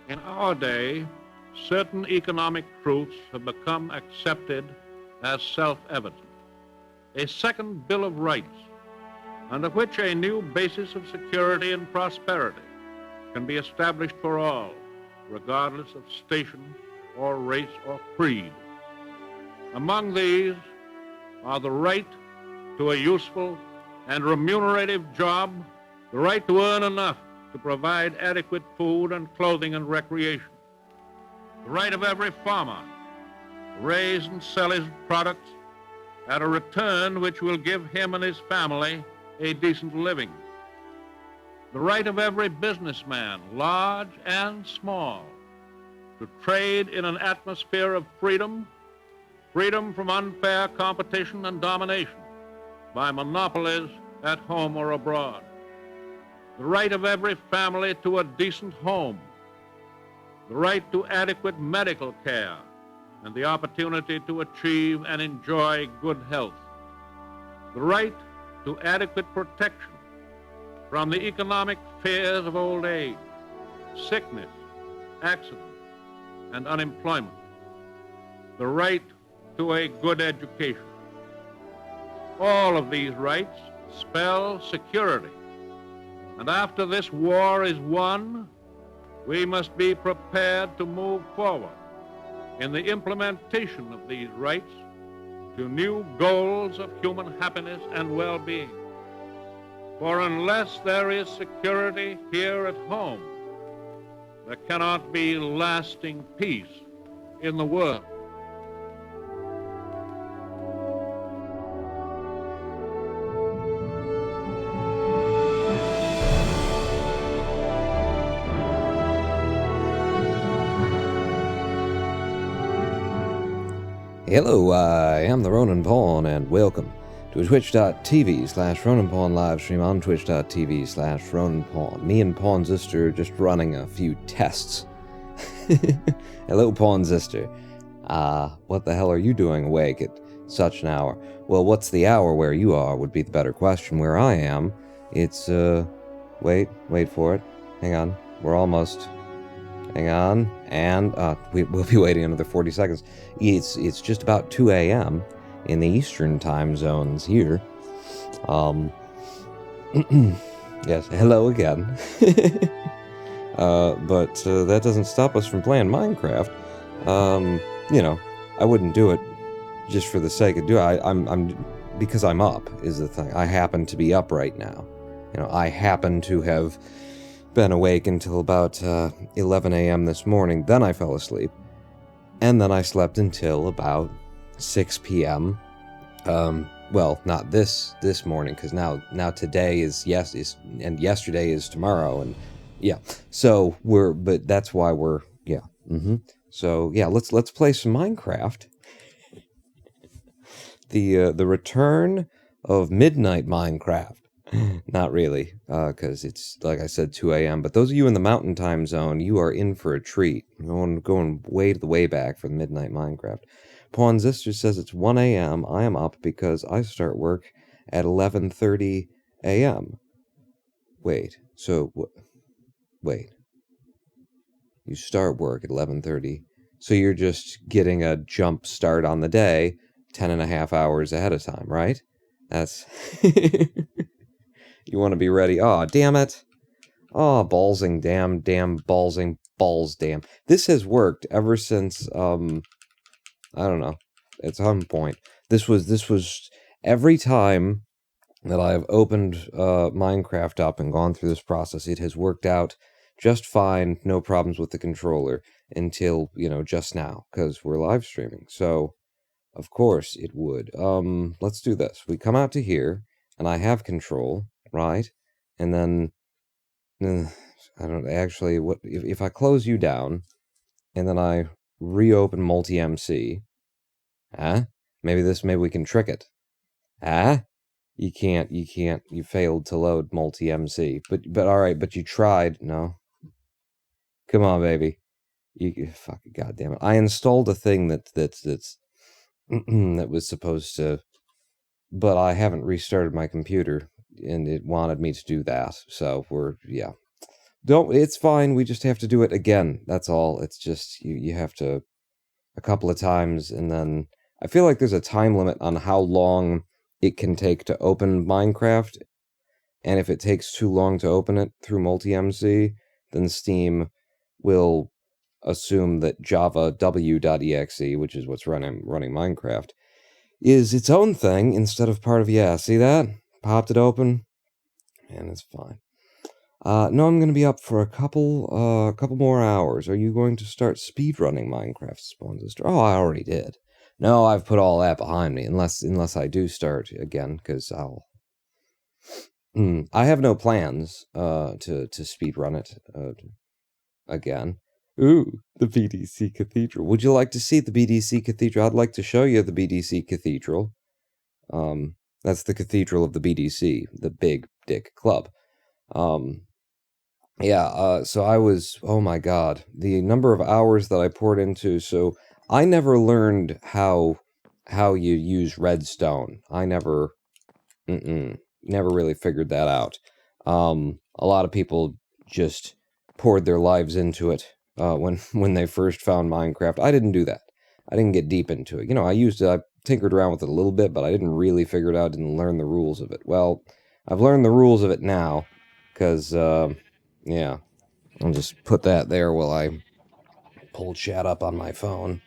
In our day, certain economic truths have become accepted as self-evident. A second Bill of Rights, under which a new basis of security and prosperity can be established for all, regardless of station or race or creed. Among these are the right to a useful and remunerative job, the right to earn enough to provide adequate food and clothing and recreation, the right of every farmer to raise and sell his products at a return which will give him and his family a decent living, the right of every businessman, large and small, to trade in an atmosphere of freedom, freedom from unfair competition and domination by monopolies at home or abroad, the right of every family to a decent home, the right to adequate medical care, and the opportunity to achieve and enjoy good health, the right to adequate protection from the economic fears of old age, sickness, accident, and unemployment, the right to a good education. All of these rights spell security. And after this war is won, we must be prepared to move forward in the implementation of these rights to new goals of human happiness and well-being. For unless there is security here at home, there cannot be lasting peace in the world. Hello, I am the Ronan Pawn, and welcome to twitch.tv/Ronan Pawn live stream on twitch.tv/Ronan Pawn. Me and Pawn Sister just running a few tests. Hello, Pawn Sister. What the hell are you doing awake at such an hour? Well, what's the hour where you are would be the better question. Where I am, it's, wait for it. Hang on, we're almost... Hang on, and we'll be waiting another 40 seconds. It's just about 2 a.m. in the Eastern time zones here. Yes, hello again. But that doesn't stop us from playing Minecraft. I wouldn't do it just for the sake of doing it. I'm because I'm up is the thing. I happen to be up right now. I happen to have been awake until about 11 a.m. this morning. Then I fell asleep, and then I slept until about 6 p.m. Well, not this morning, because now today is and yesterday is tomorrow, and yeah. So but that's why we're So yeah, let's play some Minecraft. The return of Midnight Minecraft. Not really, because it's, like I said, 2 a.m. But those of you in the mountain time zone, you are in for a treat. Going way to the way back for the Midnight Minecraft. Pawn Sister says it's 1 a.m. I am up because I start work at 11:30 a.m. Wait. You start work at 11:30. So you're just getting a jump start on the day 10 and a half hours ahead of time, right? That's... You want to be ready. Oh, damn it. Oh, ballsing, damn, ballsing, balls, damn. This has worked ever since, I don't know. At some point. This was every time that I've opened Minecraft up and gone through this process, it has worked out just fine, no problems with the controller, until, just now, because we're live streaming. So, of course it would. Let's do this. We come out to here, and I have control. Right, and then I don't actually. What if I close you down, and then I reopen multi-MC? Maybe we can trick it. You can't. You failed to load multi-MC. But all right. But you tried. No. Come on, baby. You fucking goddamn it! I installed a thing that's that was supposed to, but I haven't restarted my computer. And it wanted me to do that, so It's fine, we just have to do it again. That's all. It's just, you have to a couple of times, and then I feel like there's a time limit on how long it can take to open Minecraft, and if it takes too long to open it through multi-MC, then Steam will assume that Java w.exe, which is what's running Minecraft, is its own thing instead of part of, yeah, see that? Popped it open, and it's fine. No, I'm going to be up for a couple more hours. Are you going to start speedrunning Minecraft Spawn Sister? Oh, I already did. No, I've put all that behind me, unless I do start again, because I'll... I have no plans to speedrun it again. Ooh, the BDC Cathedral. Would you like to see the BDC Cathedral? I'd like to show you the BDC Cathedral. That's the cathedral of the BDC, the Big Dick Club. So I was, oh my god, the number of hours that I poured into, so I never learned how you use redstone. I never really figured that out. A lot of people just poured their lives into it when they first found Minecraft. I didn't do that. I didn't get deep into it. I tinkered around with it a little bit, but I didn't really figure it out, didn't learn the rules of it. Well, I've learned the rules of it now, because, yeah, I'll just put that there while I pull chat up on my phone.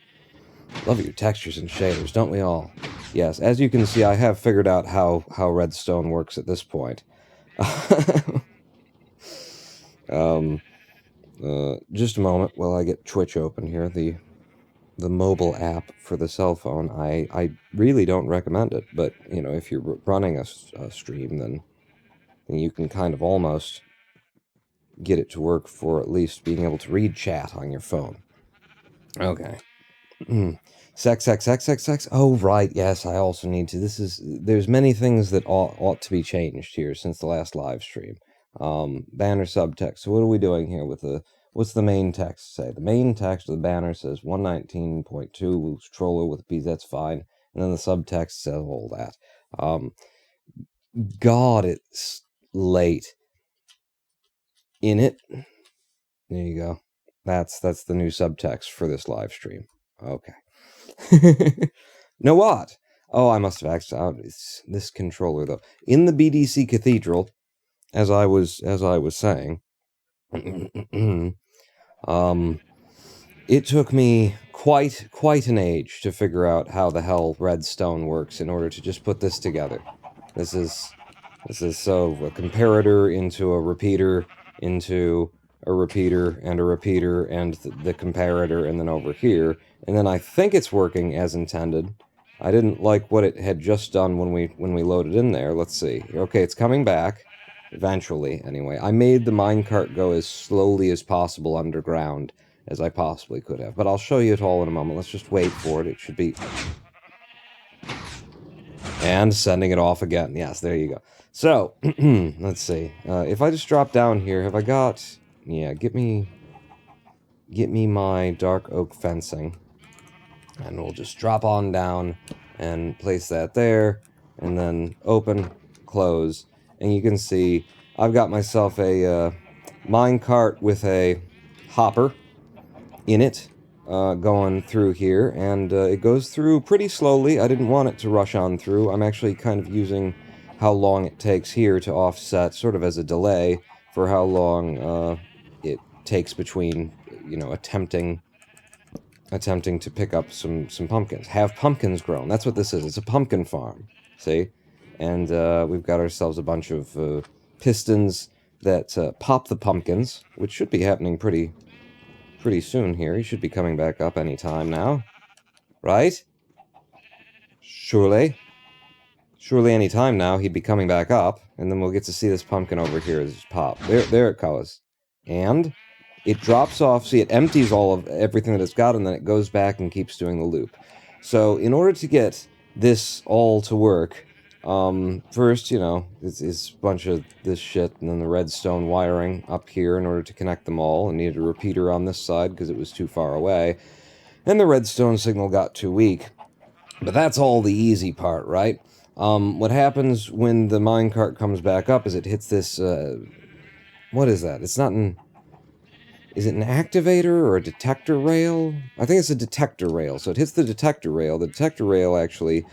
Love your textures and shaders, don't we all? Yes, as you can see, I have figured out how redstone works at this point. Just a moment while I get Twitch open here, the mobile app for the cell phone. I really don't recommend it, but, if you're running a stream, then you can kind of almost get it to work for at least being able to read chat on your phone. Okay. Sex. Oh, right, yes, I also need to. There's many things that ought to be changed here since the last live stream. Banner subtext. So what are we doing here with what's the main text say? The main text of the banner says 119.2 controller with P, that's fine. And then the subtext says all that. God, it's late. In it. There you go. That's the new subtext for this live stream. Okay. Know what? Oh, I must have accidentally. It's this controller though. In the BDC Cathedral, as I was saying, it took me quite an age to figure out how the hell redstone works in order to just put this together. This is so a comparator into a repeater into a repeater and the comparator, and then over here, and then I think it's working as intended. I didn't like what it had just done when we loaded in there. Let's see. Okay, it's coming back eventually. Anyway, I made the minecart go as slowly as possible underground as I possibly could have, but I'll show you it all in a moment. Let's just wait for it. It should be... And sending it off again. Yes, there you go. So, let's see. If I just drop down here, have I got... Yeah, get me my dark oak fencing. And we'll just drop on down and place that there. And then open, close. And you can see I've got myself a minecart with a hopper in it. Going through here, and it goes through pretty slowly. I didn't want it to rush on through. I'm actually kind of using how long it takes here to offset, sort of as a delay, for how long it takes between, attempting to pick up some pumpkins. Have pumpkins grown. That's what this is. It's a pumpkin farm, see? And we've got ourselves a bunch of pistons that pop the pumpkins, which should be happening pretty soon here. He should be coming back up any time now. Right? Surely any time now he'd be coming back up, and then we'll get to see this pumpkin over here just pop. There it goes. And it drops off, see, it empties all of everything that it's got, and then it goes back and keeps doing the loop. So in order to get this all to work, first, it's a bunch of this shit, and then the redstone wiring up here in order to connect them all. I needed a repeater on this side because it was too far away, and the redstone signal got too weak. But that's all the easy part, right? What happens when the minecart comes back up is it hits this, what is that? It's not in... is it an activator or a detector rail? I think it's a detector rail. So it hits the detector rail. The detector rail actually,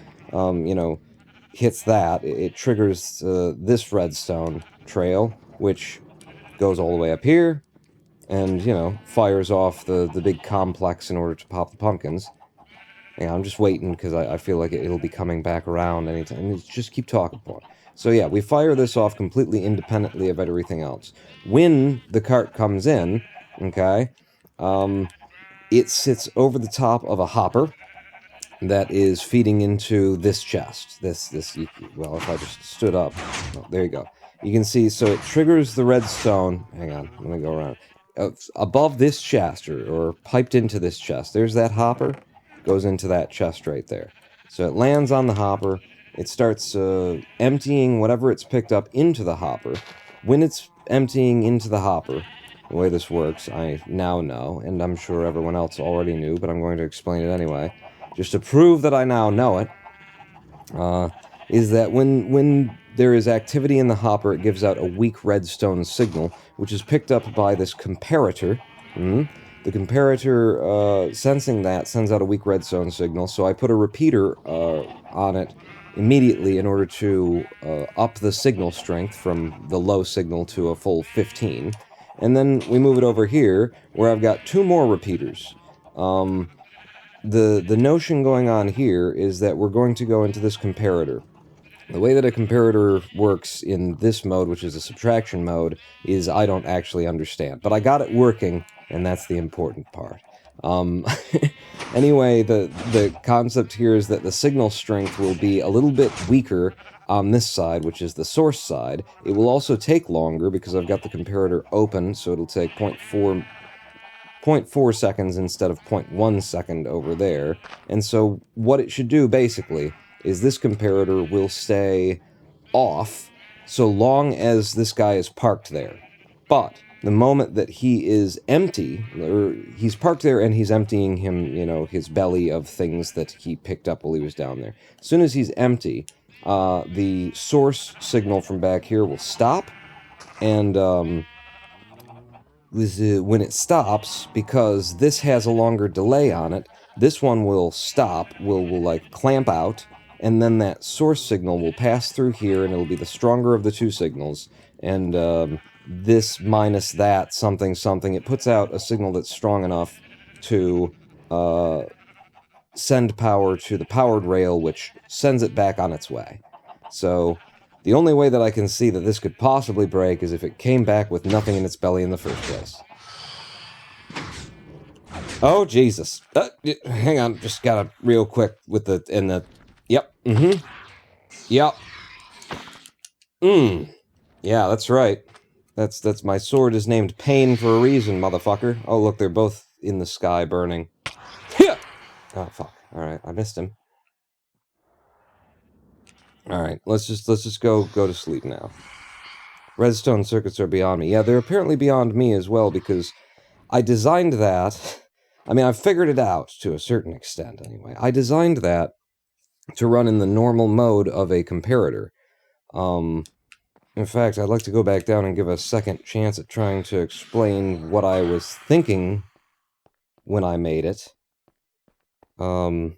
hits that. It triggers this redstone trail, which goes all the way up here and, fires off the big complex in order to pop the pumpkins. Yeah, I'm just waiting because I feel like it'll be coming back around anytime. Just keep talking, Paul. So yeah, we fire this off completely independently of everything else. When the cart comes in, okay, it sits over the top of a hopper that is feeding into this chest. Well, if I just stood up, oh, there you go. You can see, so it triggers the redstone. Hang on, let me go around. Above this chest, or piped into this chest, there's that hopper, goes into that chest right there. So it lands on the hopper. It starts emptying whatever it's picked up into the hopper. When it's emptying into the hopper, the way this works, I now know, and I'm sure everyone else already knew, but I'm going to explain it anyway, just to prove that I now know it, is that when there is activity in the hopper, it gives out a weak redstone signal, which is picked up by this comparator. The comparator, sensing that, sends out a weak redstone signal, so I put a repeater on it immediately in order to up the signal strength from the low signal to a full 15. And then we move it over here, where I've got 2 more repeaters. The notion going on here is that we're going to go into this comparator. The way that a comparator works in this mode, which is a subtraction mode, is I don't actually understand. But I got it working, and that's the important part. Anyway, the concept here is that the signal strength will be a little bit weaker on this side, which is the source side. It will also take longer because I've got the comparator open, so it'll take 0.4 seconds instead of 0.1 second over there. And so what it should do, basically, is this comparator will stay off so long as this guy is parked there. But the moment that he is empty, or he's parked there and he's emptying his belly of things that he picked up while he was down there. As soon as he's empty, the source signal from back here will stop, and when it stops, because this has a longer delay on it, this one will stop, will like clamp out, and then that source signal will pass through here, and it'll be the stronger of the 2 signals, and this minus that something, it puts out a signal that's strong enough to send power to the powered rail, which sends it back on its way. So the only way that I can see that this could possibly break is if it came back with nothing in its belly in the first place. Oh, Jesus. Hang on, just gotta real quick with yep, yep. Yeah, that's right. That's my sword is named Pain for a reason, motherfucker. Oh, look, they're both in the sky burning. Oh, fuck. Alright, I missed him. Alright, let's just go to sleep now. Redstone circuits are beyond me. Yeah, they're apparently beyond me as well, because I designed that. I mean, I've figured it out to a certain extent, anyway. I designed that to run in the normal mode of a comparator. In fact, I'd like to go back down and give a second chance at trying to explain what I was thinking when I made it. And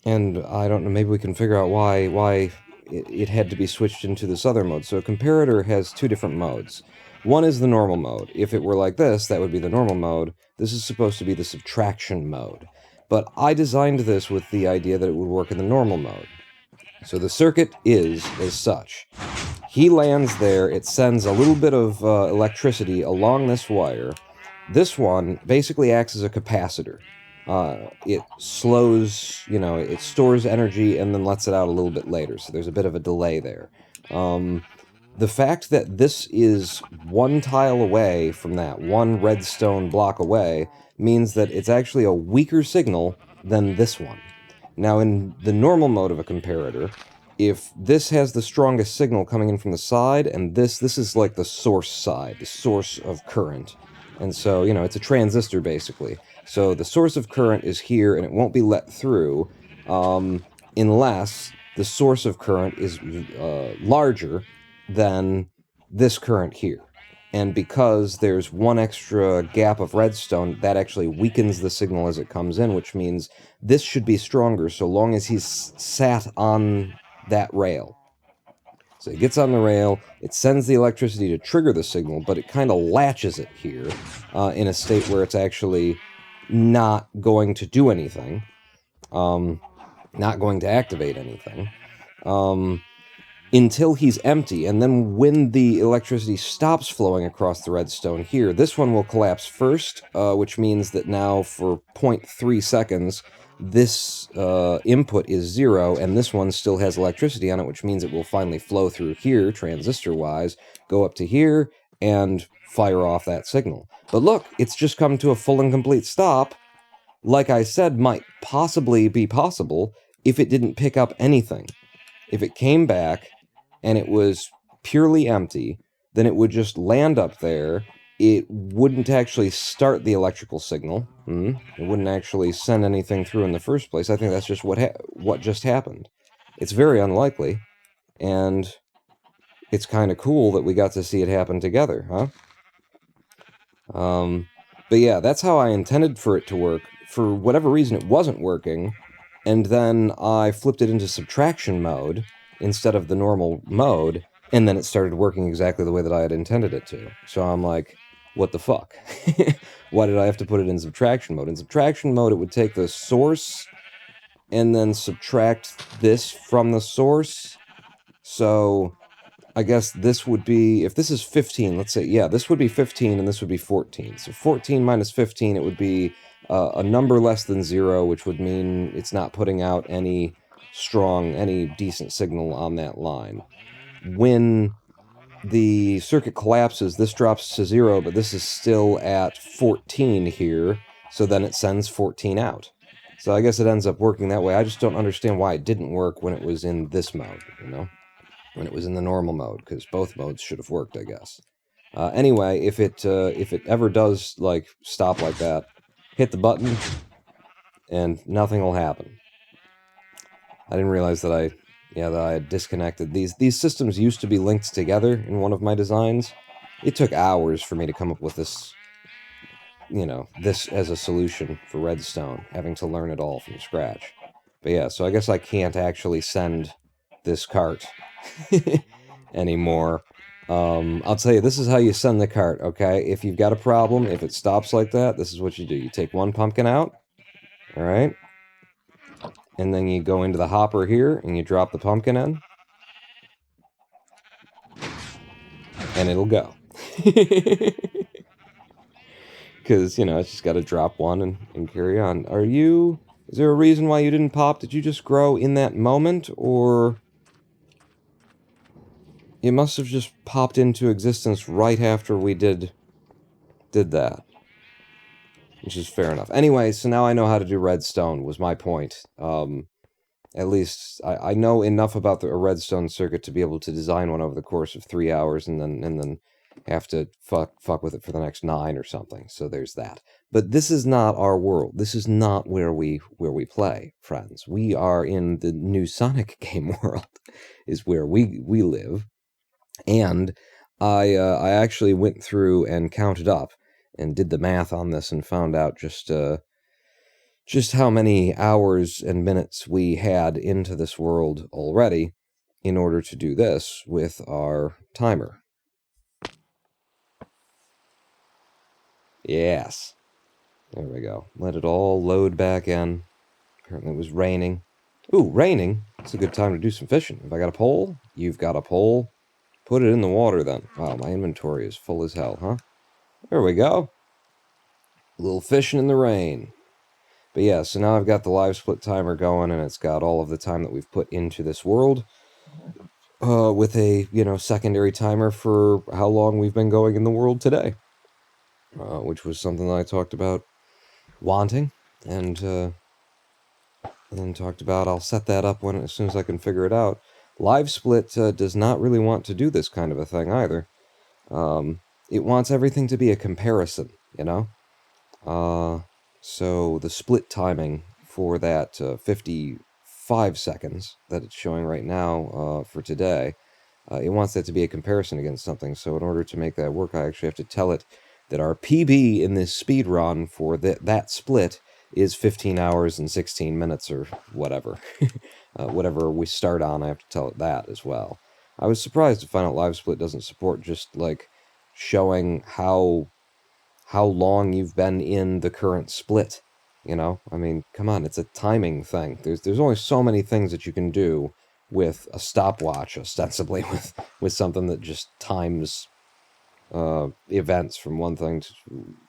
I don't know, maybe we can figure out why it had to be switched into this other mode. So a comparator has 2 different modes. One is the normal mode. If it were like this, that would be the normal mode. This is supposed to be the subtraction mode. But I designed this with the idea that it would work in the normal mode. So the circuit is as such. He lands there, it sends a little bit of electricity along this wire. This one basically acts as a capacitor. It slows, it stores energy and then lets it out a little bit later, so there's a bit of a delay there. The fact that this is 1 tile away from that, 1 redstone block away, means that it's actually a weaker signal than this one. Now, in the normal mode of a comparator, if this has the strongest signal coming in from the side, and this is like the source side, the source of current. And so, it's a transistor, basically. So the source of current is here, and it won't be let through unless the source of current is larger than this current here. And because there's one extra gap of redstone, that actually weakens the signal as it comes in, which means this should be stronger so long as he's sat on that rail. So it gets on the rail, it sends the electricity to trigger the signal, but it kind of latches it here in a state where it's actually not going to do anything, not going to activate anything. Until he's empty, and then when the electricity stops flowing across the redstone here, this one will collapse first, which means that now for 0.3 seconds, this input is 0, and this one still has electricity on it, which means it will finally flow through here, transistor-wise, go up to here, and fire off that signal. But look, it's just come to a full and complete stop. Like I said, might possibly be possible if it didn't pick up anything. If it came back and it was purely empty, then it would just land up there. It wouldn't actually start the electrical signal. It wouldn't actually send anything through in the first place. I think that's just what just happened. It's very unlikely, and it's kind of cool that we got to see it happen together, huh? But yeah, that's how I intended for it to work. For whatever reason, it wasn't working, and then I flipped it into subtraction mode instead of the normal mode, and then it started working exactly the way that I had intended it to. So I'm like, what the fuck? Why did I have to put it in subtraction mode? In subtraction mode, it would take the source and then subtract this from the source. So I guess this would be, if this is 15, let's say, yeah, this would be 15 and this would be 14. So 14 minus 15, it would be a number less than 0, which would mean it's not putting out any decent signal on that line. When the circuit collapses, this drops to 0, but this is still at 14 here, so then it sends 14 out. So I guess it ends up working that way. I just don't understand why it didn't work when it was in this mode, you know? When it was in the normal mode, because both modes should have worked, I guess. Anyway, if it ever does, like, stop like that, hit the button, and nothing will happen. I didn't realize that I had disconnected. These systems used to be linked together in one of my designs. It took hours for me to come up with this, this as a solution for redstone, having to learn it all from scratch. But yeah, so I guess I can't actually send this cart anymore. I'll tell you, this is how you send the cart, okay? If you've got a problem, if it stops like that, this is what you do. You take one pumpkin out, all right? And then you go into the hopper here, and you drop the pumpkin in. And it'll go. Because, it's just got to drop one and carry on. Is there a reason why you didn't pop? Did you just grow in that moment, or... It must have just popped into existence right after we did that. Which is fair enough. Anyway, so now I know how to do redstone, was my point. At least I know enough about a redstone circuit to be able to design one over the course of 3 hours and then have to fuck with it for the next 9 or something. So there's that. But this is not our world. This is not where we play, friends. We are in the new Sonic game world, is where we live. And I actually went through and counted up and did the math on this and found out just how many hours and minutes we had into this world already in order to do this with our timer. Yes. There we go. Let it all load back in. Apparently it was raining. Ooh, raining? It's a good time to do some fishing. If I got a pole, you've got a pole. Put it in the water then. Wow, my inventory is full as hell, huh? There we go. A little fishing in the rain. But yeah, so now I've got the live split timer going, and it's got all of the time that we've put into this world. With a, secondary timer for how long we've been going in the world today. Which was something that I talked about wanting, and then talked about I'll set that up as soon as I can figure it out. Live split does not really want to do this kind of a thing either. It wants everything to be a comparison, So the split timing for that 55 seconds that it's showing right now for today it wants that to be a comparison against something. So in order to make that work, I actually have to tell it that our PB in this speed run for that split is 15 hours and 16 minutes or whatever. Whatever we start on, I have to tell it that as well. I was surprised to find out Live Split doesn't support just like showing how long you've been in the current split. You know, I mean, come on, it's a timing thing. There's only so many things that you can do with a stopwatch, ostensibly with something that just times events from one thing to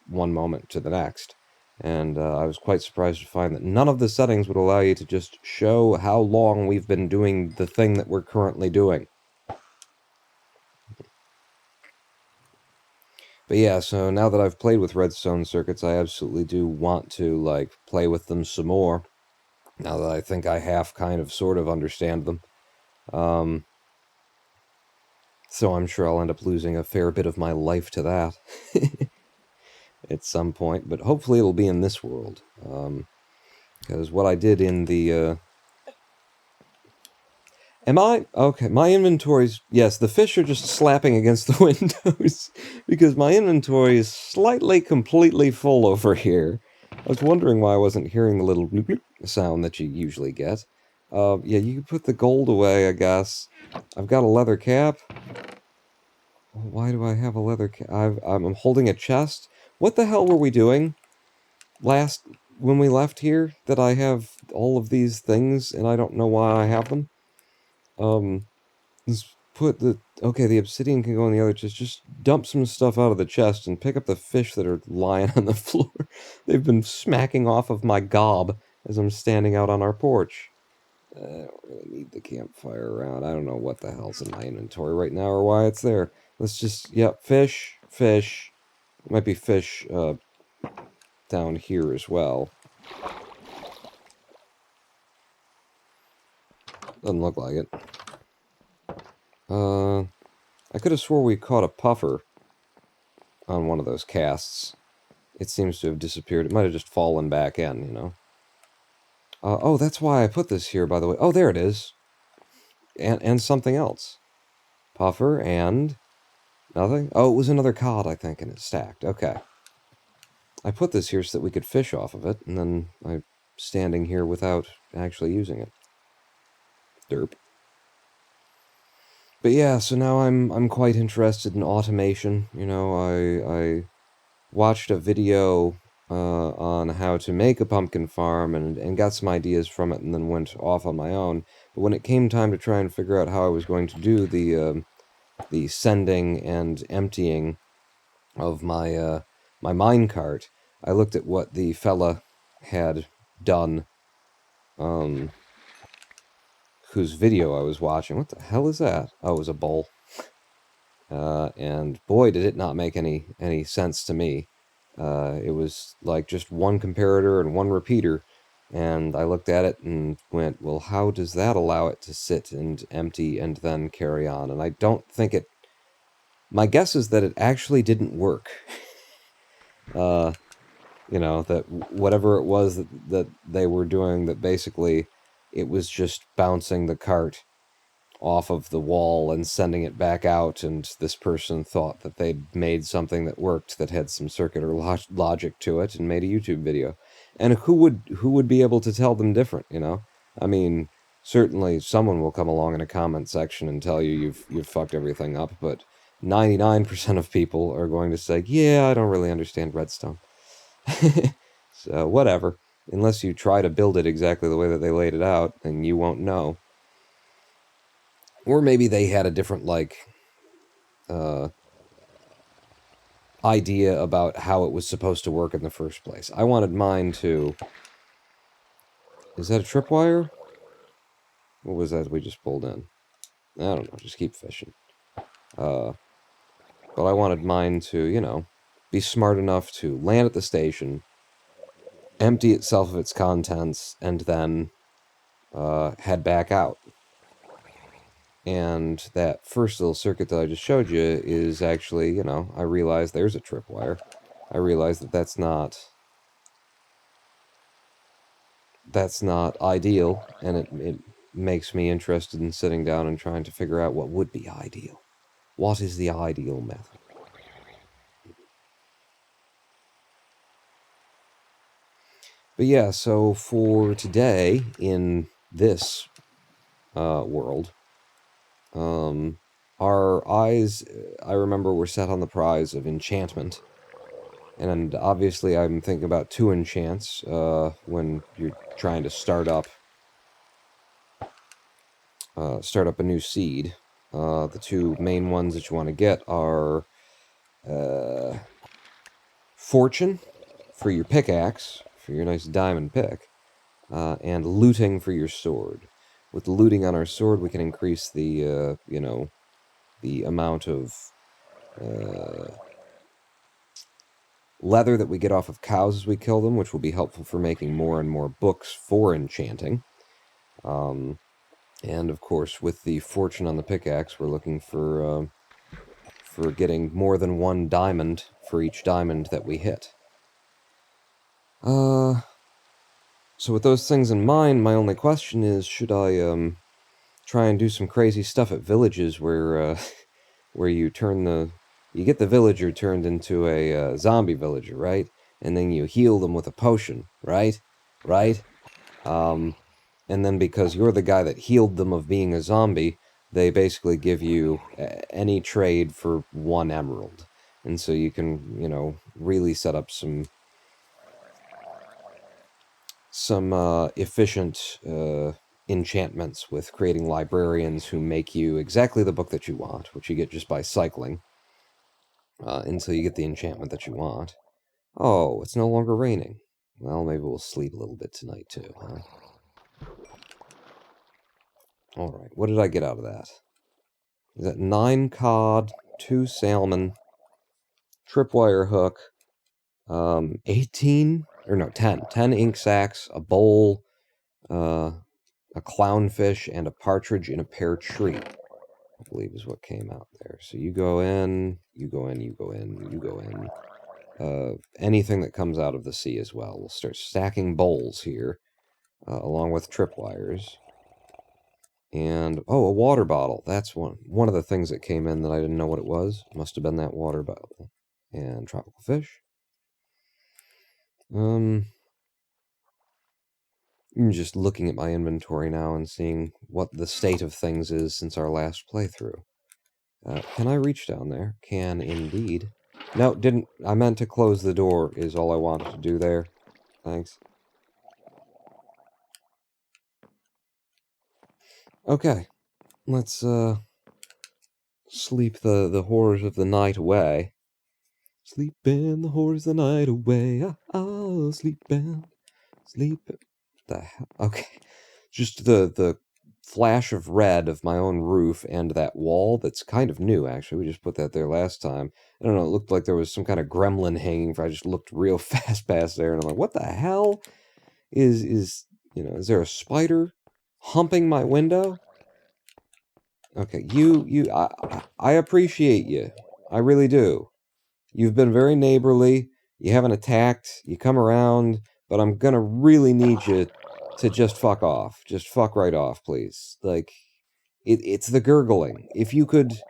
one moment to the next. And I was quite surprised to find that none of the settings would allow you to just show how long we've been doing the thing that we're currently doing. But yeah, so now that I've played with redstone circuits, I absolutely do want to, like, play with them some more. Now that I think I half kind of sort of understand them. So I'm sure I'll end up losing a fair bit of my life to that at some point. But hopefully it'll be in this world. Because what I did in the... Am I? Okay, my inventory's... Yes, the fish are just slapping against the windows. Because my inventory is slightly completely full over here. I was wondering why I wasn't hearing the little bloop bloop sound that you usually get. Yeah, you can put the gold away, I guess. I've got a leather cap. Why do I have a leather cap? I'm holding a chest. What the hell were we doing when we left here? That I have all of these things and I don't know why I have them? Let's put the... Okay, the obsidian can go in the other chest. Just dump some stuff out of the chest and pick up the fish that are lying on the floor. They've been smacking off of my gob as I'm standing out on our porch. I don't really need the campfire around. I don't know what the hell's in my inventory right now or why it's there. Let's just... Yep, fish. It might be fish down here as well. Doesn't look like it. I could have swore we caught a puffer on one of those casts. It seems to have disappeared. It might have just fallen back in, you know. Oh, that's why I put this here, by the way. Oh, there it is. And something else. Puffer and... Nothing? Oh, it was another cod, I think, and it's stacked. Okay. I put this here so that we could fish off of it, and then I'm standing here without actually using it. Derp. But yeah, so now I'm quite interested in automation. You know, I watched a video on how to make a pumpkin farm and got some ideas from it and then went off on my own. But when it came time to try and figure out how I was going to do the sending and emptying of my my minecart, I looked at what the fella had done, whose video I was watching. What the hell is that? Oh, it was a bowl. And boy, did it not make any sense to me. It was like just one comparator and one repeater, and I looked at it and went, well, how does that allow it to sit and empty and then carry on? And I don't think it... My guess is that it actually didn't work. You know, that whatever it was that they were doing, that basically it was just bouncing the cart off of the wall and sending it back out, and this person thought that they'd made something that worked, that had some circuit or logic to it, and made a YouTube video. And who would be able to tell them different, you know? I mean, certainly someone will come along in a comment section and tell you you've fucked everything up, but 99% of people are going to say, yeah, I don't really understand redstone. So, whatever. Unless you try to build it exactly the way that they laid it out, then you won't know. Or maybe they had a different, like, idea about how it was supposed to work in the first place. I wanted mine to... Is that a tripwire? What was that we just pulled in? I don't know, just keep fishing. But I wanted mine to, you know, be smart enough to land at the station, empty itself of its contents, and then head back out. And that first little circuit that I just showed you is actually, you know, I realized there's a tripwire. I realized that that's not ideal, and makes me interested in sitting down and trying to figure out what would be ideal. What is the ideal method? But yeah, so for today, in this world, our eyes, I remember, were set on the prize of enchantment. And obviously I'm thinking about 2 enchants when you're trying to start up a new seed. The 2 main ones that you want to get are Fortune for your pickaxe, for your nice diamond pick, and Looting for your sword. With the looting on our sword, we can increase the, the amount of leather that we get off of cows as we kill them, which will be helpful for making more and more books for enchanting. And of course, with the fortune on the pickaxe, we're looking for getting more than 1 diamond for each diamond that we hit. So with those things in mind, my only question is, should I try and do some crazy stuff at villages where where you get the villager turned into a zombie villager, right? And then you heal them with a potion, right? Right? And then because you're the guy that healed them of being a zombie, they basically give you any trade for 1 emerald. And so you can, really set up some efficient enchantments with creating librarians who make you exactly the book that you want, which you get just by cycling until you get the enchantment that you want. Oh, it's no longer raining. Well, maybe we'll sleep a little bit tonight too, huh? Alright, what did I get out of that? Is that 9 cod, 2 salmon, tripwire hook, 10 ink sacks, a bowl, a clownfish, and a partridge in a pear tree, I believe is what came out there. So you go in, you go in, you go in, you go in. Anything that comes out of the sea as well. We'll start stacking bowls here, along with tripwires. And, oh, a water bottle. That's one of the things that came in that I didn't know what it was. Must have been that water bottle. And tropical fish. I'm just looking at my inventory now and seeing what the state of things is since our last playthrough. Can I reach down there? Can indeed. No, didn't. I meant to close the door is all I wanted to do there. Thanks. Okay. Let's, sleep the horrors of the night away. Sleeping the horrors of the night away. Oh, sleeping. The hell? Okay. Just the flash of red of my own roof and that wall that's kind of new, actually. We just put that there last time. I don't know, it looked like there was some kind of gremlin hanging. I just looked real fast past there, and I'm like, what the hell? Is there a spider humping my window? Okay, I appreciate you. I really do. You've been very neighborly. You haven't attacked. You come around, but I'm gonna really need you to just fuck off. Just fuck right off, please. Like, it's the gurgling. If you could...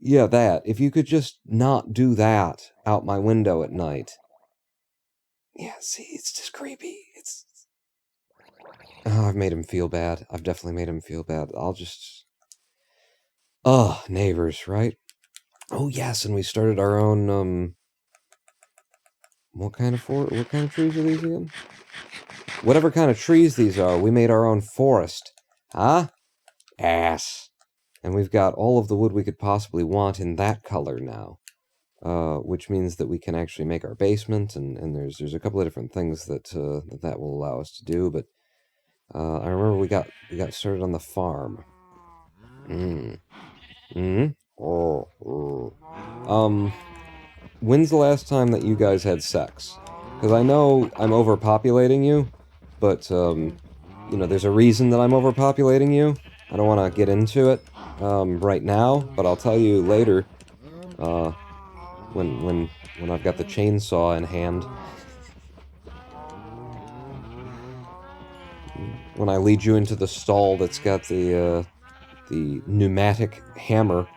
Yeah, that. If you could just not do that out my window at night. Yeah, see, it's just creepy. Oh, I've made him feel bad. I've definitely made him feel bad. I'll just... Ugh, neighbors, right? Oh, yes, and we started our own, what kind of trees are these again? Whatever kind of trees these are, we made our own forest. Huh? Ass. And we've got all of the wood we could possibly want in that color now. Which means that we can actually make our basement, and there's a couple of different things that will allow us to do, but I remember we got started on the farm. When's the last time that you guys had sex? Because I know I'm overpopulating you, but, there's a reason that I'm overpopulating you. I don't want to get into it right now, but I'll tell you later, when I've got the chainsaw in hand. when I lead you into the stall that's got the pneumatic hammer.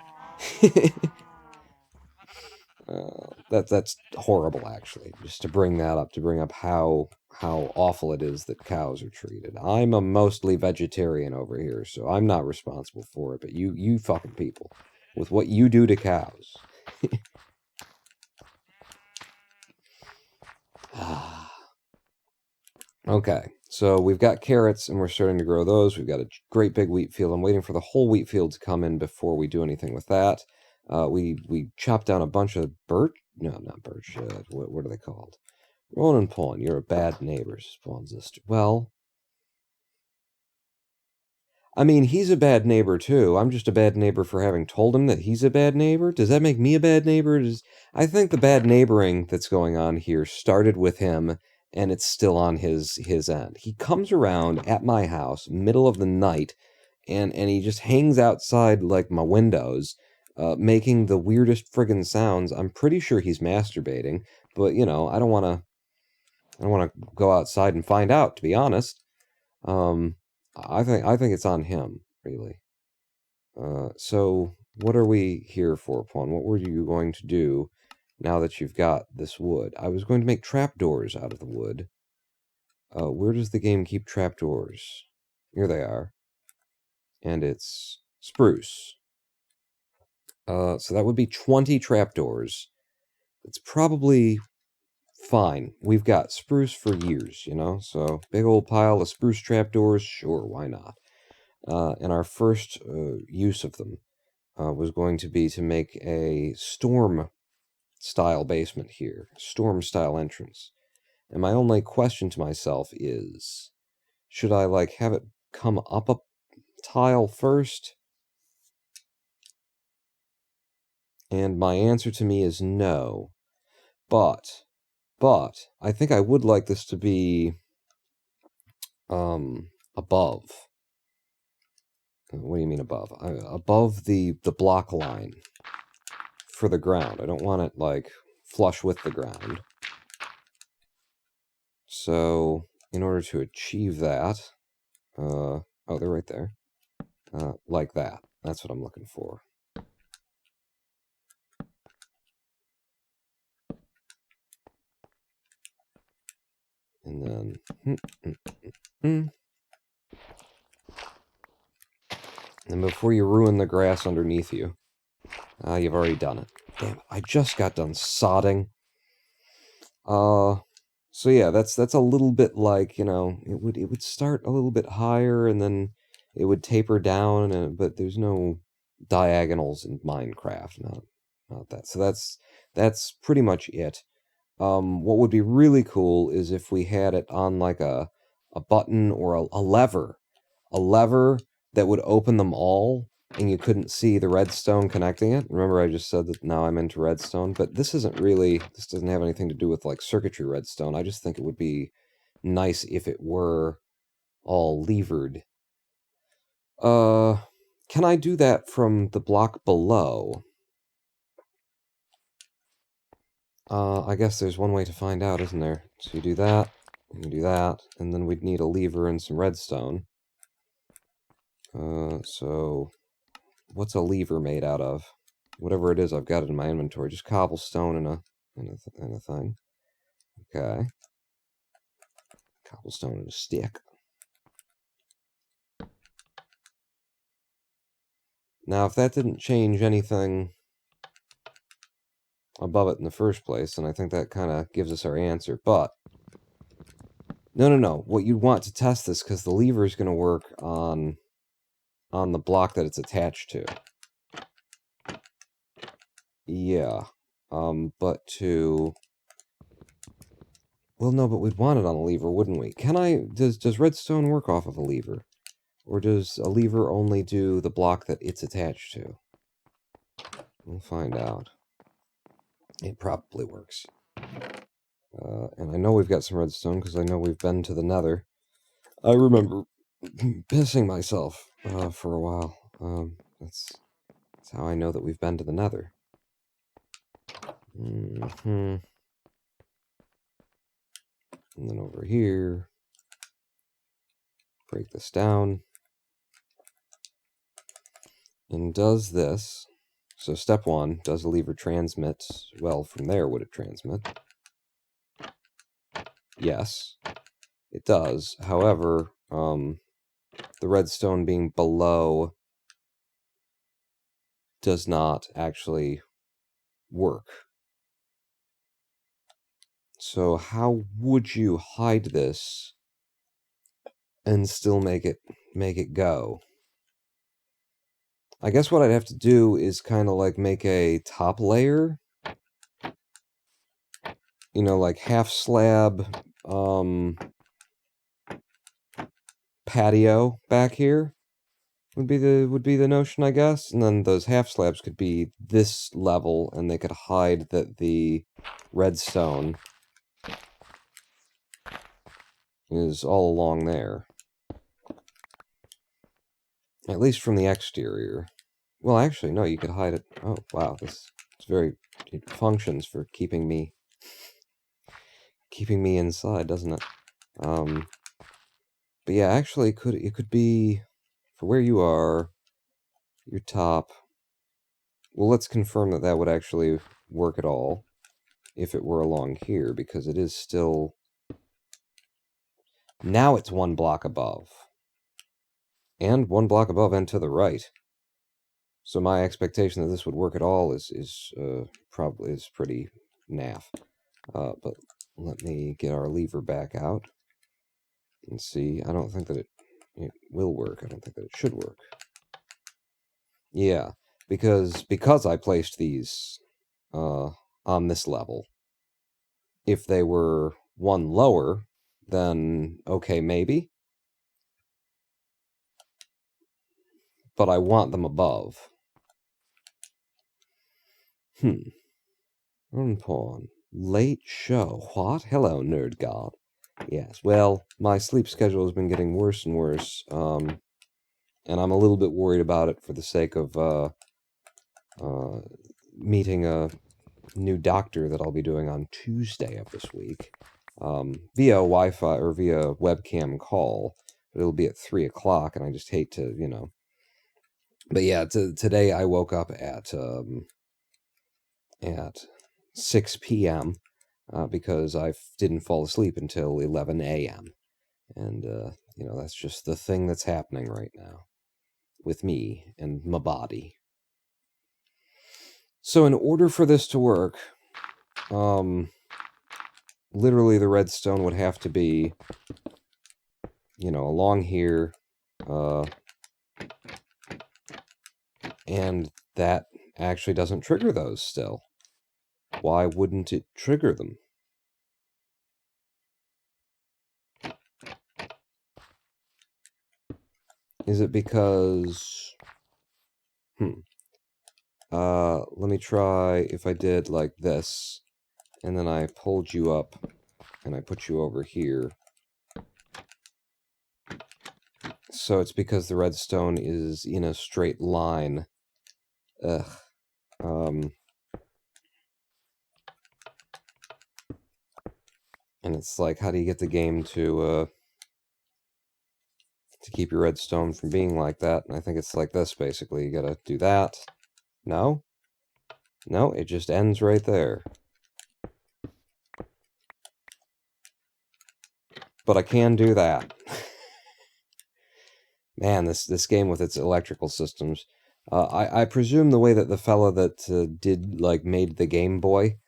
That's horrible, actually. Just to bring that up, to bring up how awful it is that cows are treated. I'm a mostly vegetarian over here, so I'm not responsible for it. But you fucking people, with what you do to cows. Okay, so we've got carrots, and we're starting to grow those. We've got a great big wheat field. I'm waiting for the whole wheat field to come in before we do anything with that. We chopped down a bunch of birch. No, not birch. What are they called? Ronan Pawn, you're a bad neighbor, spawns this. Well, I mean, he's a bad neighbor too. I'm just a bad neighbor for having told him that he's a bad neighbor. Does that make me a bad neighbor? I think the bad neighboring that's going on here started with him, and it's still on his end. He comes around at my house, middle of the night, and he just hangs outside like my windows, making the weirdest friggin' sounds. I'm pretty sure he's masturbating, but you know, I don't want to go outside and find out, to be honest. Um, I think it's on him, really. So what are we here for, Pawn? What were you going to do now that you've got this wood? I was going to make trapdoors out of the wood. Where does the game keep trapdoors? Here they are. And it's spruce. So that would be 20 trapdoors. It's probably fine. We've got spruce for years, you know? So big old pile of spruce trapdoors, sure, why not? And our first use of them was going to be to make a storm-style basement here, storm-style entrance. And my only question to myself is, should I, like, have it come up a tile first? And my answer to me is no. But I think I would like this to be above. What do you mean above? Above the block line for the ground. I don't want it, like, flush with the ground. So, in order to achieve that, oh, they're right there. Like that. That's what I'm looking for. And then, and before you ruin the grass underneath you, you've already done it. Damn it, I just got done sodding. So yeah, that's a little bit like, you know, it would start a little bit higher and then it would taper down, but there's no diagonals in Minecraft, not that. So that's pretty much it. What would be really cool is if we had it on like a button or a lever that would open them all, and you couldn't see the redstone connecting it. Remember, I just said that now I'm into redstone, but this doesn't have anything to do with like circuitry redstone. I just think it would be nice if it were all levered. Can I do that from the block below? I guess there's one way to find out, isn't there? So you do that, and you do that, and then we'd need a lever and some redstone. So what's a lever made out of? Whatever it is, I've got it in my inventory. Just cobblestone and a thing. Okay. Cobblestone and a stick. Now, if that didn't change anything above it in the first place, then I think that kind of gives us our answer. But no. What you'd want to test this, because the lever is going to work on the block that it's attached to. Yeah. But to... Well, no, but we'd want it on a lever, wouldn't we? Does redstone work off of a lever? Or does a lever only do the block that it's attached to? We'll find out. It probably works. And I know we've got some redstone, because I know we've been to the nether. I remember pissing myself for a while. That's how I know that we've been to the nether. And then over here, break this down, and does this. So step 1, does a lever transmit? Well, from there, would it transmit? Yes, it does. However, the redstone being below does not actually work. So how would you hide this and still make it go? I guess what I'd have to do is kind of like make a top layer, you know, like half slab patio back here would be the notion, I guess, and then those half slabs could be this level, and they could hide that the redstone is all along there, at least from the exterior. Well, actually, no, you could hide it. Oh, wow, it functions for keeping me inside, doesn't it? But yeah, actually, it could be for where you are, your top. Well, let's confirm that that would actually work at all if it were along here, because it is still. Now it's 1 block above, and 1 block above and to the right. So my expectation that this would work at all is probably pretty naff. But let me get our lever back out and see. I don't think that it will work. I don't think that it should work. Yeah, because I placed these on this level. If they were 1 lower, then okay, maybe. But I want them above. Unpawn. Late show. What? Hello, nerd god. Yes, well, my sleep schedule has been getting worse and worse, and I'm a little bit worried about it for the sake of meeting a new doctor that I'll be doing on Tuesday of this week, via Wi-Fi or via webcam call. But it'll be at 3 o'clock, and I just hate to, you know. But yeah, today I woke up at 6 p.m. Because I didn't fall asleep until 11 a.m. And, you know, that's just the thing that's happening right now with me and my body. So in order for this to work, literally the redstone would have to be, you know, along here, and that actually doesn't trigger those still. Why wouldn't it trigger them? Is it because... let me try if I did like this, and then I pulled you up, and I put you over here. So it's because the redstone is in a straight line. Ugh. And it's like, how do you get the game to keep your redstone from being like that? And I think it's like this, basically. You gotta do that. No? No, it just ends right there. But I can do that. Man, this game with its electrical systems. I presume the way that the fella that made the Game Boy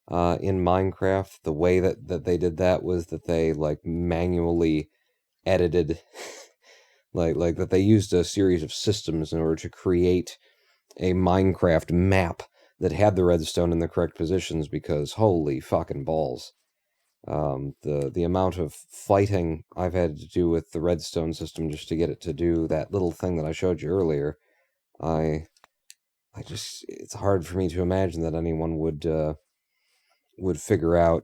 in Minecraft, the way that they did that was that they manually edited, like that they used a series of systems in order to create a Minecraft map that had the redstone in the correct positions, because holy fucking balls. The amount of fighting I've had to do with the redstone system just to get it to do that little thing that I showed you earlier, it's hard for me to imagine that anyone would figure out,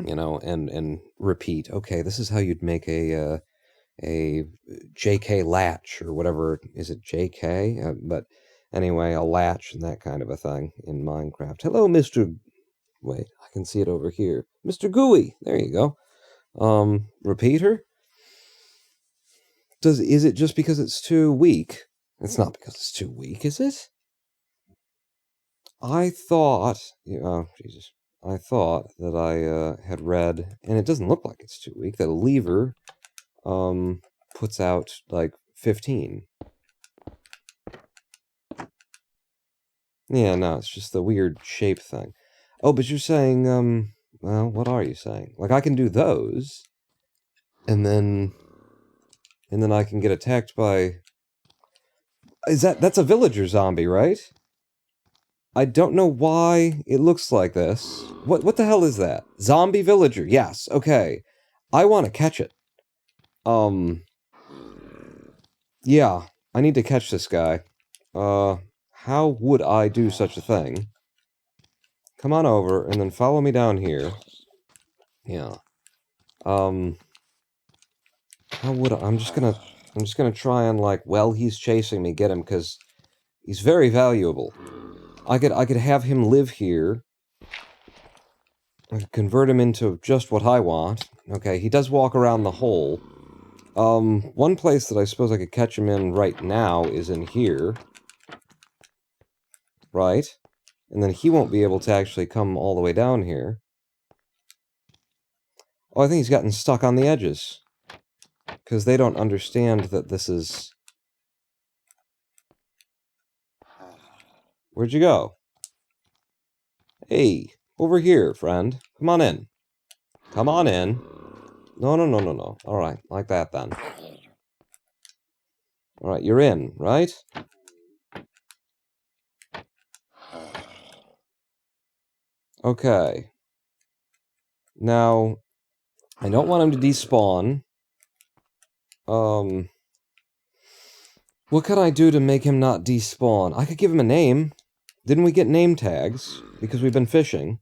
you know, and repeat, okay, this is how you'd make a JK latch, or whatever. Is it JK? But anyway, a latch and that kind of a thing in Minecraft. Hello, Mr. Wait, I can see it over here. Mr. Gooey. There you go. Repeater? Is it just because it's too weak? It's not because it's too weak, is it? I thought... Oh, Jesus. I thought that I had read, and it doesn't look like it's too weak, that a lever puts out, like, 15. Yeah, no, it's just the weird shape thing. Oh, but you're saying, well, what are you saying? Like, I can do those, and then I can get attacked by... That's a villager zombie, right? I don't know why it looks like this. What the hell is that? Zombie villager, yes, okay. I want to catch it. Yeah, I need to catch this guy. How would I do such a thing? Come on over, and then follow me down here. Yeah. How would I... I'm just gonna try and, like, while he's chasing me, get him, because he's very valuable. I could have him live here. I could convert him into just what I want. Okay, he does walk around the hole. One place that I suppose I could catch him in right now is in here. Right? And then he won't be able to actually come all the way down here. Oh, I think he's gotten stuck on the edges. Because they don't understand that this is... Where'd you go? Hey, over here, friend. Come on in. Come on in. No. Alright, like that then. Alright, you're in, right? Okay. Now, I don't want him to despawn. What can I do to make him not despawn? I could give him a name. Didn't we get name tags? Because we've been fishing.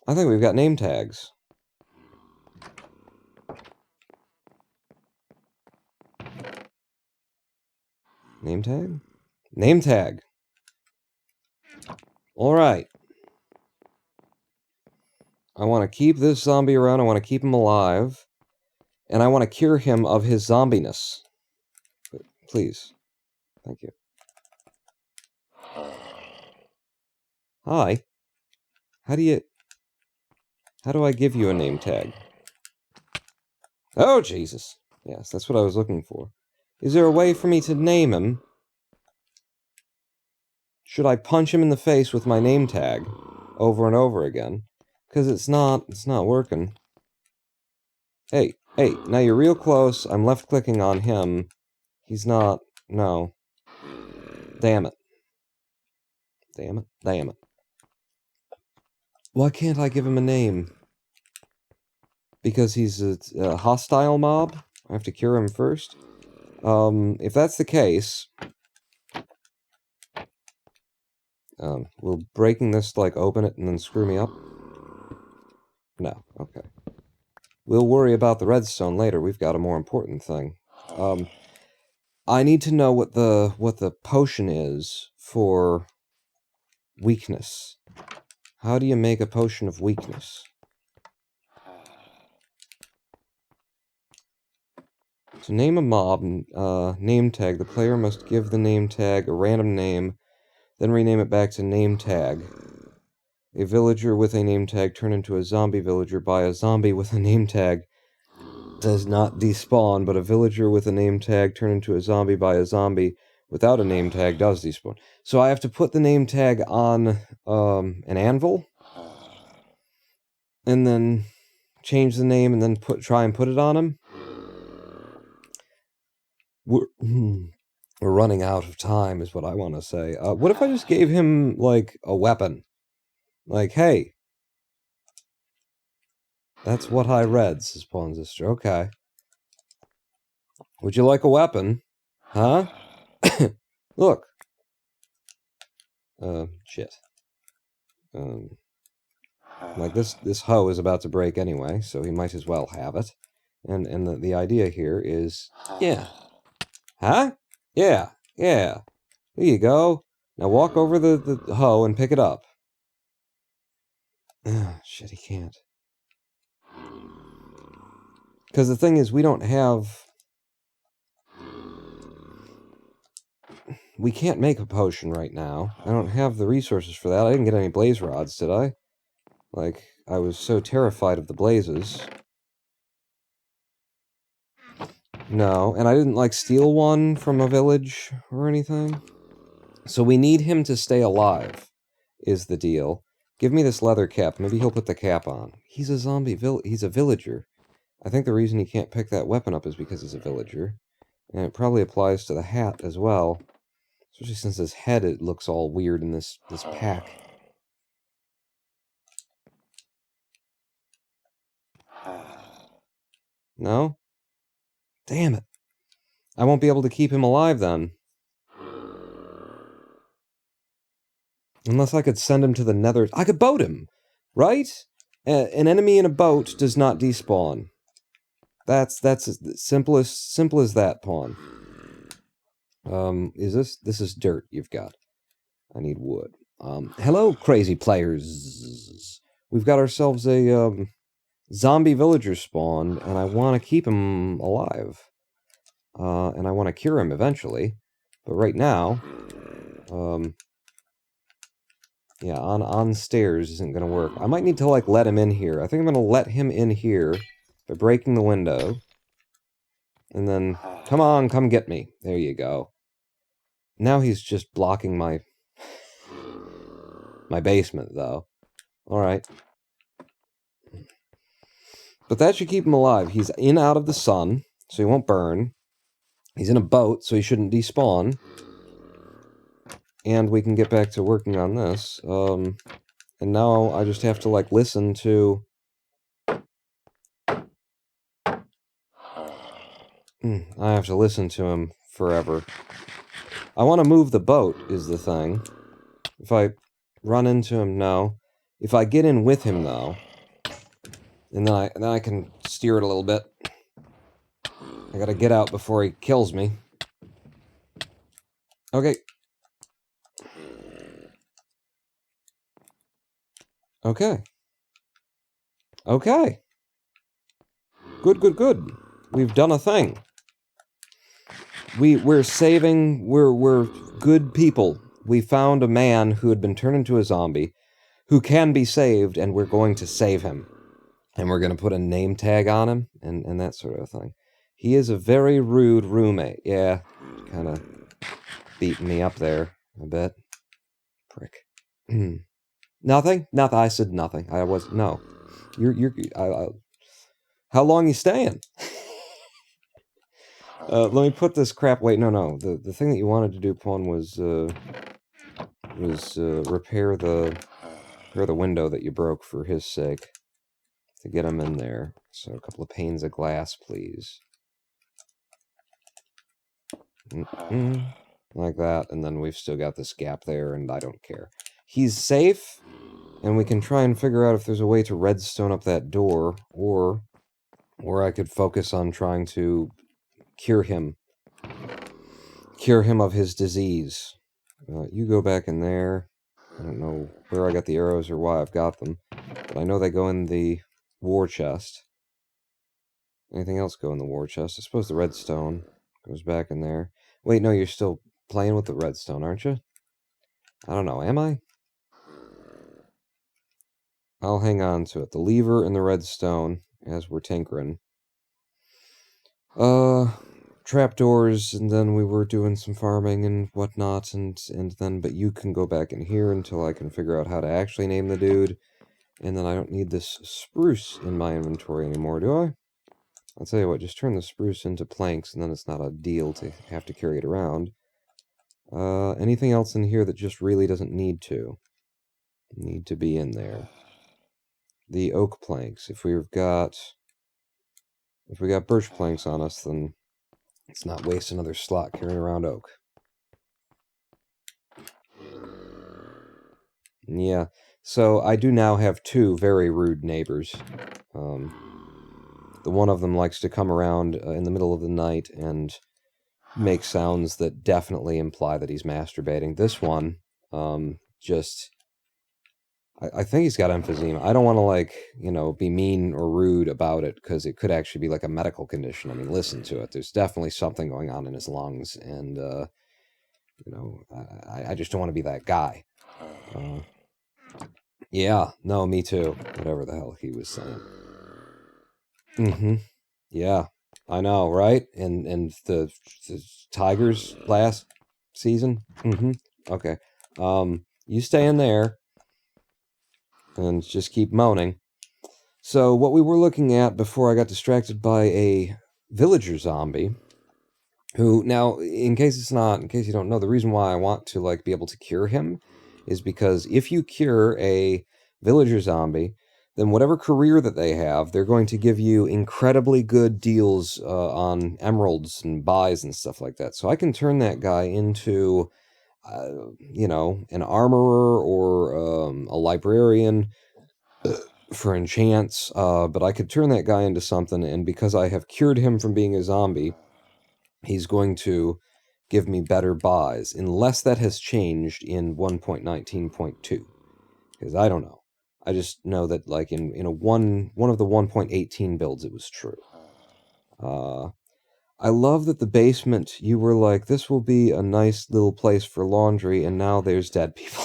I think we've got name tags. Name tag? Name tag. Alright. I want to keep this zombie around. I want to keep him alive. And I want to cure him of his zombiness. Please. Thank you. Hi. How do I give you a name tag? Oh, Jesus. Yes, that's what I was looking for. Is there a way for me to name him? Should I punch him in the face with my name tag over and over again? Because it's not working. Hey, now you're real close. I'm left-clicking on him. He's not... No. Damn it. Damn it. Why can't I give him a name? Because he's a hostile mob? I have to cure him first? If that's the case... will breaking this, like, open it and then screw me up? No, okay. We'll worry about the redstone later. We've got a more important thing. I need to know what the potion is for weakness. How do you make a potion of weakness? To name a mob, name tag, the player must give the name tag a random name, then rename it back to name tag. A villager with a name tag turned into a zombie villager by a zombie with a name tag does not despawn, but a villager with a name tag turned into a zombie by a zombie without a name tag does despawn. So I have to put the name tag on an anvil, and then change the name, and then try and put it on him. We're running out of time, is what I want to say. What if I just gave him, like, a weapon? Like, hey, that's what I read, says Pawnsister. Okay. Would you like a weapon? Huh? Look. Shit. Like, this hoe is about to break anyway, so he might as well have it. And the idea here is... Yeah. Huh? Yeah. Here you go. Now walk over the hoe and pick it up. Shit, he can't. Because the thing is, we don't have we can't make a potion right now. I don't have the resources for that. I didn't get any blaze rods, did I? Like, I was so terrified of the blazes. No, and I didn't, like, steal one from a village or anything. So we need him to stay alive, is the deal. Give me this leather cap. Maybe he'll put the cap on. He's a zombie he's a villager. I think the reason he can't pick that weapon up is because he's a villager. And it probably applies to the hat as well. Especially since his head, it looks all weird in this pack. No? Damn it. I won't be able to keep him alive then. Unless I could send him to the nether. I could boat him, right? An enemy in a boat does not despawn. That's as simple as that, pawn. This is dirt you've got. I need wood. Hello, crazy players. We've got ourselves a, zombie villager spawned, and I want to keep him alive. And I want to cure him eventually. But right now, yeah, on stairs isn't going to work. I might need to, like, let him in here. I think I'm going to let him in here by breaking the window. And then, come on, come get me. There you go. Now he's just blocking my basement, though. Alright. But that should keep him alive. He's in out of the sun, so he won't burn. He's in a boat, so he shouldn't despawn. And we can get back to working on this. And now I just have to, like, listen to... I have to listen to him forever. I want to move the boat, is the thing. If I run into him, no. If I get in with him, though, and then I can steer it a little bit. I gotta get out before he kills me. Okay. Okay. Okay. Good. We've done a thing. We're saving... We're good people. We found a man who had been turned into a zombie, who can be saved, and we're going to save him. And we're going to put a name tag on him, and that sort of thing. He is a very rude roommate. Yeah, kind of beating me up there a bit. Prick. Nothing? Nothing. I said nothing. I was... No. How long you staying? Let me put this crap... Wait, no. The thing that you wanted to do, Pawn, was repair the window that you broke for his sake. To get him in there. So a couple of panes of glass, please. Like that, and then we've still got this gap there, and I don't care. He's safe, and we can try and figure out if there's a way to redstone up that door, or I could focus on trying to cure him of his disease. You go back in there. I don't know where I got the arrows or why I've got them, but I know they go in the war chest. Anything else go in the war chest? I suppose the redstone goes back in there. Wait, no, you're still playing with the redstone, aren't you? I don't know, am I? I'll hang on to it. The lever and the redstone as we're tinkering. Trapdoors, and then we were doing some farming and whatnot, and then, but you can go back in here until I can figure out how to actually name the dude. And then I don't need this spruce in my inventory anymore, do I? I'll tell you what, just turn the spruce into planks, and then it's not a deal to have to carry it around. Anything else in here that just really doesn't need to be in there? The oak planks. If we got birch planks on us, then let's not waste another slot carrying around oak. Yeah, so I do now have two very rude neighbors. The one of them likes to come around in the middle of the night and make sounds that definitely imply that he's masturbating. This one, I think he's got emphysema. I don't want to, like, be mean or rude about it, because it could actually be like a medical condition. I mean, listen to it. There's definitely something going on in his lungs, and You know, I just don't want to be that guy. Yeah, no, me too. Whatever the hell he was saying. Mm-hmm. Yeah, I know, right? And the Tigers last season. Mm-hmm. Okay. You stay in there and just keep moaning. So what we were looking at before I got distracted by a villager zombie, who now, in case you don't know, the reason why I want to like be able to cure him is because if you cure a villager zombie, then whatever career that they have, they're going to give you incredibly good deals on emeralds and buys and stuff like that. So I can turn that guy into, you know, an armorer or a librarian for enchants, but I could turn that guy into something, and because I have cured him from being a zombie, he's going to give me better buys, unless that has changed in 1.19.2. Because I don't know. I just know that like in one of the 1.18 builds, it was true. I love that the basement, you were like, this will be a nice little place for laundry, and now there's dead people.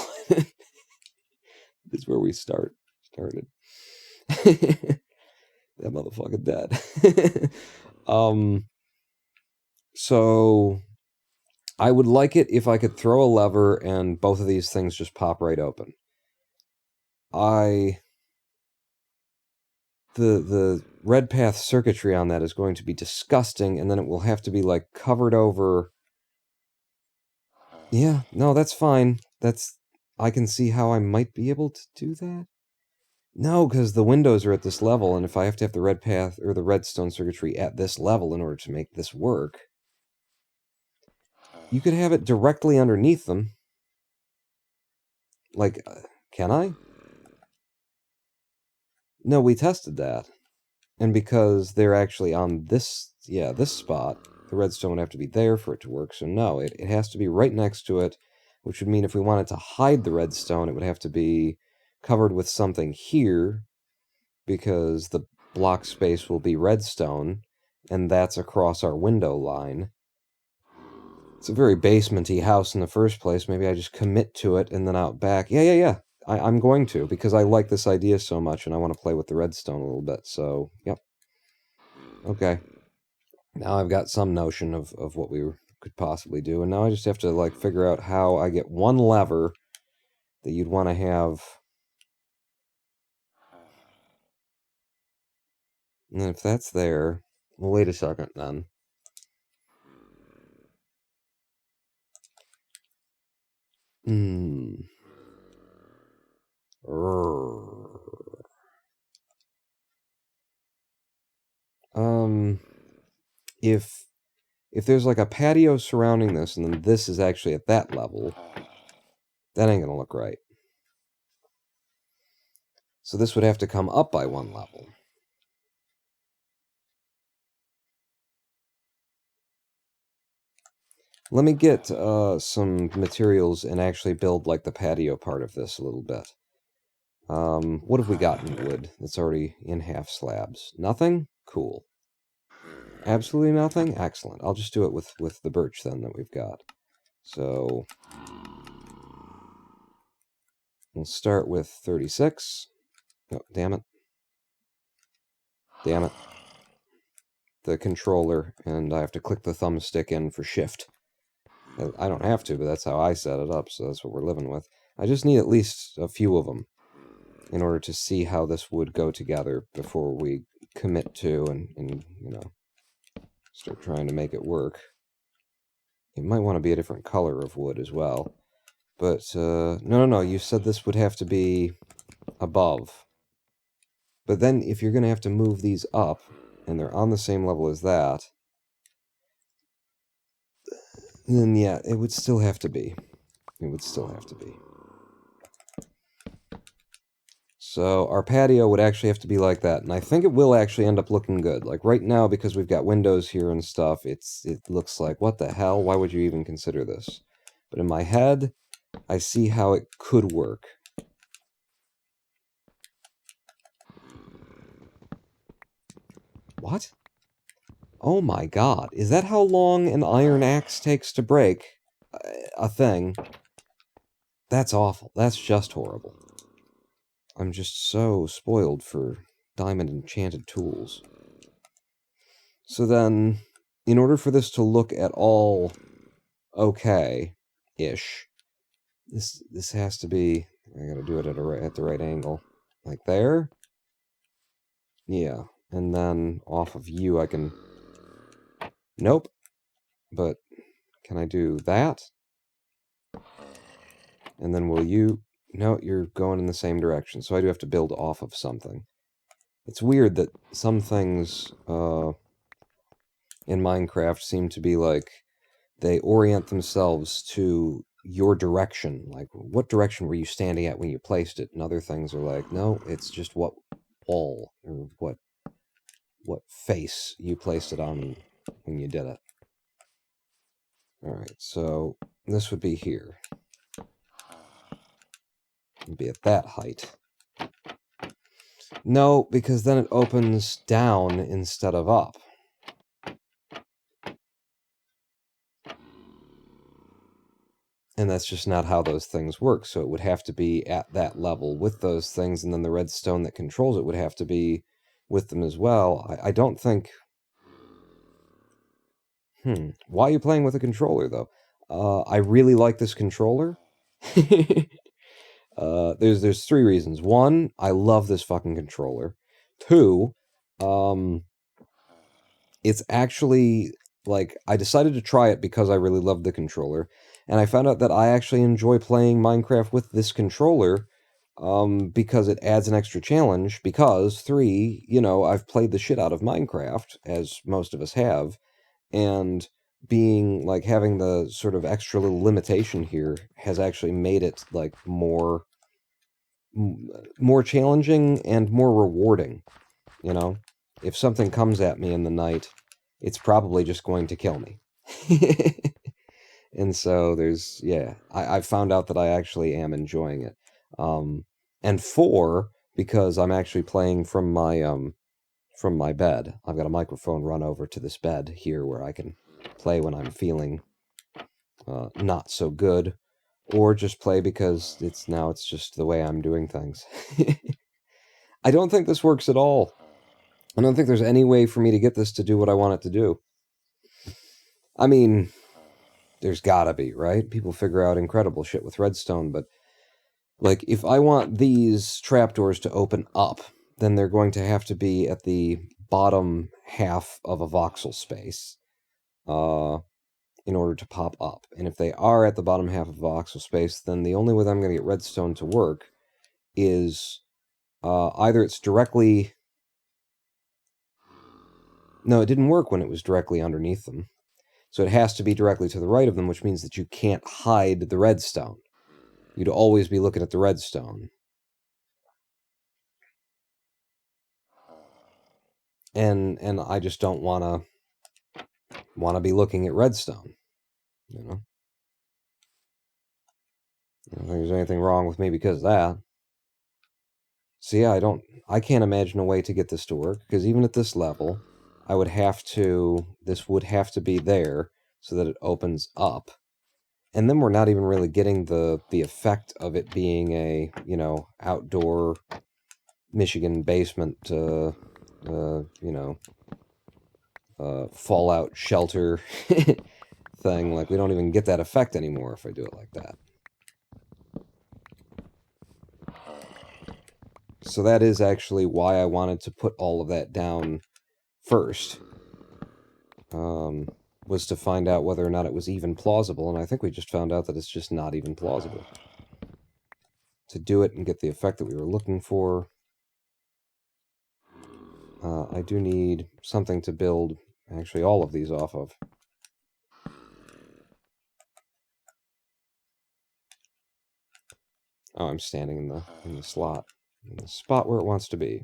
That's where we started. That motherfucker dead. So I would like it if I could throw a lever and both of these things just pop right open. The red path circuitry on that is going to be disgusting, and then it will have to be like covered over. Yeah, no, that's fine. I can see how I might be able to do that. No, because the windows are at this level, and if I have to have the red path or the redstone circuitry at this level in order to make this work, you could have it directly underneath them. Like, can I? No, we tested that. And because they're actually on this spot, the redstone would have to be there for it to work. So no, it has to be right next to it, which would mean if we wanted to hide the redstone, it would have to be covered with something here, because the block space will be redstone, and that's across our window line. It's a very basement-y house in the first place. Maybe I just commit to it, and then out back. Yeah. I'm going to, because I like this idea so much, and I want to play with the redstone a little bit. So, yep. Okay. Now I've got some notion of what we could possibly do, and now I just have to, like, figure out how I get one lever that you'd want to have. And if that's there... Well, wait a second, then. If there's like a patio surrounding this, and then this is actually at that level, that ain't gonna look right. So this would have to come up by one level. Let me get some materials and actually build like the patio part of this a little bit. What have we got in wood that's already in half slabs? Nothing? Cool. Absolutely nothing? Excellent. I'll just do it with the birch then that we've got. So we'll start with 36. Oh, damn it. Damn it. The controller, and I have to click the thumbstick in for shift. I don't have to, but that's how I set it up, so that's what we're living with. I just need at least a few of them in order to see how this would go together before we commit to and you know, start trying to make it work. It might want to be a different color of wood as well. But, no, you said this would have to be above. But then, if you're going to have to move these up, and they're on the same level as that, then yeah, it would still have to be. It would still have to be. So our patio would actually have to be like that, and I think it will actually end up looking good. Like right now, because we've got windows here and stuff, it looks like, what the hell? Why would you even consider this? But in my head, I see how it could work. What? Oh my god, is that how long an iron axe takes to break? a thing, that's awful. That's just horrible. I'm just so spoiled for diamond enchanted tools. So then, in order for this to look at all okay-ish, this has to be, I gotta do it at the right angle. Like there? Yeah. And then off of you I can... Nope. But can I do that? And then will you... No, you're going in the same direction, so I do have to build off of something. It's weird that some things in Minecraft seem to be like, they orient themselves to your direction. Like, what direction were you standing at when you placed it? And other things are like, no, it's just what wall or what face you placed it on when you did it. Alright, so this would be here. It'd be at that height. No, because then it opens down instead of up. And that's just not how those things work. So it would have to be at that level with those things, and then the redstone that controls it would have to be with them as well. I don't think... Why are you playing with a controller, though? I really like this controller. There's three reasons. One, I love this fucking controller. Two, it's actually, like, I decided to try it because I really loved the controller, and I found out that I actually enjoy playing Minecraft with this controller, because it adds an extra challenge, because, three, you know, I've played the shit out of Minecraft, as most of us have, and being, like, having the sort of extra little limitation here has actually made it, like, more challenging and more rewarding, you know? If something comes at me in the night, it's probably just going to kill me. And so there's, yeah, I've found out that I actually am enjoying it. And four, because I'm actually playing from my bed. I've got a microphone run over to this bed here where I can play when I'm feeling not so good, or just play because it's just the way I'm doing things. I don't think this works at all. I don't think there's any way for me to get this to do what I want it to do. I mean, there's gotta be, right? People figure out incredible shit with redstone, but, like, if I want these trapdoors to open up, then they're going to have to be at the bottom half of a voxel space, in order to pop up. And if they are at the bottom half of a voxel space, then the only way that I'm going to get redstone to work is either it's directly... No, it didn't work when it was directly underneath them. So it has to be directly to the right of them, which means that you can't hide the redstone. You'd always be looking at the redstone. And I just don't want to be looking at redstone, you know? I don't think there's anything wrong with me because of that. So yeah, I can't imagine a way to get this to work, because even at this level, this would have to be there so that it opens up. And then we're not even really getting the effect of it being a, you know, outdoor Michigan basement, you know, fallout shelter thing. Like, we don't even get that effect anymore if I do it like that. So that is actually why I wanted to put all of that down first, was to find out whether or not it was even plausible, and I think we just found out that it's just not even plausible. To do it and get the effect that we were looking for, I do need something to build actually all of these off of. Oh, I'm standing in the slot, in the spot where it wants to be.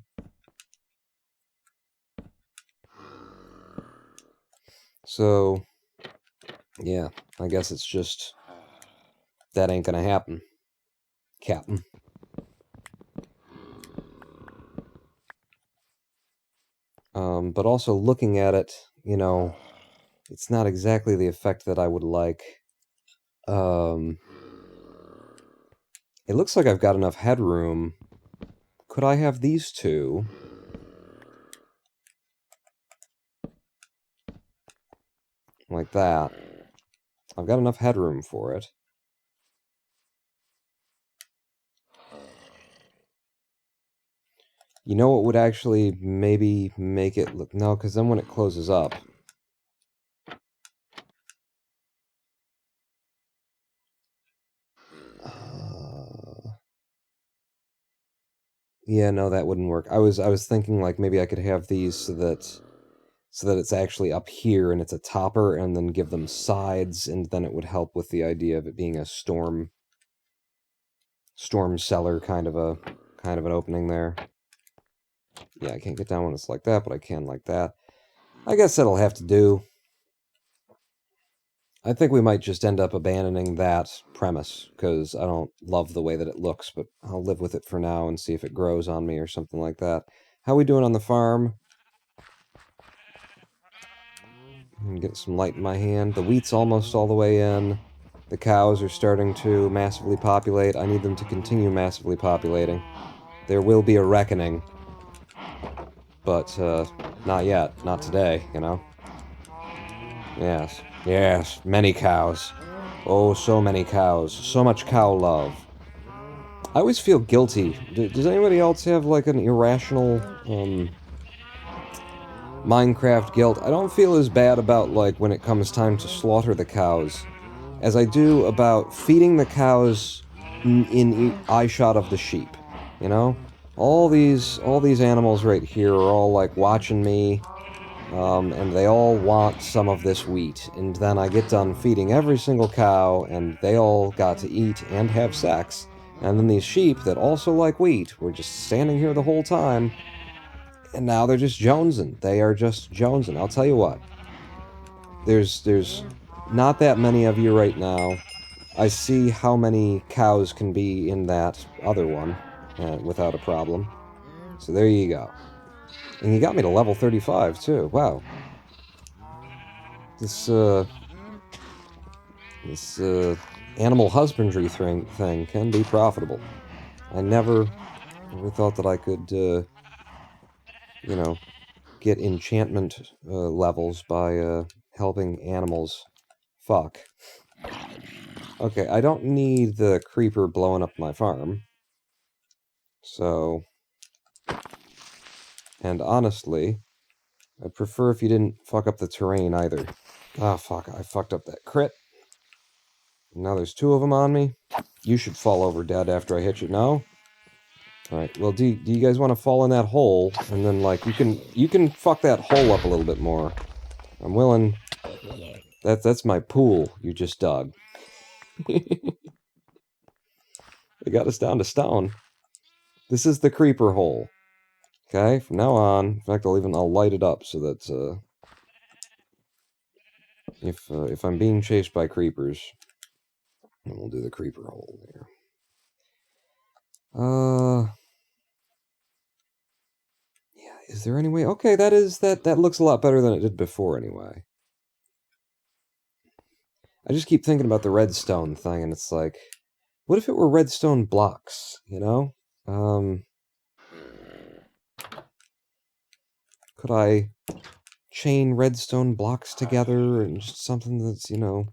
So, yeah, I guess it's just, that ain't gonna happen, Captain. But also looking at it, you know, it's not exactly the effect that I would like. It looks like I've got enough headroom. Could I have these two? Like that. I've got enough headroom for it. You know what would actually maybe make it look... No, because then when it closes up... yeah, no, that wouldn't work. I was thinking like maybe I could have these so that it's actually up here and it's a topper, and then give them sides, and then it would help with the idea of it being a storm cellar kind of an opening there. Yeah, I can't get down when it's like that, but I can like that. I guess that'll have to do. I think we might just end up abandoning that premise, because I don't love the way that it looks, but I'll live with it for now and see if it grows on me or something like that. How we doing on the farm? I'm getting some light in my hand. The wheat's almost all the way in. The cows are starting to massively populate. I need them to continue massively populating. There will be a reckoning. But, not yet. Not today, you know? Yes. Yes. Many cows. Oh, so many cows. So much cow love. I always feel guilty. Does anybody else have, like, an irrational, Minecraft guilt? I don't feel as bad about, like, when it comes time to slaughter the cows as I do about feeding the cows in eyeshot of the sheep, you know? All these animals right here are all, like, watching me, and they all want some of this wheat, and then I get done feeding every single cow, and they all got to eat and have sex, and then these sheep that also like wheat were just standing here the whole time, and now they're just jonesing. They are just jonesing. I'll tell you what. There's not that many of you right now. I see how many cows can be in that other one without a problem. So there you go. And you got me to level 35, too. Wow. This animal husbandry thing can be profitable. I never thought that I could, you know, get enchantment levels by helping animals fuck. Okay, I don't need the creeper blowing up my farm. So... and honestly, I'd prefer if you didn't fuck up the terrain either. Ah, fuck, I fucked up that crit. Now there's two of them on me. You should fall over dead after I hit you. No? Alright, well, do you guys want to fall in that hole? And then, like, you can fuck that hole up a little bit more. I'm willing... That's my pool you just dug. They got us down to stone. This is the creeper hole. Okay, from now on, in fact, I'll light it up so that, if I'm being chased by creepers, then we'll do the creeper hole here. Yeah, is there any way? Okay, that looks a lot better than it did before anyway. I just keep thinking about the redstone thing, and it's like, what if it were redstone blocks, you know? Could I chain redstone blocks together and just something that's, you know,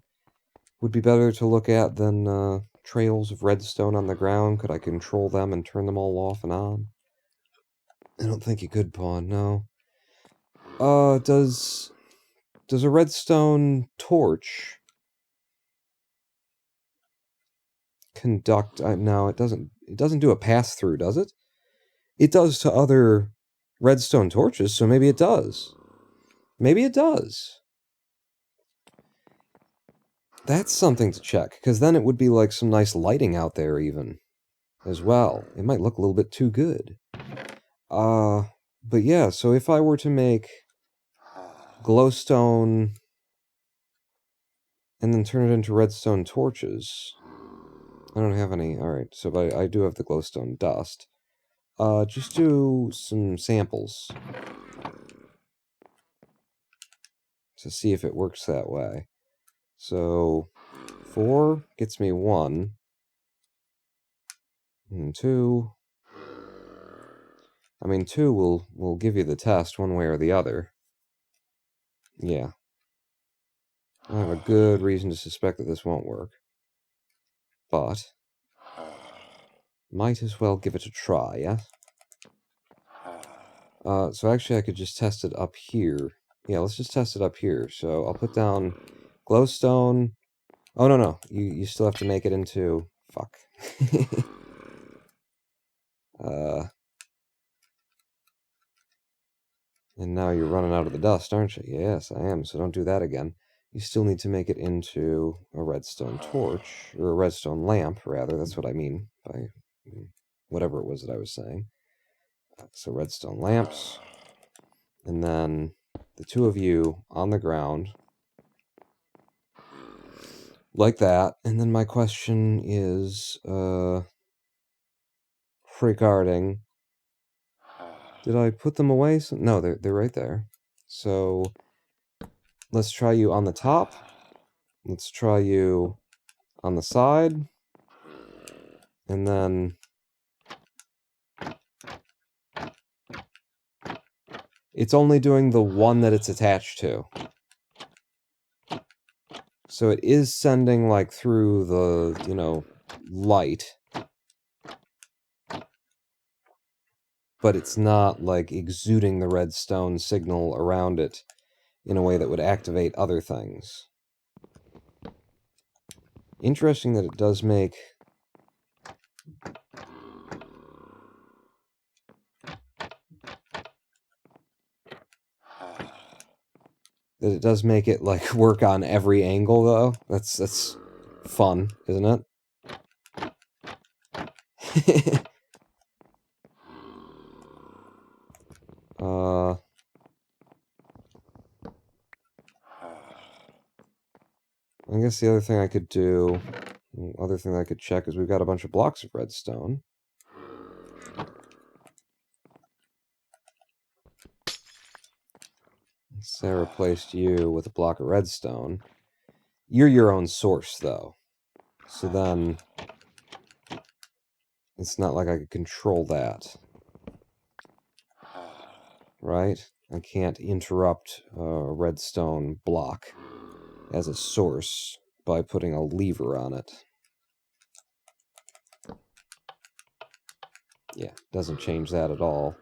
would be better to look at than trails of redstone on the ground? Could I control them and turn them all off and on? I don't think you could, Pawn, no. Does a redstone torch conduct... no, it doesn't do a pass-through, does it? It does to other redstone torches, so maybe it does. Maybe it does. That's something to check, because then it would be like some nice lighting out there even, as well. It might look a little bit too good. But yeah, so if I were to make glowstone and then turn it into redstone torches... I don't have any. Alright, so but I do have the glowstone dust. Just do some samples to see if it works that way. So, 4 gets me 1. And 2. I mean, 2 will give you the test one way or the other. Yeah. I have a good reason to suspect that this won't work. But might as well give it a try, yeah? So actually I could just test it up here. Yeah, let's just test it up here. So I'll put down glowstone. Oh, no. You still have to make it into... Fuck. And now you're running out of the dust, aren't you? Yes, I am, so don't do that again. You still need to make it into a redstone torch, or a redstone lamp, rather. That's what I mean by whatever it was that I was saying. So redstone lamps, and then the two of you on the ground, like that. And then my question is, regarding... Did I put them away? No, they're right there. So let's try you on the top. Let's try you on the side. And then it's only doing the one that it's attached to. So it is sending, like, through the, light. But it's not, like, exuding the redstone signal around it in a way that would activate other things. Interesting that it does make... That it does make it, like, work on every angle, though. That's fun, isn't it? I guess the other thing I could do... Other thing I could check is we've got a bunch of blocks of redstone. Say I replaced you with a block of redstone. You're your own source, though. So then... It's not like I could control that. Right? I can't interrupt a redstone block as a source by putting a lever on it. Yeah, doesn't change that at all.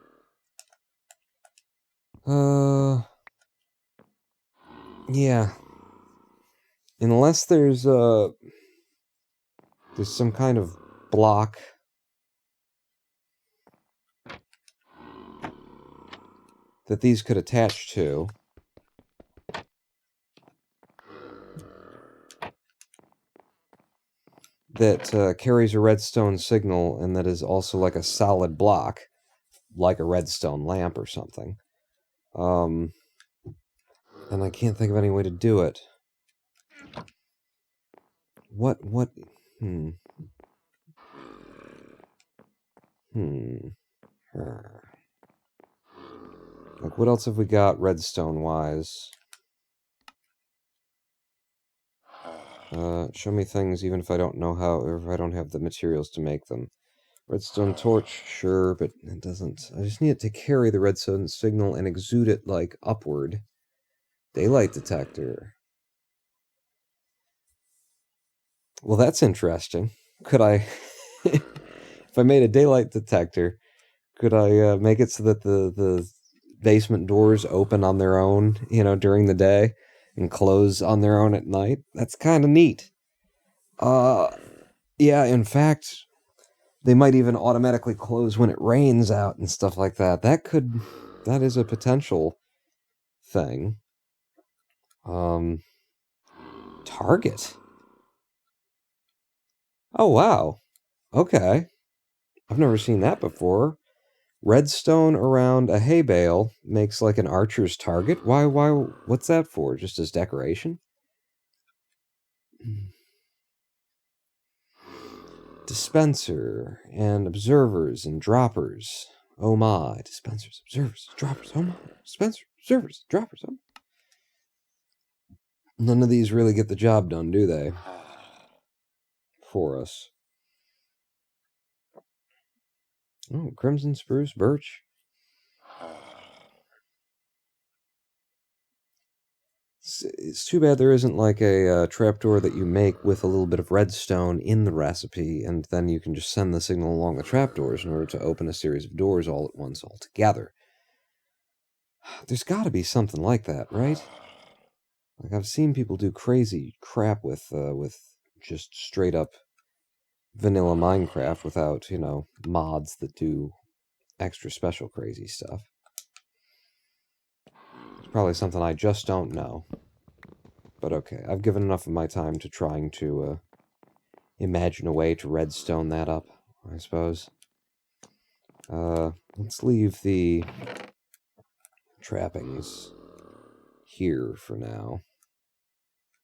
Yeah. Unless there's some kind of block that these could attach to. That carries a redstone signal and that is also like a solid block, like a redstone lamp or something. And I can't think of any way to do it. What? Like, what else have we got redstone-wise? Show me things even if I don't know how, or if I don't have the materials to make them. Redstone torch, sure, but it doesn't... I just need it to carry the redstone signal and exude it, like, upward. Daylight detector. Well, that's interesting. Could I... If I made a daylight detector, could I make it so that the basement doors open on their own, during the day, and close on their own at night? That's kind of neat. Yeah, in fact, they might even automatically close when it rains out and stuff like that. That is a potential thing. Target. Oh, wow. Okay. I've never seen that before. Redstone around a hay bale makes like an archer's target? Why, what's that for? Just as decoration? Dispenser and observers and droppers. Oh my. Dispensers, observers, droppers. Oh my. Dispensers, observers, droppers. Oh. None of these really get the job done, do they? for us. Oh, crimson spruce, birch. It's too bad there isn't like a trapdoor that you make with a little bit of redstone in the recipe, and then you can just send the signal along the trapdoors in order to open a series of doors all at once, all together. There's got to be something like that, right? Like, I've seen people do crazy crap with just straight up vanilla Minecraft without, mods that do extra special crazy stuff. It's probably something I just don't know. But okay, I've given enough of my time to trying to imagine a way to redstone that up, I suppose. Let's leave the trappings here for now.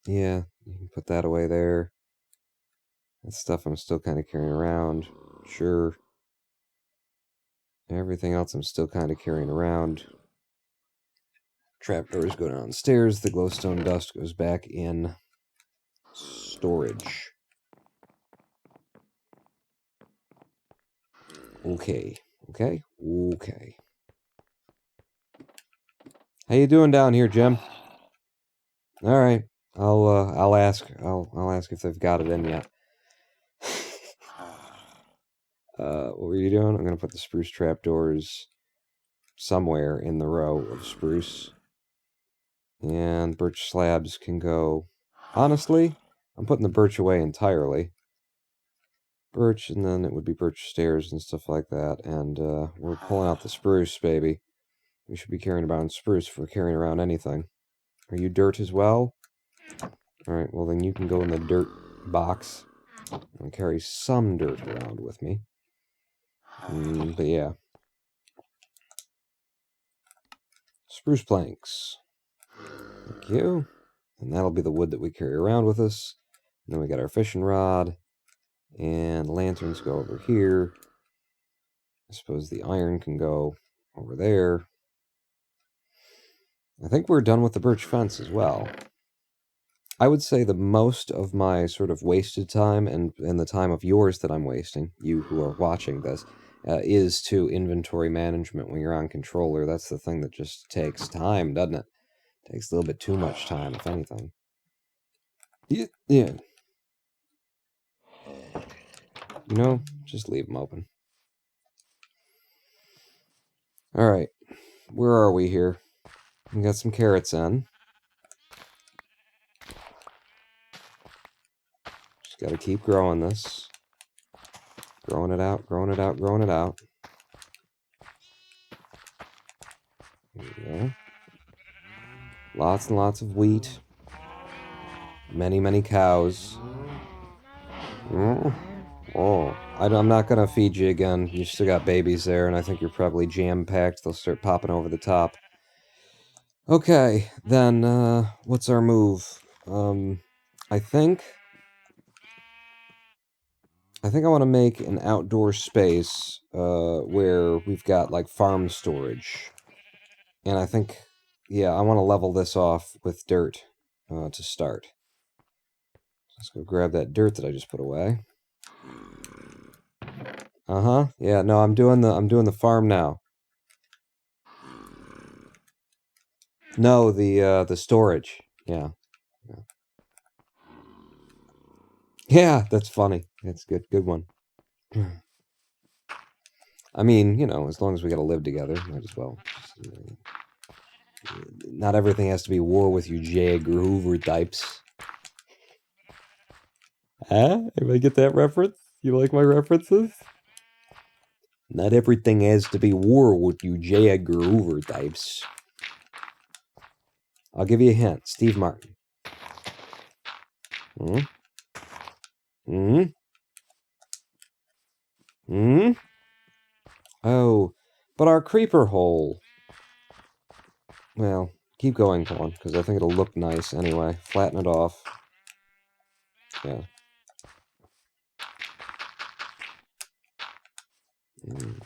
Yeah, you can put that away there. That stuff I'm still kind of carrying around. Sure. Everything else I'm still kind of carrying around. Trapdoors go downstairs. The glowstone dust goes back in storage. Okay. Okay. Okay. How you doing down here, Jim? All right. I'll ask if they've got it in yet. What were you doing? I'm gonna put the spruce trapdoors somewhere in the row of spruce. And birch slabs can go. Honestly, I'm putting the birch away entirely. Birch, and then it would be birch stairs and stuff like that. And we're pulling out the spruce, baby. We should be carrying around spruce if we're carrying around anything. Are you dirt as well? Alright, well then you can go in the dirt box and carry some dirt around with me. But yeah. Spruce planks. Thank you. And that'll be the wood that we carry around with us. And then we got our fishing rod. And lanterns go over here. I suppose the iron can go over there. I think we're done with the birch fence as well. I would say the most of my sort of wasted time, and the time of yours that I'm wasting, you who are watching this, is to inventory management when you're on controller. That's the thing that just takes time, doesn't it? Takes a little bit too much time, if anything. Yeah. Just leave them open. Alright. Where are we here? We got some carrots in. Just gotta keep growing this. Growing it out, growing it out, growing it out. There we go. Lots and lots of wheat. Many, many cows. Oh, I'm not gonna feed you again. You still got babies there, and I think you're probably jam-packed. They'll start popping over the top. Okay, then, what's our move? I think I want to make an outdoor space, where we've got, like, farm storage. And I think, yeah, I want to level this off with dirt, to start. Let's go grab that dirt that I just put away. Uh-huh. Yeah, no, I'm doing the farm now. No, the storage. Yeah. Yeah, that's funny. That's good. Good one. I mean, as long as we gotta live together, might as well. Not everything has to be war with you, J. Edgar Hoover types. Huh? Anybody get that reference? You like my references? Not everything has to be war with you, J. Edgar Hoover types. I'll give you a hint. Steve Martin. Hmm? Hmm? Hmm? Oh, but our creeper hole. Well, keep going, Paul, because I think it'll look nice anyway. Flatten it off. Yeah.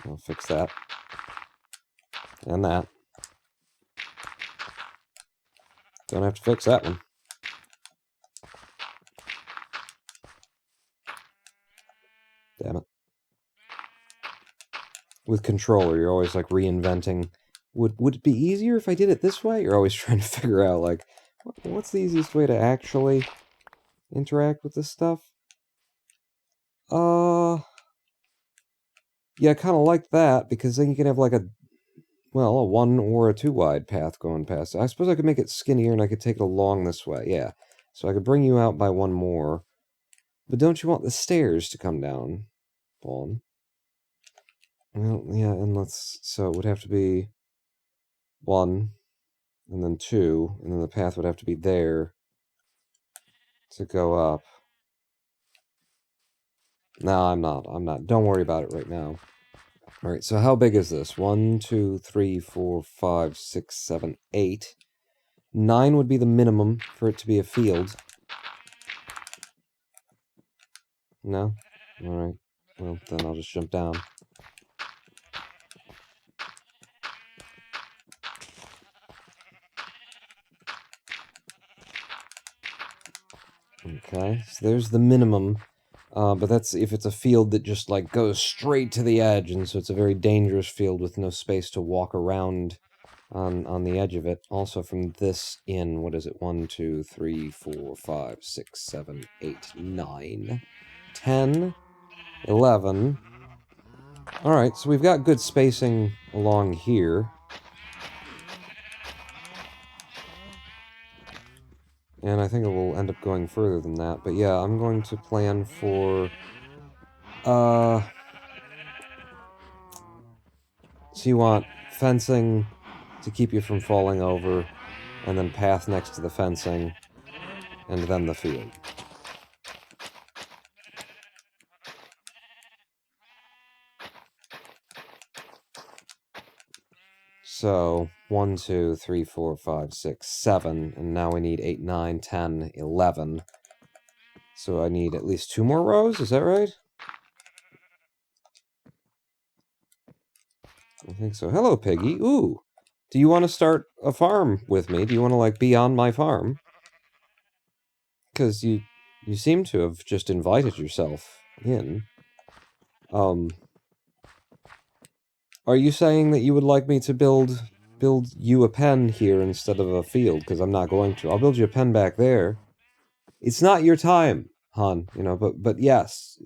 I'll fix that. And that. Don't have to fix that one. Damn it. With controller, you're always, like, reinventing. Would it be easier if I did it this way? You're always trying to figure out, like, what's the easiest way to actually interact with this stuff? Yeah, I kind of like that, because then you can have, like, a 1 or a 2 wide path going past. I suppose I could make it skinnier and I could take it along this way, yeah. So I could bring you out by 1 more. But don't you want the stairs to come down, Vaughn? Well, yeah, and so it would have to be 1, and then 2, and then the path would have to be there to go up. No, I'm not. Don't worry about it right now. Alright, so how big is this? 1, 2, 3, 4, 5, 6, 7, 8. 9 would be the minimum for it to be a field. No? Alright. Well, then I'll just jump down. Okay, so there's the minimum. But that's if it's a field that just, like, goes straight to the edge, and so it's a very dangerous field with no space to walk around on the edge of it. Also, from this in, what is it? 1, 2, 3, 4, 5, 6, 7, 8, 9, 10, 11. Alright, so we've got good spacing along here. And I think it will end up going further than that. But yeah, I'm going to plan for... So you want fencing to keep you from falling over, and then path next to the fencing, and then the field. So, 1, 2, 3, 4, 5, 6, 7, and now we need 8, 9, 10, 11. So I need at least 2 more rows, is that right? I think so. Hello, Piggy. Ooh! Do you want to start a farm with me? Do you want to, like, be on my farm? Because you seem to have just invited yourself in. Are you saying that you would like me to build you a pen here instead of a field? Because I'm not going to. I'll build you a pen back there. It's not your time, hon, you know, but yes,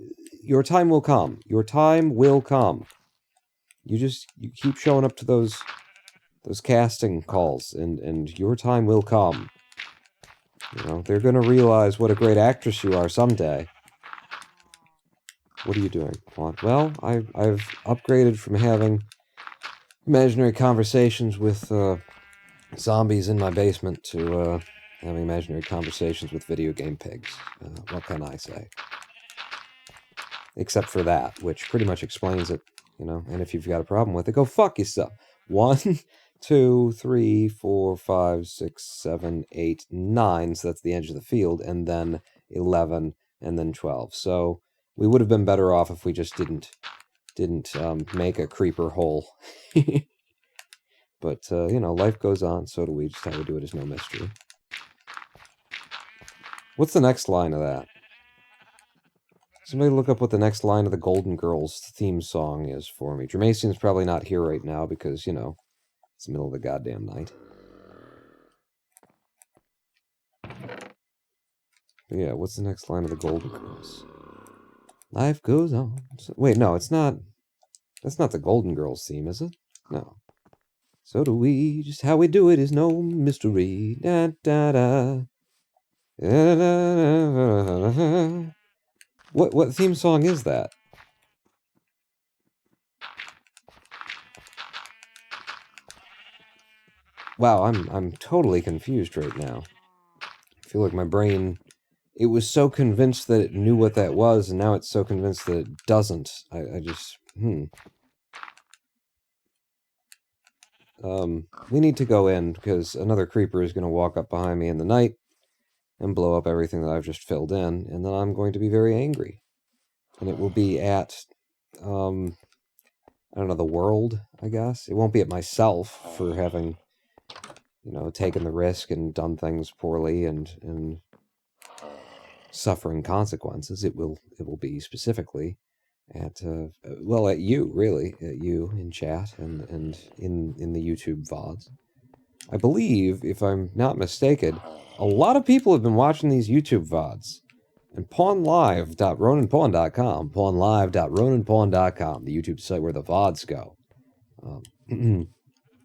your time will come. Your time will come. You keep showing up to those casting calls, and your time will come. You know, they're gonna realize what a great actress you are someday. What are you doing? Well, I've upgraded from having imaginary conversations with zombies in my basement to having imaginary conversations with video game pigs. What can I say? Except for that, which pretty much explains it, you know. And if you've got a problem with it, go fuck yourself. 1, 2, 3, 4, 5, 6, 7, 8, 9. So that's the edge of the field, and then 11, and then 12. So we would have been better off if we just didn't make a creeper hole. But, you know, life goes on, so do we. Just how we do it is no mystery. What's the next line of that? Somebody look up what the next line of the Golden Girls theme song is for me. Jermacian's probably not here right now because, you know, it's the middle of the goddamn night. But yeah, what's the next line of the Golden Girls? Life goes on. Wait, no, it's not. That's not the Golden Girls theme, is it? No. So do we. Just how we do it is no mystery. Da da da. Da, da, da, da. What theme song is that? Wow, I'm totally confused right now. I feel like my brain, it was so convinced that it knew what that was, and now it's so convinced that it doesn't. I just we need to go in because another creeper is going to walk up behind me in the night and blow up everything that I've just filled in, and then I'm going to be very angry. And it will be at I don't know, the world, I guess. It won't be at myself for having, you know, taken the risk and done things poorly and suffering consequences. It will be specifically at well, at you, really, at you in chat and in the YouTube VODs. I believe, if I'm not mistaken, a lot of people have been watching these YouTube VODs. And pawnlive.roninpawn.com, pawnlive.roninpawn.com, the YouTube site where the VODs go,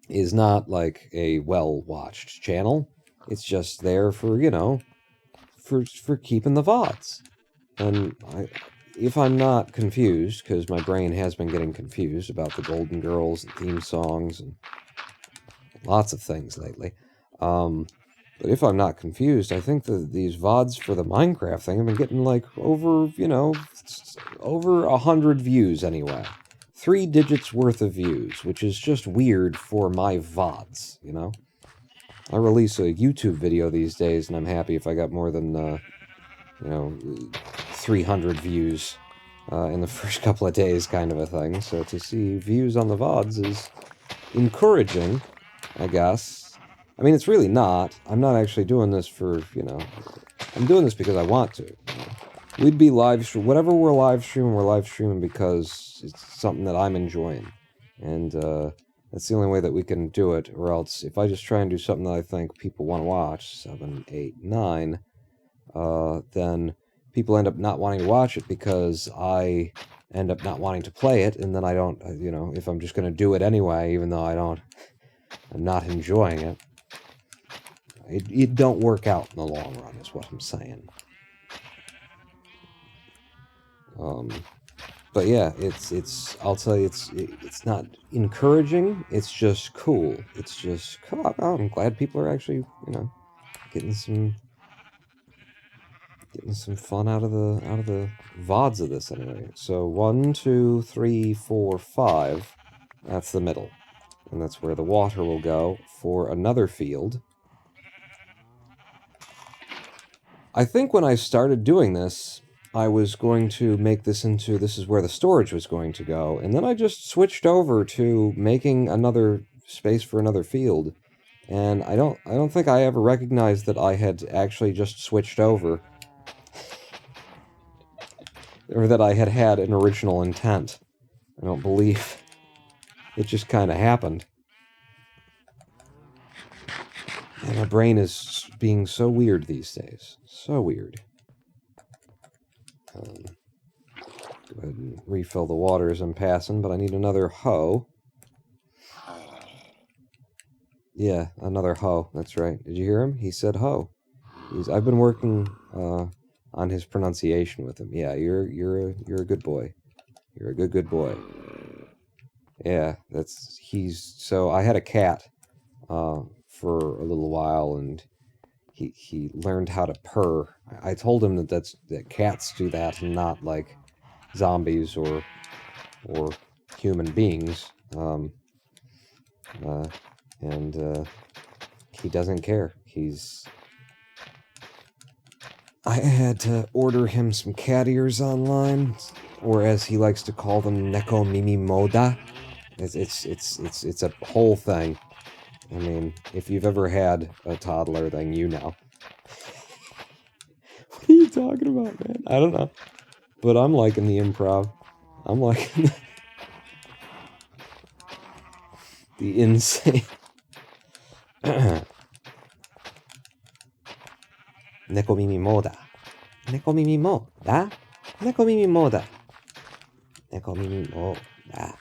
is not like a well-watched channel. It's just there for, you know, for keeping the VODs. And if I'm not confused, because my brain has been getting confused about the Golden Girls and theme songs and lots of things lately, but if I'm not confused, I think that these VODs for the Minecraft thing have been getting, like, over, you know, over 100 views anyway. 3 digits worth of views, which is just weird for my VODs, you know? I release a YouTube video these days, and I'm happy if I got more than, you know, 300 views in the first couple of days, kind of a thing. So to see views on the VODs is encouraging, I guess. I mean, it's really not. I'm not actually doing this for, you know, I'm doing this because I want to. We'd be whatever we're live streaming because it's something that I'm enjoying. And that's the only way that we can do it, or else if I just try and do something that I think people want to watch, 7, 8, 9, then people end up not wanting to watch it because I end up not wanting to play it, and then I don't, you know, if I'm just going to do it anyway, even though I'm not enjoying it, it don't work out in the long run, is what I'm saying. But yeah, I'll tell you, it's not encouraging, it's just cool. It's just cool. I'm glad people are actually, you know, getting some fun out of the VODs of this anyway. So 1, 2, 3, 4, 5, that's the middle. And that's where the water will go for another field. I think when I started doing this, I was going to make this into, this is where the storage was going to go, and then I just switched over to making another space for another field. And I don't think I ever recognized that I had actually just switched over, or that I had an original intent. I don't believe. It just kind of happened. And my brain is being so weird these days. So weird. Go ahead and refill the water as I'm passing, but I need another hoe. Yeah, another hoe. That's right. Did you hear him? He said hoe. I've been working on his pronunciation with him. Yeah, you're a good boy. You're a good boy. Yeah, so I had a cat for a little while, and he learned how to purr. I told him that cats do that, and not like zombies or human beings. And he doesn't care. I had to order him some cat ears online, or as he likes to call them, neko mimi moda. It's a whole thing. I mean, if you've ever had a toddler, then you know. What are you talking about, man? I don't know. But I'm liking the improv. I'm liking the insane. Neko mimi moda. Neko mimi moda. Neko mimi moda. Neko mimi moda.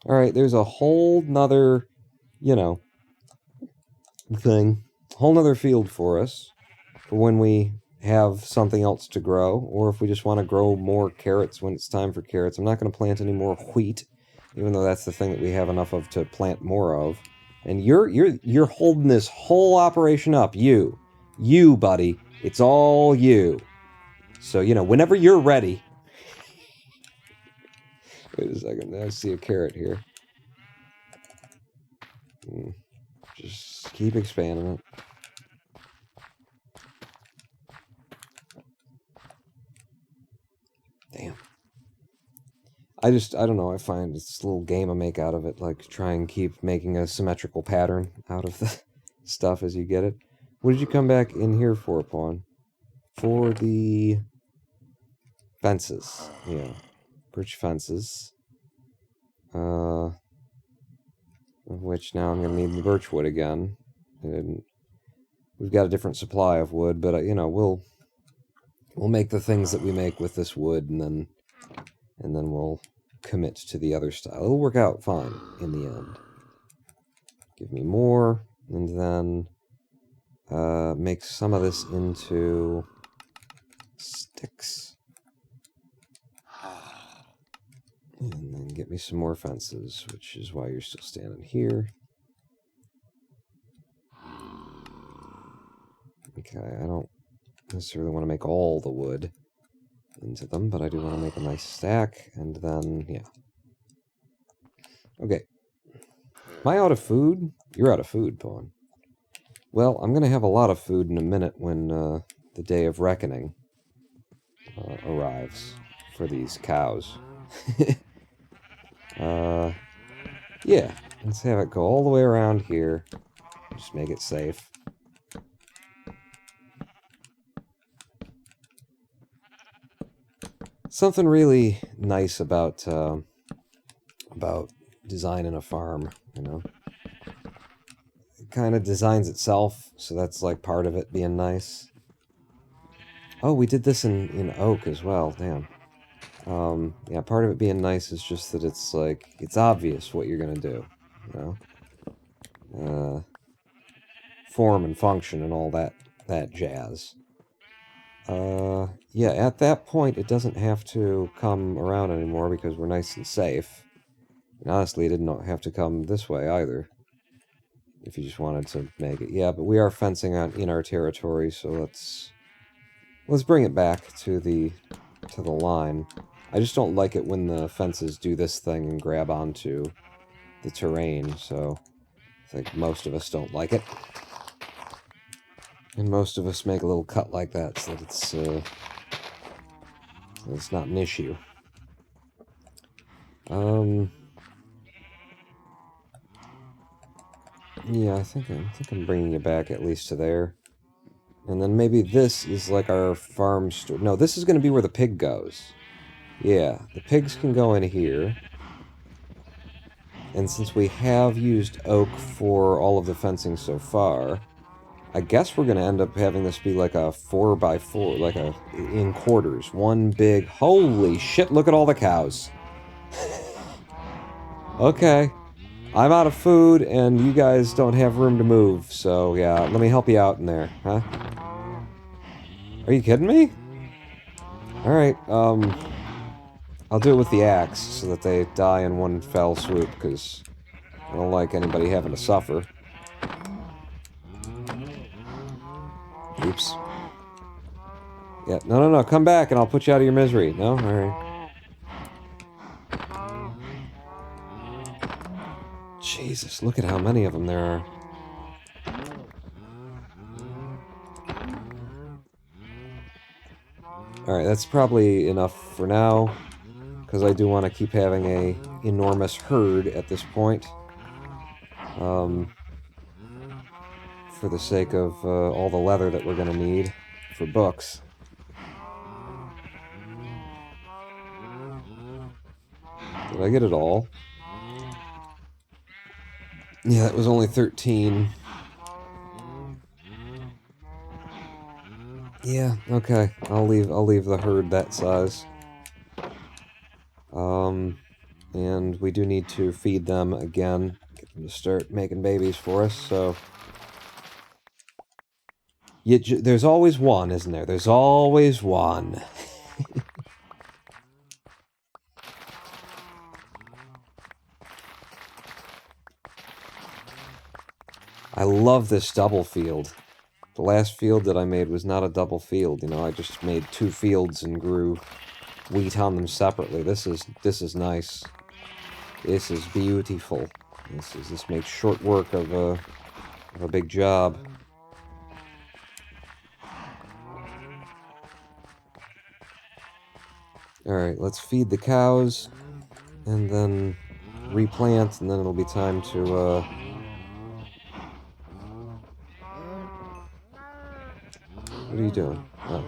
Alright, there's a whole nother, you know, thing. Whole nother field for us. For when we have something else to grow, or if we just want to grow more carrots when it's time for carrots. I'm not going to plant any more wheat, even though that's the thing that we have enough of to plant more of. And you're holding this whole operation up. You, buddy. It's all you. So, you know, whenever you're ready. Wait a second. I see a carrot here. Just keep expanding it. Damn. I don't know, I find it's a little game I make out of it, like try and keep making a symmetrical pattern out of the stuff as you get it. What did you come back in here for, Pawn? For the fences, yeah. birch fences. Of which now I'm going to need the birch wood again. And we've got a different supply of wood, but you know, we'll make the things that we make with this wood, and then we'll commit to the other style. It'll work out fine in the end. Give me more, and then make some of this into sticks. And then get me some more fences, which is why you're still standing here. Okay, I don't necessarily want to make all the wood into them, but I do want to make a nice stack, and then, yeah. Okay. Am I out of food? You're out of food, Pawn. Well, I'm going to have a lot of food in a minute when the day of reckoning arrives for these cows. Yeah, let's have it go all the way around here. Just make it safe. Something really nice about designing a farm, you know. It kind of designs itself, so that's like part of it being nice. Oh, we did this in oak as well, damn. Yeah, part of it being nice is just that it's like, it's obvious what you're gonna do, you know? Form and function and all that jazz. Yeah, at that point, it doesn't have to come around anymore because we're nice and safe. And honestly, it didn't have to come this way either. If you just wanted to make it. Yeah, but we are fencing in our territory, so let's bring it back to the line. I just don't like it when the fences do this thing and grab onto the terrain, so I think most of us don't like it. And most of us make a little cut like that so that it's not an issue. Yeah, I think I'm bringing you back at least to there. And then maybe this is like our farm store. No, this is going to be where the pig goes. Yeah, the pigs can go in here. And since we have used oak for all of the fencing so far, I guess we're going to end up having this be like a 4x4, like in quarters. One big, holy shit, look at all the cows. Okay. I'm out of food, and you guys don't have room to move, so yeah, let me help you out in there, huh? Are you kidding me? Alright, I'll do it with the axe, so that they die in one fell swoop, because I don't like anybody having to suffer. Oops. Yeah, no, come back, and I'll put you out of your misery. No? Alright. Jesus, look at how many of them there are. Alright, that's probably enough for now, because I do want to keep having a enormous herd at this point. For the sake of all the leather that we're going to need for books. Did I get it all? Yeah, that was only 13. Yeah, okay. I'll leave the herd that size. And we do need to feed them again. Get them to start making babies for us, so... there's always one, isn't there? There's always one. I love this double field. The last field that I made was not a double field, you know, I just made 2 fields and grew wheat on them separately. This is nice. This is beautiful. This makes short work of a big job. Alright, let's feed the cows, and then replant, and then it'll be time to, what are you doing? Oh.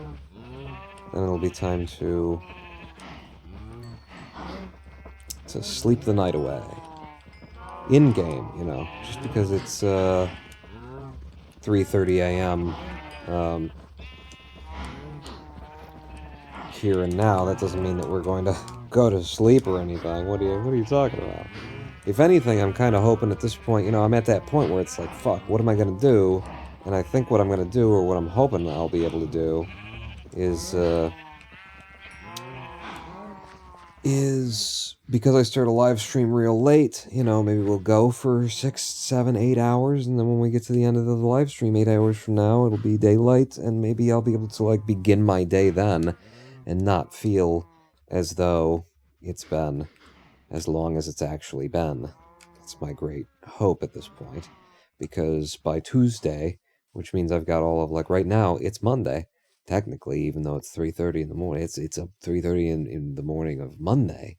Then it'll be time to to sleep the night away. In-game, you know, just because it's 3:30 a.m. Here and now, that doesn't mean that we're going to go to sleep or anything. What are you talking about? If anything, I'm kind of hoping at this point, you know, I'm at that point where it's like, fuck, what am I going to do? And I think what I'm going to do, or what I'm hoping I'll be able to do, is because I start a live stream real late, you know, maybe we'll go for 6, 7, 8 hours, and then when we get to the end of the live stream, 8 hours from now, it'll be daylight, and maybe I'll be able to, like, begin my day then, and not feel as though it's been as long as it's actually been. That's my great hope at this point, because by Tuesday, which means I've got all of, like, right now, it's Monday, technically, even though it's 3:30 in the morning, it's up 3:30 in the morning of Monday.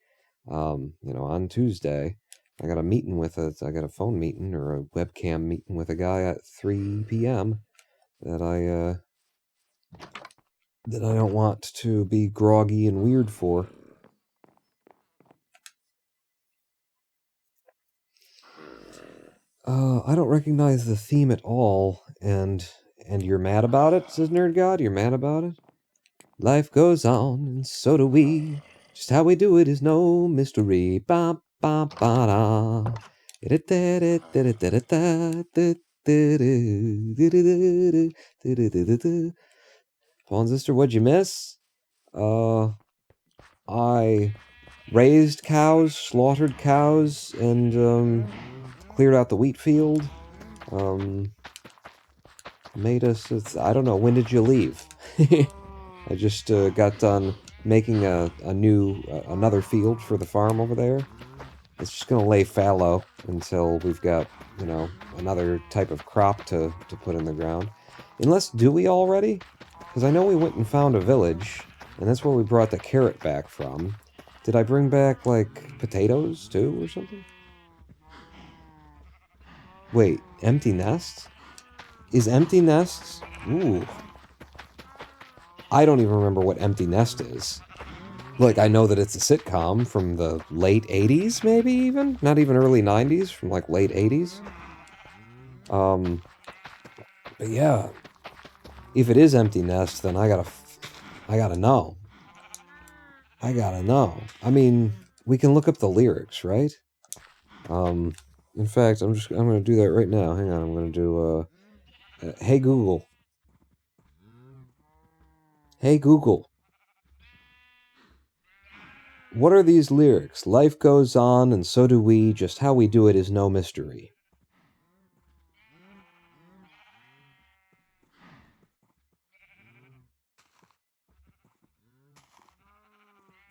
You know, on Tuesday, I got a phone meeting or a webcam meeting with a guy at 3 p.m. that I don't want to be groggy and weird for. I don't recognize the theme at all, and you're mad about it, says Nerd God? You're mad about it? Life goes on, and so do we. Just how we do it is no mystery. Ba ba ba da. Pawn Sister, what'd you miss? I raised cows, slaughtered cows, and cleared out the wheat field. Made us. I don't know. When did you leave? I just got done making another field for the farm over there. It's just gonna lay fallow until we've got, you know, another type of crop to put in the ground. Unless, do we already? Because I know we went and found a village, and that's where we brought the carrot back from. Did I bring back, like, potatoes, too, or something? Wait, empty nests? Is empty nests? Ooh. I don't even remember what Empty Nest is. Like, I know that it's a sitcom from the late 80s, maybe even? Not even early 90s, from, like, late 80s. But yeah. If it is Empty Nest, then I gotta know. I gotta know. I mean, we can look up the lyrics, right? In fact, I'm gonna do that right now. Hang on, I'm gonna do, hey Google. Hey Google. What are these lyrics? Life goes on, and so do we. Just how we do it is no mystery.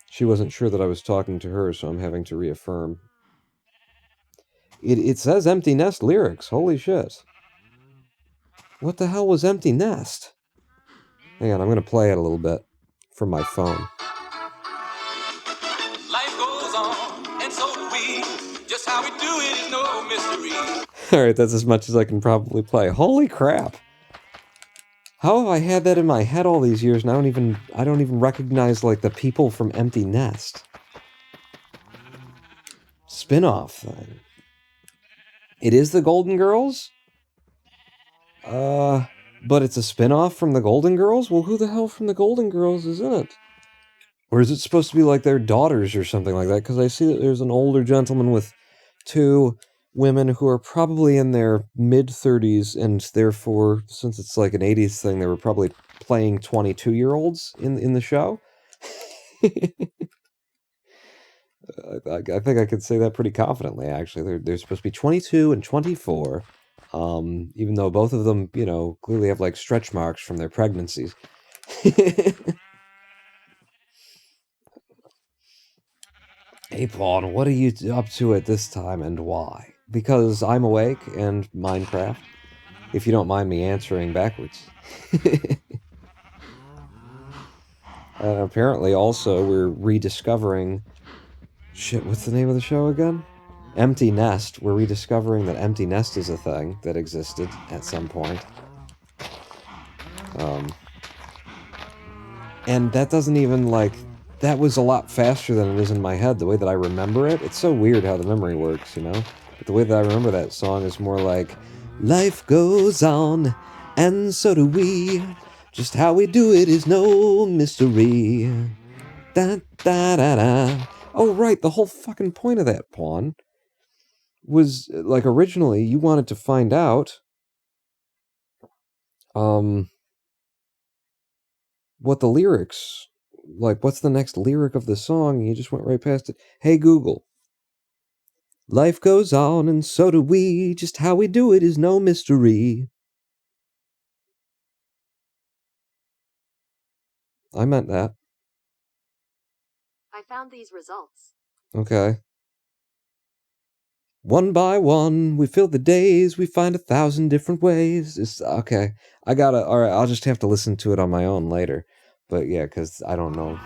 She wasn't sure that I was talking to her, so I'm having to reaffirm. It says Empty Nest lyrics. Holy shit. What the hell was Empty Nest? Hang on, I'm going to play it a little bit from my phone. Life goes on, and so do we. Just how we do it is no mystery. Alright, that's as much as I can probably play. Holy crap. How have I had that in my head all these years and I don't even recognize, like, the people from Empty Nest? Spin-off thing. It is the Golden Girls? But it's a spin-off from the Golden Girls? Well, who the hell from the Golden Girls is in it? Or is it supposed to be like their daughters or something like that? Because I see that there's an older gentleman with 2 women who are probably in their mid-30s, and therefore, since it's like an 80s thing, they were probably playing 22-year-olds in the show. I think I could say that pretty confidently, actually. They're supposed to be 22 and 24, even though both of them, you know, clearly have, like, stretch marks from their pregnancies. Hey, Pawn, what are you up to at this time, and why? Because I'm awake, and Minecraft. If you don't mind me answering backwards. Apparently, also, we're rediscovering... Shit, what's the name of the show again? Empty Nest. We're rediscovering that Empty Nest is a thing that existed at some point. And that doesn't even, like... that was a lot faster than it is in my head, the way that I remember it. It's so weird how the memory works, you know? But the way that I remember that song is more like, life goes on, and so do we. Just how we do it is no mystery. Da da da da. Oh, right, the whole fucking point of that, Pawn, was, like, originally you wanted to find out, what the lyrics, like, what's the next lyric of the song, and you just went right past it. Hey, Google. Life goes on, and so do we. Just how we do it is no mystery. I meant that. I found these results. Okay. One by one, we fill the days, we find 1,000 different ways. It's, okay, alright, I'll just have to listen to it on my own later. But yeah, because I don't know.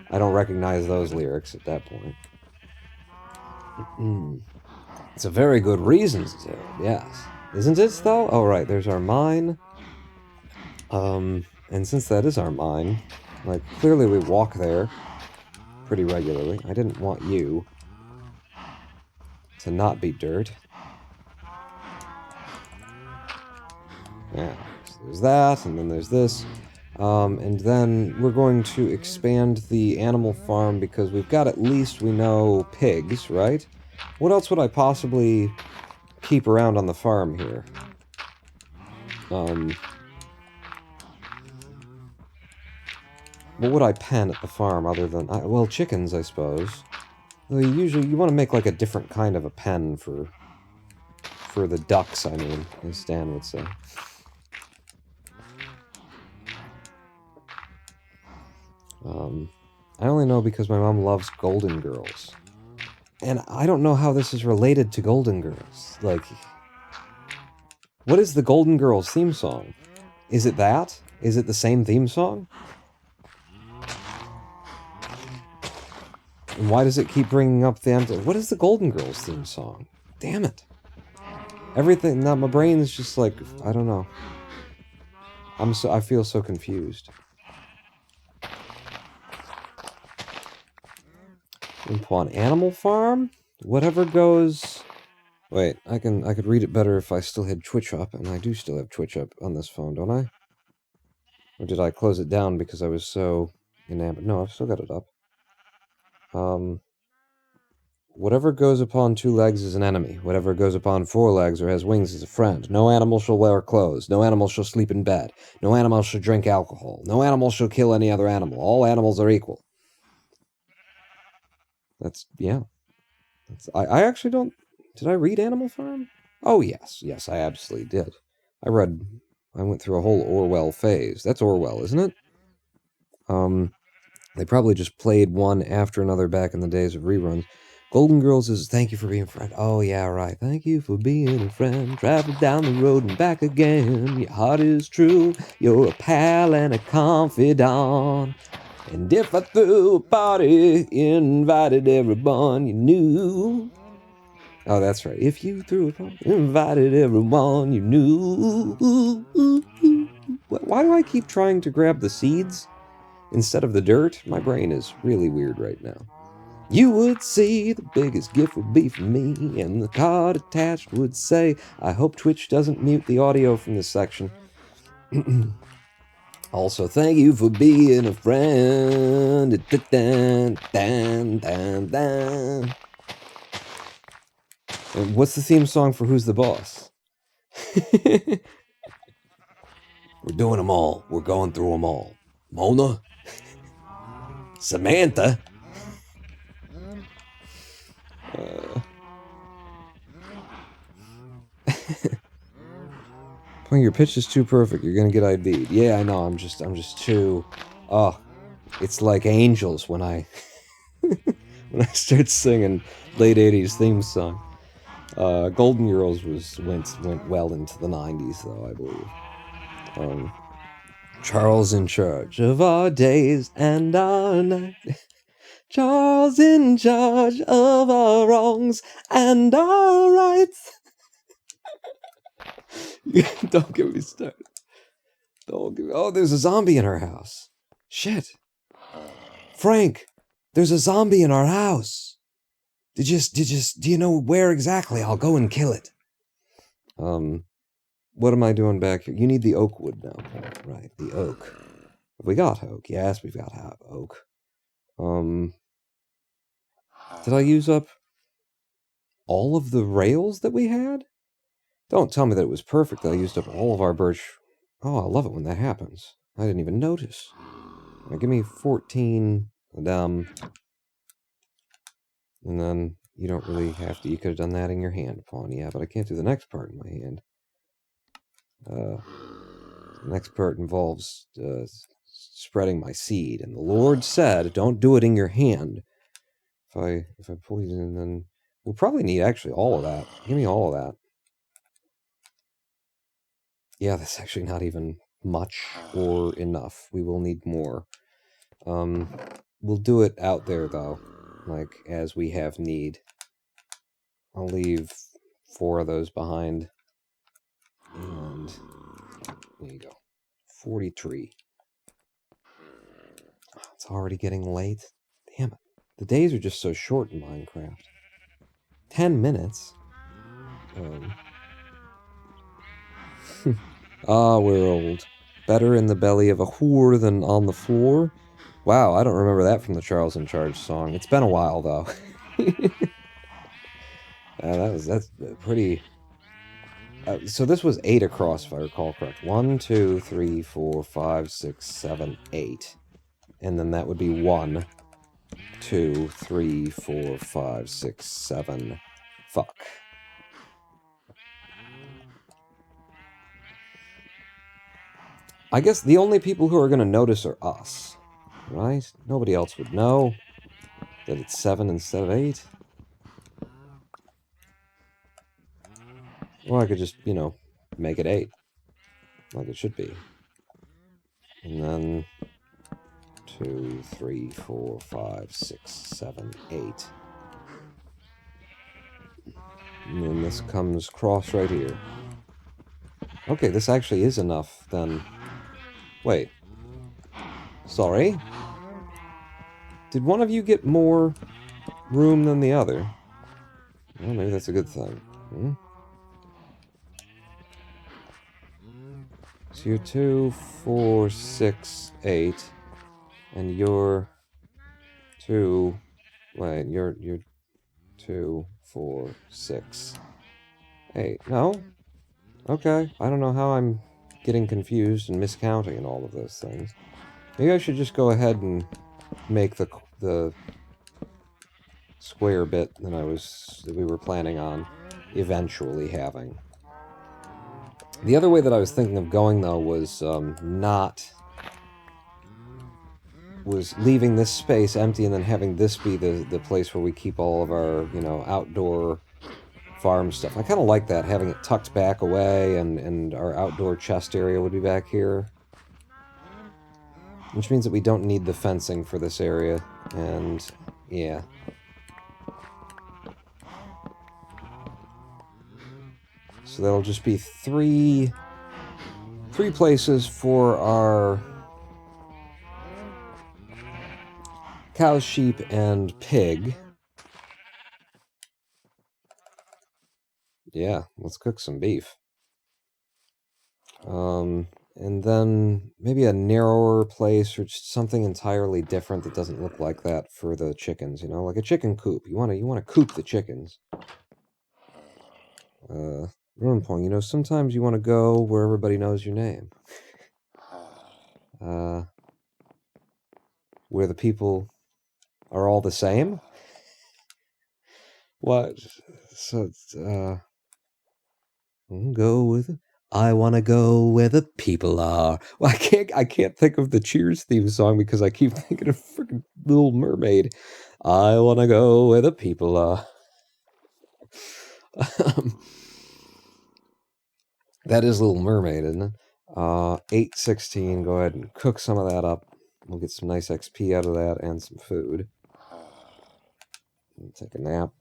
I don't recognize those lyrics at that point. It's a very good reason to, yes. Isn't it, though? Oh, right, there's our mine. And since that is our mine, like, clearly we walk there pretty regularly. I didn't want you to not be dirt. Yeah, so there's that, and then there's this. And then we're going to expand the animal farm because we've got, at least we know, pigs, right? What else would I possibly keep around on the farm here? What would I pen at the farm other than... well, chickens, I suppose. Well, you want to make, like, a different kind of a pen for the ducks, I mean, as Stan would say. I only know because my mom loves Golden Girls. And I don't know how this is related to Golden Girls. Like, what is the Golden Girls theme song? Is it that? Is it the same theme song? And why does it keep bringing up the empty... What is the Golden Girls theme song? Damn it. Everything... Now, my brain is just like... I don't know. I feel so confused. Upon Animal Farm? Whatever goes... Wait, I could read it better if I still had Twitch up, and I do still have Twitch up on this phone, don't I? Or did I close it down because I was so enamored? No, I've still got it up. Whatever goes upon 2 legs is an enemy. Whatever goes upon 4 legs or has wings is a friend. No animal shall wear clothes. No animal shall sleep in bed. No animal shall drink alcohol. No animal shall kill any other animal. All animals are equal. That's, yeah. I actually don't... Did I read Animal Farm? Oh, yes. Yes, I absolutely did. I went through a whole Orwell phase. That's Orwell, isn't it? They probably just played one after another back in the days of reruns. Golden Girls is thank you for being a friend. Oh, yeah, right. Thank you for being a friend. Travel down the road and back again. Your heart is true. You're a pal and a confidant. And if I threw a party, invited everyone you knew. Oh, that's right. If you threw a party, invited everyone you knew. Why do I keep trying to grab the seeds instead of the dirt? My brain is really weird right now. You would see the biggest gift would be for me, and the card attached would say, I hope Twitch doesn't mute the audio from this section. Also, thank you for being a friend. And what's the theme song for Who's the Boss? We're doing them all. We're going through them all. Mona? Samantha? Playing your pitch is too perfect. You're gonna get ID'd. Yeah, I know. I'm just too. Oh, it's like angels when I when I start singing late '80s theme song. Golden Girls went well into the '90s, though, I believe. Charles in charge of our days and our nights. Charles in charge of our wrongs and our rights. Don't get me started. Oh, there's a zombie in our house. Shit. Frank, there's a zombie in our house. Do you know where exactly? I'll go and kill it. What am I doing back here? You need the oak wood now, Paul. Right, the oak. Have we got oak? Yes, we've got oak. Did I use up all of the rails that we had? Don't tell me that it was perfect that I used up all of our birch. Oh, I love it when that happens. I didn't even notice. Now, give me 14 of them. And then you don't really have to. You could have done that in your hand, Pawn. Yeah, but I can't do the next part in my hand. The next part involves spreading my seed. And the Lord said, don't do it in your hand. If I poison, then we'll probably need actually all of that. Give me all of that. Yeah, that's actually not even much or enough. We will need more. We'll do it out there, though, like, as we have need. I'll leave 4 of those behind. And there you go. 43. Oh, it's already getting late. Damn it. The days are just so short in Minecraft. 10 minutes. We're old. Better in the belly of a whore than on the floor. Wow, I don't remember that from the Charles in Charge song. It's been a while, though. That's pretty... so this was 8 across, if I recall correct. 1, 2, 3, 4, 5, 6, 7, 8. And then that would be 1, 2, 3, 4, 5, 6, 7. Fuck. I guess the only people who are going to notice are us. Right? Nobody else would know that it's 7 instead of 8. Or I could just, make it 8. Like it should be. And then 2, 3, 4, 5, 6, 7, 8. And then this comes cross right here. Okay, this actually is enough, then. Wait. Sorry? Did one of you get more room than the other? Well, maybe that's a good thing. So you're 2, 4, 6, 8. And you're 2... Wait, you're 2, 4, 6, 8. No? Okay. I don't know how I'm getting confused and miscounting and all of those things. Maybe I should just go ahead and make the square bit that we were planning on eventually having. The other way that I was thinking of going, though, was leaving this space empty and then having this be the place where we keep all of our, outdoor farm stuff. I kind of like that, having it tucked back away, and our outdoor chest area would be back here. Which means that we don't need the fencing for this area, and yeah. So that'll just be three places for our cows, sheep, and pig. Yeah, let's cook some beef. And then maybe a narrower place or just something entirely different that doesn't look like that for the chickens, like a chicken coop. You want to coop the chickens. Ruin Point, sometimes you want to go where everybody knows your name. Where the people are all the same? What? So, I want to go where the people are. Well, I can't think of the Cheers theme song because I keep thinking of freaking Little Mermaid. I want to go where the people are. That is Little Mermaid, isn't it? 8:16. Go ahead and cook some of that up. We'll get some nice XP out of that and some food. Take a nap.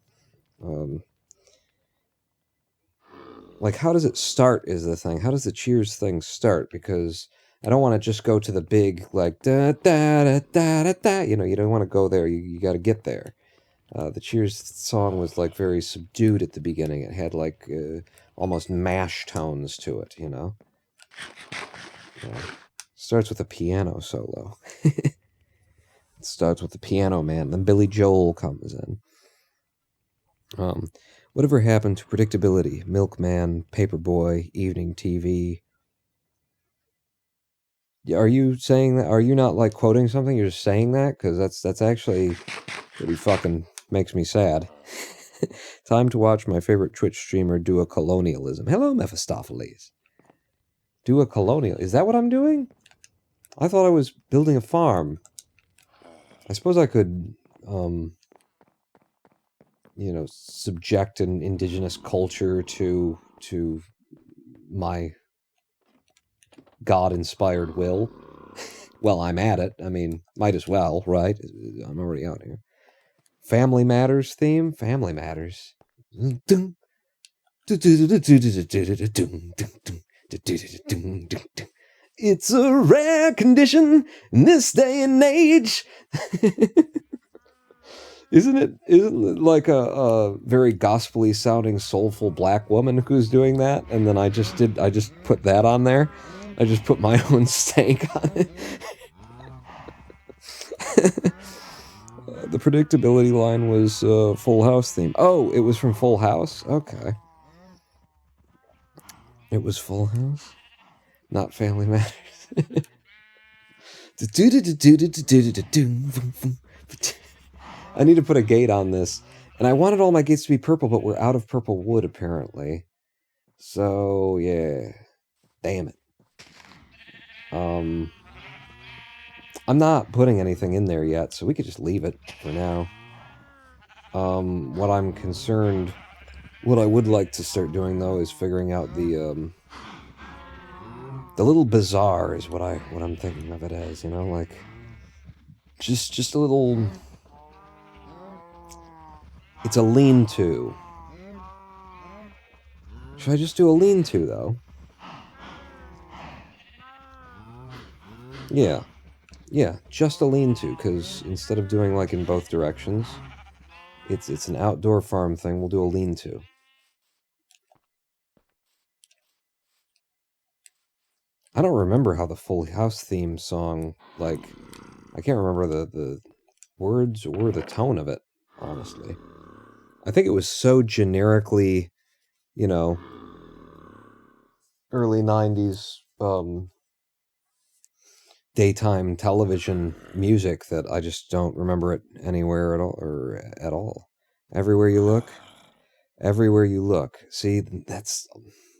Like, how does it start is the thing. How does the Cheers thing start? Because I don't want to just go to the big, like, da da da da da da. You know, you don't want to go there. You got to get there. The Cheers song was, like, very subdued at the beginning. It had, like, almost mash tones to it, you know? Starts with a piano solo. It starts with the piano man. Then Billy Joel comes in. Whatever happened to predictability? Milkman, Paperboy, Evening TV. Are you saying that? Are you not, like, quoting something? You're just saying that? Because that's actually pretty fucking makes me sad. Time to watch my favorite Twitch streamer do a colonialism. Hello, Mephistopheles. Do a colonial. Is that what I'm doing? I thought I was building a farm. I suppose I could, you know, subject an indigenous culture to my God-inspired will. Well, I'm at it. I mean, might as well, right? I'm already out here. Family Matters theme? Family Matters. It's a rare condition in this day and age. Isn't it like a very gospel-y sounding soulful black woman who's doing that? And then I just put that on there. I just put my own stank on it. The predictability line was Full House theme. Oh, it was from Full House? Okay. It was Full House? Not Family Matters. I need to put a gate on this. And I wanted all my gates to be purple, but we're out of purple wood, apparently. So, yeah. Damn it. I'm not putting anything in there yet, so we could just leave it for now. What I'm concerned... What I would like to start doing, though, is figuring out the little bazaar is what I'm thinking of it as, you know, like... Just a little... It's a lean-to. Should I just do a lean-to, though? Yeah. Yeah, just a lean-to, because instead of doing, like, in both directions, it's an outdoor farm thing. We'll do a lean-to. I don't remember how the Full House theme song, like... I can't remember the words or the tone of it, honestly. I think it was so generically, you know, early 90s, daytime television music that I just don't remember it anywhere at all, or at all. Everywhere you look. Everywhere you look. See, that's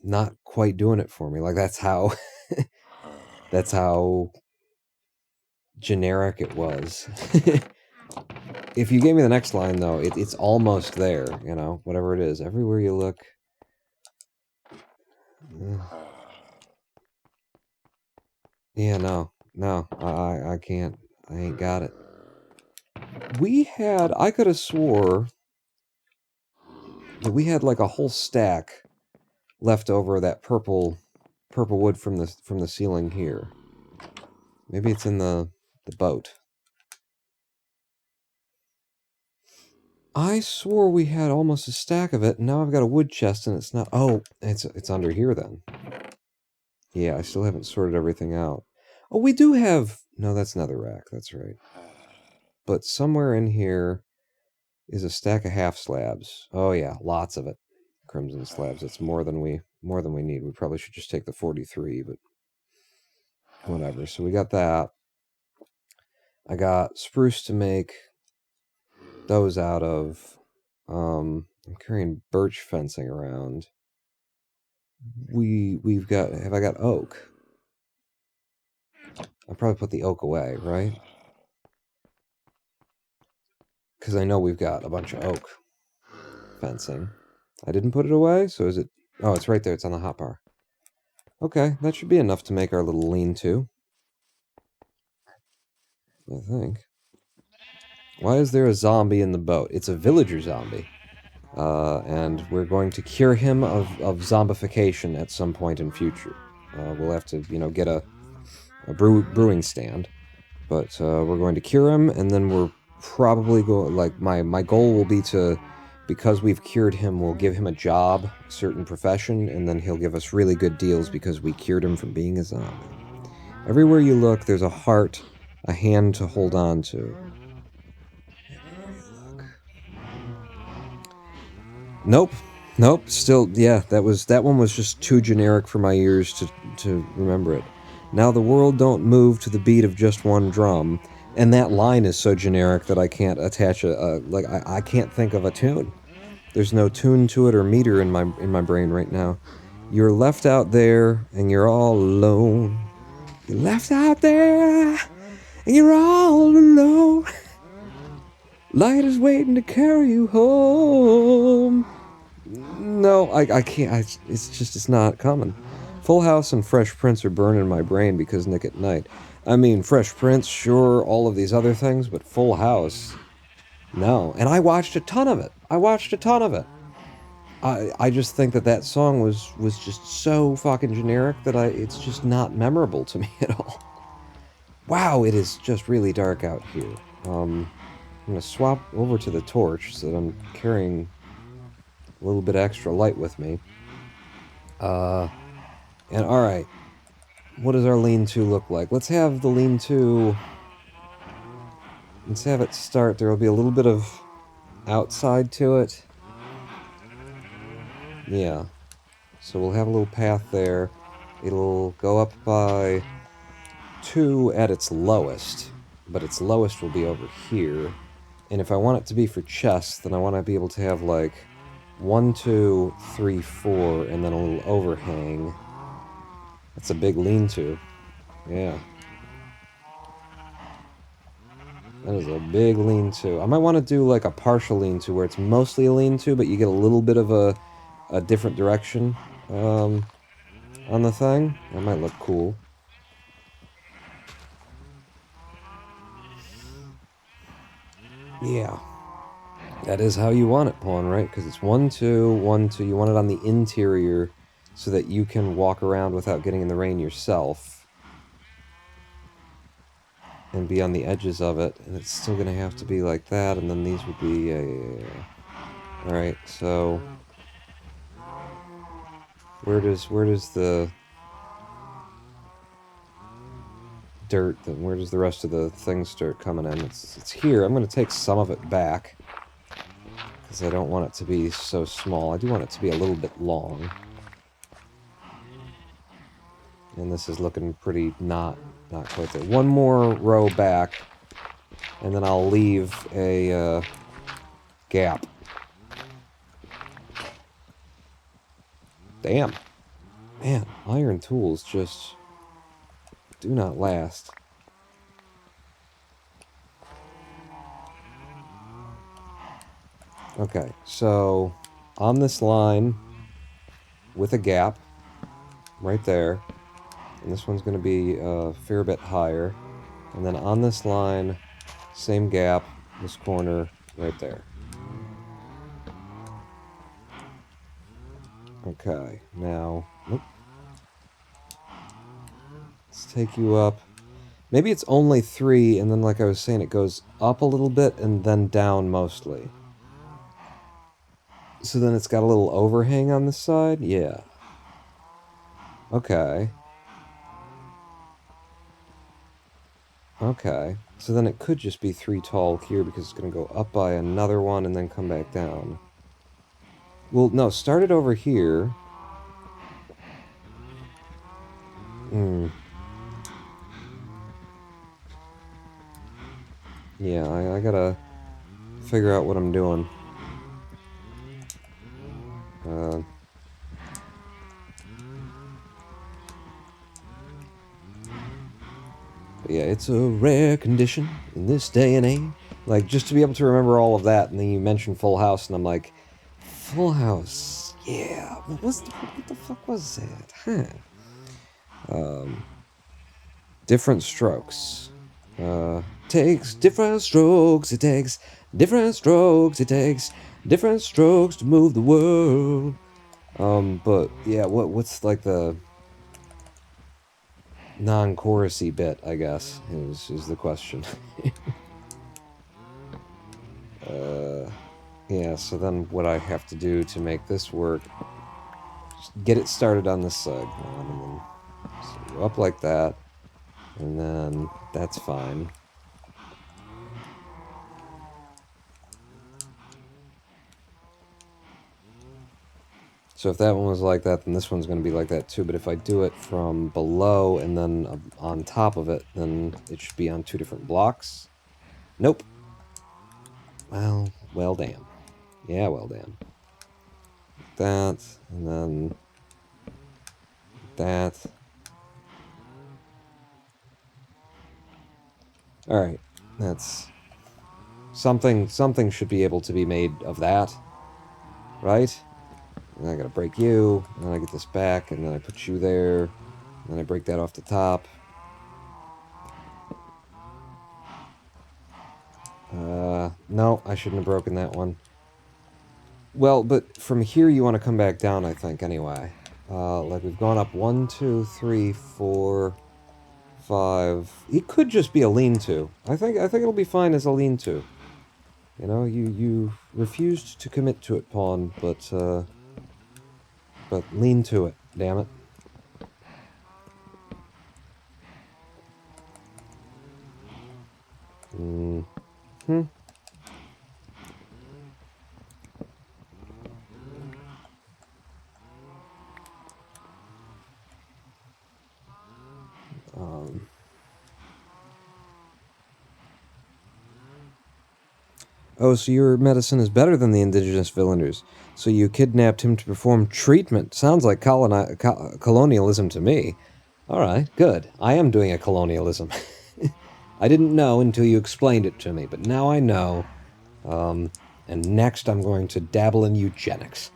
not quite doing it for me. Like, that's how... that's how generic it was. If you gave me the next line, though, it's almost there, you know, whatever it is. Everywhere you look. Yeah, no, I can't. I ain't got it. I could have swore that we had like a whole stack left over of that purple wood from the ceiling here. Maybe it's in the boat. I swore we had almost a stack of it, and now I've got a wood chest, and it's not... Oh, it's under here, then. Yeah, I still haven't sorted everything out. Oh, we do have... No, that's nether rack, that's right. But somewhere in here is a stack of half slabs. Oh, yeah, lots of it. Crimson slabs. That's more than we need. We probably should just take the 43, but... whatever. So we got that. I got spruce to make... those out of. I'm carrying birch fencing around. We've got... Have I got oak? I'll probably put the oak away, right? Because I know we've got a bunch of oak fencing. I didn't put it away, so is it... Oh, it's right there. It's on the hotbar. Okay, that should be enough to make our little lean-to. I think. Why is there a zombie in the boat? It's a villager zombie. And we're going to cure him of zombification at some point in future. We'll have to, you know, get a brewing stand. But we're going to cure him, and then we're probably going, like, my goal will be to, because we've cured him, we'll give him a job, a certain profession, and then he'll give us really good deals because we cured him from being a zombie. Everywhere you look, there's a heart, a hand to hold on to. Nope. Nope. Still, yeah, that one was just too generic for my ears to remember it. Now the world don't move to the beat of just one drum, and that line is so generic that I can't attach I can't think of a tune. There's no tune to it or meter in my brain right now. You're left out there and you're all alone. You're left out there and you're all alone. Light is waiting to carry you home. No, I can't. It's not coming. Full House and Fresh Prince are burning my brain because Nick at Night. I mean, Fresh Prince, sure, all of these other things, but Full House, no. And I watched a ton of it. I just think that song was just so fucking generic that it's just not memorable to me at all. Wow, it is just really dark out here. I'm gonna swap over to the torch so that I'm carrying a little bit extra light with me. And alright, what does our lean-to look like? Let's have the lean-to, let's have it start. There will be a little bit of outside to it. Yeah. So we'll have a little path there. It'll go up by 2 at its lowest, but its lowest will be over here. And if I want it to be for chests, then I want to be able to have like 1, 2, 3, 4, and then a little overhang. That's a big lean-to. Yeah. That is a big lean-to. I might want to do like a partial lean-to where it's mostly a lean-to, but you get a little bit of a different direction on the thing. That might look cool. Yeah. That is how you want it, Pawn, right? Because it's 1, 2, 1, 2. You want it on the interior so that you can walk around without getting in the rain yourself. And be on the edges of it. And it's still going to have to be like that. And then these would be... Alright, so... Where does the... dirt, then where does the rest of the things start coming in? It's here. I'm going to take some of it back. Because I don't want it to be so small. I do want it to be a little bit long. And this is looking pretty not quite there. One more row back, and then I'll leave a gap. Damn. Man, iron tools just do not last. Okay, so on this line with a gap right there, and this one's going to be a fair bit higher, and then on this line, same gap, this corner right there. Okay, now, let's take you up. Maybe it's only 3, and then like I was saying, it goes up a little bit and then down mostly. So then it's got a little overhang on this side? Yeah. Okay. Okay. So then it could just be 3 tall here because it's going to go up by another one and then come back down. Well, no, start it over here. Yeah, I gotta figure out what I'm doing. But yeah, it's a rare condition in this day and age. Like, just to be able to remember all of that, and then you mention Full House, and I'm like, Full House, yeah, what the fuck was that? Huh. Different strokes. Takes different strokes, it takes different strokes, it takes different strokes to move the world. But yeah, what's like the... non-chorusy bit, I guess, is the question. Yeah, so then what I have to do to make this work, just get it started on this side. And then, so go up like that, and then that's fine. So if that one was like that, then this one's going to be like that too. But if I do it from below and then on top of it, then it should be on two different blocks. Nope. Well, damn. Yeah, well, damn. That, and then that. Alright, that's... Something should be able to be made of that, right? And I gotta break you, and then I get this back, and then I put you there, and then I break that off the top. No, I shouldn't have broken that one. Well, but from here you want to come back down, I think, anyway. Like, we've gone up 1, 2, 3, 4, 5... It could just be a lean-to. I think it'll be fine as a lean-to. You know, you refused to commit to it, pawn, but lean to it, damn it. Oh, so your medicine is better than the indigenous villagers. So you kidnapped him to perform treatment. Sounds like colonialism to me. Alright, good. I am doing a colonialism. I didn't know until you explained it to me, but now I know. And next I'm going to dabble in eugenics.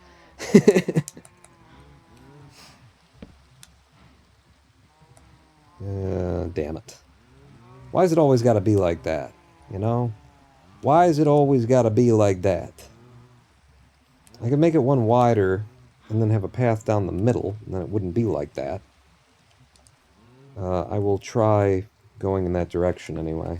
Damn it. Why's it always gotta be like that, you know? Why is it always gotta be like that? I could make it one wider, and then have a path down the middle, and then it wouldn't be like that. I will try going in that direction anyway.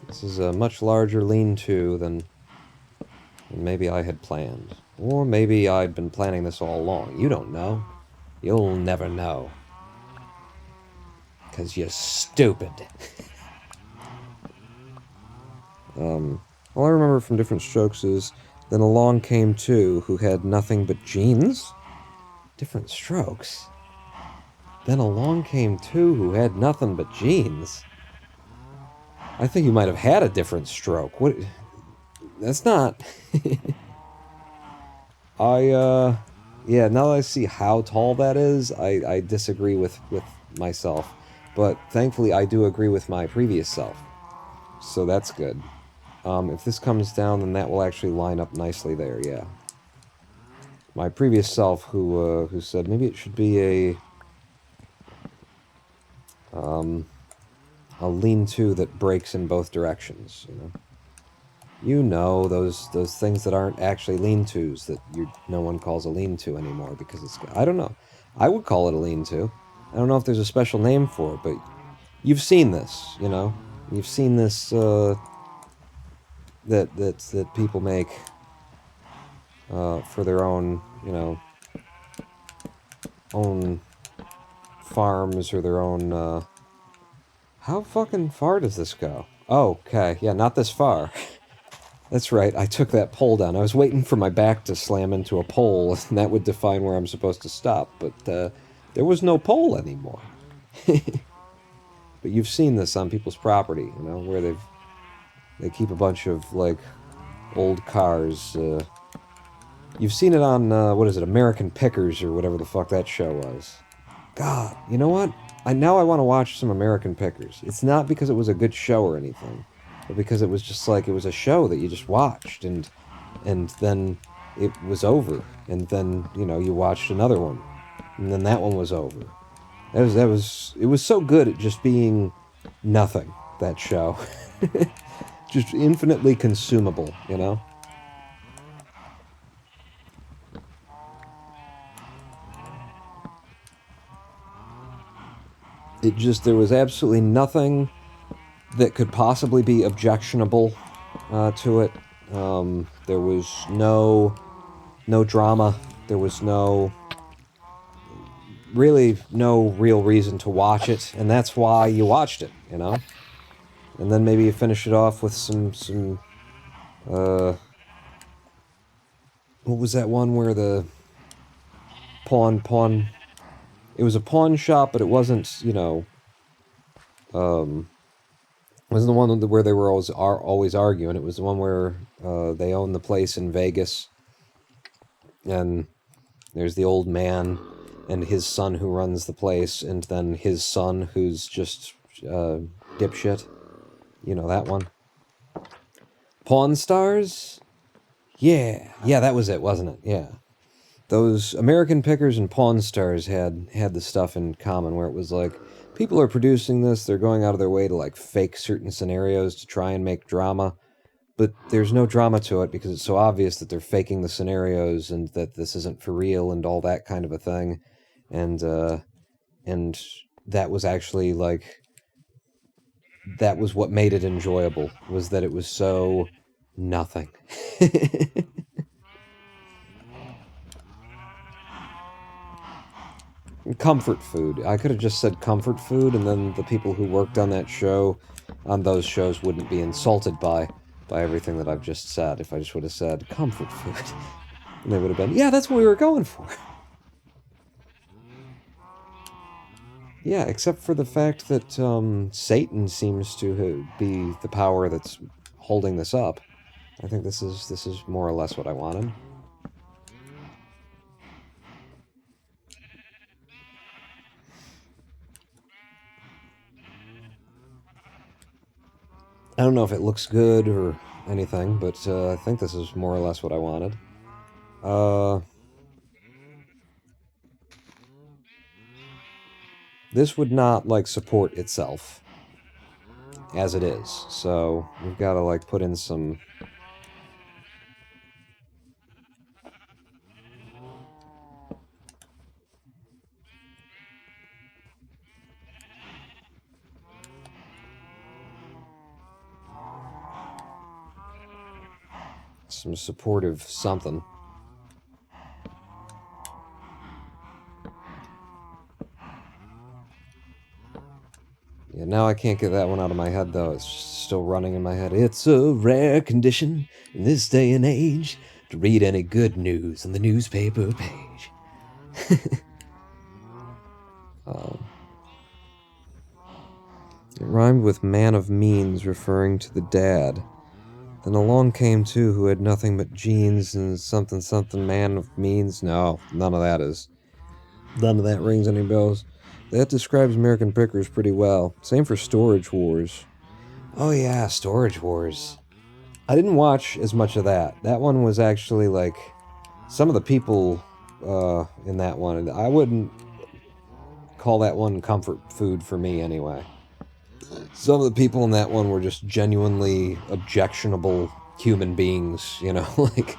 This is a much larger lean-to than maybe I had planned. Or maybe I'd been planning this all along. You don't know. You'll never know. 'Cause you're stupid. All I remember from Different Strokes is, then along came two who had nothing but jeans? Different Strokes? Then along came two who had nothing but jeans? I think you might have had a different stroke. What? That's not... Yeah, now that I see how tall that is, I disagree with myself. But thankfully, I do agree with my previous self. So that's good. If this comes down, then that will actually line up nicely there, yeah. My previous self, who said maybe it should be a lean-to that breaks in both directions, you know. You know, those things that aren't actually lean-tos that no one calls a lean-to anymore because it's... I don't know. I would call it a lean-to. I don't know if there's a special name for it, but you've seen this, you know. You've seen this, that people make for their own, you know, own farms or their own, how fucking far does this go? Oh, okay, yeah, not this far. That's right, I took that pole down. I was waiting for my back to slam into a pole, and that would define where I'm supposed to stop, but there was no pole anymore. But you've seen this on people's property, you know, where they keep a bunch of, like, old cars. You've seen it on, what is it, American Pickers, or whatever the fuck that show was. God, you know what? Now I want to watch some American Pickers. It's not because it was a good show or anything, but because it was just like, it was a show that you just watched, and then it was over, and then, you know, you watched another one, and then that one was over. It was so good at just being nothing, that show. Just infinitely consumable, you know? There was absolutely nothing that could possibly be objectionable to it. There was no drama. There was really no real reason to watch it, and that's why you watched it, you know? And then maybe you finish it off with some what was that one where the pawn it was a pawn shop, but it wasn't, you know, it wasn't the one where they were always arguing. It was the one where they own the place in Vegas, and there's the old man and his son who runs the place, and then his son who's just dipshit. You know that one. Pawn Stars? Yeah, that was it, wasn't it? Yeah. Those American Pickers and Pawn Stars had the stuff in common where it was like, people are producing this, they're going out of their way to like fake certain scenarios to try and make drama, but there's no drama to it because it's so obvious that they're faking the scenarios and that this isn't for real and all that kind of a thing. And that was actually like, that was what made it enjoyable, was that it was so nothing. Comfort food. I could have just said comfort food, and then the people who worked on that show, on those shows, wouldn't be insulted by everything that I've just said. If I just would have said comfort food, and they would have been, yeah, that's what we were going for. Yeah, except for the fact that Satan seems to be the power that's holding this up. I think this is more or less what I wanted. I don't know if it looks good or anything, but I think this is more or less what I wanted. This would not, like, support itself as it is, so we've got to, like, put in some... some supportive something. Yeah, now I can't get that one out of my head, though. It's still running in my head. It's a rare condition in this day and age to read any good news on the newspaper page. It rhymed with man of means, referring to the dad. Then along came two who had nothing but jeans and something something man of means. No, none of that rings any bells. That describes American Pickers pretty well. Same for Storage Wars. Oh yeah, Storage Wars. I didn't watch as much of that. That one was actually like, some of the people in that one, I wouldn't call that one comfort food for me anyway. Some of the people in that one were just genuinely objectionable human beings, you know, like,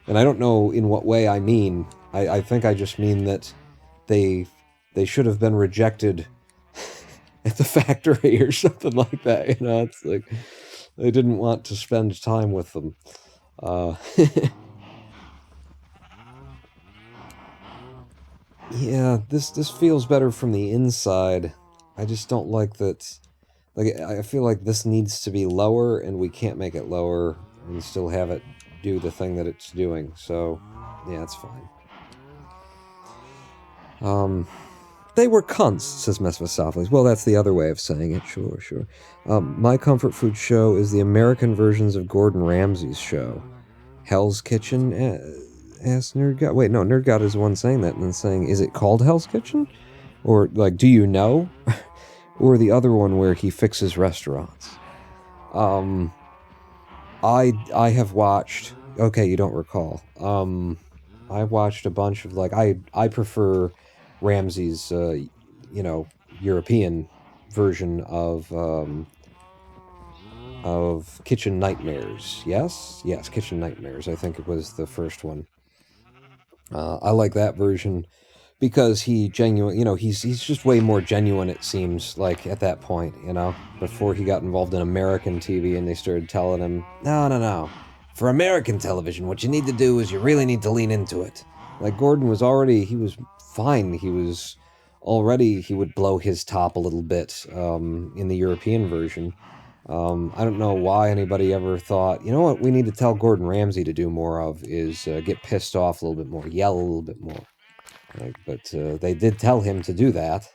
and I don't know in what way I mean. I think I just mean that they should have been rejected at the factory or something like that, you know. It's like they didn't want to spend time with them. Yeah, this feels better from the inside. I just don't like that. Like, I feel like this needs to be lower, and we can't make it lower and still have it do the thing that it's doing. So, yeah, it's fine. They were cunts, says Mephistopheles. Well, that's the other way of saying it. Sure. My comfort food show is the American versions of Gordon Ramsay's show. Hell's Kitchen, asked Nerdgod. Wait, no, Nerdgod is the one saying that and then saying, is it called Hell's Kitchen? Or, like, do you know? Or the other one where he fixes restaurants. I have watched... Okay, you don't recall. I watched a bunch of, like... I prefer Ramsay's European version of Kitchen Nightmares. Yes, Kitchen Nightmares. I think it was the first one. I like that version because he's just way more genuine, it seems like, at that point, before he got involved in American TV and they started telling him, no, for American television, what you need to do is you really need to lean into it. Like, Gordon was fine. He would blow his top a little bit in the European version. I don't know why anybody ever thought, you know what we need to tell Gordon Ramsay to do more of is get pissed off a little bit more, yell a little bit more. But they did tell him to do that,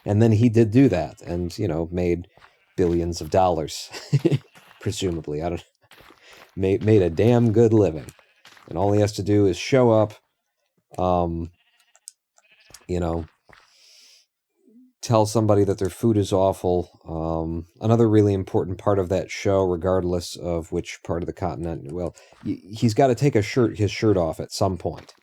and then he did do that, and made billions of dollars, presumably. I don't made a damn good living, and all he has to do is show up, tell somebody that their food is awful. Another really important part of that show, regardless of which part of the continent, well, he's got to take his shirt off at some point.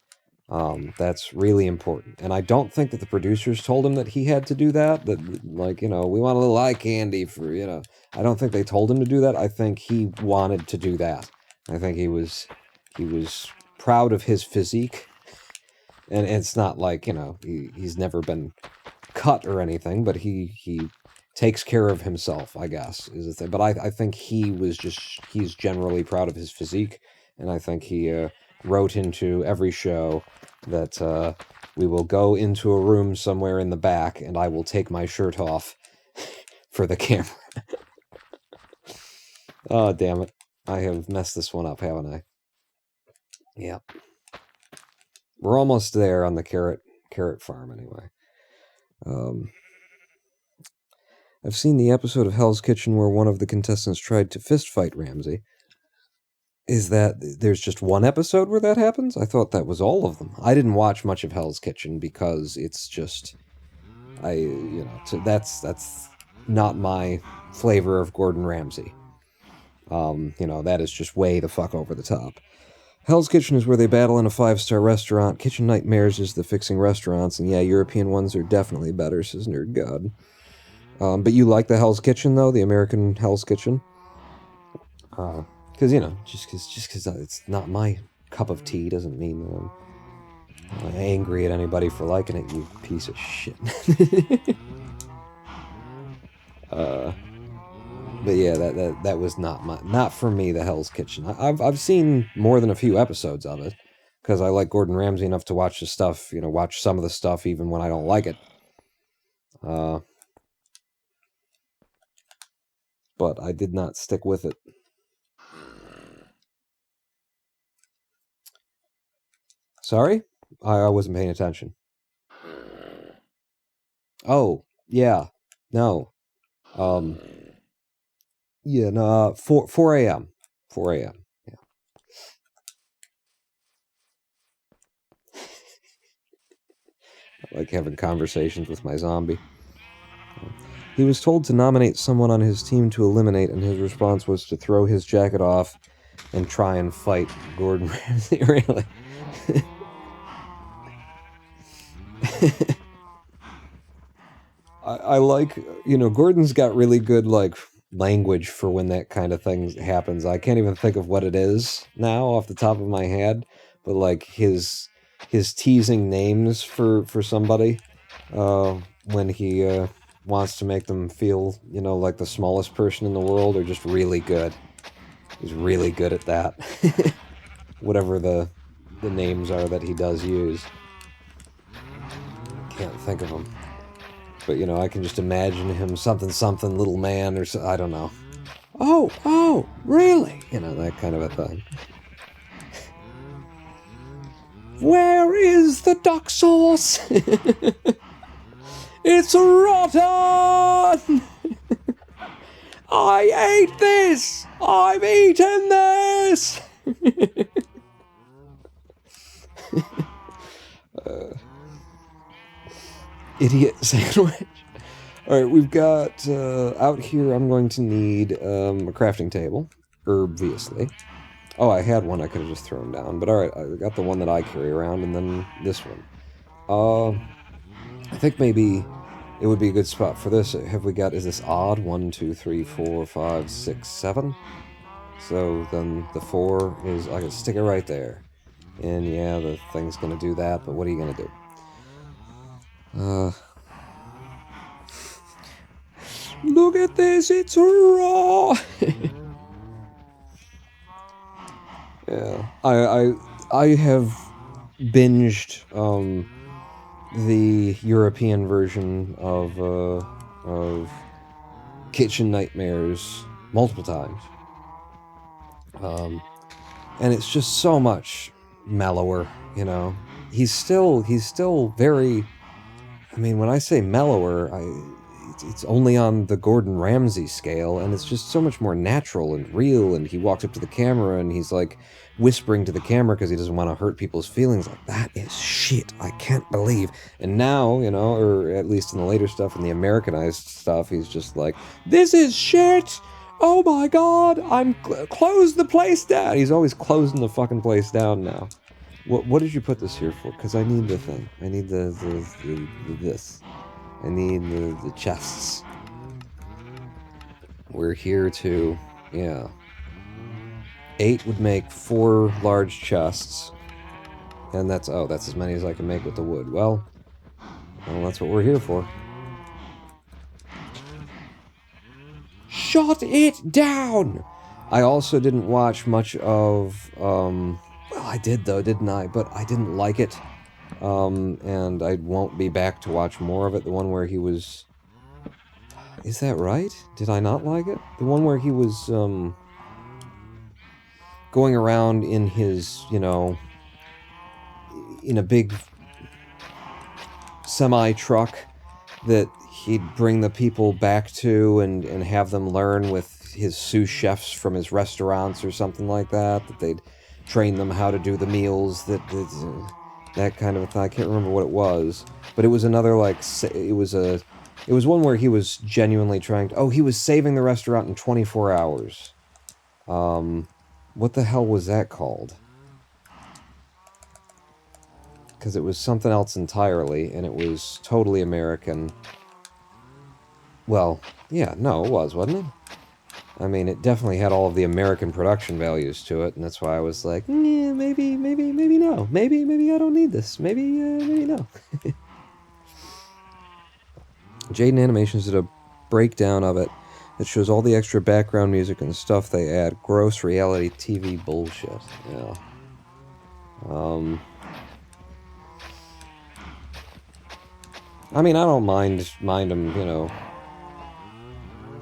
That's really important. And I don't think that the producers told him that he had to do that. That, like, we want a little eye candy for, I don't think they told him to do that. I think he wanted to do that. I think he was proud of his physique. And it's not like, he's never been cut or anything, but he takes care of himself, I guess, is the thing. But I think he's generally proud of his physique. And I think he wrote into every show that we will go into a room somewhere in the back and I will take my shirt off for the camera. Oh, damn it. I have messed this one up, haven't I? Yep. We're almost there on the carrot farm, anyway. I've seen the episode of Hell's Kitchen where one of the contestants tried to fist fight Ramsay. Is that there's just one episode where that happens? I thought that was all of them. I didn't watch much of Hell's Kitchen because it's just, that's not my flavor of Gordon Ramsay. That is just way the fuck over the top. Hell's Kitchen is where they battle in a 5-star restaurant. Kitchen Nightmares is the fixing restaurants, and yeah, European ones are definitely better, says Nerd God. But you like the Hell's Kitchen, though? The American Hell's Kitchen? Because, just because it's not my cup of tea doesn't mean that I'm angry at anybody for liking it, you piece of shit. But yeah, that was not for me, the Hell's Kitchen. I've seen more than a few episodes of it, because I like Gordon Ramsay enough to watch the stuff, watch some of the stuff even when I don't like it. But I did not stick with it. Sorry? I wasn't paying attention. Oh, yeah. No. Yeah, no, 4 a.m. 4 a.m. Yeah. I like having conversations with my zombie. He was told to nominate someone on his team to eliminate, and his response was to throw his jacket off and try and fight Gordon Ramsay. Really? I like, Gordon's got really good, language for when that kind of thing happens. I can't even think of what it is now off the top of my head, but, his teasing names for somebody, when he, wants to make them feel, like the smallest person in the world, are just really good. He's really good at that. Whatever the names are that he does use. Can't think of them. But, I can just imagine him something little man, or I don't know. Oh, really? That kind of a thing. Where is the duck sauce? It's rotten! I ate this! I've eaten this! Idiot sandwich. Alright, we've got, out here, I'm going to need a crafting table. Obviously. Oh, I had one I could have just thrown down. But alright, I got the one that I carry around, and then this one. I think maybe it would be a good spot for this. Have we got, is this odd? 1, 2, 3, 4, 5, 6, 7? So then the 4 is, I can stick it right there. And yeah, the thing's gonna do that, but what are you gonna do? Look at this, it's raw! Yeah, I have binged, the European version of Kitchen Nightmares multiple times. And it's just so much mellower, you know. He's still very, I mean, when I say mellower, it's only on the Gordon Ramsay scale, and it's just so much more natural and real, and he walks up to the camera and he's like whispering to the camera because he doesn't want to hurt people's feelings, like, that is shit, I can't believe. And now, you know, or at least in the later stuff, in the Americanized stuff, he's just like, this is shit, oh my god, I'm close the place down. He's always closing the fucking place down now. What did you put this here for? Because I need the thing. I need the this. I need the chests. We're here to, yeah. 8 would make 4 large chests. And that's, oh, that's as many as I can make with the wood. Well, that's what we're here for. Shut it down! I also didn't watch much of, well, I did though, didn't I? But I didn't like it. And I won't be back to watch more of it. The one where he was... Is that right? Did I not like it? The one where he was, going around in his, you know, in a big semi-truck that he'd bring the people back to and have them learn with his sous chefs from his restaurants or something like that, that they'd train them how to do the meals, that kind of a thing. I can't remember what it was, but it was another, like, it was one where he was genuinely trying to, oh, he was saving the restaurant in 24 hours. What the hell was that called? Because it was something else entirely, and it was totally American. Well, yeah, no, it was, wasn't it? I mean, it definitely had all of the American production values to it, and that's why I was like, yeah, maybe no. Maybe I don't need this. Maybe no. Jaden Animations did a breakdown of it that shows all the extra background music and stuff they add. Gross reality TV bullshit. Yeah. I mean, I don't mind them, you know,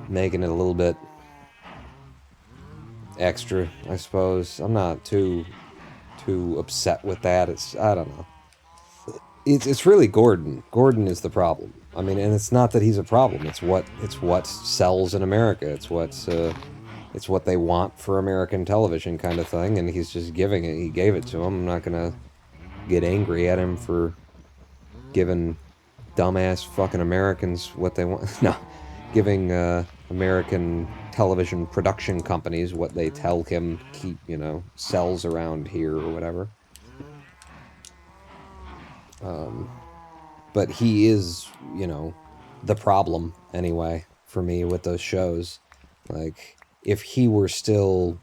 making it a little bit extra, I suppose. I'm not too upset with that. It's, I don't know. It's really Gordon. Gordon is the problem. I mean, and it's not that he's a problem. It's what sells in America. It's what they want for American television, kind of thing. And he's just giving it. He gave it to him. I'm not gonna get angry at him for giving dumbass fucking Americans what they want. No, giving American television production companies what they tell him keep, you know, sells around here or whatever. But he is, you know, the problem, anyway, for me with those shows. Like, if he were still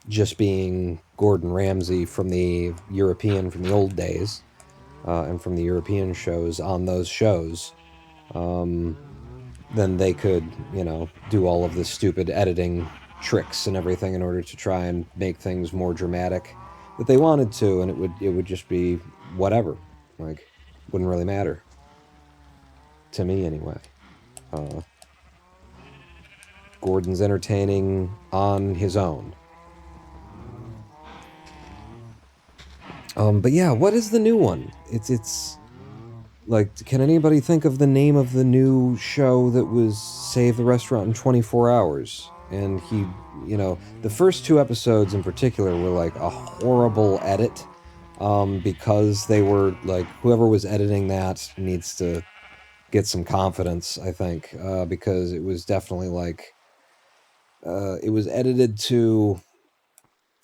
just being Gordon Ramsay from the old days, and from the European shows on those shows, then they could, you know, do all of the stupid editing tricks and everything in order to try and make things more dramatic that they wanted to, and it would just be whatever. Like, wouldn't really matter. To me, anyway. Gordon's entertaining on his own. But yeah, what is the new one? It's like, can anybody think of the name of the new show that was Save the Restaurant in 24 Hours? And he, you know, the first 2 episodes in particular were like a horrible edit, because they were like, whoever was editing that needs to get some confidence, I think, because it was definitely like, it was edited to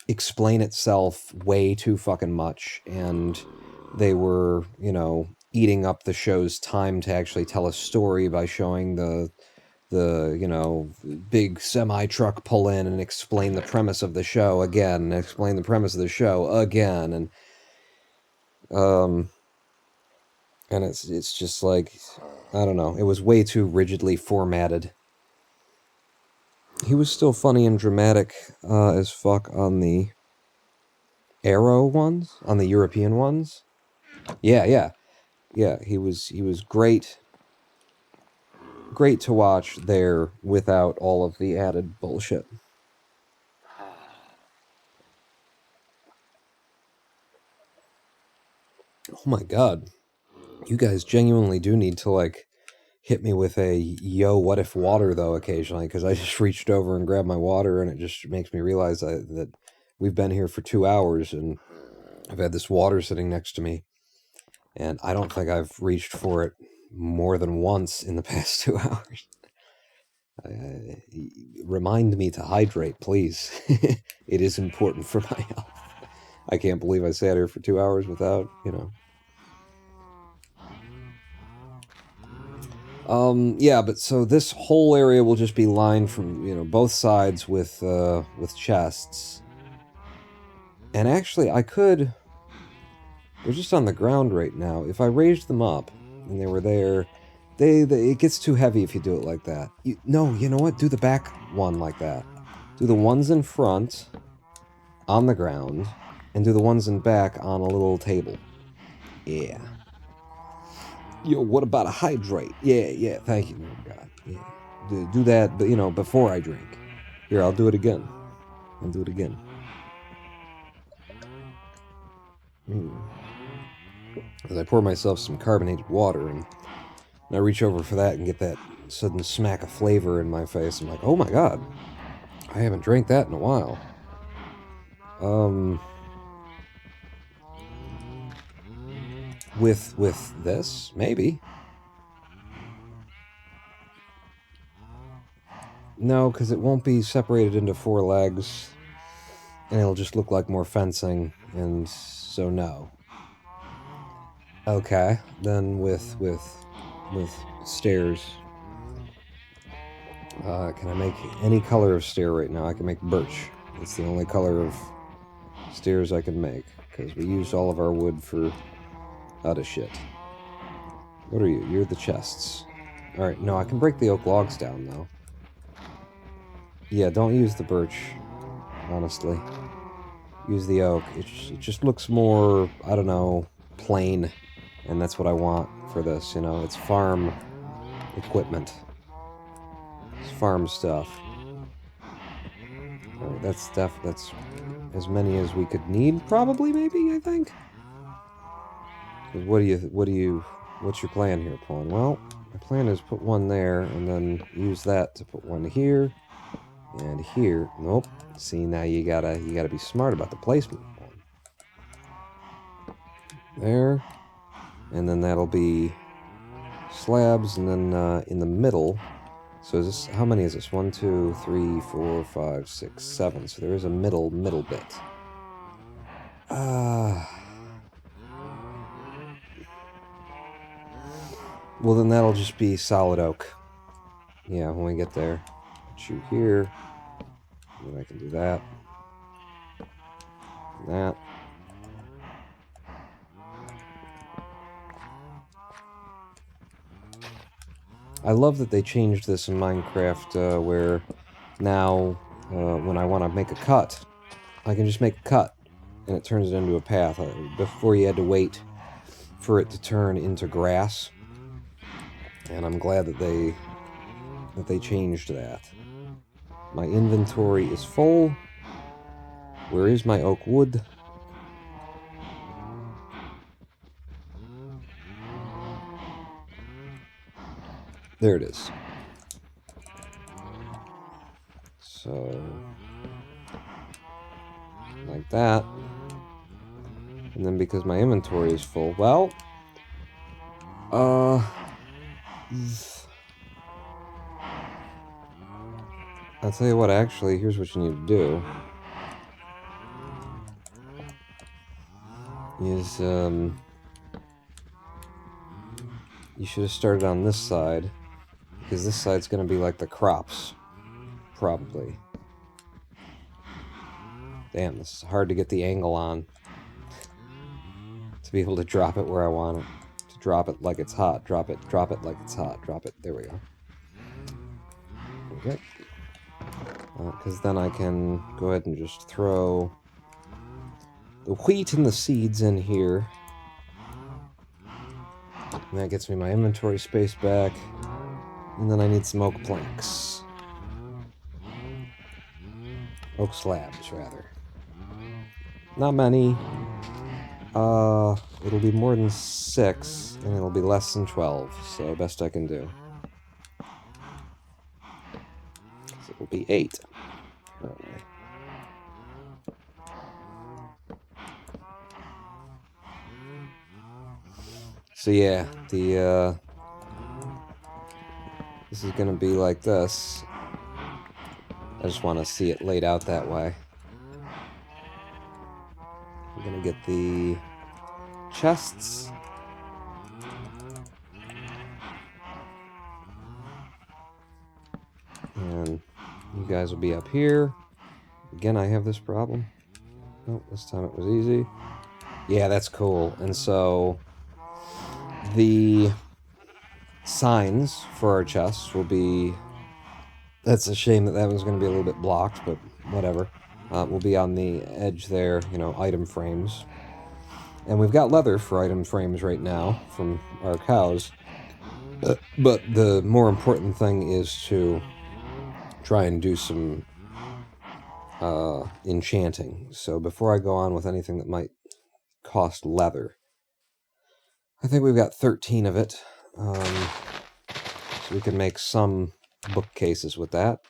explain itself way too fucking much, and they were, you know, eating up the show's time to actually tell a story by showing the you know, big semi-truck pull in and explain the premise of the show again, and explain the premise of the show again, and it's just like, I don't know, it was way too rigidly formatted. He was still funny and dramatic as fuck on the Arrow ones, on the European ones. Yeah, he was great to watch there without all of the added bullshit. Oh my god. You guys genuinely do need to, like, hit me with a yo, what if water, though, occasionally, because I just reached over and grabbed my water, and it just makes me realize that we've been here for 2 hours, and I've had this water sitting next to me, and I don't think I've reached for it more than once in the past 2 hours. Remind me to hydrate, please. It is important for my health. I can't believe I sat here for 2 hours without, you know. Yeah, but so this whole area will just be lined from, you know, both sides with chests. And actually, I could... They're just on the ground right now. If I raised them up, and they were there, it gets too heavy if you do it like that. No, you know what? Do the back one like that. Do the ones in front on the ground, and do the ones in back on a little table. Yeah. Yo, what about a hydrate? Yeah, thank you. Oh, God. Yeah. Do that, but, you know, before I drink. Here, I'll do it again. I'll do it again. As I pour myself some carbonated water, and I reach over for that and get that sudden smack of flavor in my face. I'm like, oh my god. I haven't drank that in a while. With this, maybe. No, because it won't be separated into 4 legs, and it'll just look like more fencing, and so no. Okay, then with stairs. Can I make any color of stair right now? I can make birch. It's the only color of stairs I can make, because we used all of our wood for other shit. What are you? You're the chests. Alright, no, I can break the oak logs down, though. Yeah, don't use the birch, honestly. Use the oak. It just looks more, I don't know, plain. And that's what I want for this, you know? It's farm equipment. It's farm stuff. Alright, that's as many as we could need, probably, maybe, I think? What's your plan here, Pawn? Well, my plan is put one there, and then use that to put one here, and here. Nope. See, now you gotta be smart about the placement. There. And then that'll be slabs, and then in the middle. So is this, how many is this? 1, 2, 3, 4, 5, 6, 7. So there is a middle bit. Well, then that'll just be solid oak. Yeah, when we get there. Put you here. And then I can do that. And that. I love that they changed this in Minecraft, where now, when I want to make a cut, I can just make a cut, and it turns it into a path. Before you had to wait for it to turn into grass, and I'm glad that they changed that. My inventory is full. Where is my oak wood? There it is. So, like that. And then because my inventory is full, well, I'll tell you what, actually, here's what you need to do. Is, you should have started on this side, because this side's going to be like the crops, probably. Damn, this is hard to get the angle on. To be able to drop it where I want it. To drop it like it's hot. Drop it like it's hot. Drop it. There we go. Okay. Because then I can go ahead and just throw the wheat and the seeds in here. And that gets me my inventory space back. And then I need some oak planks. Oak slabs, rather. Not many. It'll be more than 6, and it'll be less than 12, so best I can do. So it'll be 8, apparently. So yeah, this is gonna be like this. I just want to see it laid out that way. I'm gonna get the chests. And you guys will be up here. Again, I have this problem. Oh, this time it was easy. Yeah, that's cool. And so the signs for our chests will be... That's a shame that one's going to be a little bit blocked, but whatever. Will be on the edge there, you know, item frames. And we've got leather for item frames right now from our cows. But the more important thing is to try and do some enchanting. So before I go on with anything that might cost leather, I think we've got 13 of it. So we can make some bookcases with that.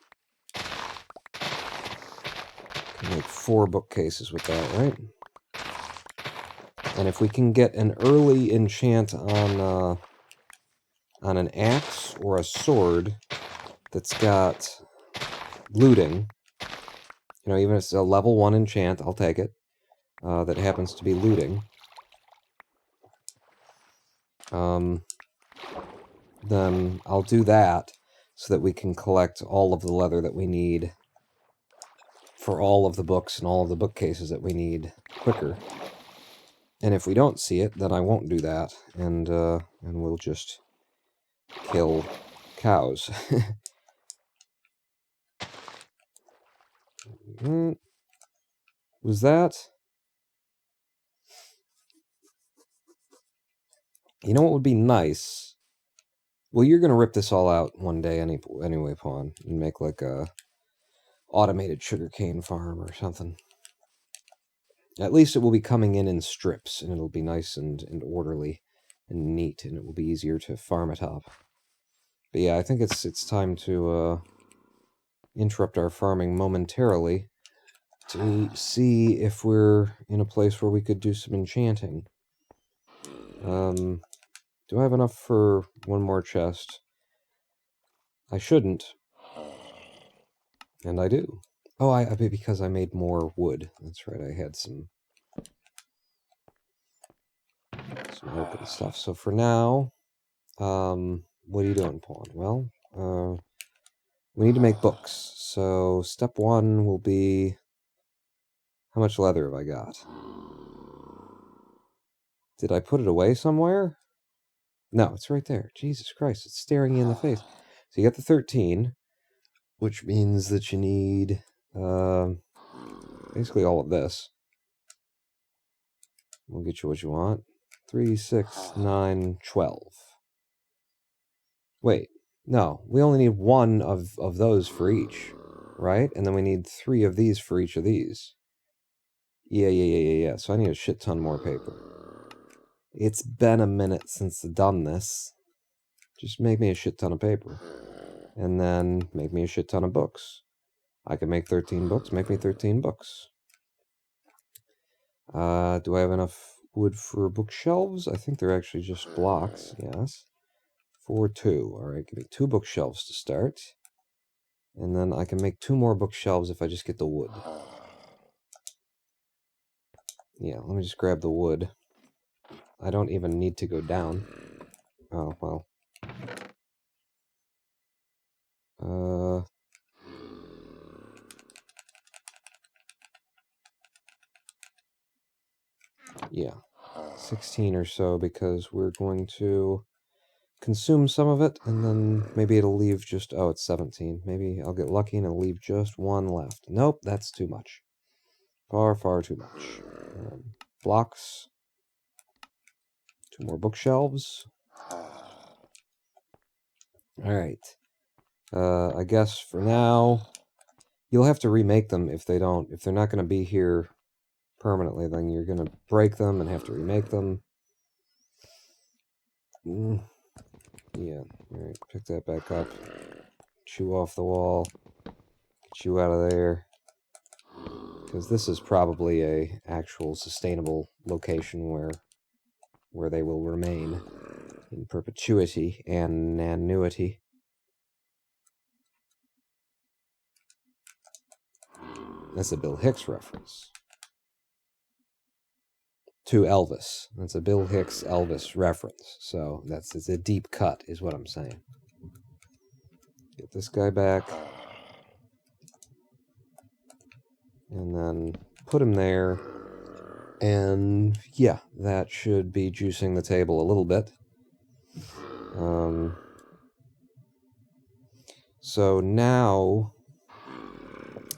Can make 4 bookcases with that, right? And if we can get an early enchant on an axe or a sword that's got looting, you know, even if it's a level 1 enchant, I'll take it, that happens to be looting, then I'll do that so that we can collect all of the leather that we need for all of the books and all of the bookcases that we need quicker. And if we don't see it, then I won't do that, and we'll just kill cows. Was that... You know what would be nice? Well, you're going to rip this all out one day anyway, Pawn, and make like a automated sugarcane farm or something. At least it will be coming in strips, and it'll be nice and orderly and neat, and it will be easier to farm it up. But yeah, I think it's time to interrupt our farming momentarily to see if we're in a place where we could do some enchanting. Do I have enough for one more chest? I shouldn't. And I do. Oh, I because I made more wood. That's right, I had some open stuff. So for now, what are you doing, Pawn? Well, we need to make books. So step 1 will be... How much leather have I got? Did I put it away somewhere? No, it's right there. Jesus Christ, it's staring you in the face. So you got the 13, which means that you need basically all of this. We'll get you what you want. 3, 6, 9, 12. Wait, no, we only need 1 of those for each, right? And then we need 3 of these for each of these. Yeah. So I need a shit ton more paper. It's been a minute since I've done this. Just make me a shit ton of paper. And then make me a shit ton of books. I can make 13 books. Make me 13 books. Do I have enough wood for bookshelves? I think they're actually just blocks, yes. 4, 2. Alright, give me 2 bookshelves to start. And then I can make 2 more bookshelves if I just get the wood. Yeah, let me just grab the wood. I don't even need to go down. Oh, well. Yeah. 16 or so, because we're going to consume some of it, and then maybe it'll leave just... Oh, it's 17. Maybe I'll get lucky and it'll leave just one left. Nope, that's too much. Far, far too much. Blocks. 2 more bookshelves. Alright. I guess for now, you'll have to remake them if they're not going to be here permanently, then you're going to break them and have to remake them. Yeah, alright, pick that back up. Chew off the wall. Get you out of there. Because this is probably a actual sustainable location where they will remain in perpetuity and annuity. That's a Bill Hicks reference. To Elvis. That's a Bill Hicks Elvis reference. So it's a deep cut, is what I'm saying. Get this guy back. And then put him there. And yeah, that should be juicing the table a little bit. So now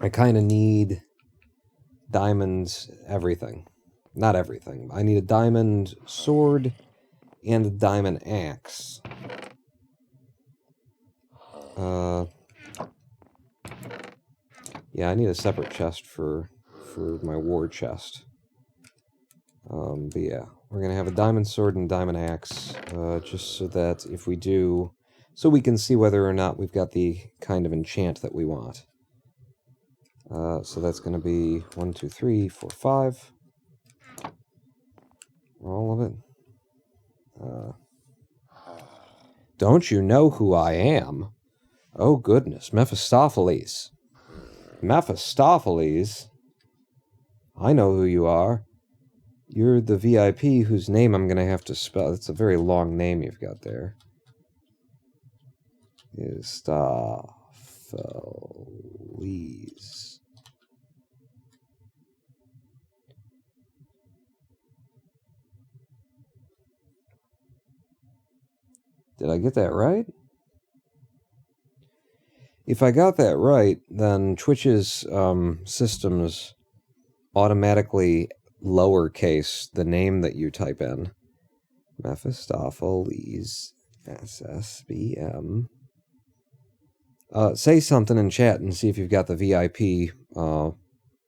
I kind of need diamonds everything. Not everything. I need a diamond sword and a diamond axe. Yeah, I need a separate chest for my war chest. But yeah, we're going to have a diamond sword and diamond axe, just so that if we do... So we can see whether or not we've got the kind of enchant that we want. So that's going to be 1, 2, 3, 4, 5. All of it. Don't you know who I am? Oh, goodness. Mephistopheles. Mephistopheles? I know who you are. You're the VIP whose name I'm going to have to spell. It's a very long name you've got there. Mephistopheles. Did I get that right? If I got that right, then Twitch's systems automatically lowercase the name that you type in. Mephistopheles, SSBM. Say something in chat and see if you've got the VIP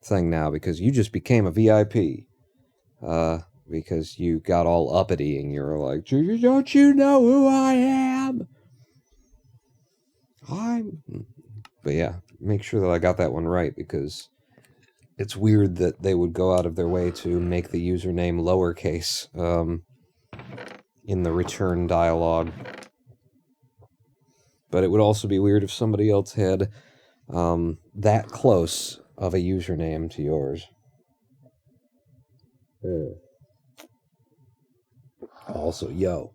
thing now, because you just became a VIP. Because you got all uppity and you're like, don't you know who I am? But yeah, make sure that I got that one right, because it's weird that they would go out of their way to make the username lowercase in the return dialogue. But it would also be weird if somebody else had that close of a username to yours. Also, yo,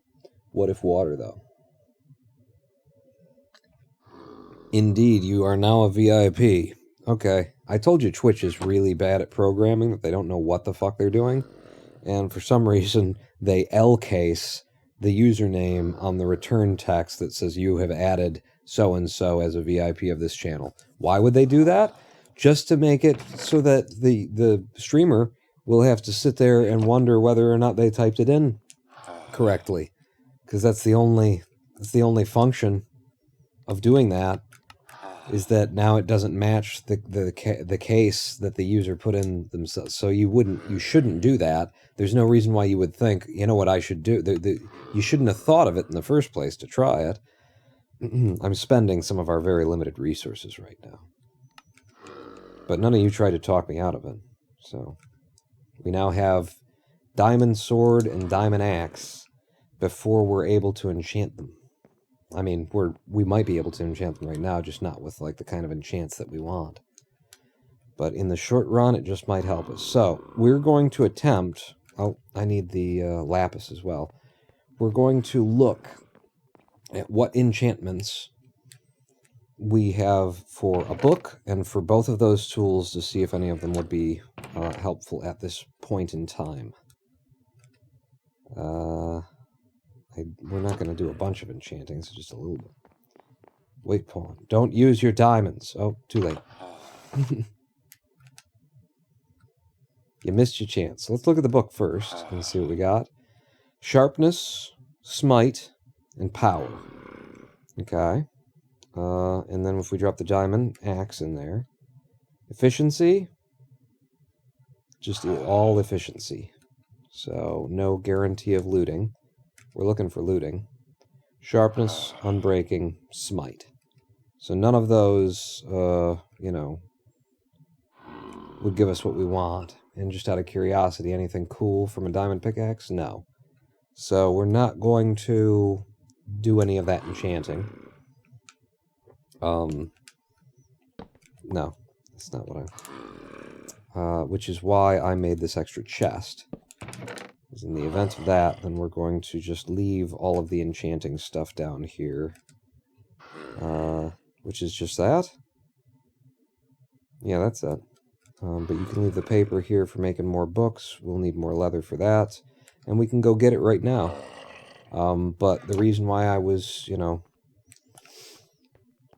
what if water, though? Indeed, you are now a VIP. Okay, I told you Twitch is really bad at programming, that they don't know what the fuck they're doing. And for some reason, they L-case the username on the return text that says you have added so-and-so as a VIP of this channel. Why would they do that? Just to make it so that the streamer will have to sit there and wonder whether or not they typed it in correctly. Because that's the only function of doing that, is that now it doesn't match the case that the user put in themselves. So you shouldn't do that. There's no reason why you would think, you know what I should do. You shouldn't have thought of it in the first place to try it. I'm spending some of our very limited resources right now. But none of you tried to talk me out of it. So we now have diamond sword and diamond axe before we're able to enchant them. I mean, we might be able to enchant them right now, just not with like the kind of enchants that we want. But in the short run, it just might help us. So we're going to attempt... Oh, I need the lapis as well. we're going to look at what enchantments we have for a book and for both of those tools to see if any of them would be helpful at this point in time. We're not going to do a bunch of enchanting, so just a little bit. Wait, pawn. Don't use your diamonds. Oh, too late. You missed your chance. So let's look at the book first and see what we got. Sharpness, smite, and power. Okay. And then if we drop the diamond, axe in there. Efficiency. Just all efficiency. So no guarantee of looting. We're looking for looting. Sharpness, unbreaking, smite. So none of those, you know, would give us what we want. And just out of curiosity, anything cool from a diamond pickaxe? No. So we're not going to do any of that enchanting. No, that's not what which is why I made this extra chest. Because in the event of that, then we're going to just leave all of the enchanting stuff down here. Which is just that. Yeah, that's it. But you can leave the paper here for making more books. We'll need more leather for that. And we can go get it right now. But the reason why I was, you know,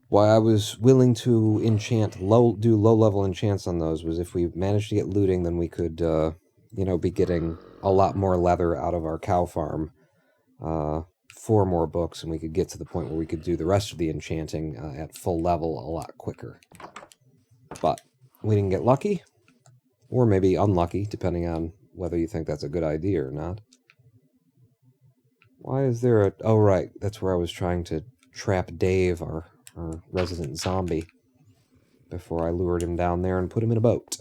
why I was willing to enchant, do low-level enchants on those was if we managed to get looting, then we could, you know, be getting a lot more leather out of our cow farm. 4 more books, and we could get to the point where we could do the rest of the enchanting at full level a lot quicker. But we didn't get lucky, or maybe unlucky, depending on whether you think that's a good idea or not. Why is there a... Oh, right, that's where I was trying to trap Dave, our resident zombie, before I lured him down there and put him in a boat.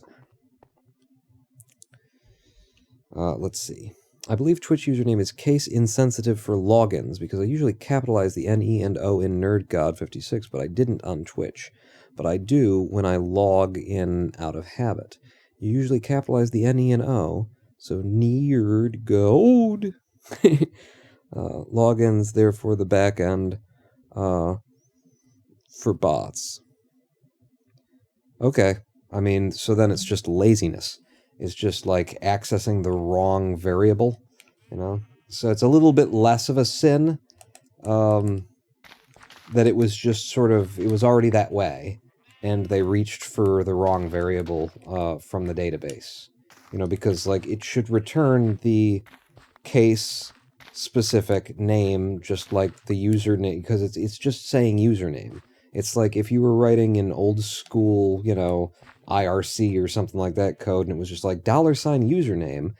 Let's see. I believe Twitch username is case insensitive for logins, because I usually capitalize the N-E and O in NerdGod56, but I didn't on Twitch. But I do when I log in out of habit. You usually capitalize the N-E and O, so NerdGod. Logins, therefore the back end for bots. Okay. I mean, so then it's just laziness. It's just like accessing the wrong variable, you know? So it's a little bit less of a sin that it was just sort of, it was already that way, and they reached for the wrong variable from the database. You know, because like it should return the case-specific name just like the username, because it's just saying username. It's like if you were writing an old school, you know, IRC or something like that code, and it was just like $username,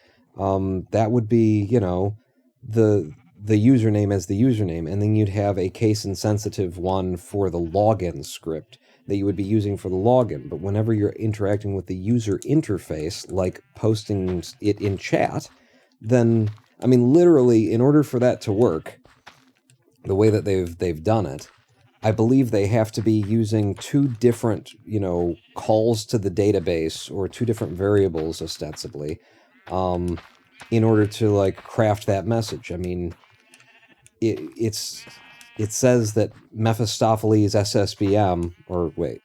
that would be, you know, the username as the username, and then you'd have a case-insensitive one for the login script that you would be using for the login. But whenever you're interacting with the user interface, like posting it in chat, then, I mean, literally, in order for that to work, the way that they've done it, I believe they have to be using 2 different, you know, calls to the database, or 2 different variables, ostensibly, in order to, like, craft that message. I mean, it says that Mephistopheles SSBM, or wait,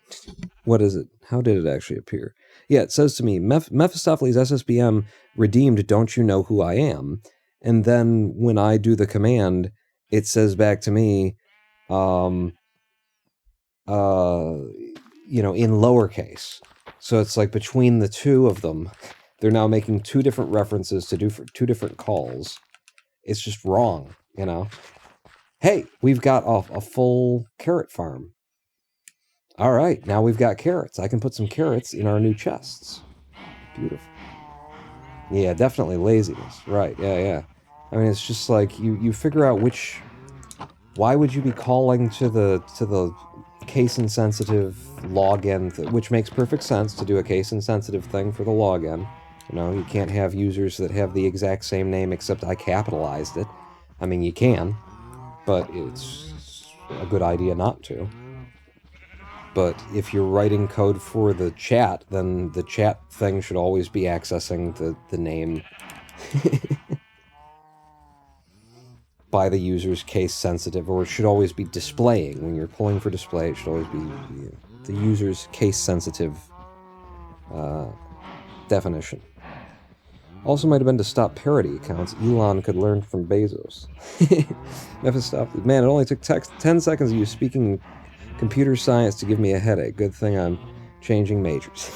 what is it? How did it actually appear? Yeah, it says to me, Mephistopheles SSBM redeemed don't you know who I am? And then when I do the command, it says back to me, you know, in lowercase. So it's like between the 2 of them, they're now making 2 different references to do for 2 different calls. It's just wrong, you know? Hey, we've got a full carrot farm. All right, now we've got carrots. I can put some carrots in our new chests. Beautiful. Yeah, definitely laziness. Right, yeah. I mean, it's just like, you figure out which... Why would you be calling to the case-insensitive login, which makes perfect sense to do a case-insensitive thing for the login. You know, you can't have users that have the exact same name, except I capitalized it. I mean, you can, but it's a good idea not to. But if you're writing code for the chat, then the chat thing should always be accessing the name. by the user's case sensitive, or it should always be displaying. When you're pulling for display, it should always be the user's case sensitive definition. Also might have been to stop parody accounts. Elon could learn from Bezos. Mephistopheles. Man, it only took 10 seconds of you speaking computer science to give me a headache. Good thing I'm changing majors.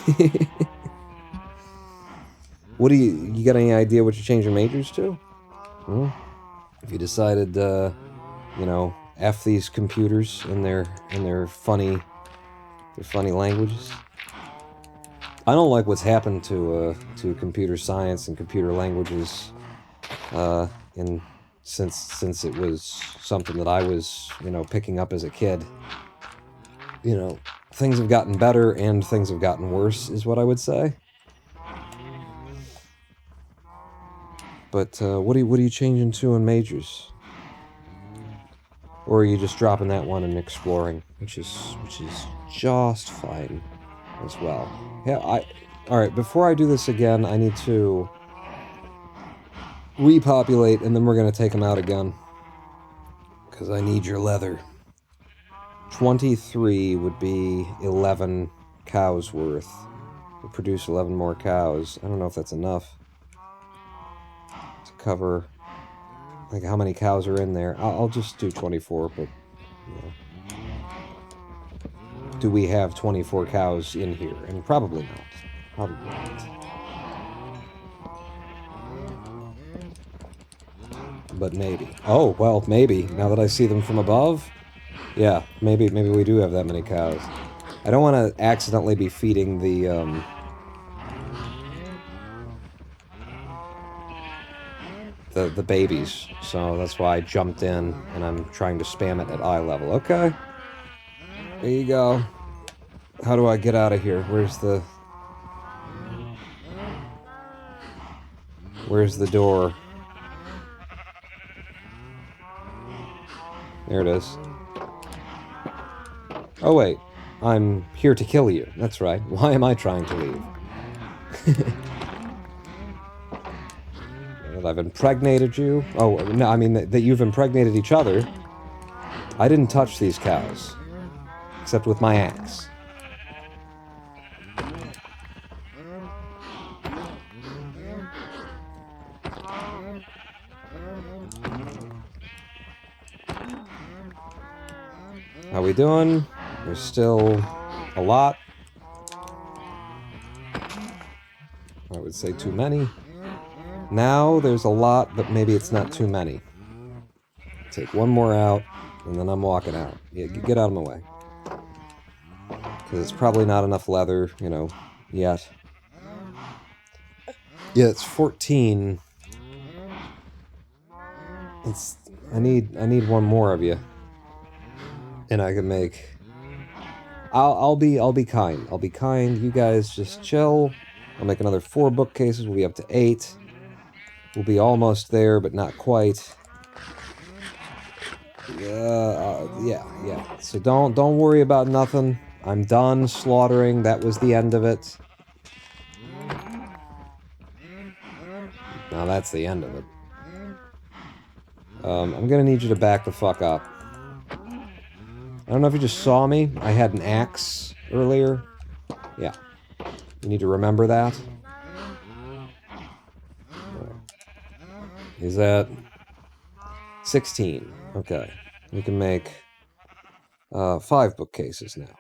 What do you got any idea what you're changing majors to? Hmm? If you decided, you know, F these computers in their funny languages. I don't like what's happened to computer science and computer languages, since it was something that I was, you know, picking up as a kid. You know, things have gotten better and things have gotten worse, is what I would say. But what are you changing to in majors? Or are you just dropping that one and exploring, which is just fine as well. Yeah, all right, before I do this again, I need to repopulate, and then we're going to take them out again. Because I need your leather. 23 would be 11 cows worth. We'll produce 11 more cows. I don't know if that's enough to cover, like, how many cows are in there. I'll just do 24, but, you know. Do we have 24 cows in here? And probably not. Probably not. But maybe. Oh, well, maybe. Now that I see them from above, yeah, maybe we do have that many cows. I don't want to accidentally be feeding the babies, so that's why I jumped in, and I'm trying to spam it at eye level. Okay. There you go. How do I get out of here? Where's the door? There it is. Oh, wait. I'm here to kill you. That's right. Why am I trying to leave? That I've impregnated you? Oh, no, I mean that you've impregnated each other. I didn't touch these cows. Except with my axe. How we doing? There's still a lot. I would say too many. Now there's a lot, but maybe it's not too many. Take one more out, and then I'm walking out. Yeah, get out of my way. Because it's probably not enough leather, you know, yet. Yeah, it's 14. I need one more of you. And I can make... I'll be kind. I'll be kind. You guys just chill. I'll make another 4 bookcases. We'll be up to 8. We'll be almost there, but not quite. Yeah. So don't worry about nothing. I'm done slaughtering. That was the end of it. Now that's the end of it. I'm gonna need you to back the fuck up. I don't know if you just saw me. I had an axe earlier. Yeah. You need to remember that. Is that 16? Okay. We can make 5 bookcases now.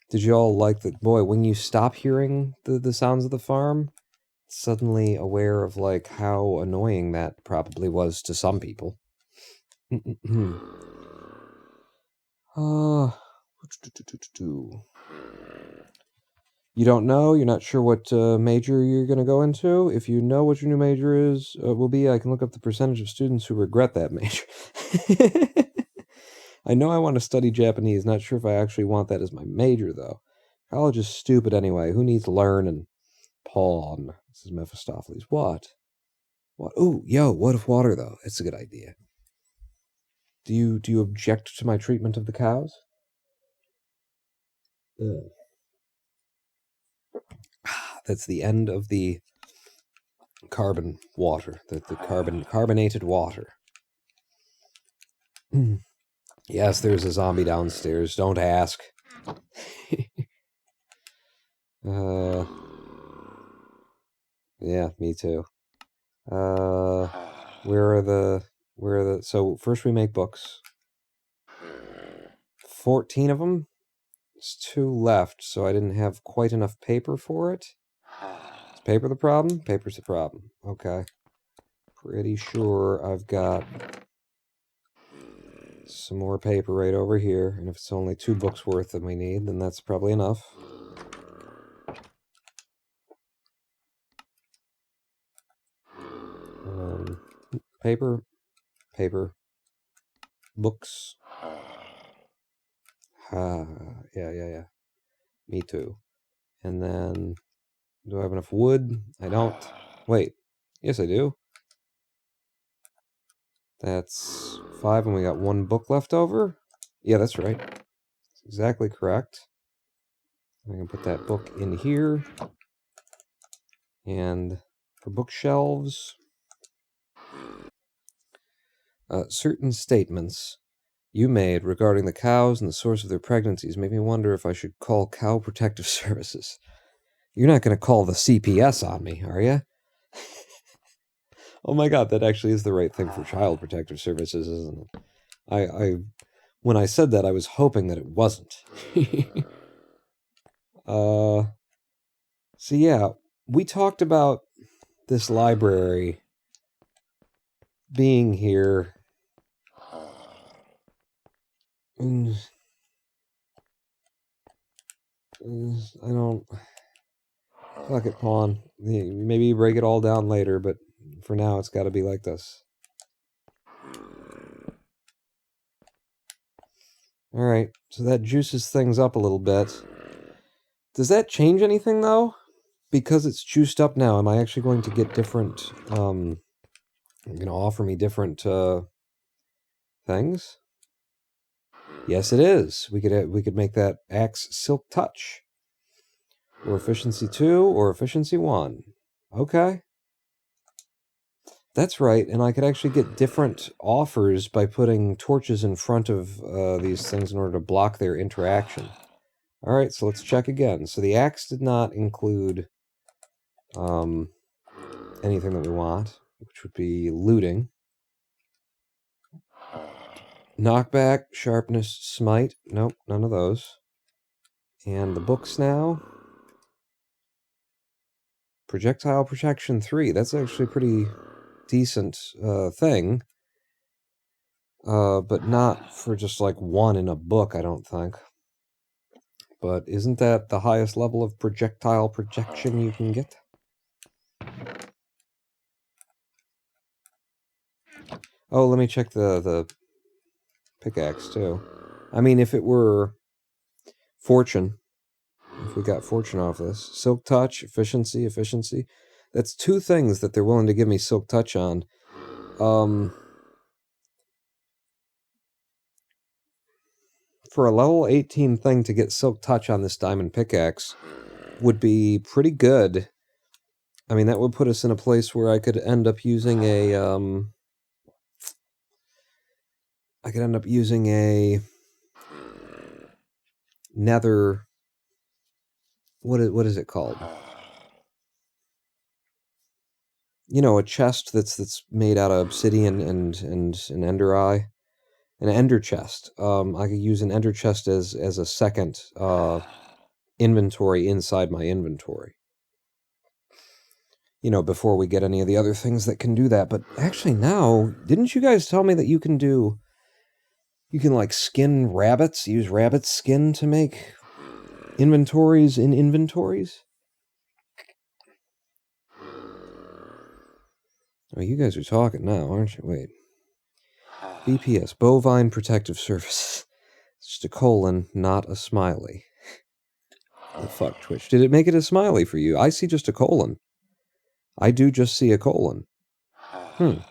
Did you all like the... Boy, when you stop hearing the sounds of the farm, suddenly aware of, like, how annoying that probably was to some people. You don't know? You're not sure what major you're going to go into? If you know what your new major will be, I can look up the percentage of students who regret that major. I know I want to study Japanese. Not sure if I actually want that as my major, though. College is stupid anyway. Who needs learning? Pawn. This is Mephistopheles. What? Ooh, yo, what if water, though? It's a good idea. Do you object to my treatment of the cows? That's the end of the carbon water, the carbonated water. Yes, there's a zombie downstairs. Don't ask. Yeah, me too. Where are the... So first we make books. 14 of them. There's 2 left, so I didn't have quite enough paper for it. Is paper the problem? Paper's the problem. Okay. Pretty sure I've got some more paper right over here, and if it's only 2 books worth that we need, then that's probably enough. Paper, paper, books. Yeah. Me too. And then, do I have enough wood? I don't. Wait. Yes, I do. That's 5, and we got 1 book left over? Yeah, that's right. That's exactly correct. I can put that book in here. And for bookshelves, certain statements you made regarding the cows and the source of their pregnancies made me wonder if I should call Cow Protective Services. You're not going to call the CPS on me, are you? Oh my god, that actually is the right thing for Child Protective Services, isn't it? When I said that, I was hoping that it wasn't. So yeah, we talked about this library being here. I don't... Fuck it, Pawn. Maybe break it all down later, but for now it's got to be like this. Alright, so that juices things up a little bit. Does that change anything, though? Because it's juiced up now, am I actually going to get different, going to offer me different, things? Yes, it is. We could make that Axe Silk Touch. Or Efficiency 2, or Efficiency 1. Okay. That's right, and I could actually get different offers by putting torches in front of these things in order to block their interaction. Alright, so let's check again. So the axe did not include anything that we want, which would be looting. Knockback, sharpness, smite. Nope, none of those. And the books now. Projectile protection 3. That's actually a pretty decent thing. But not for just like 1 in a book, I don't think. But isn't that the highest level of projectile protection you can get? Oh, let me check the pickaxe, too. I mean, if it were fortune, if we got fortune off this. Silk touch, efficiency. That's 2 things that they're willing to give me silk touch on. For a level 18 thing to get silk touch on this diamond pickaxe would be pretty good. I mean, that would put us in a place where I could end up using a, nether... What is it called? You know, a chest that's made out of obsidian and an ender eye. An ender chest. I could use an ender chest as a second inventory inside my inventory. You know, before we get any of the other things that can do that. But actually now, didn't you guys tell me that you can like skin rabbits, use rabbit skin to make inventories in inventories? Oh, you guys are talking now, aren't you? Wait. BPS, Bovine Protective Services. It's just a colon, not a smiley. Oh, fuck, Twitch. Did it make it a smiley for you? I see just a colon. I do just see a colon. Oh,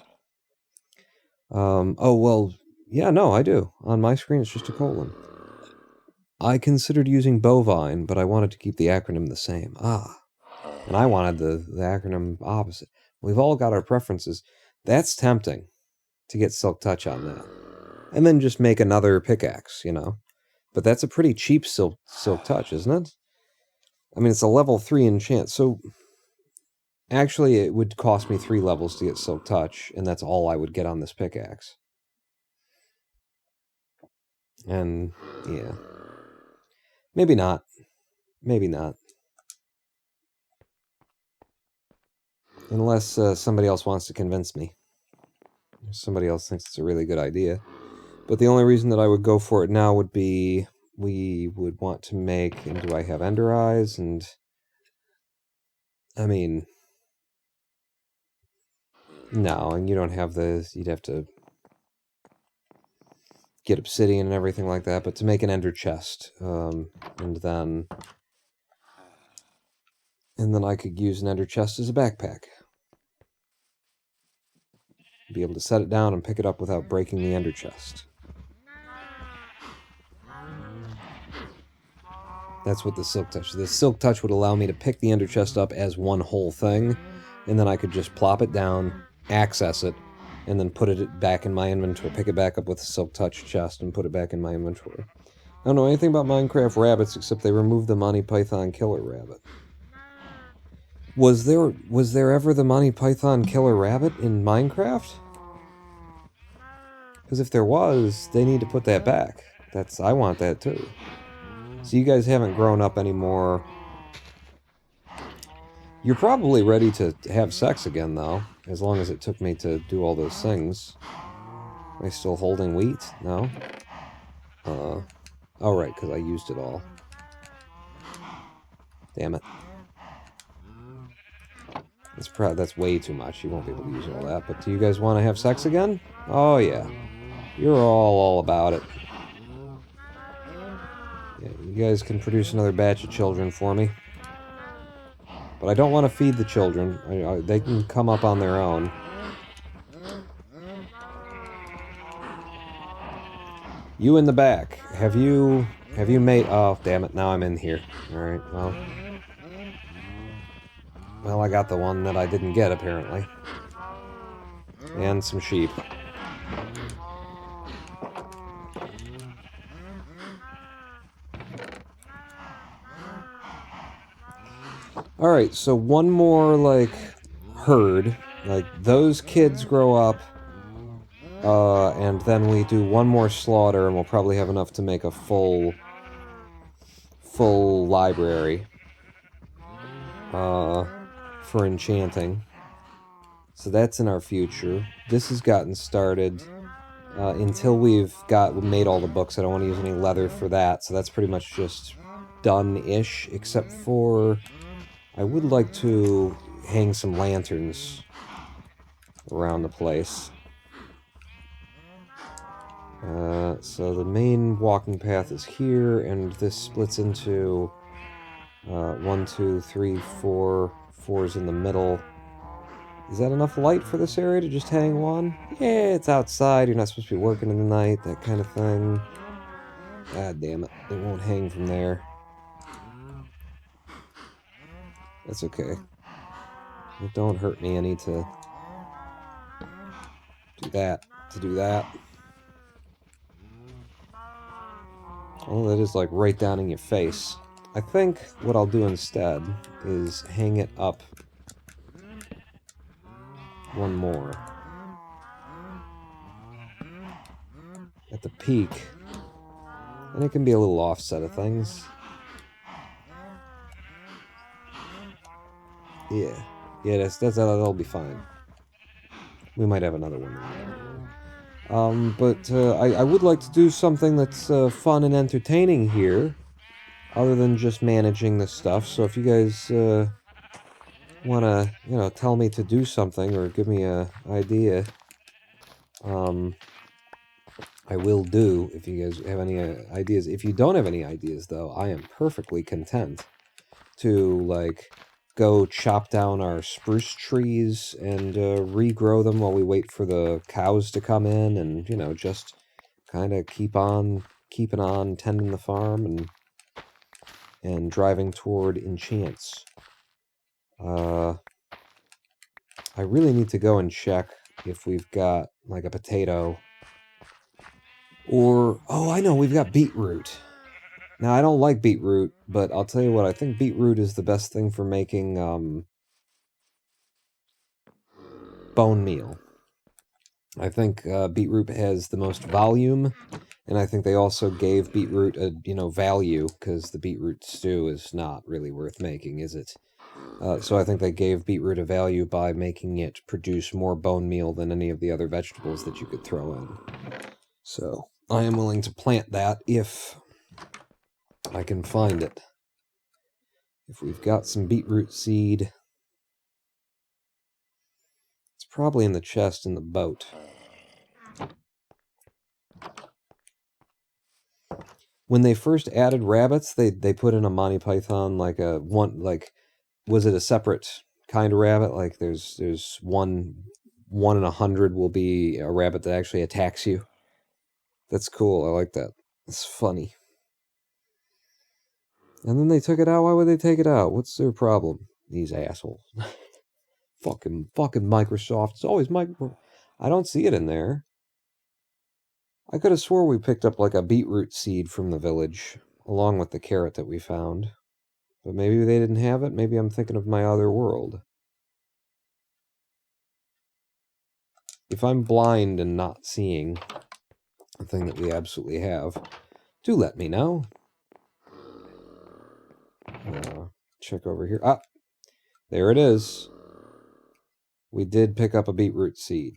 well, yeah, no, I do. On my screen, it's just a colon. I considered using bovine, but I wanted to keep the acronym the same. Ah. And I wanted the acronym opposite. We've all got our preferences. That's tempting to get Silk Touch on that. And then just make another pickaxe, you know? But that's a pretty cheap Silk Touch, isn't it? I mean, it's a level 3 enchant, so... Actually, it would cost me 3 levels to get Silk Touch, and that's all I would get on this pickaxe. And, yeah. Maybe not. Maybe not. Unless somebody else wants to convince me. Somebody else thinks it's a really good idea. But the only reason that I would go for it now would be we would want to make... And do I have Ender Eyes? And... I mean... No, and you don't have the... You'd have to get obsidian and everything like that. But to make an Ender Chest, and then I could use an Ender Chest as a backpack. Be able to set it down and pick it up without breaking the Ender Chest. That's what the Silk Touch... The Silk Touch would allow me to pick the Ender Chest up as one whole thing, and then I could just plop it down, access it, and then put it back in my inventory. Pick it back up with the Silk Touch chest and put it back in my inventory. I don't know anything about Minecraft rabbits except they removed the Monty Python Killer Rabbit. Was there ever the Monty Python Killer Rabbit in Minecraft? Because if there was, they need to put that back. I want that too. So you guys haven't grown up anymore. You're probably ready to have sex again, though. As long as it took me to do all those things. Am I still holding wheat? No? Oh, right, because I used it all. Damn it. That's way too much. You won't be able to use all that. But do you guys want to have sex again? Oh, yeah. You're all about it. Yeah, you guys can produce another batch of children for me. But I don't want to feed the children. They can come up on their own. You in the back. Have you made... Oh, damn it. Now I'm in here. Alright, well... Well, I got the one that I didn't get, apparently. And some sheep. Alright, so one more, like, herd. Like, those kids grow up, and then we do one more slaughter, and we'll probably have enough to make a full library. For enchanting. So that's in our future. This has gotten started. Until we've made all the books, I don't want to use any leather for that, so that's pretty much just done-ish, except for... I would like to hang some lanterns around the place. So the main walking path is here, and this splits into 1, 2, 3, 4. 4's in the middle. Is that enough light for this area to just hang one? Yeah, it's outside, you're not supposed to be working in the night, that kind of thing. God damn it, it won't hang from there. That's okay. It don't hurt me any to do that. Oh, that is like right down in your face. I think what I'll do instead is hang it up one more. At the peak. And it can be a little offset of things. Yeah. Yeah, that'll be fine. We might have another one. But I would like to do something that's fun and entertaining here, other than just managing this stuff. So if you guys want to, tell me to do something or give me a idea, I will do. If you guys have any ideas. If you don't have any ideas, though, I am perfectly content to like go chop down our spruce trees and regrow them while we wait for the cows to come in, and just kind of keeping on tending the farm and driving toward enchants. I really need to go and check if we've got, like, a potato. Or, oh, I know, we've got beetroot. Now, I don't like beetroot, but I'll tell you what, I think beetroot is the best thing for making, bone meal. I think beetroot has the most volume, and I think they also gave beetroot a, value, because the beetroot stew is not really worth making, is it? So I think they gave beetroot a value by making it produce more bone meal than any of the other vegetables that you could throw in. So I am willing to plant that if I can find it. If we've got some beetroot seed, it's probably in the chest in the boat. When they first added rabbits, they put in a Monty Python, like was it a separate kind of rabbit? Like there's one in 100 will be a rabbit that actually attacks you. That's cool. I like that. It's funny. And then they took it out. Why would they take it out? What's their problem? These assholes. fucking Microsoft. It's always Microsoft. I don't see it in there. I could have swore we picked up like a beetroot seed from the village, along with the carrot that we found. But maybe they didn't have it. Maybe I'm thinking of my other world. If I'm blind and not seeing a thing that we absolutely have, do let me know. Check over here. Ah, there it is. We did pick up a beetroot seed.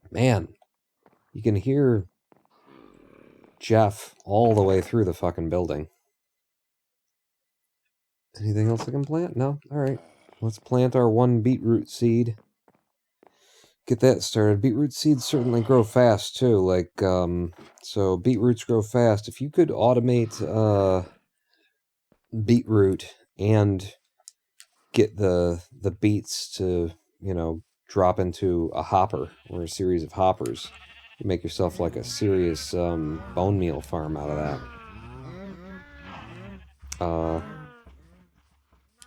Man, you can hear Jeff all the way through the fucking building. Anything else I can plant? No? Alright. Let's plant our one beetroot seed. Get that started. Beetroot seeds certainly grow fast, too. Like, so beetroots grow fast. If you could automate, beetroot and get the beets to, drop into a hopper or a series of hoppers, you make yourself like a serious, bone meal farm out of that.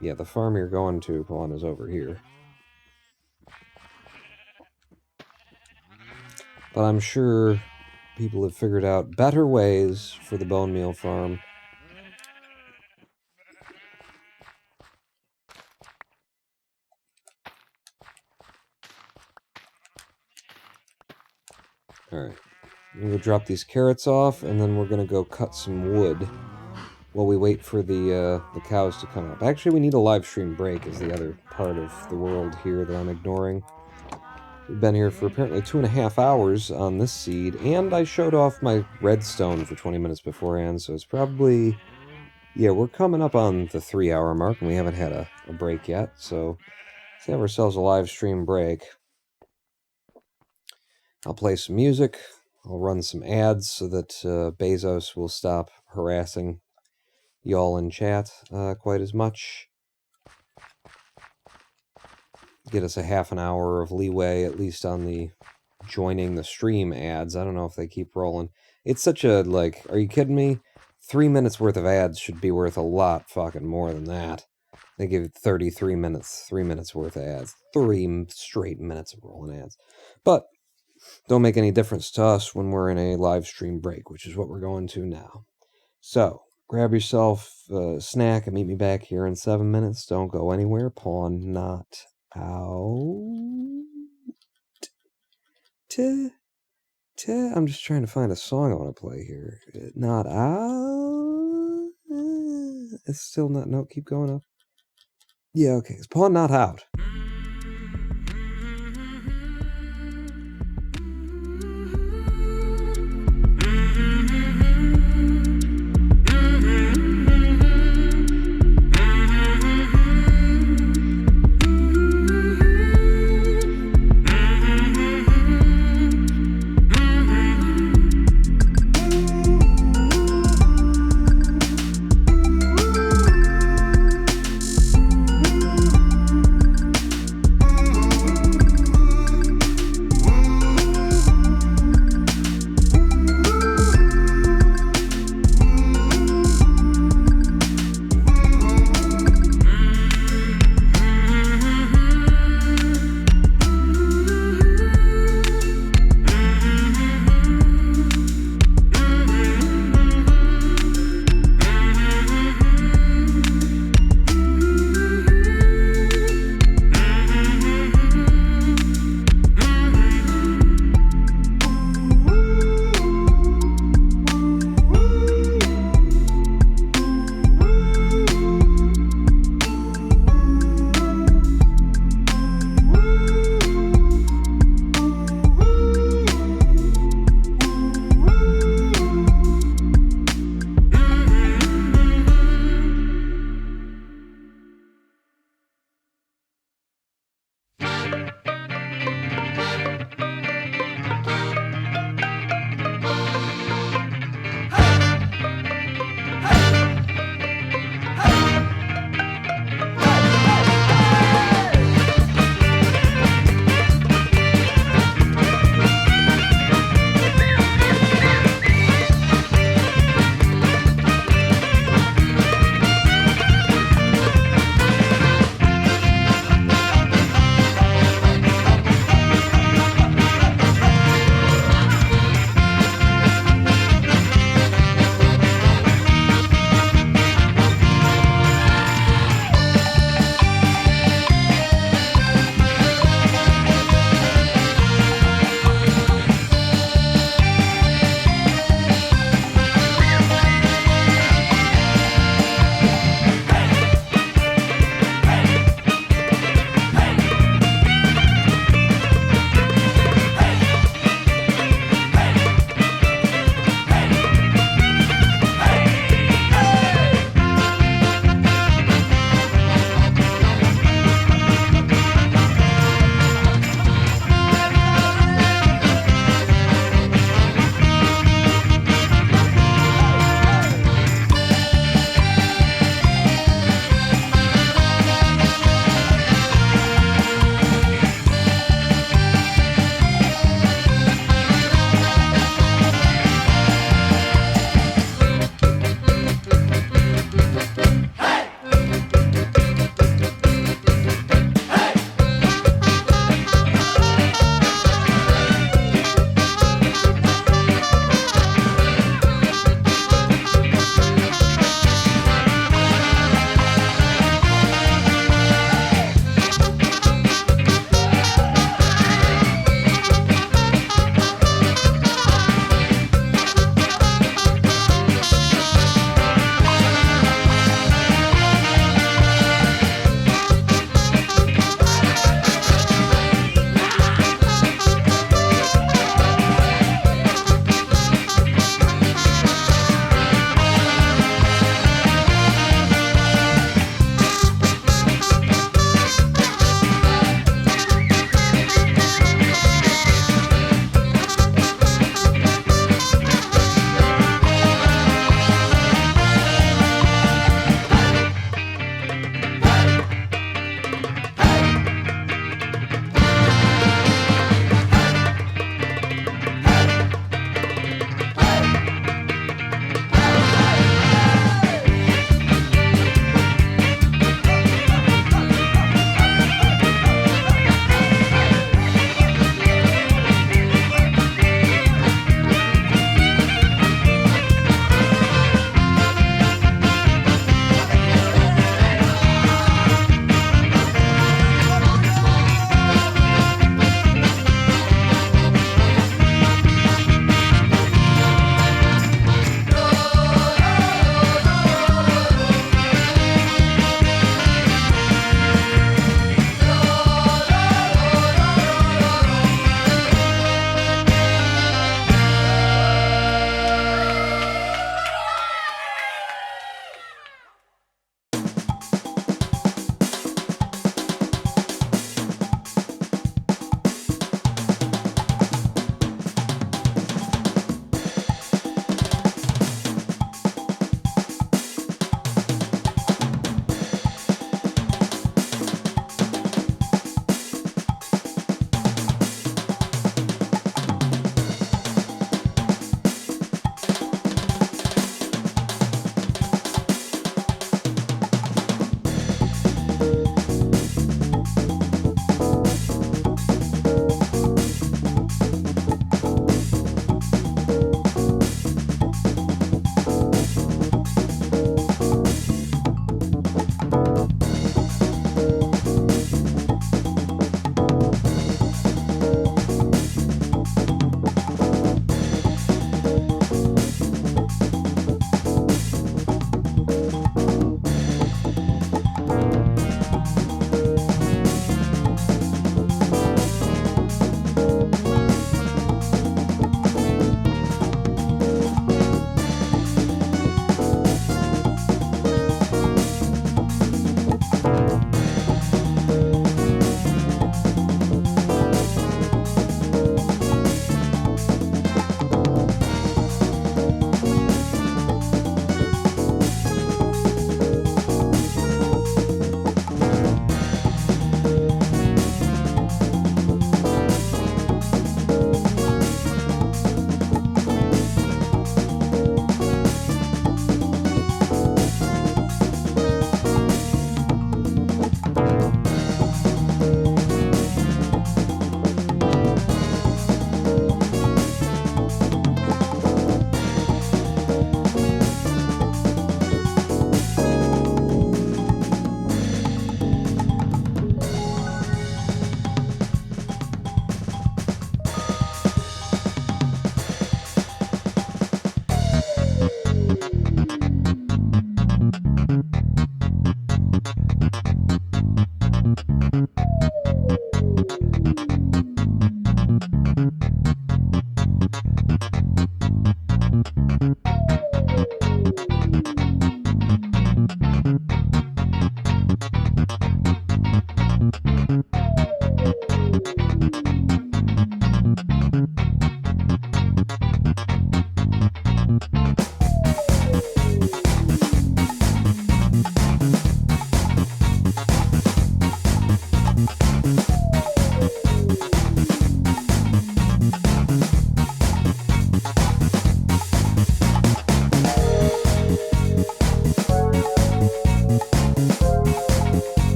Yeah, the farm you're going to, Pawn, is over here. But I'm sure people have figured out better ways for the bone meal farm. Alright. I'm going to drop these carrots off, and then we're going to go cut some wood while we wait for the cows to come up. Actually, we need a live stream break is the other part of the world here that I'm ignoring. We've been here for apparently 2.5 hours on this seed, and I showed off my redstone for 20 minutes beforehand, so it's probably... Yeah, we're coming up on the 3-hour mark, and we haven't had a break yet, so let's have ourselves a live stream break. I'll play some music, I'll run some ads so that Bezos will stop harassing y'all in chat quite as much. Get us a half an hour of leeway, at least on the joining the stream ads. I don't know if they keep rolling. It's such a, like, are you kidding me? 3 minutes worth of ads should be worth a lot fucking more than that. They give 33 minutes, 3 minutes worth of ads. 3 straight minutes of rolling ads. But don't make any difference to us when we're in a live stream break, which is what we're going to now. So, grab yourself a snack and meet me back here in 7 minutes. Don't go anywhere. Pawn not out. I'm just trying to find a song I want to play here. Not out. It's still not. No, keep going up. Yeah, okay. It's Pawn not out.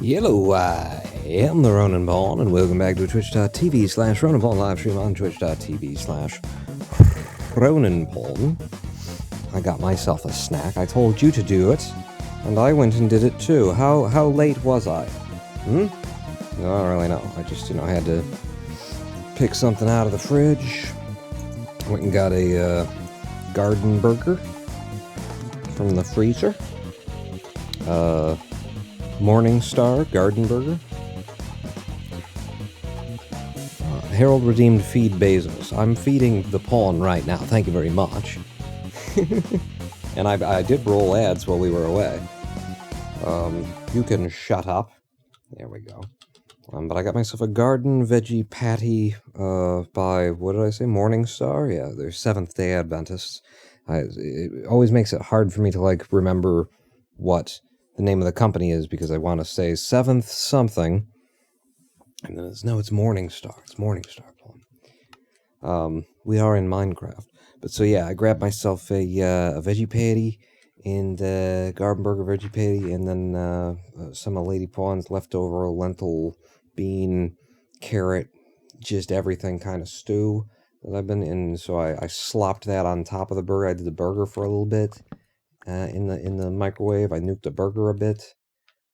Hello, I am the Ronan Pawn, and welcome back to twitch.tv/Ronan Pawn live stream on twitch.tv/Ronan Pawn. I got myself a snack. I told you to do it, and I went and did it too. How late was I? No, I don't really know. I just, I had to pick something out of the fridge. Went and got a garden burger from the freezer. Morningstar Garden Burger. Harold redeemed feed Bezos. I'm feeding the pawn right now. Thank you very much. And I did roll ads while we were away. You can shut up. There we go. But I got myself a garden veggie patty by, what did I say, Morningstar? Yeah, they're Seventh-day Adventists. It always makes it hard for me to, remember what the name of the company is, because I want to say Seventh something, and then it's Morningstar. It's Morningstar. We are in Minecraft, but so yeah, I grabbed myself a veggie patty and garden burger veggie patty, and then some of Lady Pawn's leftover lentil, bean, carrot, just everything kind of stew that I've been in. So I slopped that on top of the burger. I did the burger for a little bit. In the microwave. I nuked the burger a bit.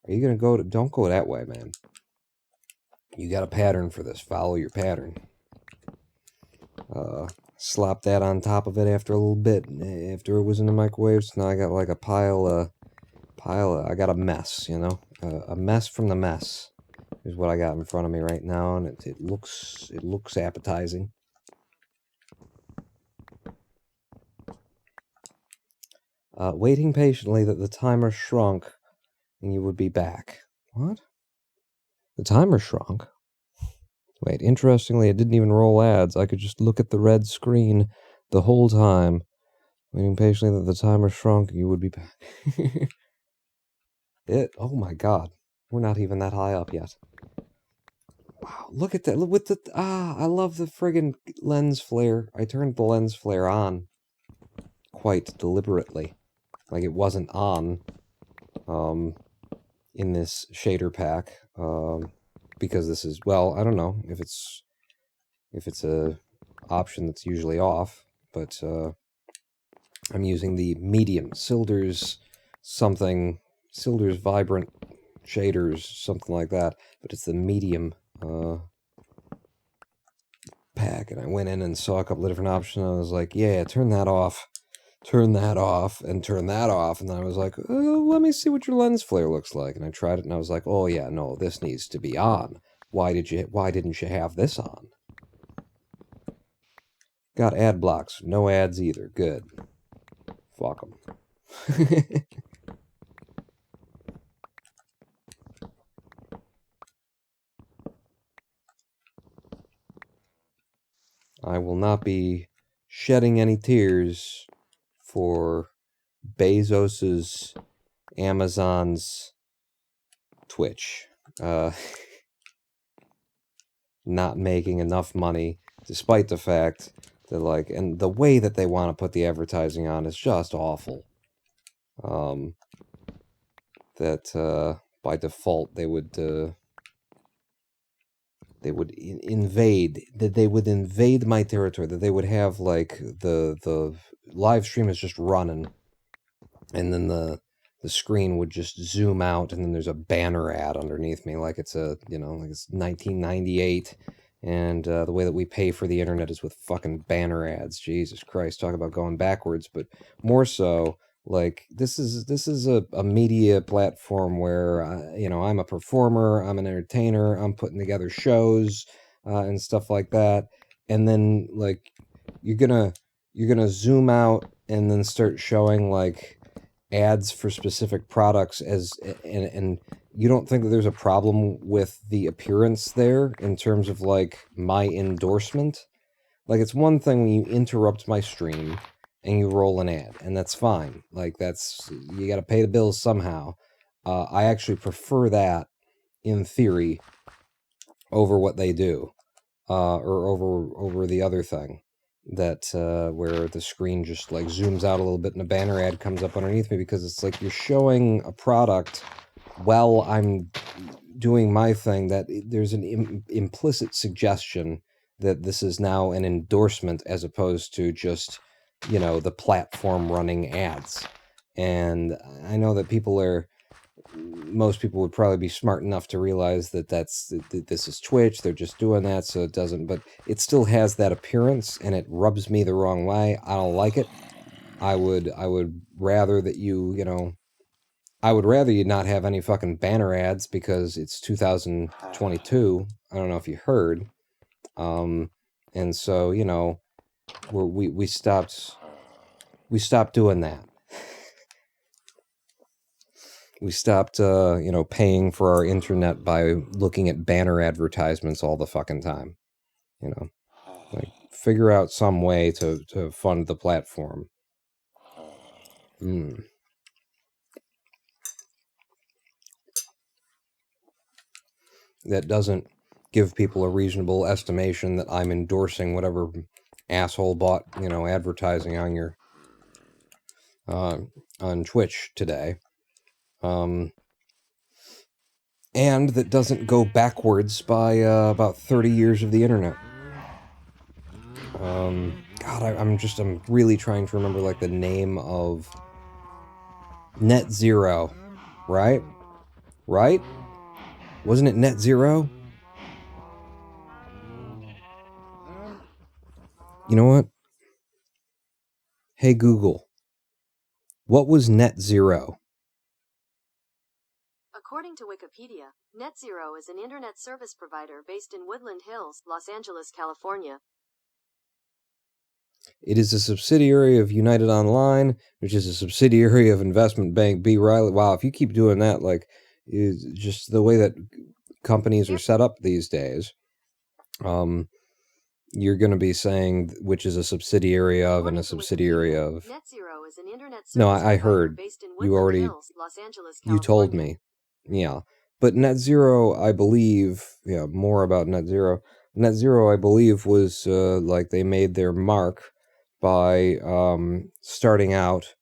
Are you gonna don't go that way, man. You got a pattern for this. Follow your pattern. Slop that on top of it after a little bit. After it was in the microwave, so now I got like a pile of, I got a mess, a mess from the mess is what I got in front of me right now, and it looks appetizing. Waiting patiently that the timer shrunk and you would be back. What? The timer shrunk? Wait, interestingly, it didn't even roll ads. I could just look at the red screen the whole time. Waiting patiently that the timer shrunk and you would be back. Oh my god. We're not even that high up yet. Wow, look at that. Look with I love the friggin' lens flare. I turned the lens flare on quite deliberately. Like it wasn't on in this shader pack, because this is, well, I don't know if it's a option that's usually off, but I'm using the medium Silder's Vibrant Shaders, something like that, but it's the medium pack, and I went in and saw a couple of different options. I was like, yeah, turn that off, and turn that off, and then I was like, oh, let me see what your lens flare looks like, and I tried it, and I was like, oh yeah, no, this needs to be on. Why didn't you have this on? Got ad blocks, no ads either. Good. Fuck them. I will not be shedding any tears for Bezos's Amazon's Twitch. Not making enough money, despite the fact that, and the way that they want to put the advertising on is just awful. That by default they would they would invade, that they would invade my territory, that they would have like the live stream is just running, and then the screen would just zoom out, and then there's a banner ad underneath me, like it's a, you know, like it's 1998, and the way that we pay for the internet is with fucking banner ads. Jesus Christ, talk about going backwards. But more so, like this is a media platform where you know, I'm a performer, I'm an entertainer, I'm putting together shows and stuff like that, and then like you're gonna zoom out and then start showing like ads for specific products as, and you don't think that there's a problem with the appearance there in terms of like my endorsement? Like, it's one thing when you interrupt my stream and you roll an ad, and that's fine. Like, that's, you got to pay the bills somehow. I actually prefer that in theory over what they do, or over the other thing that where the screen just like zooms out a little bit and a banner ad comes up underneath me, because it's like you're showing a product while I'm doing my thing, that there's an implicit suggestion that this is now an endorsement as opposed to just, you know, the platform running ads. And I know that most people would probably be smart enough to realize that this is Twitch, they're just doing that so it doesn't, but it still has that appearance, and it rubs me the wrong way. I don't like it. I would rather that you know, I would rather you not have any fucking banner ads, because it's 2022. I don't know if you heard. And so, you know, we stopped doing that. We stopped, you know, paying for our internet by looking at banner advertisements all the fucking time. You know, like, figure out some way to fund the platform. That doesn't give people a reasonable estimation that I'm endorsing whatever asshole bought, you know, advertising on your on Twitch today. And that doesn't go backwards by about 30 years of the internet. God, I'm really trying to remember like the name of Net Zero, right? Right? Wasn't it Net Zero? You know what? Hey Google, what was Net Zero? According to Wikipedia, NetZero is an internet service provider based in Woodland Hills, Los Angeles, California. It is a subsidiary of United Online, which is a subsidiary of investment bank B. Riley. Wow, if you keep doing that, like, is just the way that companies are set up these days, you're going to be saying which is a subsidiary of and a subsidiary of. NetZero is an internet service No, I heard. based in You Woodland already, Hills, Los Angeles, you told me. Yeah. But Net Zero, I believe, yeah, more about Net Zero. Net Zero, I believe, was like they made their mark by starting out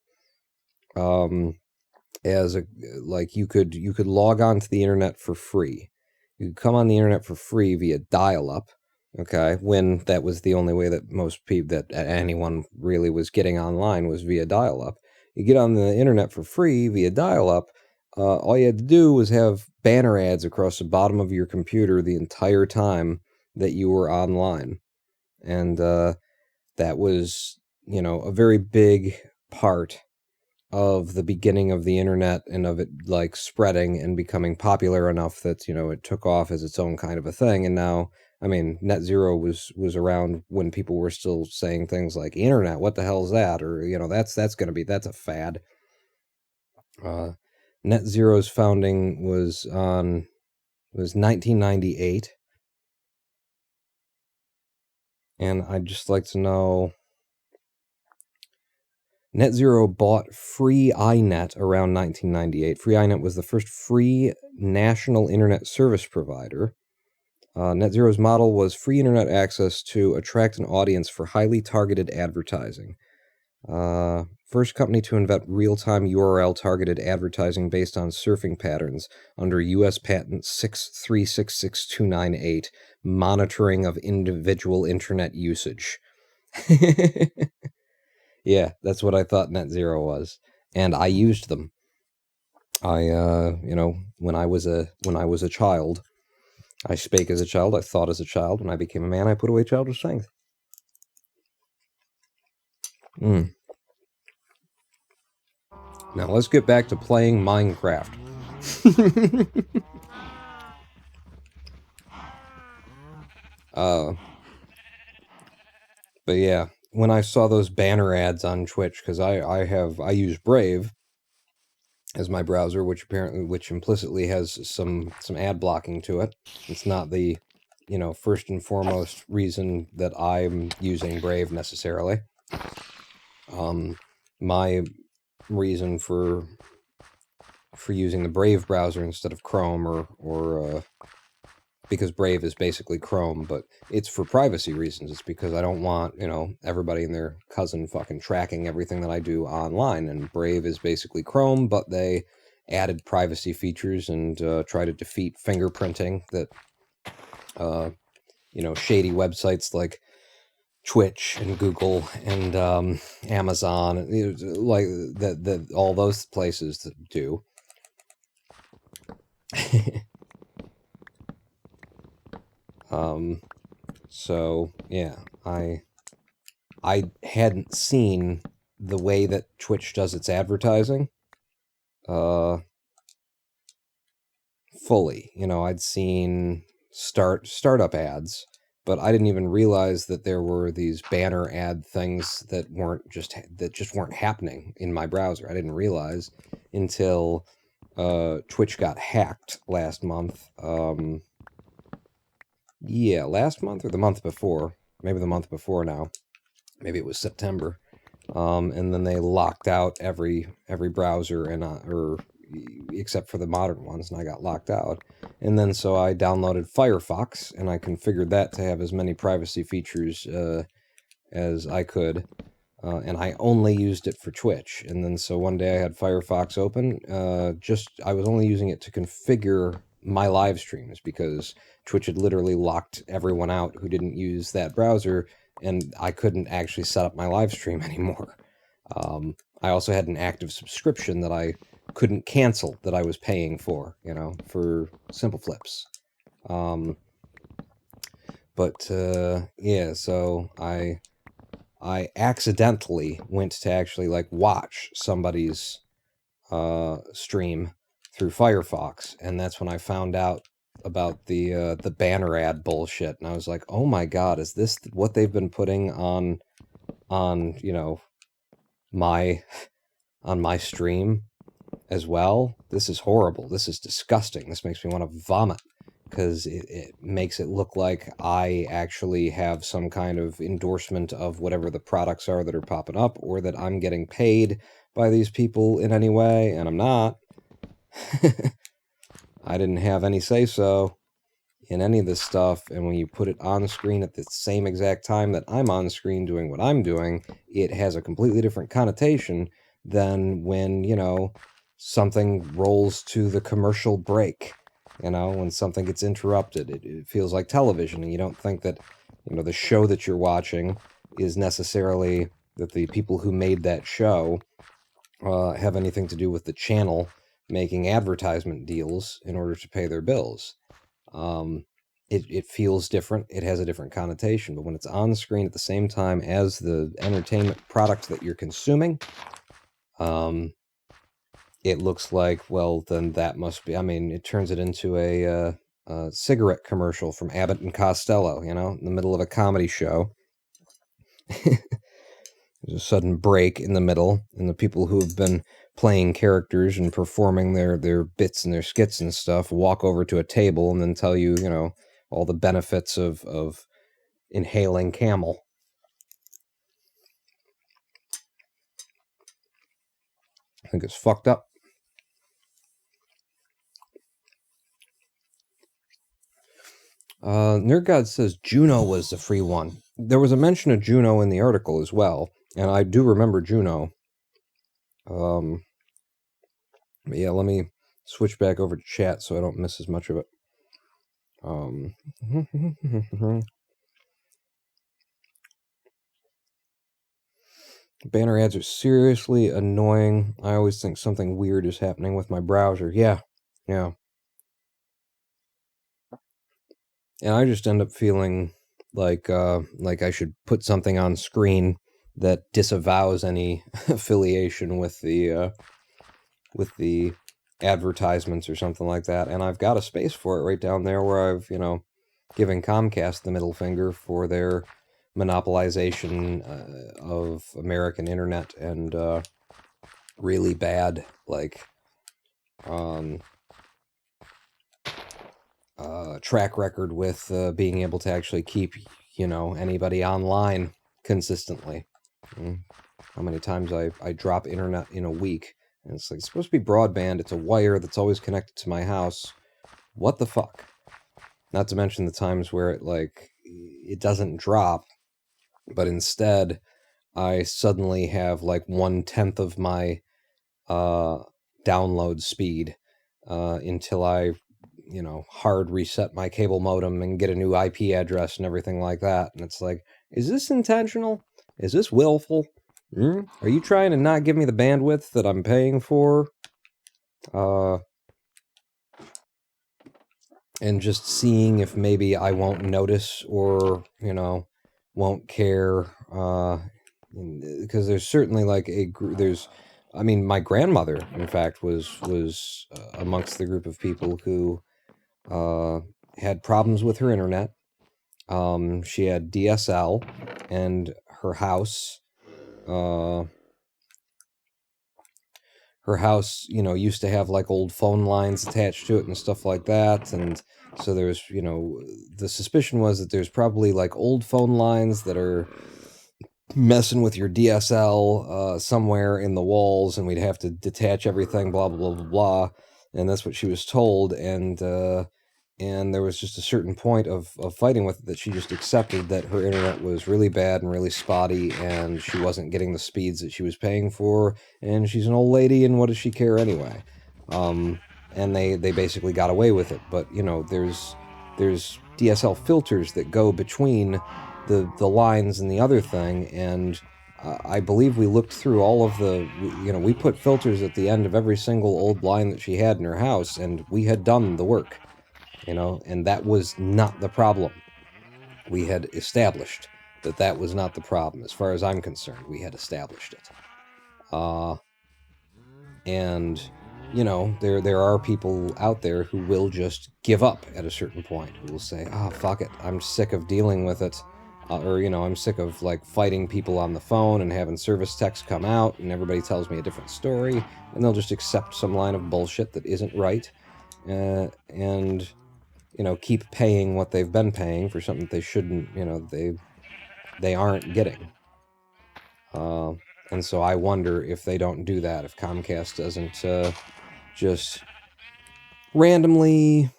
as a, like, you could log on to the internet for free. You could come on the internet for free via dial-up, okay, when that was the only way that most people, that anyone really was getting online, was via dial-up. You get on the internet for free via dial-up. All you had to do was have banner ads across the bottom of your computer the entire time that you were online. And that was, you know, a very big part of the beginning of the internet, and of it like spreading and becoming popular enough that, you know, it took off as its own kind of a thing. And now, I mean, Net Zero was around when people were still saying things like internet, what the hell is that? Or, you know, that's a fad. Net Zero's founding was 1998. And I'd just like to know, Net Zero bought Free iNet around 1998. Free iNet was the first free national internet service provider. Net Zero's model was free internet access to attract an audience for highly targeted advertising. First company to invent real-time URL-targeted advertising based on surfing patterns under U.S. Patent 6366298, monitoring of individual internet usage. Yeah, that's what I thought NetZero was, and I used them. I, when I was a child, I spake as a child, I thought as a child. When I became a man, I put away childish things. Now let's get back to playing Minecraft. But yeah, when I saw those banner ads on Twitch, because I use Brave as my browser, which implicitly has some ad blocking to it. It's not the, first and foremost reason that I'm using Brave necessarily. My reason for using the Brave browser instead of Chrome or because Brave is basically Chrome, but it's for privacy reasons. It's because I don't want, everybody and their cousin fucking tracking everything that I do online. And Brave is basically Chrome, but they added privacy features and try to defeat fingerprinting that, shady websites like Twitch and Google and Amazon, like that all those places do. So yeah, I hadn't seen the way that Twitch does its advertising fully. I'd seen startup ads, but I didn't even realize that there were these banner ad things that just weren't happening in my browser. I didn't realize until Twitch got hacked last month. Yeah, last month or the month before. Maybe the month before now. Maybe it was September. And then they locked out every browser or except for the modern ones, and I got locked out. And then so I downloaded Firefox, and I configured that to have as many privacy features as I could. And I only used it for Twitch. And then so one day I had Firefox open. I was only using it to configure my live streams because Twitch had literally locked everyone out who didn't use that browser, and I couldn't actually set up my live stream anymore. I also had an active subscription that I couldn't cancel that I was paying for, for Simple Flips. Yeah, so I accidentally went to actually watch somebody's stream through Firefox, and that's when I found out about the banner ad bullshit, and I was like, oh my god, is this what they've been putting on my stream as well? This is horrible. This is disgusting. This makes me want to vomit, because it makes it look like I actually have some kind of endorsement of whatever the products are that are popping up, or that I'm getting paid by these people in any way, and I'm not. I didn't have any say-so in any of this stuff, and when you put it on screen at the same exact time that I'm on screen doing what I'm doing, it has a completely different connotation than when, something rolls to the commercial break. When something gets interrupted, it feels like television, and you don't think that, the show that you're watching is necessarily that the people who made that show have anything to do with the channel making advertisement deals in order to pay their bills. It feels different. It has a different connotation, but when it's on screen at the same time as the entertainment product that you're consuming, it looks like, well, then that must be, it turns it into a cigarette commercial from Abbott and Costello, in the middle of a comedy show. There's a sudden break in the middle, and the people who have been playing characters and performing their bits and their skits and stuff walk over to a table and then tell you, all the benefits of inhaling camel. I think it's fucked up. NerdGod says Juno was the free one. There was a mention of Juno in the article as well, and I do remember Juno. But yeah, let me switch back over to chat so I don't miss as much of it. Banner ads are seriously annoying. I always think something weird is happening with my browser. Yeah. And I just end up feeling like I should put something on screen that disavows any affiliation with the advertisements or something like that. And I've got a space for it right down there where I've, given Comcast the middle finger for their monopolization of American internet and really bad, track record with being able to actually keep, anybody online consistently. How many times I drop internet in a week, and it's like, it's supposed to be broadband, it's a wire that's always connected to my house. What the fuck? Not to mention the times where it doesn't drop, but instead I suddenly have 1/10 of my download speed until I hard reset my cable modem and get a new IP address and everything like that. And it's like, is this intentional? Is this willful? Are you trying to not give me the bandwidth that I'm paying for? And just seeing if maybe I won't notice or, won't care. Because there's certainly my grandmother, in fact, was amongst the group of people who had problems with her internet. She had DSL, and her house, used to have old phone lines attached to it and stuff like that. And so there's, the suspicion was that there's probably old phone lines that are messing with your DSL somewhere in the walls, and we'd have to detach everything, blah, blah, blah, blah, blah. And that's what she was told. And there was just a certain point of fighting with it that she just accepted that her internet was really bad and really spotty, and she wasn't getting the speeds that she was paying for. And she's an old lady, and what does she care anyway? And they basically got away with it. But, there's DSL filters that go between the lines and the other thing, and I believe we looked through all of we put filters at the end of every single old line that she had in her house, and we had done the work, and that was not the problem. We had established that was not the problem. As far as I'm concerned, we had established it. And there are people out there who will just give up at a certain point, who will say, oh, fuck it, I'm sick of dealing with it. Or, I'm sick of fighting people on the phone and having service techs come out and everybody tells me a different story, and they'll just accept some line of bullshit that isn't right, and keep paying what they've been paying for something that they shouldn't, they aren't getting. And so I wonder if they don't do that, if Comcast doesn't just randomly,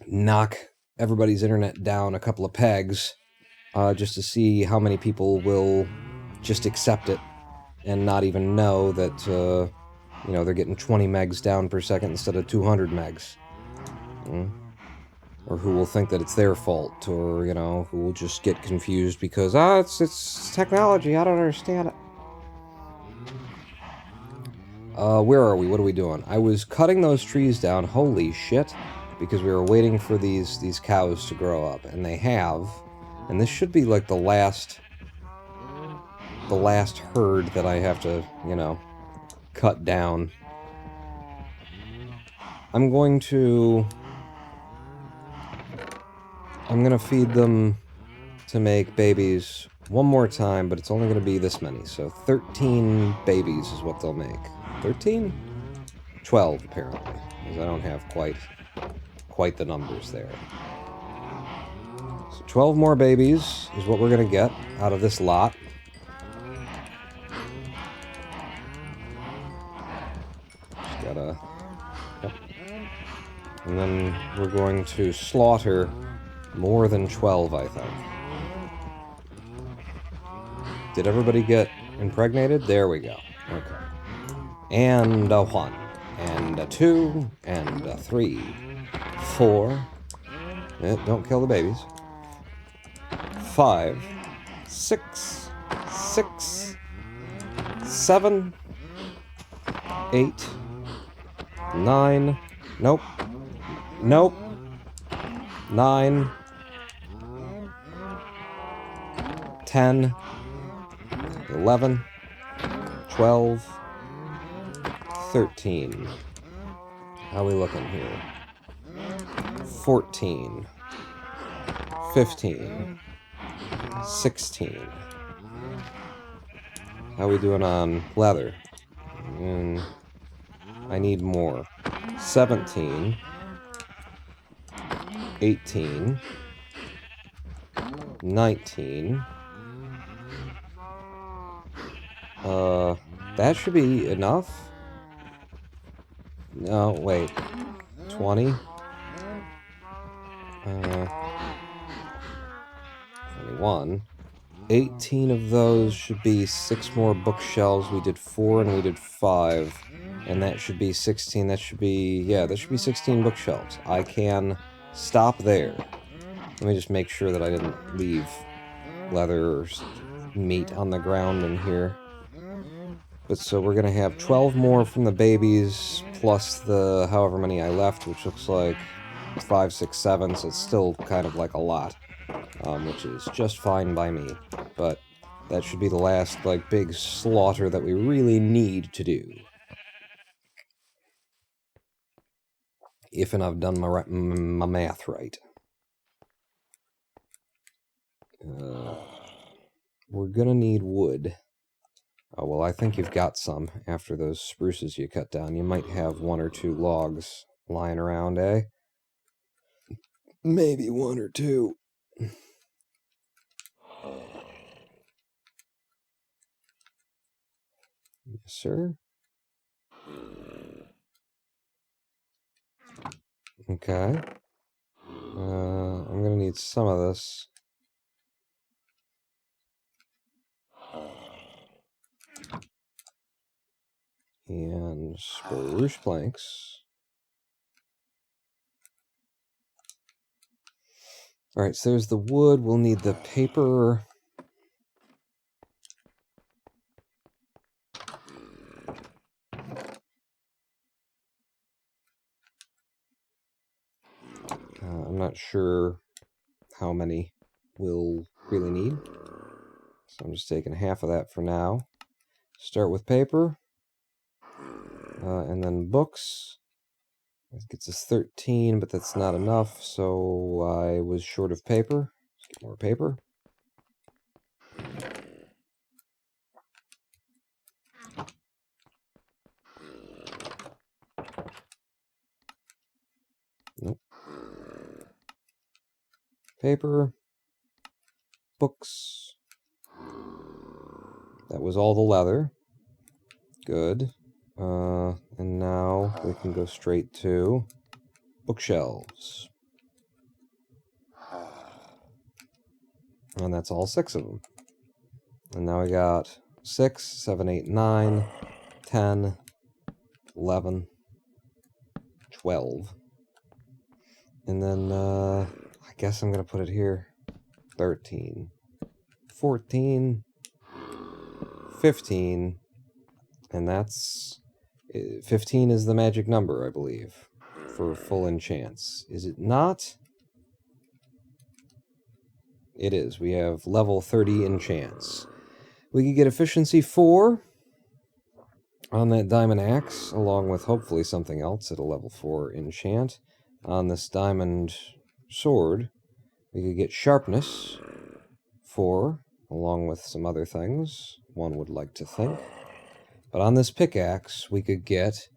knock everybody's internet down a couple of pegs, just to see how many people will just accept it and not even know that, they're getting 20 megs down per second instead of 200 megs. Or who will think that it's their fault, or, who will just get confused because, it's technology, I don't understand it. Where are we? What are we doing? I was cutting those trees down, holy shit, because we were waiting for these cows to grow up, and they have, and this should be the last herd that I have to, cut down. I'm gonna feed them to make babies one more time, but it's only gonna be this many, so 13 babies is what they'll make. 13? 12, apparently, because I don't have quite the numbers there. So 12 more babies is what we're gonna get out of this lot. Just gotta... Yep. And then we're going to slaughter more than 12, I think. Did everybody get impregnated? There we go. Okay. And a 1. And a 2. And a 3. 4. Don't kill the babies. 5. 6. 6. 7. 8. 9. Nope. Nope. 9. 10. 11. 12. 13. How are we looking here? 14. 15. 16. How are we doing on leather? I need more. 17. 18. 19. That should be enough. No, wait. 20. 21. 18 of those should be 6 more bookshelves. We did 4 and we did 5. And that should be 16. That should be, yeah, that should be 16 bookshelves. I can stop there. Let me just make sure that I didn't leave leather or meat on the ground in here. But so we're going to have 12 more from the babies, plus the however many I left, which looks like 5, 6, 7, so it's still kind of like a lot, which is just fine by me. But that should be the last, like, big slaughter that we really need to do. If and I've done my math right. We're going to need wood. Oh, well, I think you've got some after those spruces you cut down. You might have 1 or 2 logs lying around, eh? Maybe 1 or 2. Yes, sir. Okay. I'm gonna need some of this. And spruce planks. Alright, so there's the wood. We'll need the paper. I'm not sure how many we'll really need. So I'm just taking half of that for now. Start with paper. And then books. That gets us 13, but that's not enough, so I was short of paper. Let's get more paper. Nope. Paper. Books. That was all the leather. Good. And now we can go straight to bookshelves. And that's all 6 of them. And now we got 6, 7, 8, 9, 10, 11, 12. And then, I guess I'm going to put it here. 13, 14, 15, and that's... 15 is the magic number, I believe, for full enchants. Is it not? It is. We have level 30 enchants. We could get efficiency 4 on that diamond axe, along with hopefully something else at a level 4 enchant. On this diamond sword, we could get sharpness 4, along with some other things, one would like to think. But on this pickaxe, we could get,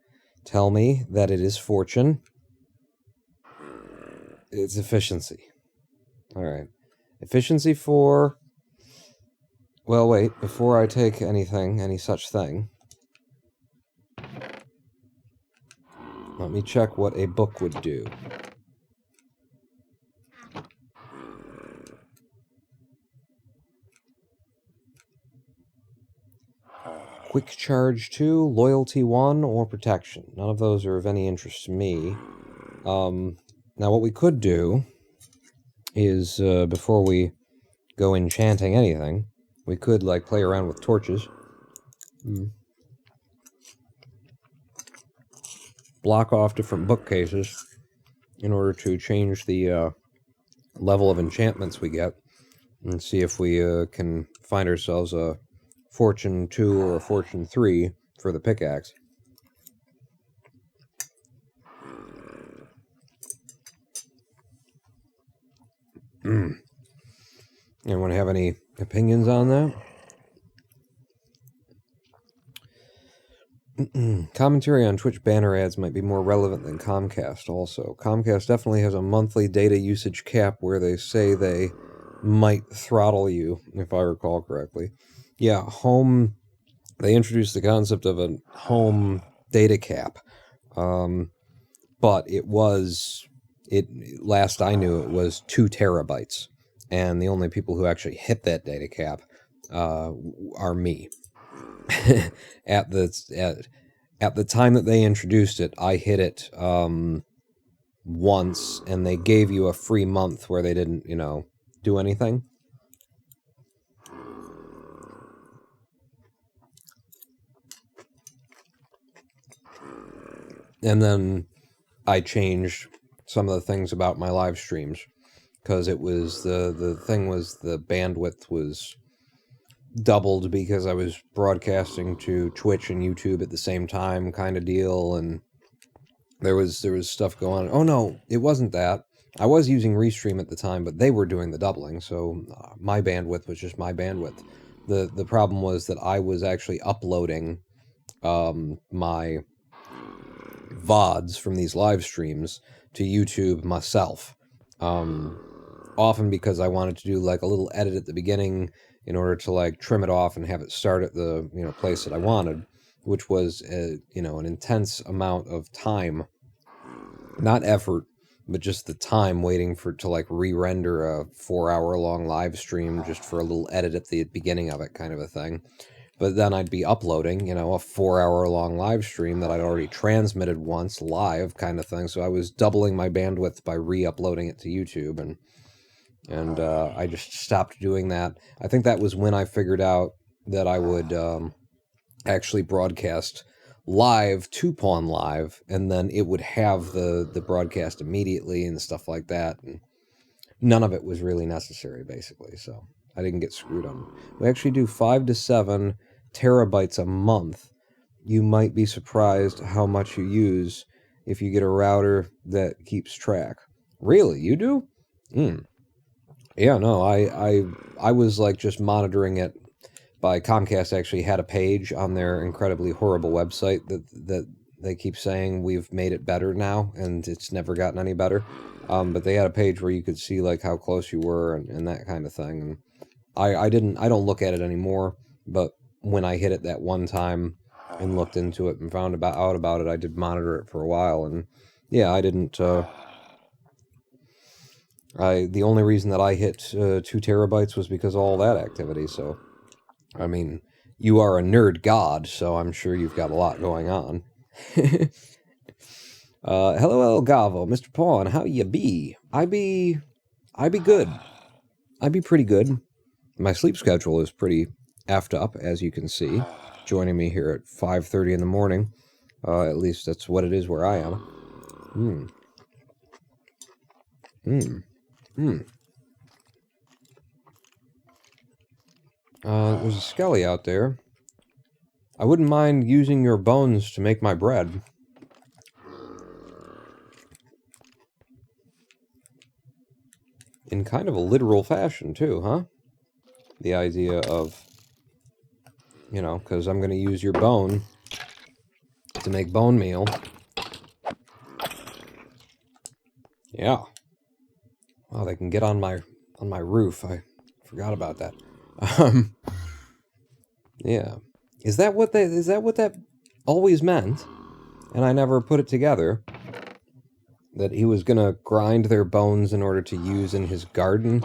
tell me that it is fortune. It's efficiency. Alright. Efficiency 4. Well, wait, before I take anything, any such thing, let me check what a book would do. Quick Charge 2, Loyalty 1, or Protection. None of those are of any interest to me. Now what we could do is, before we go enchanting anything, we could, like, play around with torches. Block off different bookcases in order to change the level of enchantments we get, and see if we can find ourselves a Fortune 2 or a Fortune 3 for the pickaxe. Anyone have any opinions on that? Commentary on Twitch banner ads might be more relevant than Comcast also. Comcast definitely has a monthly data usage cap where they say they might throttle you, if I recall correctly. Yeah, they introduced the concept of a home data cap. But last I knew, it was 2 terabytes. And the only people who actually hit that data cap are me. At the time that they introduced it, I hit it once, and they gave you a free month where they didn't, do anything. And then I changed some of the things about my live streams, because it was the thing was the bandwidth was doubled because I was broadcasting to Twitch and YouTube at the same time, kind of deal, and there was stuff going on. Oh no, it wasn't that. I was using Restream at the time, but they were doing the doubling, so my bandwidth was just my bandwidth. The problem was that I was actually uploading my VODs from these live streams to YouTube myself. Often because I wanted to do like a little edit at the beginning in order to like trim it off and have it start at the place that I wanted, which was an intense amount of time, not effort, but just the time waiting to like re-render a 4-hour-long live stream just for a little edit at the beginning of it, kind of a thing. But then I'd be uploading, a 4-hour-long live stream that I'd already transmitted once live, kind of thing. So I was doubling my bandwidth by re-uploading it to YouTube, and I just stopped doing that. I think that was when I figured out that I would actually broadcast live to Pawn Live, and then it would have the broadcast immediately and stuff like that. And none of it was really necessary, basically, so I didn't get screwed on. We actually do 5 to 7 terabytes a month. You might be surprised how much you use if you get a router that keeps track. Really? You do? Yeah, no, I was like just monitoring it by Comcast. Actually had a page on their incredibly horrible website that they keep saying we've made it better now, and it's never gotten any better. But they had a page where you could see like how close you were and that kind of thing. And I don't look at it anymore, but when I hit it that one time and looked into it and found out about it, I did monitor it for a while. And yeah, I didn't. The only reason that I hit 2 terabytes was because of all that activity. So, I mean, you are a nerd god, so I'm sure you've got a lot going on. Hello, El Gavo, Mr. Pawn, how you be? I be good. I be pretty good. My sleep schedule is pretty effed up, as you can see, joining me here at 5:30 in the morning. At least that's what it is where I am. There's a skelly out there. I wouldn't mind using your bones to make my bread. In kind of a literal fashion, too, huh? The idea of, because I'm going to use your bone to make bone meal. Yeah. Wow, they can get on my roof. I forgot about that. Yeah. Is that what that always meant? And I never put it together. That he was gonna grind their bones in order to use in his garden.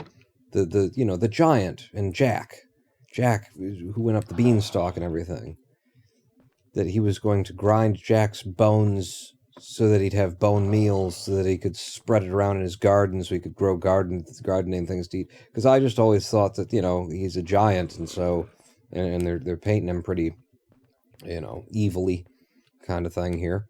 The giant and Jack who went up the beanstalk and everything. that he was going to grind Jack's bones so that he'd have bone meals, so that he could spread it around in his garden, so he could grow gardening things to eat. Because I just always thought that, you know, he's a giant, and so, and they're painting him pretty, you know, evilly kind of thing here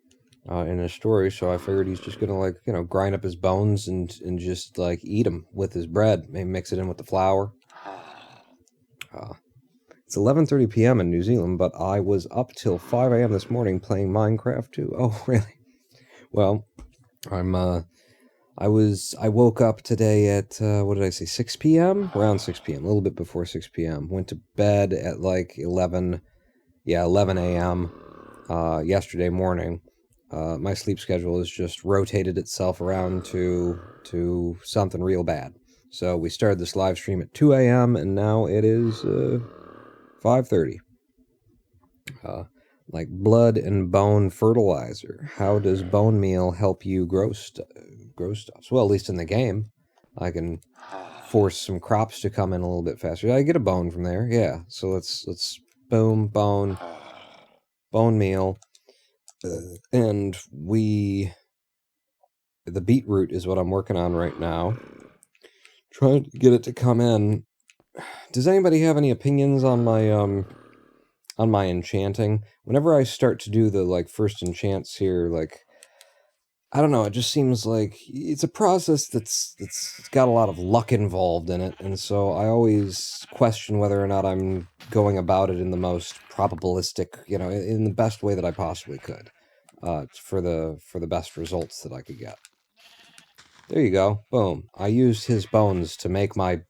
in his story. So I figured he's just gonna, like, you know, grind up his bones and just like eat them with his bread, maybe mix it in with the flour. It's 11:30 p.m. in New Zealand, but I was up till 5 a.m. this morning playing Minecraft too. Oh, really? Well, I woke up today at, what did I say, 6 p.m.? Around 6 p.m., a little bit before 6 p.m. Went to bed at like 11 a.m. Yesterday morning. My sleep has just rotated itself around to something real bad. So we started this live stream at 2 a.m. and now it is 5:30. Like blood and bone fertilizer. How does bone meal help you grow stuff? Well, at least in the game, I can force some crops to come in a little bit faster. I get a bone from there, yeah. So let's boom, bone meal, and the beetroot is what I'm working on right now. Trying to get it to come in. Does anybody have any opinions on my enchanting? Whenever I start to do the, like, first enchants here, like, I don't know, it just seems like it's a process that's got a lot of luck involved in it, and so I always question whether or not I'm going about it in the most probabilistic, you know, in the best way that I possibly could, for the best results that I could get. There you go. Boom. I used his bones to make my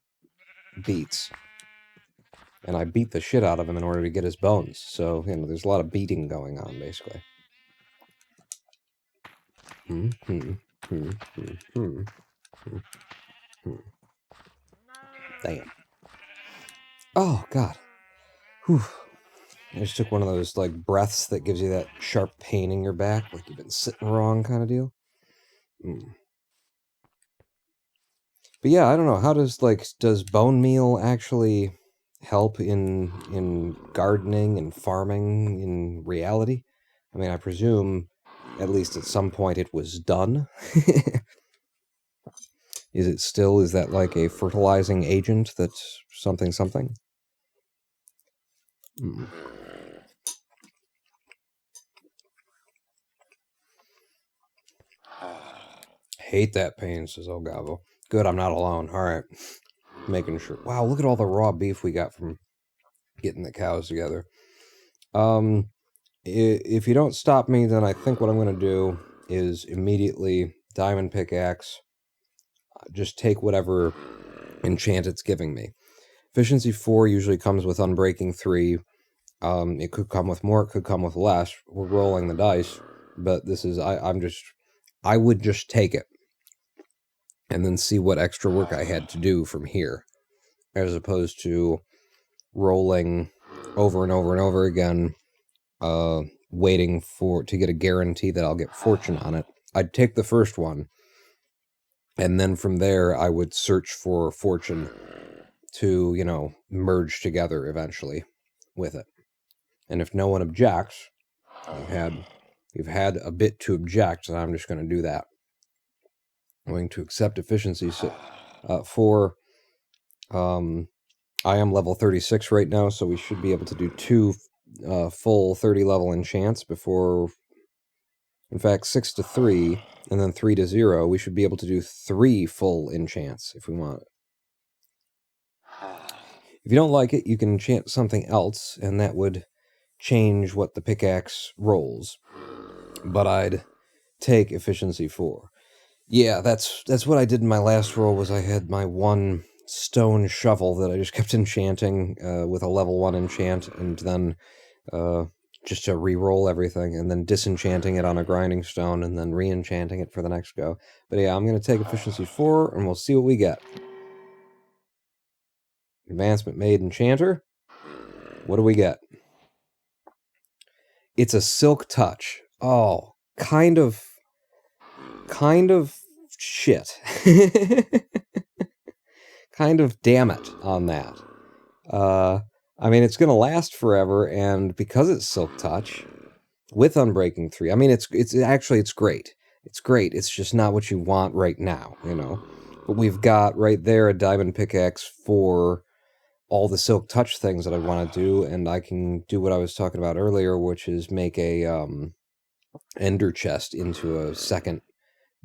beats. And I beat the shit out of him in order to get his bones. So, you know, there's a lot of beating going on, basically. Damn. Oh, God. Whew. I just took one of those, like, breaths that gives you that sharp pain in your back, like you've been sitting wrong kind of deal. But yeah, I don't know. How does bone meal actually help in gardening and farming in reality? I mean, I presume at least at some point it was done. Is that like a fertilizing agent that's something? Hate that pain, says Ogavo. Good, I'm not alone. All right. Making sure. Wow, look at all the raw beef we got from getting the cows together. If you don't stop me, then I think what I'm going to do is immediately diamond pickaxe. Just take whatever enchant it's giving me. Efficiency 4 usually comes with Unbreaking 3. It could come with more, it could come with less. We're rolling the dice, but this is, I would just take it and then see what extra work I had to do from here, as opposed to rolling over and over and over again, waiting to get a guarantee that I'll get fortune on it. I'd take the first one, and then from there I would search for fortune to, you know, merge together eventually with it. And if no one objects, you've had a bit to object, and I'm just going to do that. I'm going to accept efficiency. So, I am level 36 right now, so we should be able to do 2 full 30 level enchants before, in fact, 6 to 3, and then 3 to 0. We should be able to do 3 full enchants if we want. If you don't like it, you can enchant something else, and that would change what the pickaxe rolls. But I'd take efficiency 4. Yeah, that's what I did in my last roll. Was I had my one stone shovel that I just kept enchanting with a level 1 enchant, and then just to re-roll everything, and then disenchanting it on a grinding stone, and then re-enchanting it for the next go. But yeah, I'm going to take efficiency 4, and we'll see what we get. Advancement made enchanter. What do we get? It's a silk touch. Oh, kind of shit. Kind of damn it on that. I mean, it's going to last forever, and because it's silk touch, with Unbreaking 3. I mean, it's actually, it's great. It's great. It's just not what you want right now, you know. But we've got right there a diamond pickaxe for all the silk touch things that I want to do, and I can do what I was talking about earlier, which is make a ender chest into a second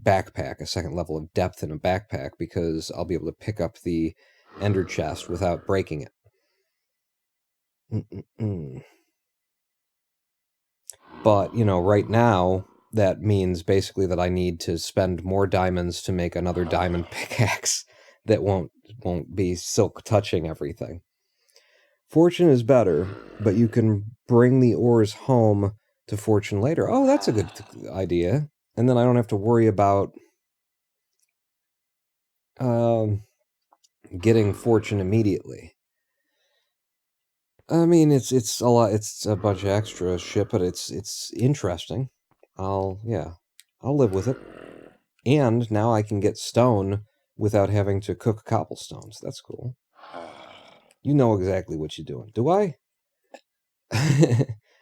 backpack, a second level of depth in a backpack, because I'll be able to pick up the ender chest without breaking it. But, you know, right now, that means basically that I need to spend more diamonds to make another diamond pickaxe that won't be silk touching everything. Fortune is better, but you can bring the ores home to Fortune later. Oh, that's a good idea. And then I don't have to worry about getting Fortune immediately. I mean, it's a lot. It's a bunch of extra shit, but it's interesting. I'll live with it. And now I can get stone without having to cook cobblestones. That's cool. You know exactly what you're doing. Do I?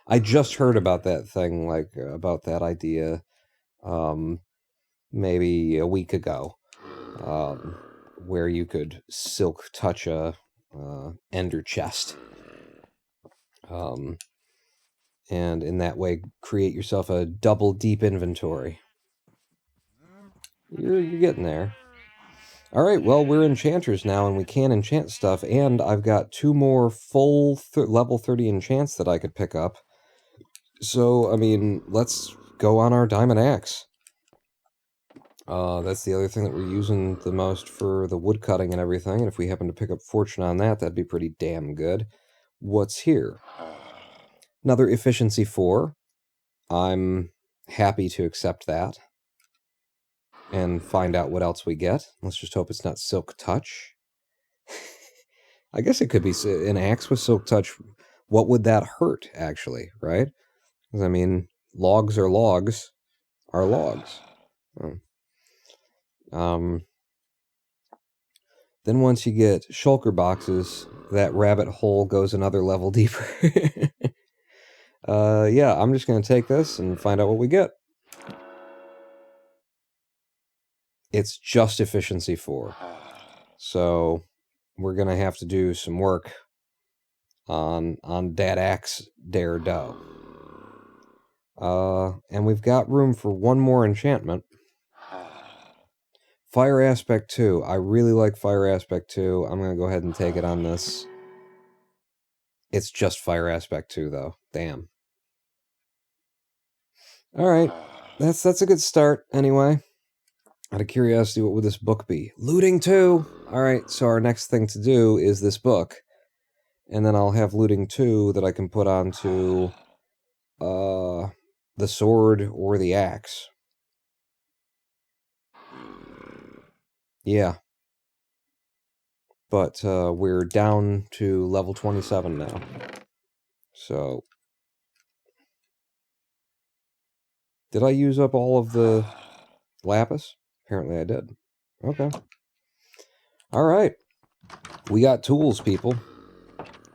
I just heard about that thing, like about that idea, maybe a week ago, where you could silk touch a ender chest. And in that way, create yourself a double deep inventory. You're getting there. All right, well, we're enchanters now, and we can enchant stuff, and I've got 2 more full level 30 enchants that I could pick up. So, I mean, let's go on our diamond axe. That's the other thing that we're using the most for the wood cutting and everything, and if we happen to pick up fortune on that, that'd be pretty damn good. What's here? Another efficiency 4. I'm happy to accept that and find out what else we get. Let's just hope it's not silk touch. I guess it could be an axe with silk touch. What would that hurt, actually, right? Because, I mean, logs are logs. Are logs. Then once you get shulker boxes, that rabbit hole goes another level deeper. Yeah, I'm just going to take this and find out what we get. It's just efficiency 4. So we're going to have to do some work on that axe dare dough. And we've got room for 1 more enchantment. Fire Aspect 2. I really like Fire Aspect 2. I'm going to go ahead and take it on this. It's just Fire Aspect 2, though. Damn. Alright. That's a good start, anyway. Out of curiosity, what would this book be? Looting 2! Alright, so our next thing to do is this book. And then I'll have Looting 2 that I can put onto the sword or the axe. Yeah. But we're down to level 27 now. So, did I use up all of the lapis? Apparently I did. Okay. Alright. We got tools, people.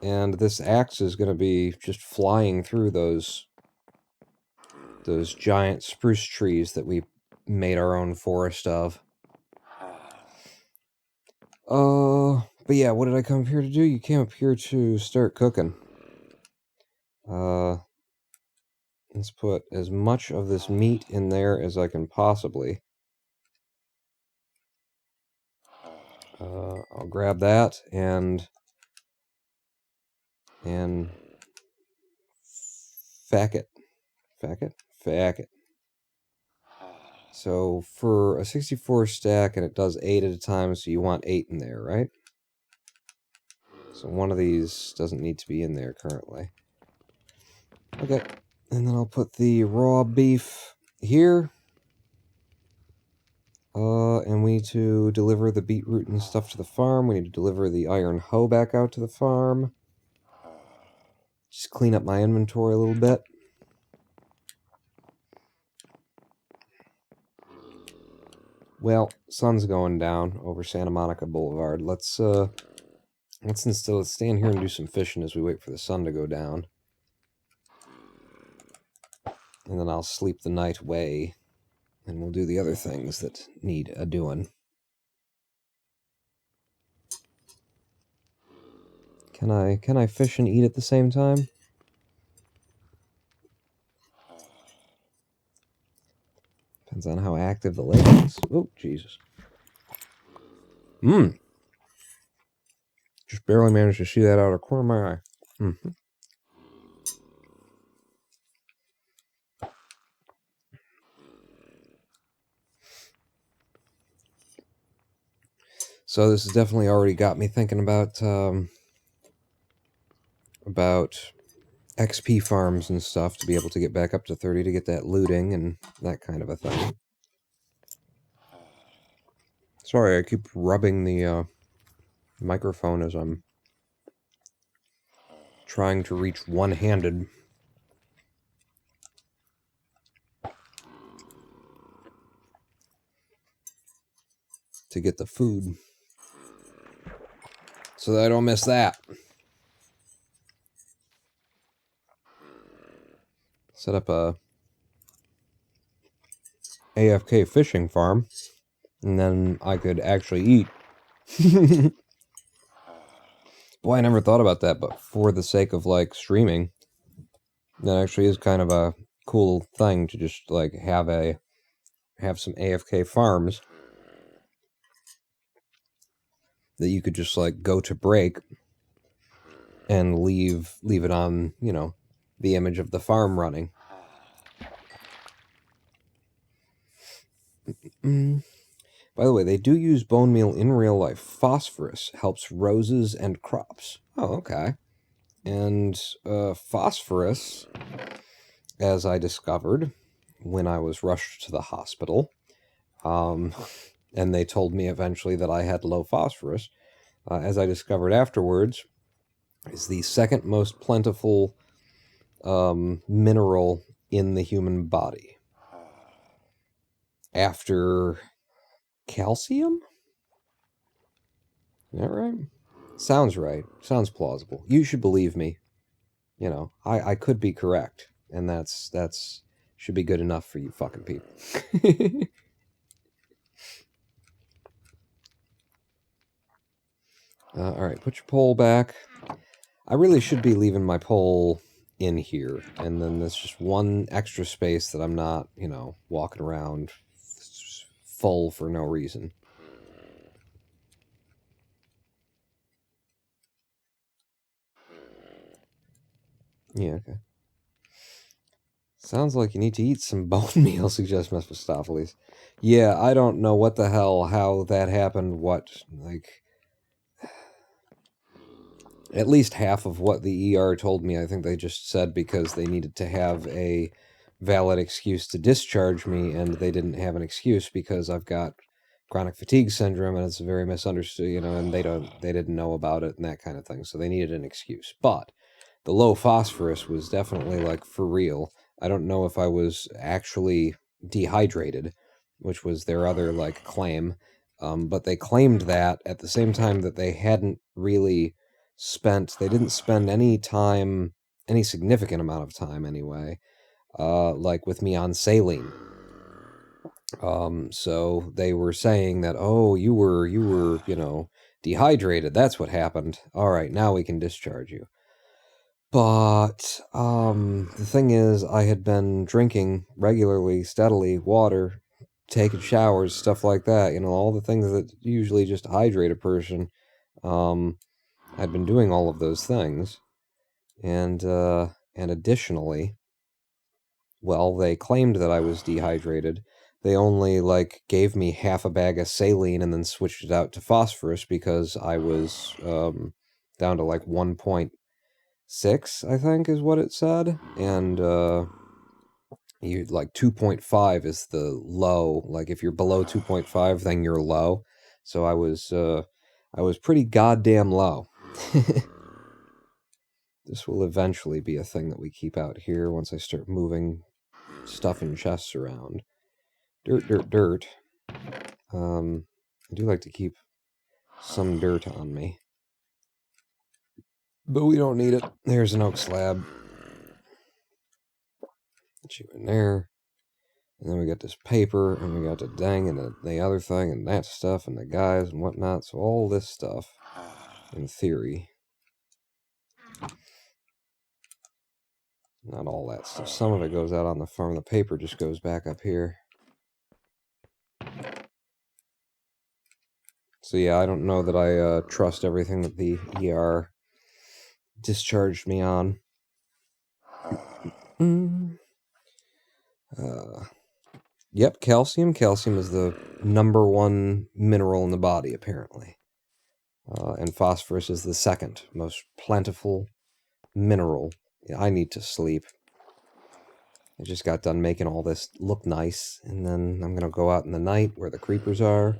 And this axe is going to be just flying through those giant spruce trees that we made our own forest of. But yeah, what did I come up here to do? You came up here to start cooking. Let's put as much of this meat in there as I can possibly. I'll grab that and fack it. So for a 64 stack, and it does 8 at a time, so you want 8 in there, right? So one of these doesn't need to be in there currently. Okay, and then I'll put the raw beef here. And we need to deliver the beetroot and stuff to the farm. We need to deliver the iron hoe back out to the farm. Just clean up my inventory a little bit. Well, sun's going down over Santa Monica Boulevard. Let's stay in here and do some fishing as we wait for the sun to go down. And then I'll sleep the night away, and we'll do the other things that need a doing. Can I fish and eat at the same time? Depends on how active the lake is. Oh, Jesus. Just barely managed to see that out of the corner of my eye. So this has definitely already got me thinking about XP farms and stuff to be able to get back up to 30 to get that looting and that kind of a thing. Sorry, I keep rubbing the microphone as I'm trying to reach one-handed. To get the food. So that I don't miss that. Set up a AFK fishing farm, and then I could actually eat. Boy, I never thought about that, but for the sake of, like, streaming, that actually is kind of a cool thing to just, like, have some AFK farms that you could just, like, go to break and leave it on, you know, the image of the farm running. By the way, they do use bone meal in real life. Phosphorus helps roses and crops. Oh, okay. And phosphorus, as I discovered when I was rushed to the hospital, and they told me eventually that I had low phosphorus, as I discovered afterwards, is the second most plentiful mineral in the human body. After calcium? Is that right? Sounds right. Sounds plausible. You should believe me. You know, I could be correct, and that's should be good enough for you fucking people. Alright, put your pole back. I really should be leaving my pole in here, and then there's just one extra space that I'm not, you know, walking around full for no reason. Yeah, okay. Sounds like you need to eat some bone meal, suggests Mephistopheles. Yeah, I don't know what the hell, how that happened, at least half of what the ER told me, I think they just said because they needed to have a valid excuse to discharge me, and they didn't have an excuse because I've got chronic fatigue syndrome, and it's very misunderstood, you know, and they didn't know about it and that kind of thing, so they needed an excuse. But the low phosphorus was definitely, like, for real. I don't know if I was actually dehydrated, which was their other, like, claim, but they claimed that at the same time that they hadn't really they didn't spend any time, any significant amount of time anyway, like with me on saline. So they were saying that, oh, you were, you know, dehydrated. That's what happened. All right, now we can discharge you. But, the thing is, I had been drinking regularly, steadily, water, taking showers, stuff like that, you know, all the things that usually just hydrate a person. I'd been doing all of those things, and additionally, well, they claimed that I was dehydrated. They only, like, gave me half a bag of saline and then switched it out to phosphorus because I was, down to, like, 1.6, I think is what it said, and, like, 2.5 is the low. Like, if you're below 2.5, then you're low. So I was pretty goddamn low. This will eventually be a thing that we keep out here once I start moving stuff in chests around. Dirt, dirt, dirt. I do like to keep some dirt on me. But we don't need it. There's an oak slab. Put you in there. And then we got this paper, and we got the dang and the other thing, and that stuff, and the guys and whatnot. So all this stuff, in theory, not all that stuff. Some of it goes out on the farm. The paper just goes back up here. So yeah, I don't know that I trust everything that the ER discharged me on. Yep, calcium. Calcium is the #1 mineral in the body, apparently. And phosphorus is the second most plentiful mineral. Yeah, I need to sleep. I just got done making all this look nice, and then I'm going to go out in the night where the creepers are,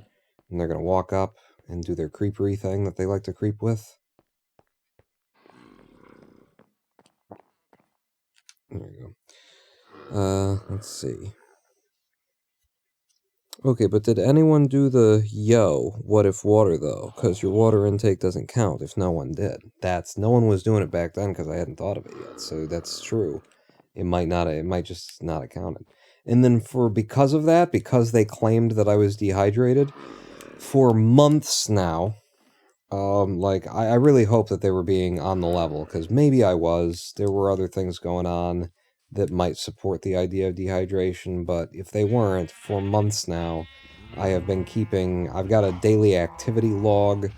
and they're going to walk up and do their creepery thing that they like to creep with. There you go. Let's see. Okay, but did anyone do the what if water, though? Because your water intake doesn't count if no one did. No one was doing it back then because I hadn't thought of it yet, so that's true. It might just not have counted. And then because of that, because they claimed that I was dehydrated, for months now, I really hope that they were being on the level, because maybe I was. There were other things going on that might support the idea of dehydration, but if they weren't, for months now, I've got a daily activity log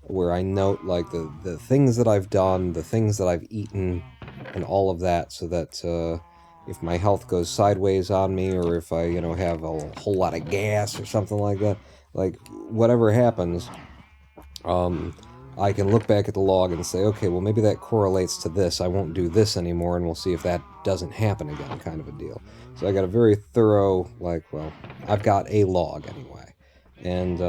where I note, like, the things that I've done, the things that I've eaten, and all of that, so that, if my health goes sideways on me, or if I, have a whole lot of gas or something like that, like, whatever happens, I can look back at the log and say, okay, well, maybe that correlates to this. I won't do this anymore, and we'll see if that doesn't happen again, kind of a deal. So I got a very thorough, I've got a log anyway. And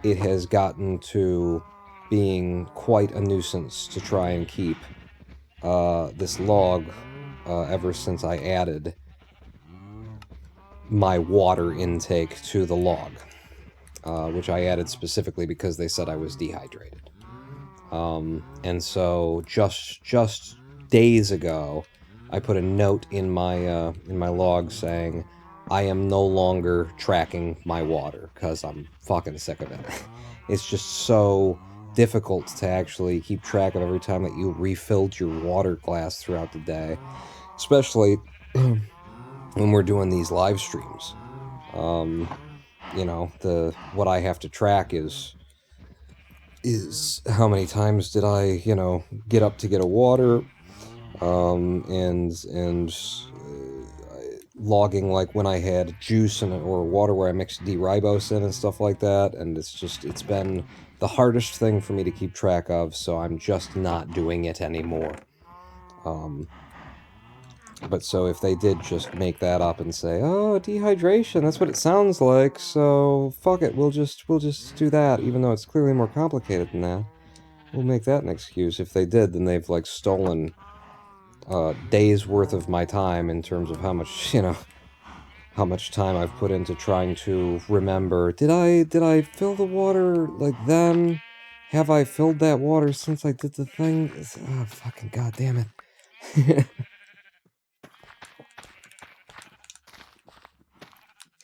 it has gotten to being quite a nuisance to try and keep this log ever since I added my water intake to the log, which I added specifically because they said I was dehydrated. And so just days ago, I put a note in my log saying, I am no longer tracking my water because I'm fucking sick of it. It's just so difficult to actually keep track of every time that you refilled your water glass throughout the day, especially when we're doing these live streams. What I have to track is how many times did I, get up to get a water, and logging, like, when I had juice or water where I mixed D-ribose in and stuff like that, and it's been the hardest thing for me to keep track of, so I'm just not doing it anymore. But so if they did just make that up and say, oh, dehydration, that's what it sounds like, so fuck it, we'll just do that, even though it's clearly more complicated than that. We'll make that an excuse. If they did, then they've, stolen days worth of my time in terms of how much time I've put into trying to remember, did I fill the water, then? Have I filled that water since I did the thing? Oh, fucking goddamn it.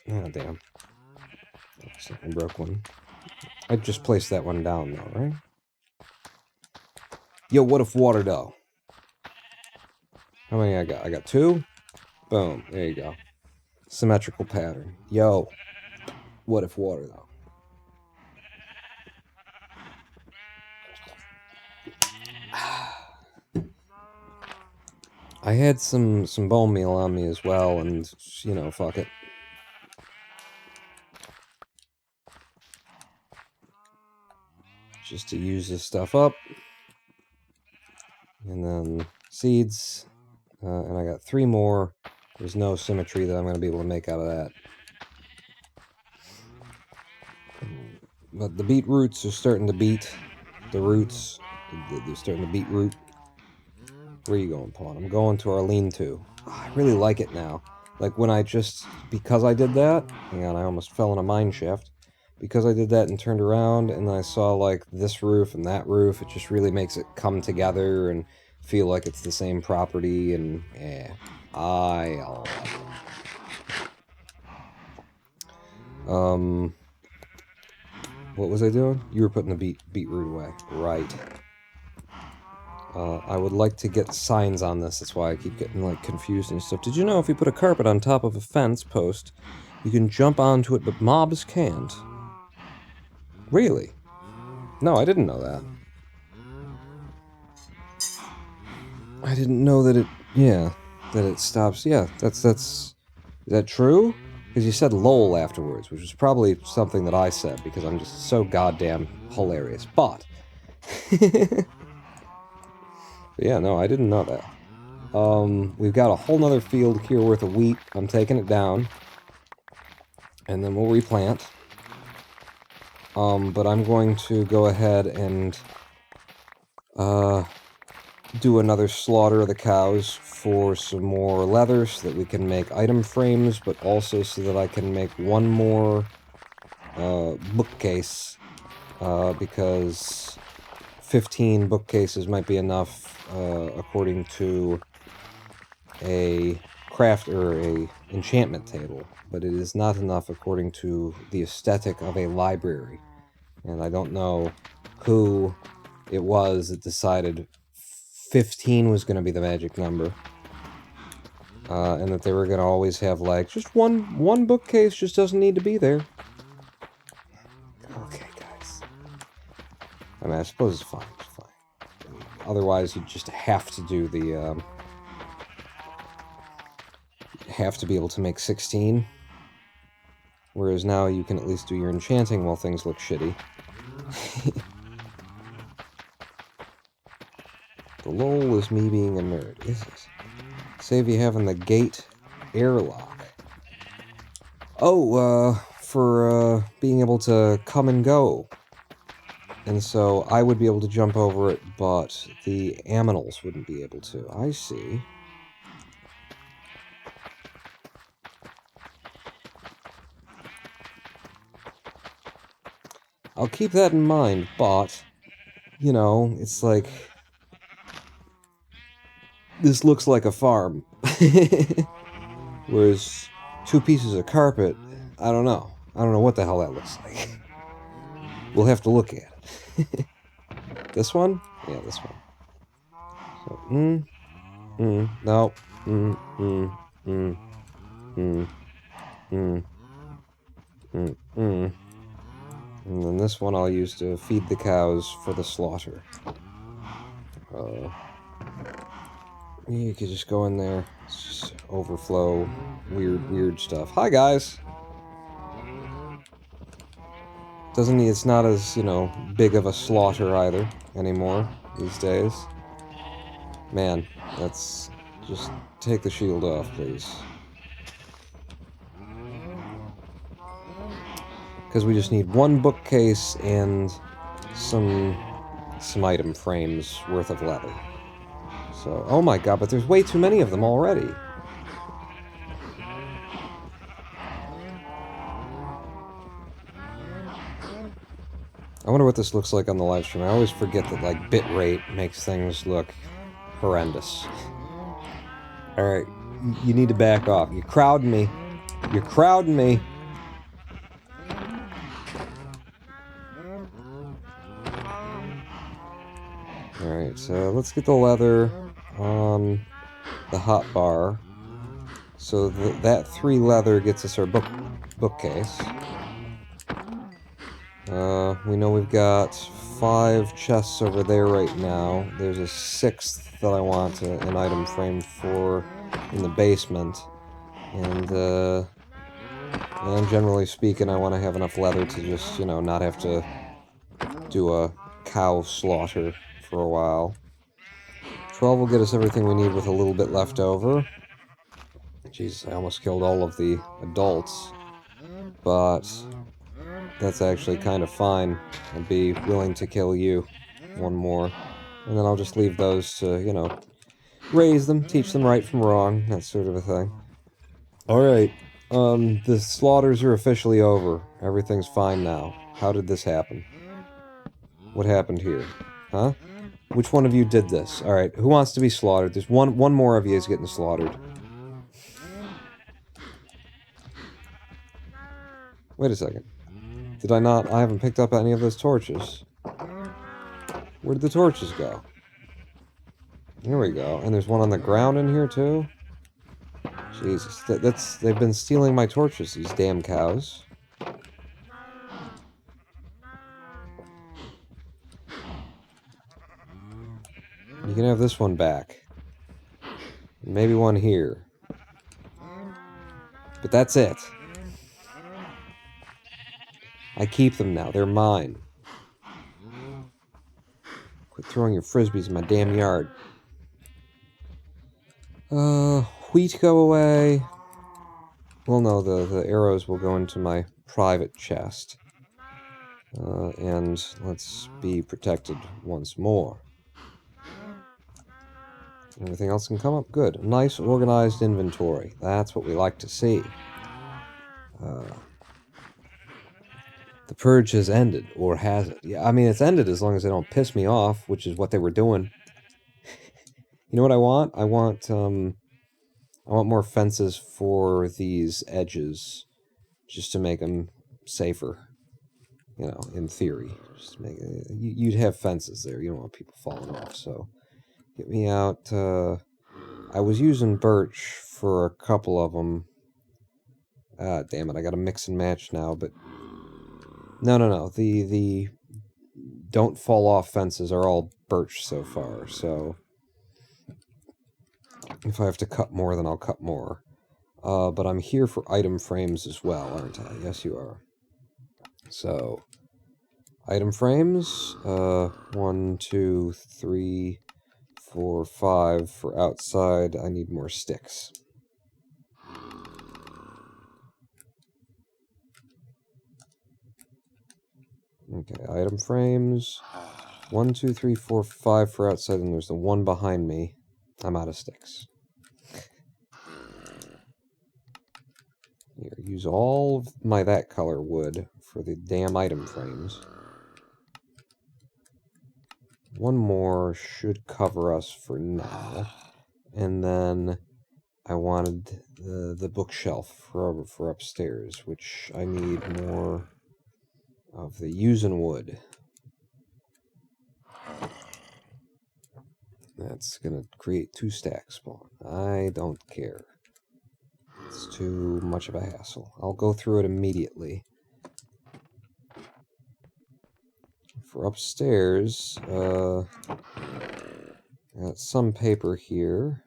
Oh, damn. I broke one. I just placed that one down, though, right? Yo, what if water, though? How many I got? I got 2? Boom. There you go. Symmetrical pattern. Yo, what if water, though? I had some bone meal on me as well, and, fuck it. Just to use this stuff up. And then seeds. And I got 3 more. There's no symmetry that I'm going to be able to make out of that. But the beetroots are starting to beat the roots. They're starting to beat root. Where are you going, Pawn? I'm going to our lean-to. Oh, I really like it now. Because I did that, hang on, I almost fell in a mine shaft. Because I did that and turned around and I saw, this roof and that roof, it just really makes it come together and feel like it's the same property, and I'll... What was I doing? You were putting the beetroot away. Right. I would like to get signs on this. That's why I keep getting, like, confused and stuff. Did you know if you put a carpet on top of a fence post, you can jump onto it, but mobs can't? Really? No, I didn't know that. I didn't know that it... Yeah. That it stops... Yeah, that's... Is that true? Because you said lol afterwards, which was probably something that I said, because I'm just so goddamn hilarious. But... yeah, no, I didn't know that. We've got a whole nother field here worth of wheat. I'm taking it down. And then we'll replant. But I'm going to go ahead and... do another slaughter of the cows for some more leather so that we can make item frames, but also so that I can make one more bookcase, because 15 bookcases might be enough according to a craft or a enchantment table, but it is not enough according to the aesthetic of a library. And I don't know who it was that decided 15 was going to be the magic number, and that they were going to always have, like, just one bookcase just doesn't need to be there. Okay, guys. I mean, I suppose it's fine. It's fine. Otherwise, you just have to do the, have to be able to make 16. Whereas now you can at least do your enchanting while things look shitty. The lol is me being a nerd, is it? Save you having the gate airlock. Oh, for being able to come and go. And so I would be able to jump over it, but the aminals wouldn't be able to. I see. I'll keep that in mind, but, you know, it's like... This looks like a farm. Whereas 2 pieces of carpet, I don't know. I don't know what the hell that looks like. We'll have to look at it. This one? Yeah, this one. So, no. And then this one I'll use to feed the cows for the slaughter. You could just go in there. It's just overflow. Weird stuff. Hi, guys! It's not as, you know, big of a slaughter either anymore these days. Man, that's... Just take the shield off, please. Because we just need one bookcase and some item frames worth of leather. So, oh my god, but there's way too many of them already. I wonder what this looks like on the live stream. I always forget that, like, bitrate makes things look horrendous. Alright, you need to back off. You're crowding me. You're crowding me. Alright, so let's get the leather on the hot bar. So that 3 leather gets us our bookcase. We know we've got 5 chests over there right now. There's a 6th that I want an item frame for in the basement. And generally speaking, I want to have enough leather to just, you know, not have to do a cow slaughter for a while. 12 will get us everything we need with a little bit left over. Jesus, I almost killed all of the adults. But that's actually kind of fine. I'd be willing to kill you. One more. And then I'll just leave those to, you know, raise them, teach them right from wrong, that sort of a thing. Alright, the slaughters are officially over. Everything's fine now. How did this happen? What happened here? Huh? Which one of you did this? Alright, who wants to be slaughtered? There's one more of you is getting slaughtered. Wait a second. Did I not? I haven't picked up any of those torches. Where did the torches go? Here we go. And there's one on the ground in here, too? Jesus. They've been stealing my torches, these damn cows. You can have this one back. Maybe one here. But that's it. I keep them now. They're mine. Quit throwing your frisbees in my damn yard. Wheat go away. Well, no, the arrows will go into my private chest. And let's be protected once more. Everything else can come up? Good. Nice, organized inventory. That's what we like to see. The purge has ended, or has it? Yeah, I mean, it's ended as long as they don't piss me off, which is what they were doing. You know what I want? I want more fences for these edges, just to make them safer. You know, in theory, just to make you'd have fences there. You don't want people falling off. So, get me out. I was using birch for a couple of them. Ah, damn it! I got to mix and match now, but. No. The don't fall off fences are all birch so far, so if I have to cut more, then I'll cut more. But I'm here for item frames as well, aren't I? Yes, you are. So, item frames, 1, 2, 3, 4, 5 for outside. I need more sticks. Okay, item frames. 1, 2, 3, 4, 5 for outside, and there's the one behind me. I'm out of sticks. Here, use all of my that color wood for the damn item frames. One more should cover us for now. And then I wanted the bookshelf for upstairs, which I need more of the using wood. That's gonna create 2 stacks spawn. I don't care. It's too much of a hassle. I'll go through it immediately. For upstairs, got some paper here.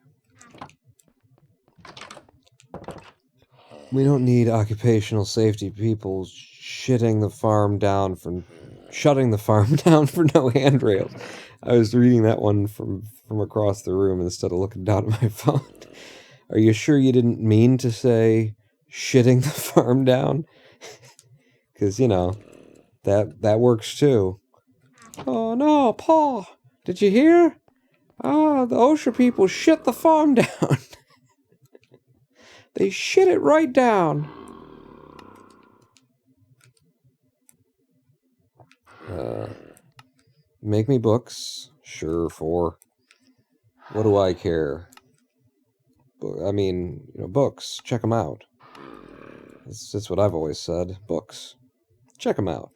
We don't need occupational safety people shutting the farm down for no handrails. I was reading that one from across the room instead of looking down at my phone. Are you sure you didn't mean to say shitting the farm down? Because, you know, that works too. Oh no, Paul! Did you hear? Ah, the OSHA people shit the farm down. They shit it right down. Make me books. Sure, 4. What do I care? I mean, you know, books. Check them out. That's what I've always said. Books. Check them out.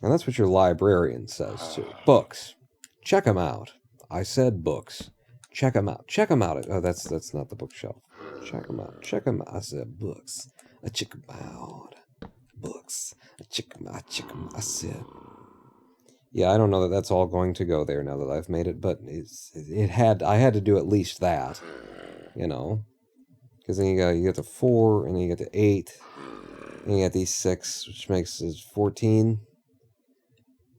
And that's what your librarian says, too. Books. Check them out. I said books. Check them out. Check them out. Oh, that's not the bookshelf. Check them out. Check them out. I said books. I check them out. Books. I check them out. Check them out. I said. Yeah, I don't know that that's all going to go there now that I've made it, but I had to do at least that, you know, because then you get the 4, and then you get the 8, and you get these 6, which makes it 14,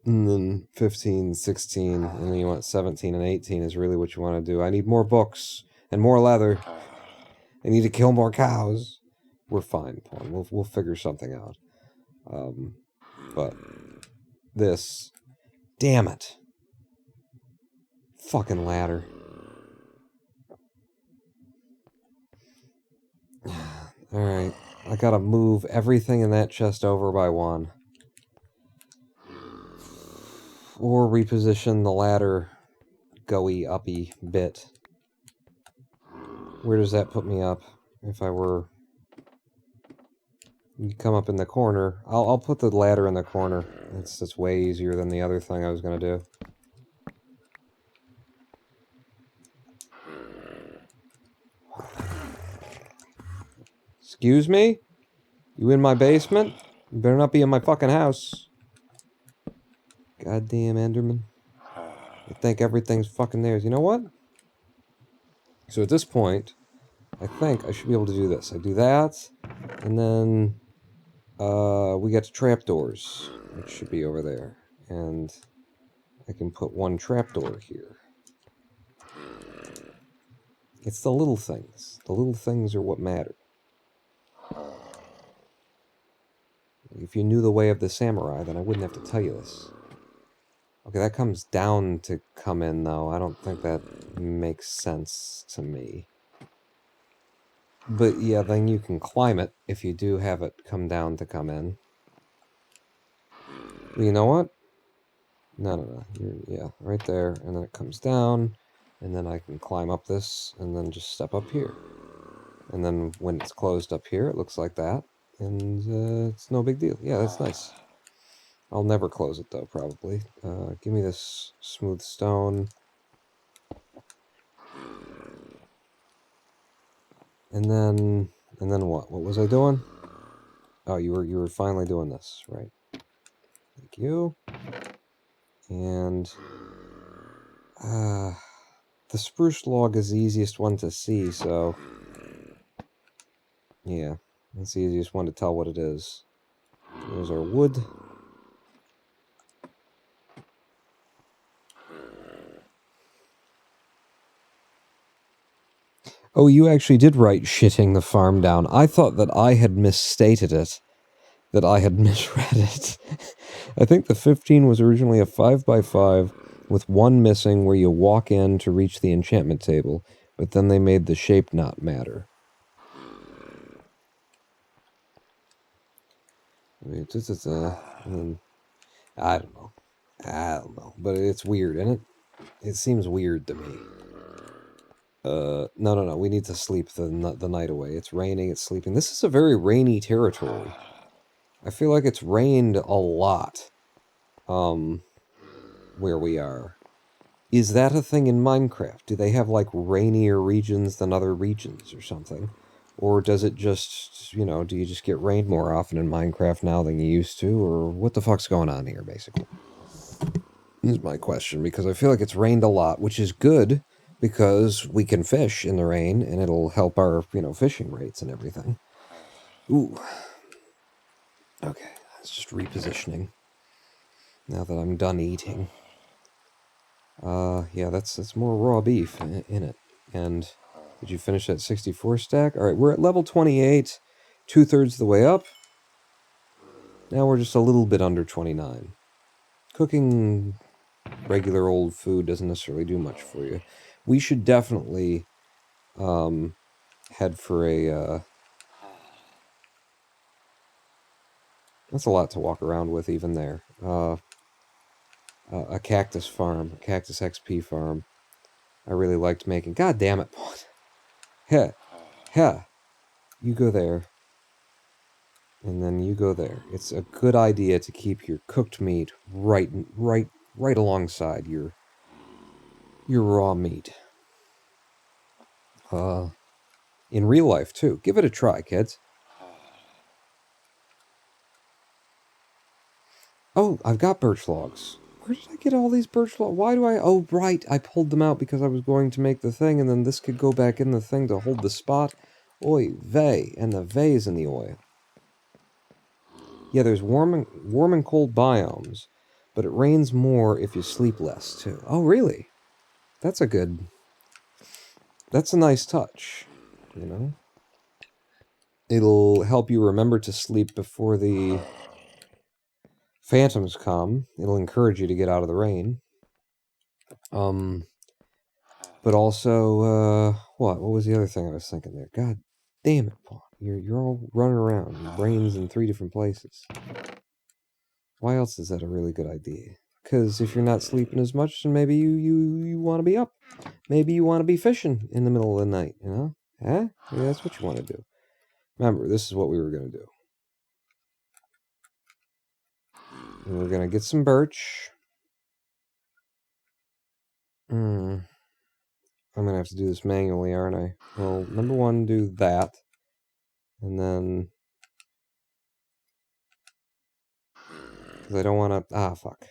and then 15, 16, and then you want 17 and 18 is really what you want to do. I need more books and more leather. I need to kill more cows. We're fine, Paul. We'll figure something out. But this. Damn it. Fucking ladder. Alright. I gotta move everything in that chest over by 1. Or reposition the ladder go-y, uppy bit. Where does that put me up? If I were... You come up in the corner. I'll put the ladder in the corner. It's way easier than the other thing I was going to do. Excuse me? You in my basement? You better not be in my fucking house. Goddamn Enderman. I think everything's fucking theirs. You know what? So at this point, I think I should be able to do this. I do that, and then we get to trapdoors, which should be over there. And I can put one trapdoor here. It's the little things. The little things are what matter. If you knew the way of the samurai, then I wouldn't have to tell you this. Okay, that comes down to come in, though. I don't think that makes sense to me. But yeah, then you can climb it if you do have it come down to come in. Well, you know what? No. Yeah, right there. And then it comes down. And then I can climb up this and then just step up here. And then when it's closed up here, it looks like that. And it's no big deal. Yeah, that's nice. I'll never close it, though, probably. Give me this smooth stone. And then what? What was I doing? Oh, you were finally doing this, right? Thank you. And the spruce log is the easiest one to see, so yeah, that's the easiest one to tell what it is. There's our wood. Oh, you actually did write shitting the farm down. I thought that I had misstated it. That I had misread it. I think the 15 was originally a 5x5 with one missing where you walk in to reach the enchantment table, but then they made the shape not matter. I don't know. But it's weird, isn't it? It seems weird to me. No. We need to sleep the night away. It's raining, it's sleeping. This is a very rainy territory. I feel like it's rained a lot. Where we are. Is that a thing in Minecraft? Do they have, like, rainier regions than other regions or something? Or does it just, you know, do you just get rained more often in Minecraft now than you used to? Or what the fuck's going on here, basically? This is my question, because I feel like it's rained a lot, which is good, because we can fish in the rain, and it'll help our, you know, fishing rates and everything. Ooh. Okay, that's just repositioning. Now that I'm done eating. Yeah, that's more raw beef in it. And did you finish that 64 stack? Alright, we're at level 28, 2/3 of the way up. Now we're just a little bit under 29. Cooking regular old food doesn't necessarily do much for you. We should definitely head for a... That's a lot to walk around with even there. A cactus farm, a cactus XP farm. I really liked making... God damn it, Paul. You go there. And then you go there. It's a good idea to keep your cooked meat right alongside your raw meat. In real life, too. Give it a try, kids. Oh, I've got birch logs. Where did I get all these birch logs? Why do I... Oh, right. I pulled them out because I was going to make the thing, and then this could go back in the thing to hold the spot. Oy vey. And the vey's in the oil. Yeah, there's warm and cold biomes, but it rains more if you sleep less, too. Oh, really? That's a nice touch, you know? It'll help you remember to sleep before the phantoms come. It'll encourage you to get out of the rain. But also, what? What was the other thing I was thinking there? God damn it, Paul. You're all running around. Your brain's in 3 different places. Why else is that a really good idea? because if you're not sleeping as much, then maybe you want to be up. Maybe you want to be fishing in the middle of the night, you know? Huh? Maybe that's what you want to do. Remember, this is what we were going to do. And we're going to get some birch. I'm going to have to do this manually, aren't I? Well, number one, do that. And then... because I don't want to... ah, fuck.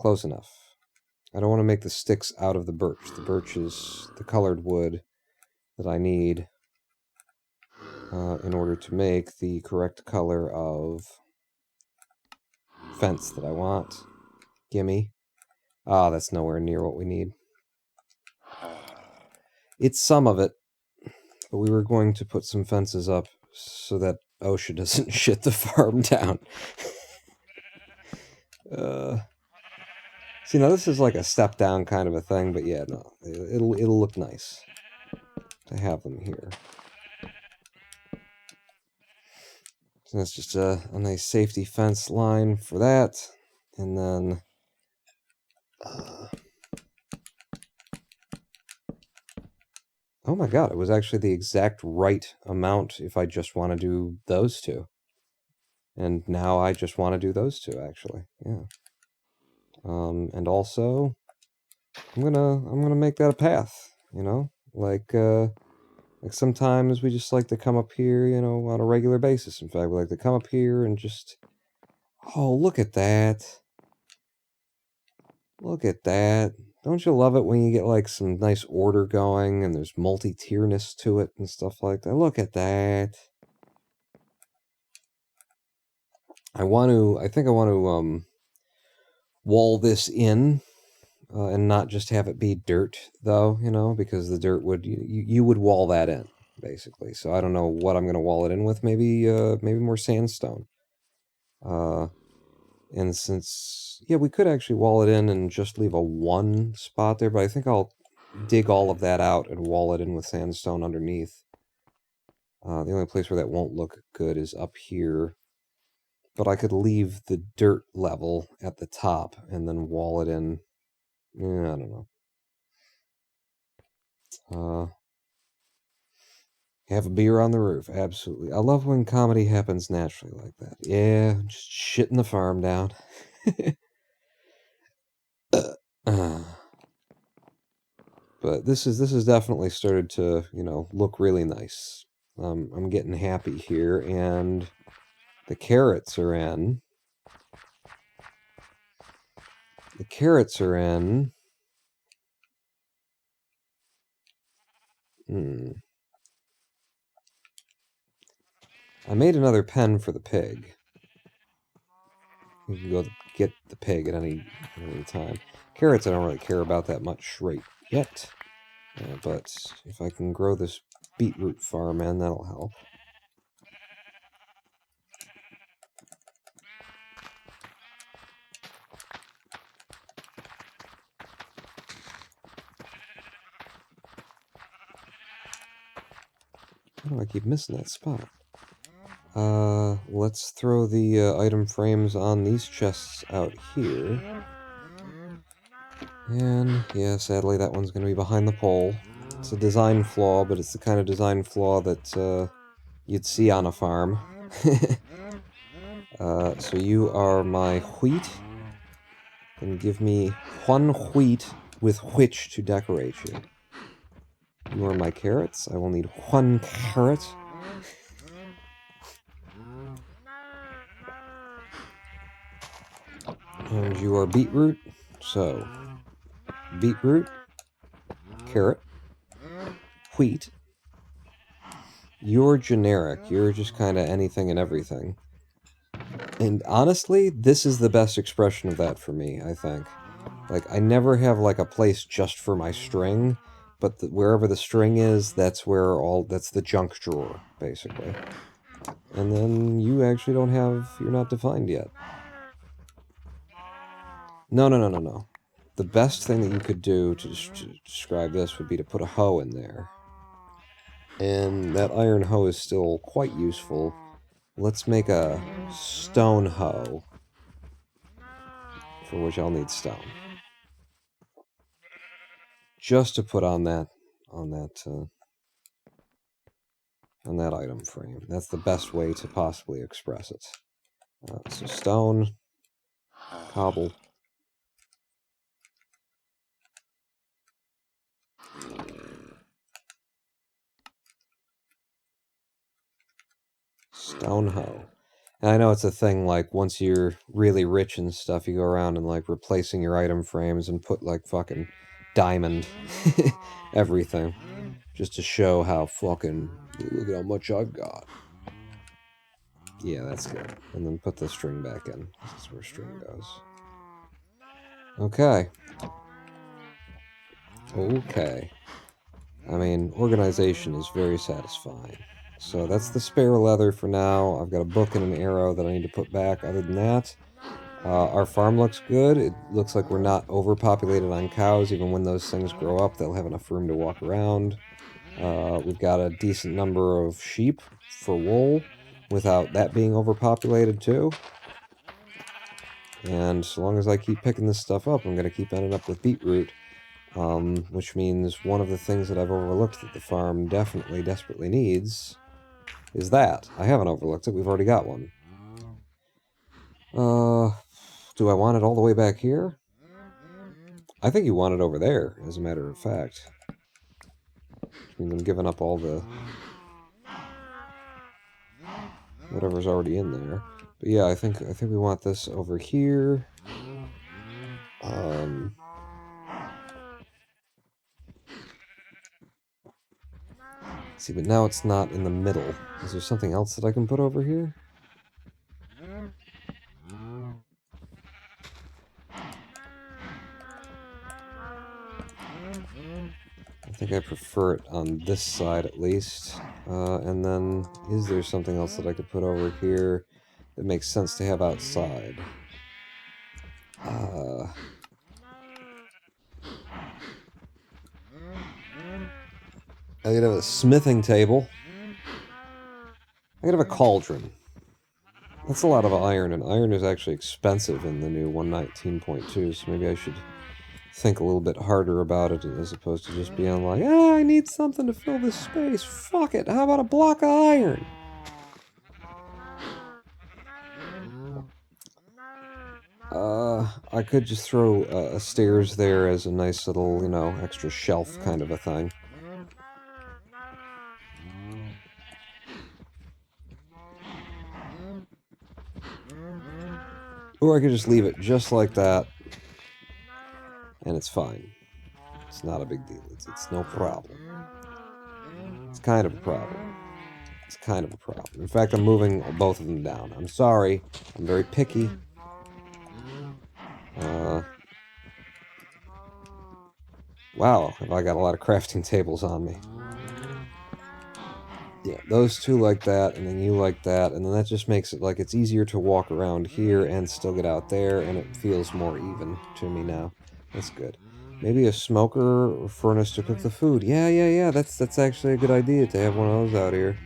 Close enough. I don't want to make the sticks out of the birch. The birch is the colored wood that I need in order to make the correct color of fence that I want. Gimme. Ah, that's nowhere near what we need. It's some of it, but we were going to put some fences up so that OSHA doesn't shit the farm down. See, now this is like a step down kind of a thing, but yeah, no, it'll look nice to have them here. So that's just a nice safety fence line for that, and then oh my god, it was actually the exact right amount if I just want to do those two. And now I just want to do those two, actually. Yeah. And also, I'm gonna make that a path, you know? Like sometimes we just like to come up here, you know, on a regular basis. In fact, we like to come up here and just... oh, look at that. Look at that. Don't you love it when you get like some nice order going and there's multi-tierness to it and stuff like that? Look at that. I think I want to wall this in and not just have it be dirt, though, you know, because the dirt would, you would wall that in, basically. So I don't know what I'm going to wall it in with. Maybe more sandstone. And since, yeah, we could actually wall it in and just leave a one spot there, but I think I'll dig all of that out and wall it in with sandstone underneath. The only place where that won't look good is up here. But I could leave the dirt level at the top and then wall it in. I don't know. Have a beer on the roof. Absolutely. I love when comedy happens naturally like that. Yeah, just shitting the farm down. But this is definitely started to, you know, look really nice. I'm getting happy here, and the carrots are in. The carrots are in. I made another pen for the pig. You can go get the pig at any time. Carrots I don't really care about that much right yet. But if I can grow this beetroot farm in, that'll help. How do I keep missing that spot? Let's throw the item frames on these chests out here. And, yeah, sadly that one's going to be behind the pole. It's a design flaw, but it's the kind of design flaw that you'd see on a farm. So you are my wheat. And give me one wheat with which to decorate you. You are my carrots. I will need one carrot. And you are beetroot. So, beetroot, carrot, wheat. You're generic. You're just kind of anything and everything. And honestly, this is the best expression of that for me, I think. Like, I never have, like, a place just for my string, but wherever the string is, that's the junk drawer, basically. And then you actually you're not defined yet. No. The best thing that you could do to describe this would be to put a hoe in there. And that iron hoe is still quite useful. Let's make a stone hoe. for which I'll need stone. Just to put on that item frame. That's the best way to possibly express it. So stone, cobble. Stone hoe. And I know it's a thing, like, once you're really rich and stuff, you go around and, like, replacing your item frames and put, like, fucking diamond everything. Just to show how fucking, look at how much I've got. Yeah, that's good. And then put the string back in. This is where string goes. Okay. Okay. I mean, organization is very satisfying. So that's the spare leather for now. I've got a book and an arrow that I need to put back. Other than that, our farm looks good. It looks like we're not overpopulated on cows. Even when those things grow up, they'll have enough room to walk around. We've got a decent number of sheep for wool without that being overpopulated too. And so long as I keep picking this stuff up, I'm going to keep ending up with beetroot. Which means one of the things that I've overlooked that the farm definitely, desperately needs is that. I haven't overlooked it. We've already got one. Do I want it all the way back here? I think you want it over there, as a matter of fact. Which means I'm giving up all the whatever's already in there. But yeah, I think we want this over here. See, but now it's not in the middle. Is there something else that I can put over here? I think I prefer it on this side at least. And then, is there something else that I could put over here that makes sense to have outside? I could have a smithing table. I could have a cauldron. That's a lot of iron, and iron is actually expensive in the new 119.2, so maybe I should think a little bit harder about it as opposed to just being like, I need something to fill this space. Fuck it, how about a block of iron? I could just throw stairs there as a nice little, you know, extra shelf kind of a thing. Or I could just leave it just like that, and it's fine. It's not a big deal. It's no problem. It's kind of a problem. It's kind of a problem. In fact, I'm moving both of them down. I'm sorry. I'm very picky. Wow, have I got a lot of crafting tables on me. Yeah, those two like that, and then you like that, and then that just makes it like it's easier to walk around here and still get out there, and it feels more even to me now. That's good. Maybe a smoker or furnace to cook the food. Yeah. That's actually a good idea to have one of those out here.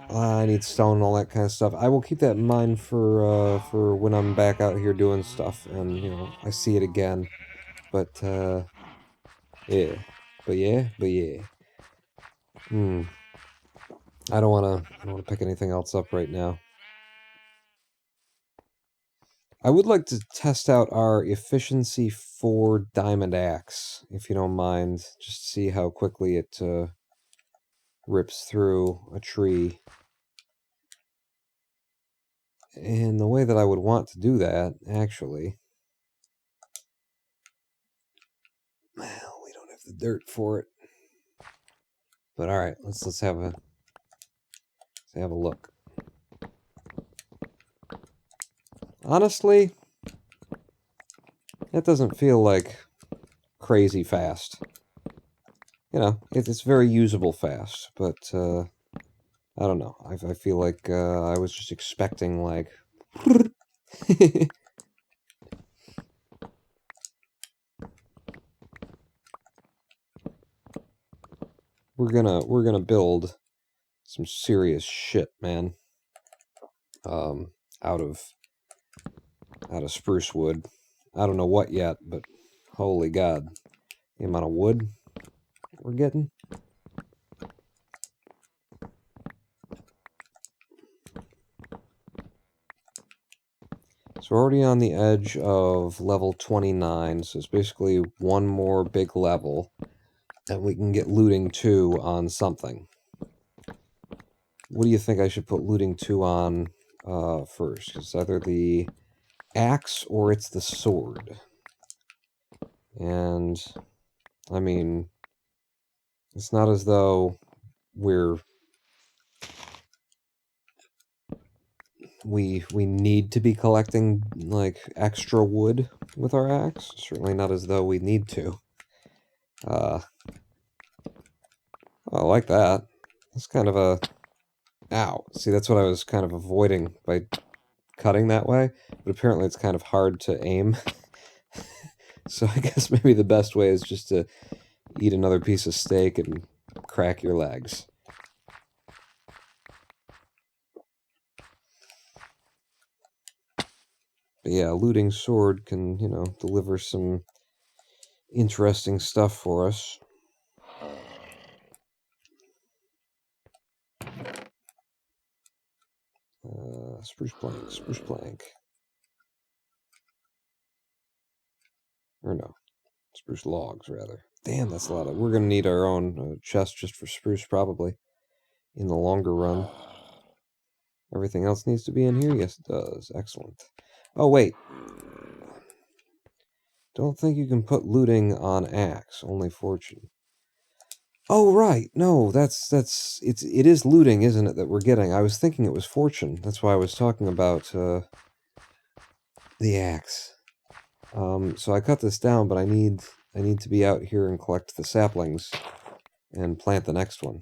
I need stone and all that kind of stuff. I will keep that in mind for when I'm back out here doing stuff, and you know I see it again. But yeah, but yeah. I don't want to pick anything else up right now. I would like to test out our efficiency 4 diamond axe, if you don't mind, just to see how quickly it rips through a tree. And the way that I would want to do that, actually... Well, we don't have the dirt for it. But alright, let's have a look. Honestly, that doesn't feel like crazy fast. You know, it's very usable fast, but I don't know. I feel like I was just expecting like we're gonna build some serious shit, man. Out of out of spruce wood. I don't know what yet, but holy God. The amount of wood we're getting. So we're already on the edge of level 29, so it's basically one more big level, and we can get looting 2 on something. What do you think I should put looting 2 on first? It's either the axe or it's the sword. And, I mean, it's not as though we need to be collecting, like, extra wood with our axe. Certainly not as though we need to. I like that. It's kind of a... Ow. See, that's what I was kind of avoiding by cutting that way. But apparently it's kind of hard to aim. So I guess maybe the best way is just to eat another piece of steak and crack your legs. But yeah, a looting sword can, you know, deliver some interesting stuff for us. Spruce plank, spruce plank. Or no, spruce logs, rather. Damn, that's a lot of... We're going to need our own chest just for spruce, probably, in the longer run. Everything else needs to be in here? Yes, it does. Excellent. Oh, wait. Don't think you can put looting on axe, only fortune. Oh, right. No, it is looting, isn't it, that we're getting? I was thinking it was fortune. That's why I was talking about the axe. So I cut this down, but I need to be out here and collect the saplings and plant the next one.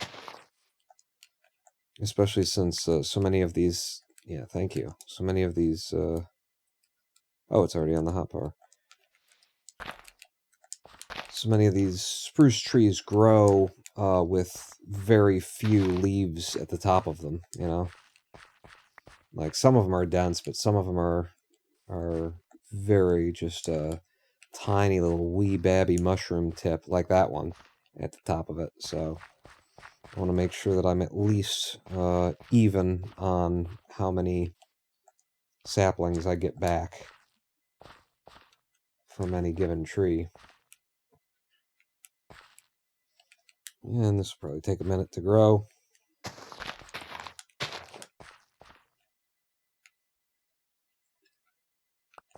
Especially since so many of these... Yeah, thank you. So many of these... Oh, it's already on the hotbar. So many of these spruce trees grow with very few leaves at the top of them, you know? Like, some of them are dense, but some of them are very just tiny little wee babby mushroom tip, like that one at the top of it. So I want to make sure that I'm at least even on how many saplings I get back from any given tree. And this will probably take a minute to grow.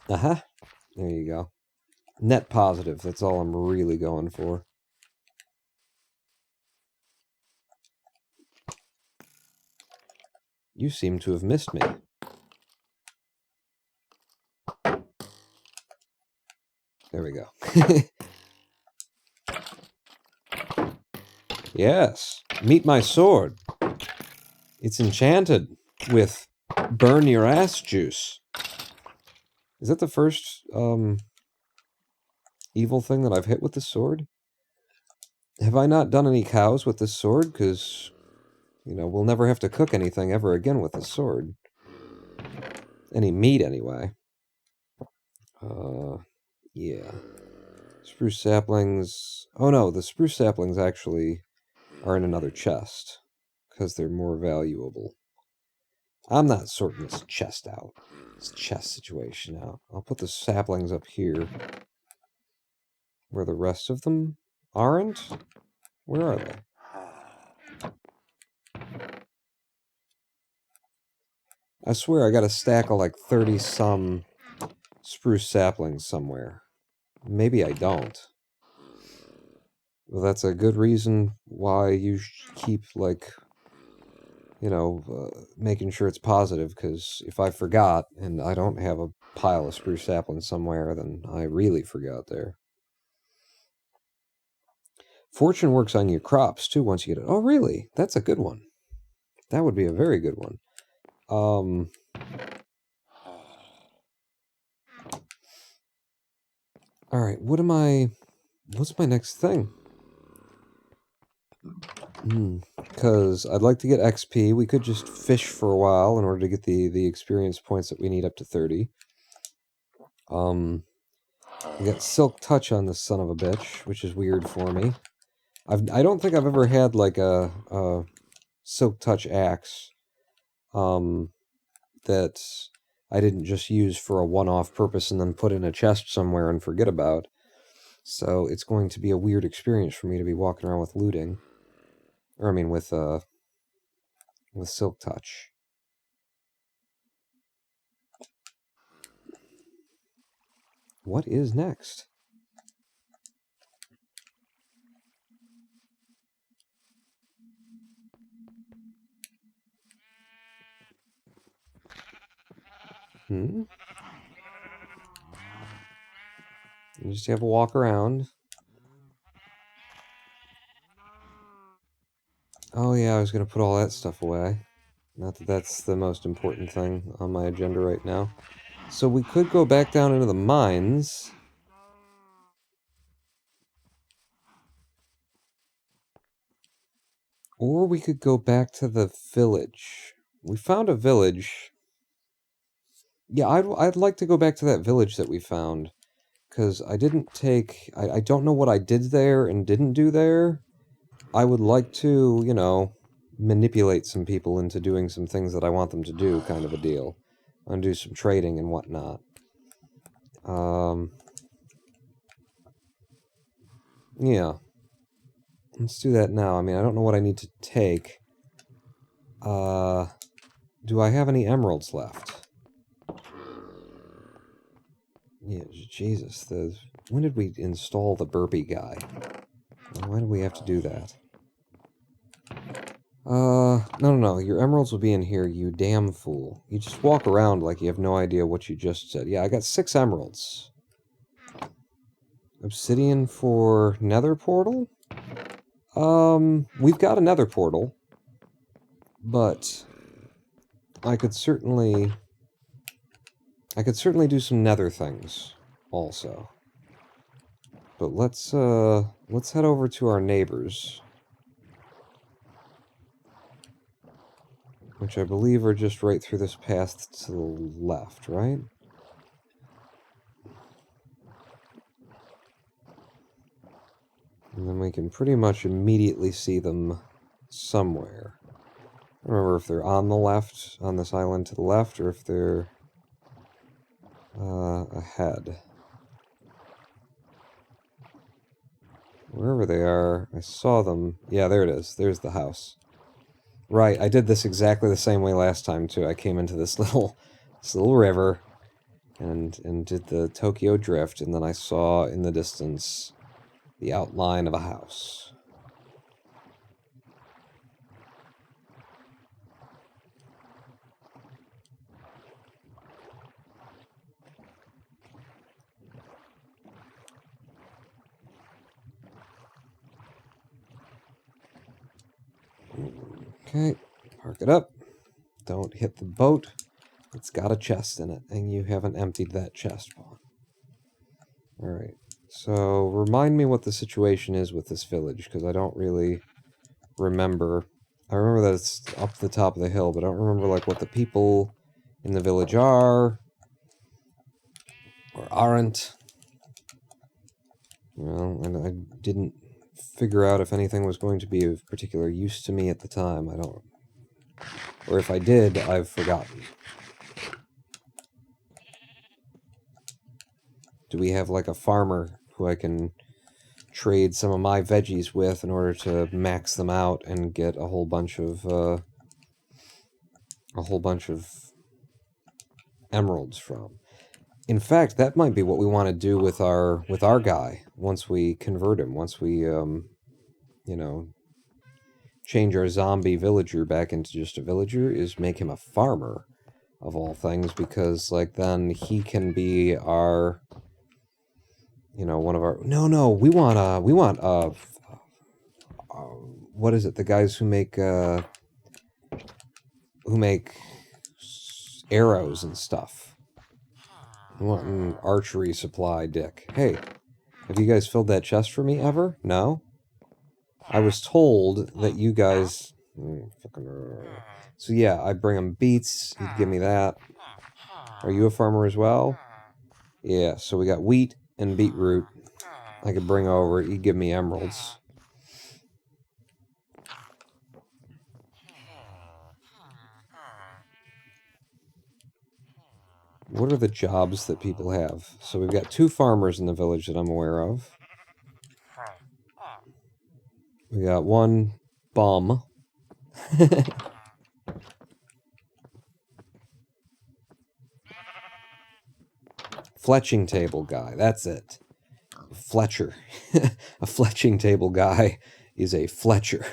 Uh-huh. There you go. Net positive. That's all I'm really going for. You seem to have missed me. There we go. Yes. Meet my sword. It's enchanted with burn your ass juice. Is that the first evil thing that I've hit with this sword? Have I not done any cows with this sword? Because, you know, we'll never have to cook anything ever again with this sword. Any meat, anyway. Yeah. Spruce saplings... Oh no, the spruce saplings actually are in another chest. Because they're more valuable. I'm not sorting this chest out. This chest situation out. I'll put the saplings up here. Where the rest of them aren't? Where are they? I swear I got a stack of like 30-some spruce saplings somewhere. Maybe I don't. Well, that's a good reason why you keep, like, you know, making sure it's positive, because if I forgot and I don't have a pile of spruce saplings somewhere, then I really forgot there. Fortune works on your crops, too, once you get it. Oh, really? That's a good one. That would be a very good one. Alright, what's my next thing? Because I'd like to get XP. We could just fish for a while in order to get the experience points that we need up to 30. We got Silk Touch on this son of a bitch, which is weird for me. I don't think I've ever had like a Silk Touch axe that I didn't just use for a one-off purpose and then put in a chest somewhere and forget about. So it's going to be a weird experience for me to be walking around with looting. Or I mean with Silk Touch. What is next? You just have a walk around. Oh yeah, I was going to put all that stuff away. Not that that's the most important thing on my agenda right now. So we could go back down into the mines. Or we could go back to the village. We found a village. Yeah, I'd like to go back to that village that we found. Because I didn't take... I don't know what I did there and didn't do there. I would like to, you know, manipulate some people into doing some things that I want them to do, kind of a deal. And do some trading and whatnot. Yeah. Let's do that now. I mean, I don't know what I need to take. Do I have any emeralds left? Yeah, Jesus. When did we install the burpee guy? Why did we have to do that? No. Your emeralds will be in here, you damn fool. You just walk around like you have no idea what you just said. Yeah, I got 6 emeralds. Obsidian for nether portal? We've got a nether portal. But I could certainly do some nether things also. But let's head over to our neighbors. Which I believe are just right through this path to the left, right? And then we can pretty much immediately see them somewhere. I don't remember if they're on the left, on this island to the left, or if they're ahead. Wherever they are, I saw them. Yeah, there it is. There's the house. Right, I did this exactly the same way last time, too. I came into this little river and did the Tokyo Drift, and then I saw in the distance the outline of a house. Okay, park it up. Don't hit the boat. It's got a chest in it, and you haven't emptied that chest, Paul. Alright, so remind me what the situation is with this village, because I don't really remember. I remember that it's up the top of the hill, but I don't remember, like, what the people in the village are, or aren't. Well, and I didn't figure out if anything was going to be of particular use to me at the time. I don't... Or if I did, I've forgotten. Do we have, like, a farmer who I can trade some of my veggies with in order to max them out and get a whole bunch of emeralds from? In fact, that might be what we want to do with our guy once we convert him, once we you know, change our zombie villager back into just a villager, is make him a farmer of all things, because like then he can be our, you know, one of our... No, we want what is it? The guys who make arrows and stuff. I want an archery supply, Dick. Hey, have you guys filled that chest for me ever? No? I was told that you guys... So yeah, I bring him beets. He'd give me that. Are you a farmer as well? Yeah, so we got wheat and beetroot. I could bring over. He'd give me emeralds. What are the jobs that people have? So we've got 2 farmers in the village that I'm aware of. We got 1 bum. Fletching table guy. That's it. Fletcher. A fletching table guy is a Fletcher.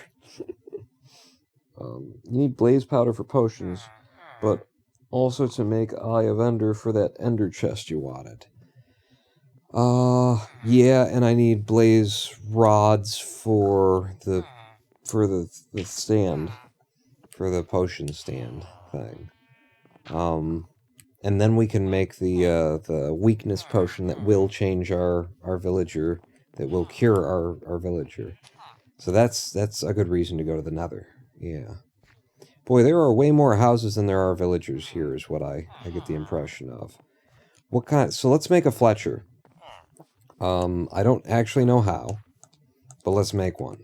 You need blaze powder for potions, but also to make Eye of Ender for that Ender chest you wanted. Yeah, and I need blaze rods for the stand, for the potion stand thing. And then we can make the weakness potion that will change our villager, that will cure our villager. So that's a good reason to go to the Nether. Yeah. Boy, there are way more houses than there are villagers here, is what I get the impression of. What kind? So let's make a Fletcher. I don't actually know how, but let's make one.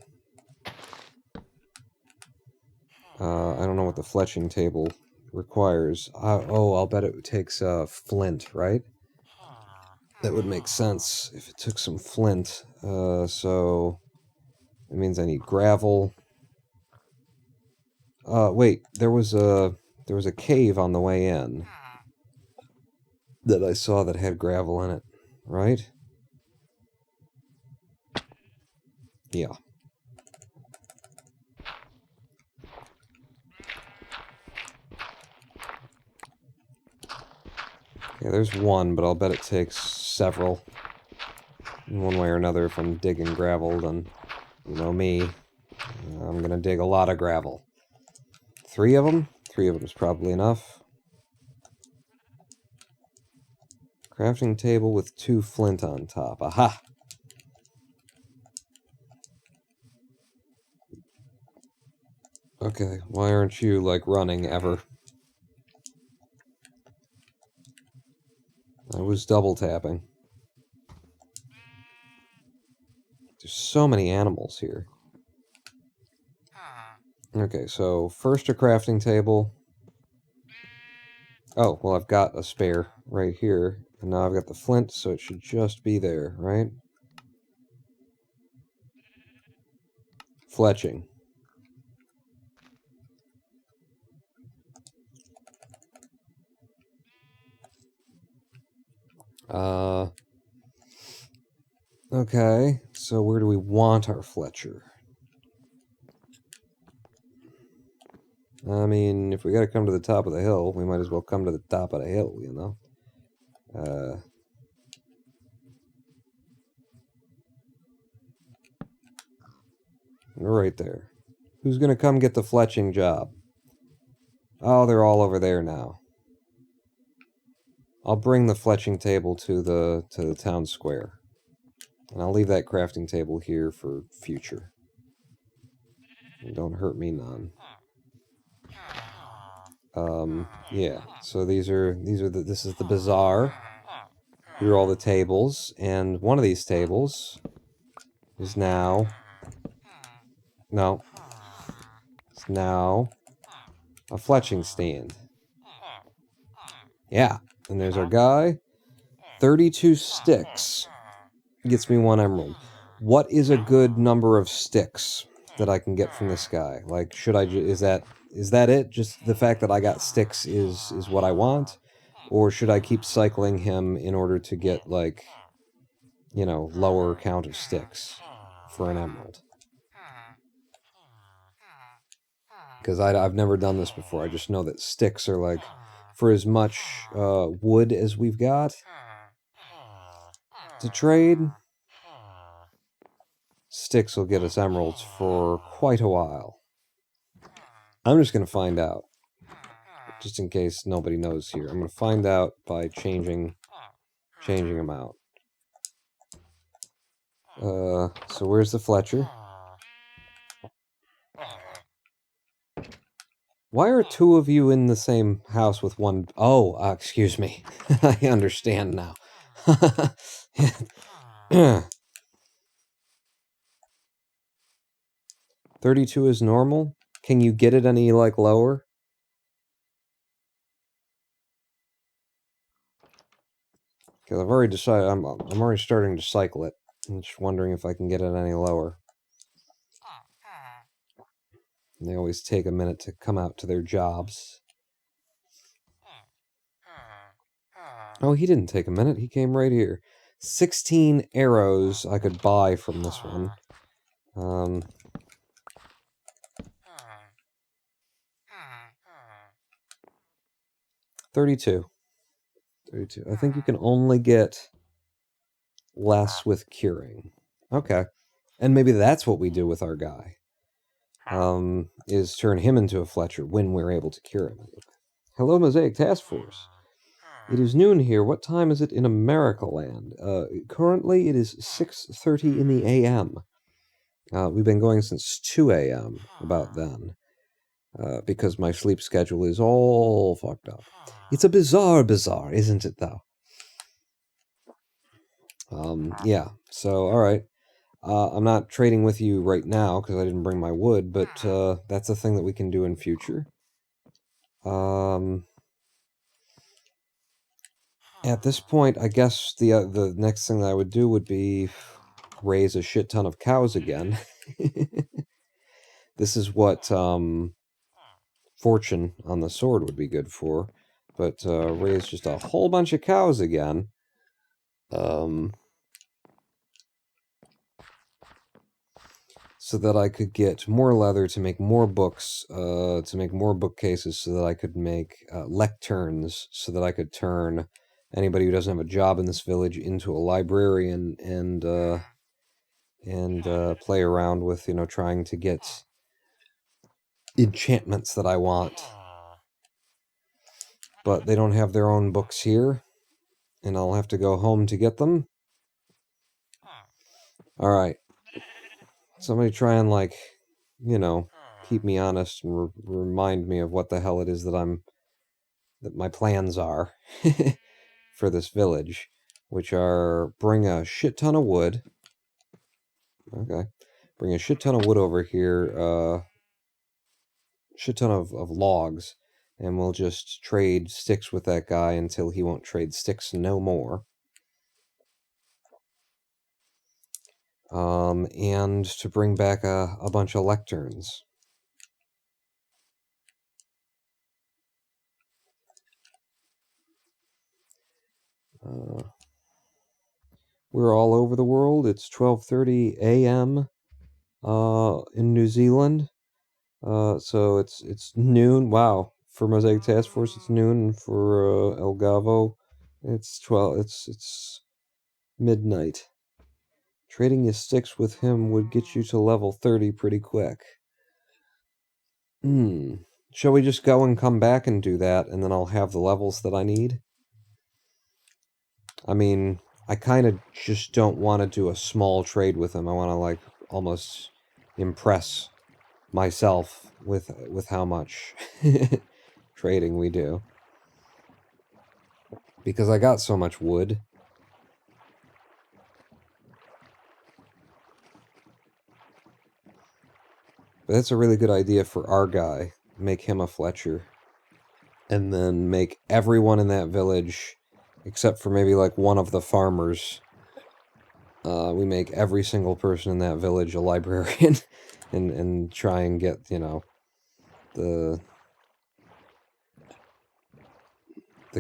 I don't know what the fletching table requires. I'll bet it takes flint, right? That would make sense if it took some flint. So it means I need gravel. Wait, there was a cave on the way in that I saw that had gravel in it, right? Yeah. Okay, there's one, but I'll bet it takes several. In one way or another, if I'm digging gravel, then, you know me, I'm gonna dig a lot of gravel. 3 of them? 3 of them is probably enough. Crafting table with 2 flint on top. Aha! Okay, why aren't you, like, running ever? I was double tapping. There's so many animals here. Okay, so first a crafting table. Oh, well, I've got a spare right here. And now I've got the flint, so it should just be there, right? Fletching. Okay, so where do we want our Fletcher? I mean, if we gotta come to the top of the hill, we might as well come to the top of the hill, you know? Right there. Who's gonna come get the fletching job? Oh, they're all over there now. I'll bring the fletching table to the town square. And I'll leave that crafting table here for future. Don't hurt me none. Yeah. So this is the bazaar. Here are all the tables, and one of these tables is now it's now a fletching stand. Yeah. And there's our guy. 32 sticks gets me 1 emerald. What is a good number of sticks that I can get from this guy? Like, is that it? Just the fact that I got sticks is what I want? Or should I keep cycling him in order to get, like, you know, lower count of sticks for an emerald? Because I've never done this before. I just know that sticks are, like, for as much wood as we've got to trade, sticks will get us emeralds for quite a while. I'm just going to find out. Just in case nobody knows here. I'm going to find out by changing them out. So where's the Fletcher? Why are 2 of you in the same house with 1? Oh, excuse me. I understand now. $32 is normal? Can you get it any, like, lower? Because I've already decided, I'm already starting to cycle it. I'm just wondering if I can get it any lower. And they always take a minute to come out to their jobs. Oh, he didn't take a minute. He came right here. 16 arrows I could buy from this one. 32. 32. I think you can only get less with curing. Okay. And maybe that's what we do with our guy. Is turn him into a Fletcher when we're able to cure him. Hello, Mosaic Task Force. It is noon here. What time is it in America land? Currently, it is 6:30 in the a.m. We've been going since 2 a.m. about then. Because my sleep schedule is all fucked up. It's a bizarre, isn't it, though? Yeah, so, alright. I'm not trading with you right now, because I didn't bring my wood, but that's a thing that we can do in future. At this point, I guess the next thing that I would do would be raise a shit ton of cows again. This is what fortune on the sword would be good for, but raise just a whole bunch of cows again. So that I could get more leather to make more books, to make more bookcases, so that I could make lecterns, so that I could turn anybody who doesn't have a job in this village into a librarian and play around with, trying to get enchantments that I want. But they don't have their own books here, and I'll have to go home to get them. Alright. Somebody try and, keep me honest and remind me of what the hell it is that my plans are for this village, which are bring a shit ton of wood. Okay. Bring a shit ton of wood over here, shit ton of logs, and we'll just trade sticks with that guy until he won't trade sticks no more. And to bring back a bunch of lecterns. We're all over the world. It's 12:30 a.m. In New Zealand. So it's noon. Wow. For Mosaic Task Force, it's noon. For El Gavo, it's 12. It's midnight. Trading your sticks with him would get you to level 30 pretty quick. Shall we just go and come back and do that, and then I'll have the levels that I need? I mean, I kind of just don't want to do a small trade with him. I want to, almost impress myself with how much trading we do. Because I got so much wood. But that's a really good idea for our guy. Make him a Fletcher. And then make everyone in that village, except for maybe one of the farmers, we make every single person in that village a librarian. and try and get, the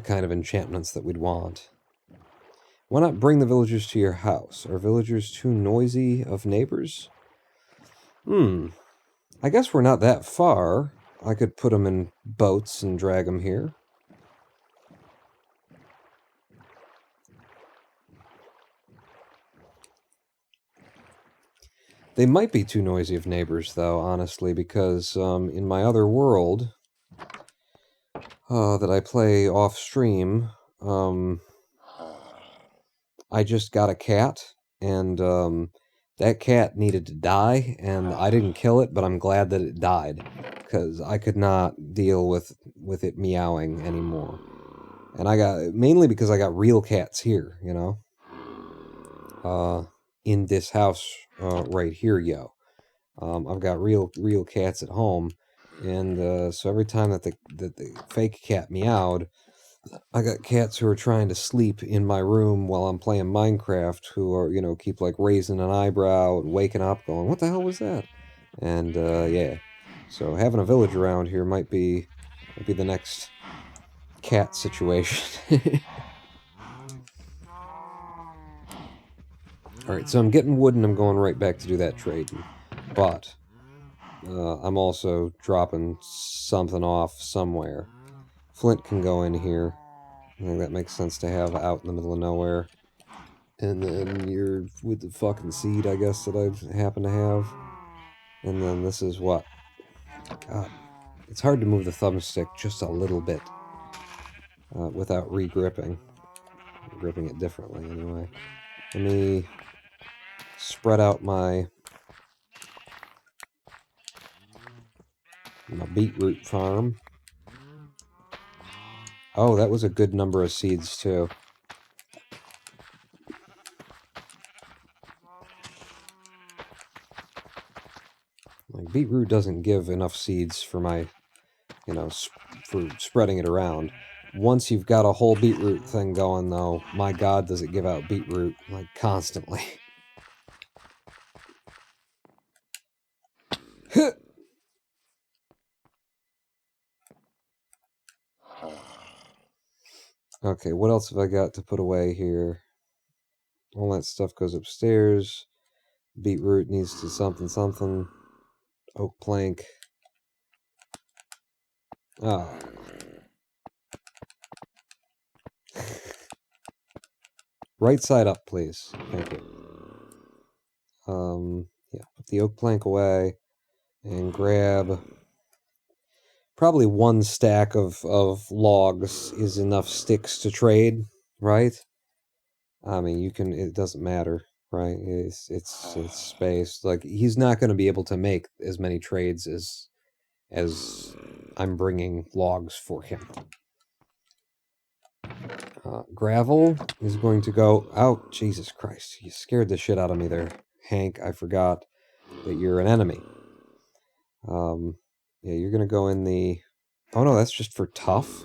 kind of enchantments that we'd want. Why not bring the villagers to your house? Are villagers too noisy of neighbors? I guess we're not that far. I could put them in boats and drag them here. They might be too noisy of neighbors, though, honestly, because in my other world that I play off-stream, I just got a cat, and that cat needed to die, and I didn't kill it, but I'm glad that it died, because I could not deal with it meowing anymore. And I got, mainly because I got real cats here, you know, in this house right here, yo. I've got real cats at home, and so every time that the fake cat meowed, I got cats who are trying to sleep in my room while I'm playing Minecraft, who are, you know, keep like raising an eyebrow and waking up going, what the hell was that? And yeah, so having a village around here might be the next cat situation. Alright, so I'm getting wood and I'm going right back to do that trading. But I'm also dropping something off somewhere. Flint can go in here. I think that makes sense to have out in the middle of nowhere. And then you're with the fucking seed, I guess, that I happen to have. And then this is what? God, it's hard to move the thumbstick just a little bit without re-gripping. Gripping it differently, anyway. Let me spread out my beetroot farm. Oh, that was a good number of seeds, too. Like, beetroot doesn't give enough seeds for my, you know, for spreading it around. Once you've got a whole beetroot thing going, though, my God, does it give out beetroot, like, constantly. Okay, what else have I got to put away here? All that stuff goes upstairs. Beetroot needs to something. Oak plank. Ah. Right side up, please. Thank you. Yeah, put the oak plank away and grab... Probably one stack of logs is enough sticks to trade, right? I mean, you can, it doesn't matter, right? It's space. Like, he's not going to be able to make as many trades as I'm bringing logs for him. Gravel is going to go out. Jesus Christ, you scared the shit out of me there, Hank. I forgot that you're an enemy. Yeah, you're going to go in the... Oh no, that's just for tough?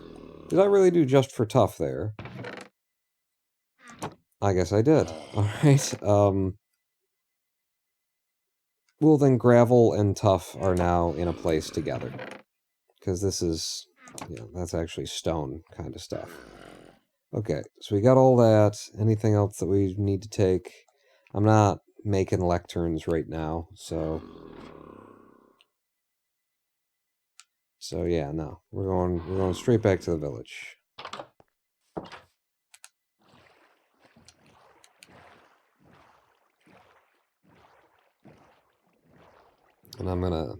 Did I really do just for tough there? I guess I did. Alright, well then gravel and tough are now in a place together. Because this is, you know, that's actually stone kind of stuff. Okay, so we got all that. Anything else that we need to take? I'm not making lecterns right now, so... So yeah, no. We're going straight back to the village. And I'm gonna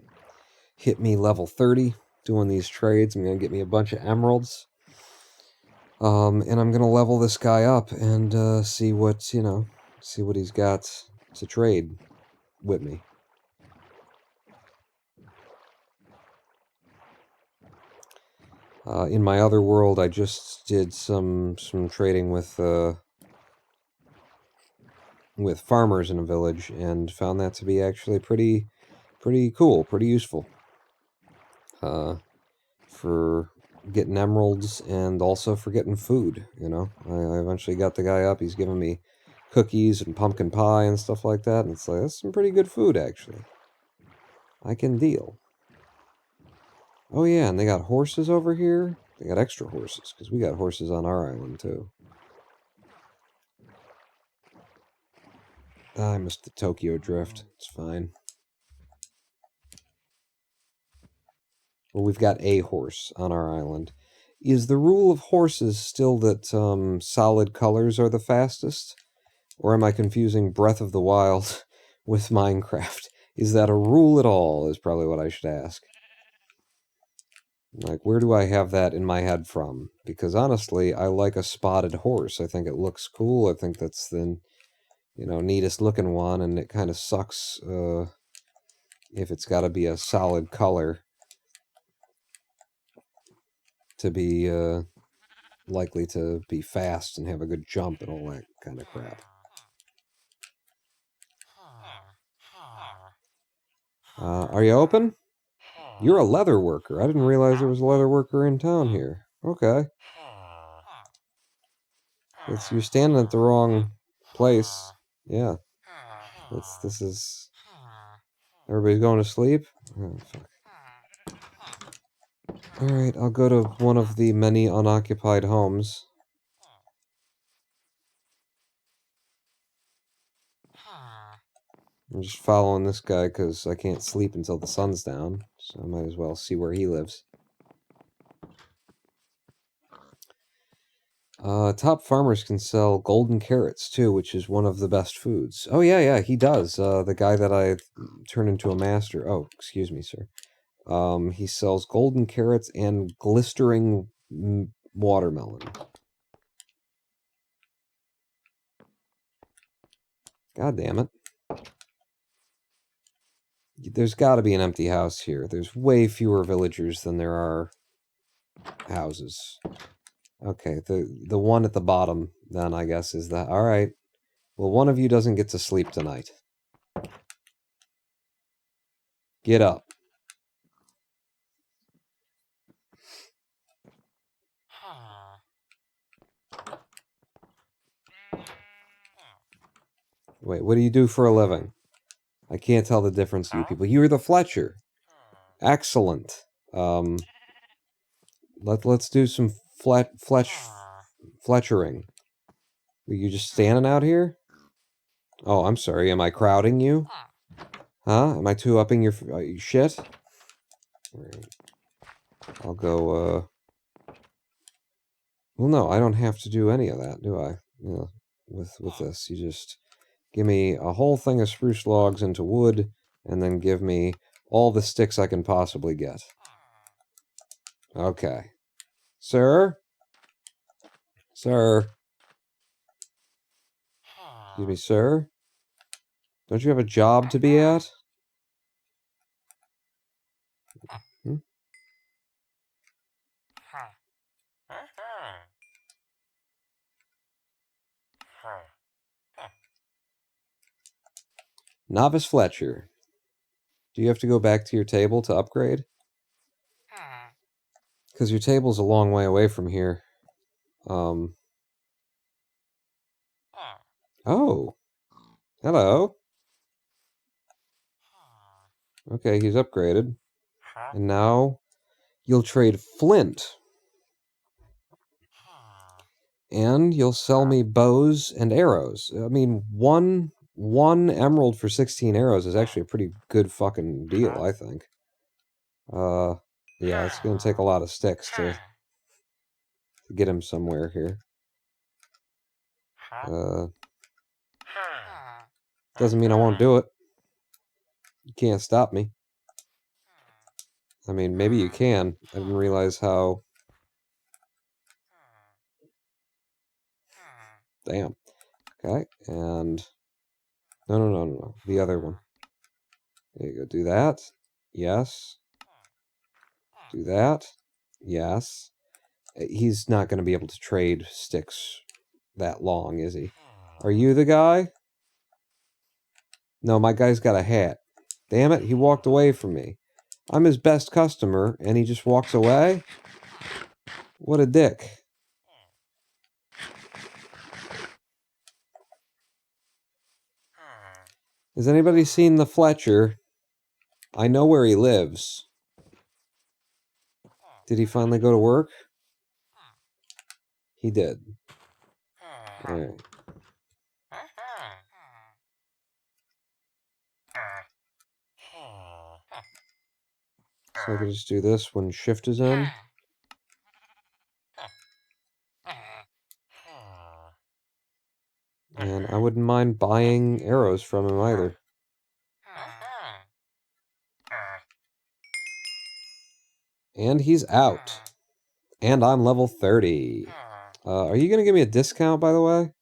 hit me level 30 doing these trades. I'm gonna get me a bunch of emeralds. And I'm gonna level this guy up and see what, you know, see what he's got to trade with me. In my other world, I just did some trading with farmers in a village and found that to be actually pretty cool, pretty useful. For getting emeralds and also for getting food, you know. I eventually got the guy up. He's giving me cookies and pumpkin pie and stuff like that, and it's like, that's some pretty good food, actually. I can deal. Oh yeah, and they got horses over here. They got extra horses, because we got horses on our island, too. I missed the Tokyo drift. It's fine. Well, we've got a horse on our island. Is the rule of horses still that solid colors are the fastest? Or am I confusing Breath of the Wild with Minecraft? Is that a rule at all, is probably what I should ask. Like, where do I have that in my head from? Because honestly, I like a spotted horse. I think it looks cool. I think that's the, you know, neatest looking one, and it kind of sucks if it's got to be a solid color to be, you likely to be fast and have a good jump and all that kind of crap. Are you open? You're a leather worker. I didn't realize there was a leather worker in town here. Okay. You're standing at the wrong place. Yeah. This is... Everybody's going to sleep? Oh, fuck. Alright, I'll go to one of the many unoccupied homes. I'm just following this guy because I can't sleep until the sun's down, so I might as well see where he lives. Top farmers can sell golden carrots, too, which is one of the best foods. Oh, yeah, he does. The guy that I turned into a master... Oh, excuse me, sir. He sells golden carrots and glistering watermelon. God damn it. There's got to be an empty house here. There's way fewer villagers than there are houses. Okay, the one at the bottom, then, I guess, is that... Alright. Well, one of you doesn't get to sleep tonight. Get up. Wait, what do you do for a living? I can't tell the difference, you people. You're the Fletcher. Excellent. Let's do some fletchering. Are you just standing out here? Oh, I'm sorry. Am I crowding you? Huh? Am I too upping your shit? Right. I'll go, Well, no, I don't have to do any of that, do I? Yeah, with this. You just give me a whole thing of spruce logs into wood, and then give me all the sticks I can possibly get. Okay. Sir? Sir? Excuse me, sir? Don't you have a job to be at? Hmm? Novice Fletcher. Do you have to go back to your table to upgrade? Because your table's a long way away from here. Oh. Hello. Okay, he's upgraded. And now you'll trade flint. And you'll sell me bows and arrows. I mean, one emerald for 16 arrows is actually a pretty good fucking deal, I think. Yeah, it's gonna take a lot of sticks to get him somewhere here. Doesn't mean I won't do it. You can't stop me. I mean, maybe you can. I didn't realize how... Damn. Okay, and... No. The other one. There you go. Do that. Yes. Do that. Yes. He's not going to be able to trade sticks that long, is he? Are you the guy? No, my guy's got a hat. Damn it, he walked away from me. I'm his best customer, and he just walks away? What a dick. Has anybody seen the Fletcher? I know where he lives. Did he finally go to work? He did. Alright. So I can just do this when shift is in. And I wouldn't mind buying arrows from him either. And he's out. And I'm level 30. Are you going to give me a discount, by the way?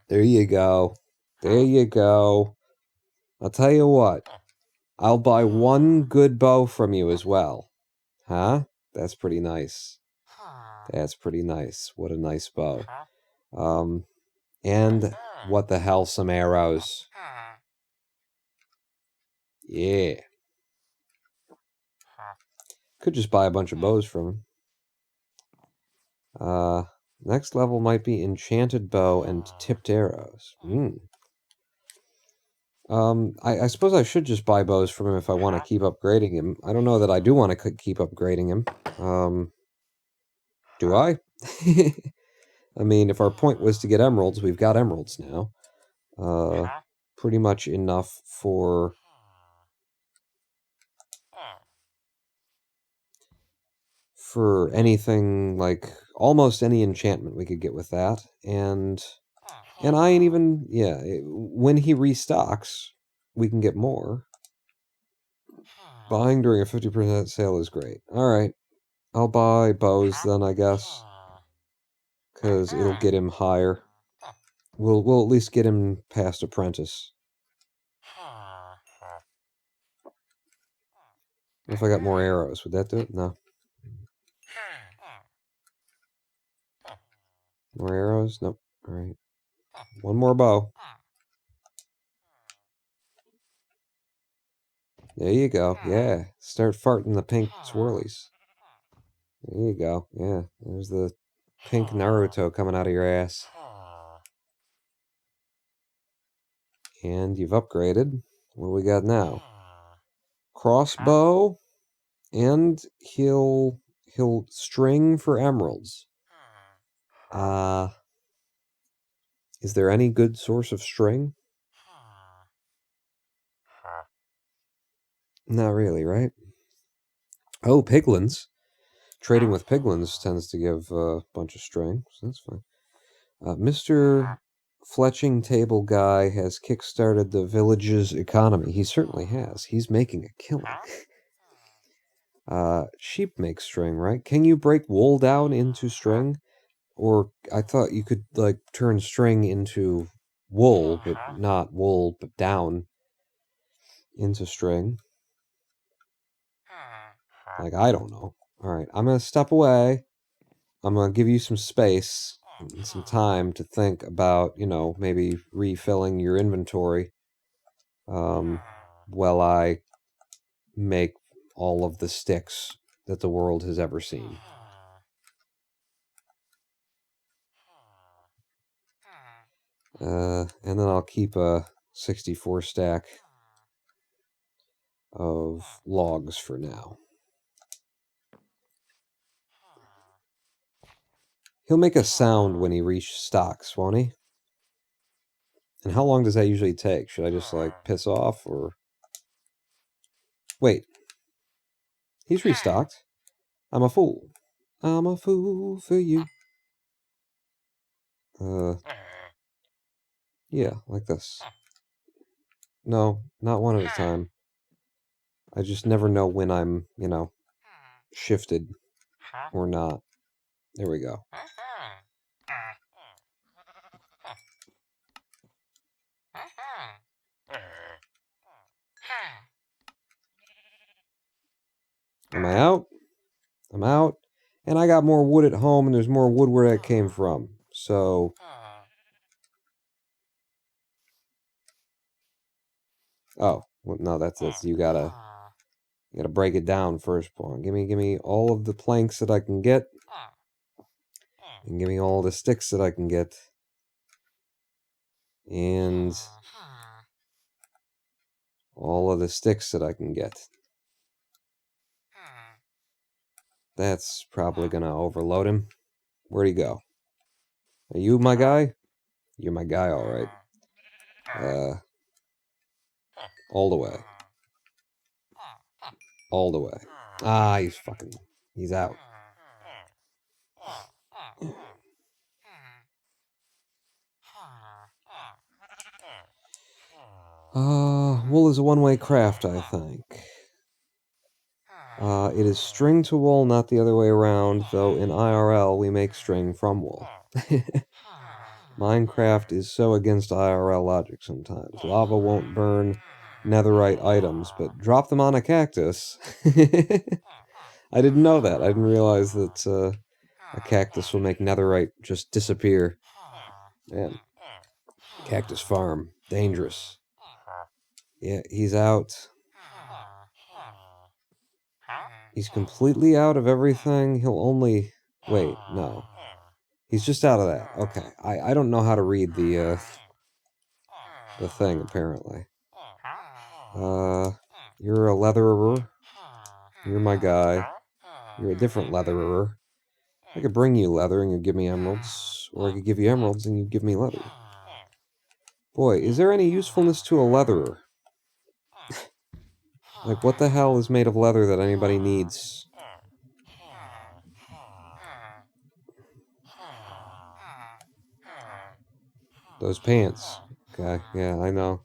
There you go. There you go. I'll tell you what. I'll buy one good bow from you as well. Huh? That's pretty nice. That's pretty nice. What a nice bow. And what the hell, some arrows. Yeah. Could just buy a bunch of bows from him. Next level might be enchanted bow and tipped arrows. I suppose I should just buy bows from him if I want to keep upgrading him. I don't know that I do want to keep upgrading him. Do I? I mean, if our point was to get emeralds, we've got emeralds now. Pretty much enough for anything, like almost any enchantment we could get with that. And I ain't even, yeah, when he restocks, we can get more. Buying during a 50% sale is great. Alright, I'll buy bows then, I guess. Because it'll get him higher. We'll at least get him past apprentice. If I got more arrows, would that do it? No. More arrows? Nope. Alright. One more bow. There you go. Yeah. Start farting the pink swirlies. There you go. Yeah. There's the pink Naruto coming out of your ass. And you've upgraded. What do we got now? Crossbow. And he'll string for emeralds. Is there any good source of string? Not really, right? Oh, piglins. Trading with piglins tends to give a bunch of string, so that's fine. Mr. Fletching Table Guy has kickstarted the village's economy. He certainly has. He's making a killing. Sheep make string, right? Can you break wool down into string? Or I thought you could, like, turn string into wool, but not wool, but down into string. Like, I don't know. Alright, I'm going to step away. I'm going to give you some space and some time to think about, you know, maybe refilling your inventory while I make all of the sticks that the world has ever seen. And then I'll keep a 64 stack of logs for now. He'll make a sound when he restocks, won't he? And how long does that usually take? Should I just, like, piss off, or... Wait. He's restocked. I'm a fool. I'm a fool for you. Yeah, like this. No, not one at a time. I just never know when I'm, you know, shifted or not. There we go. Am I out? I'm out. And I got more wood at home, and there's more wood where that came from. So... Oh, well, no, that's you gotta break it down first, Paul. Give me all of the planks that I can get. And give me all the sticks that I can get. And all of the sticks that I can get. That's probably gonna overload him. Where'd he go? Are you my guy? You're my guy, alright. All the way. All the way. Ah, he's out. Wool is a one-way craft, I think. It is string to wool, not the other way around, though in IRL we make string from wool. Minecraft is so against IRL logic sometimes. Lava won't burn netherite items, but drop them on a cactus. I didn't know that. I didn't realize that A cactus will make netherite just disappear. Man. Cactus farm. Dangerous. Yeah, he's out. He's completely out of everything. He'll only... Wait, no. He's just out of that. Okay. I don't know how to read the thing, apparently. You're a leatherer. You're my guy. You're a different leatherer. I could bring you leather and you'd give me emeralds. Or I could give you emeralds and you'd give me leather. Boy, is there any usefulness to a leatherer? Like, what the hell is made of leather that anybody needs? Those pants. Okay, yeah, I know.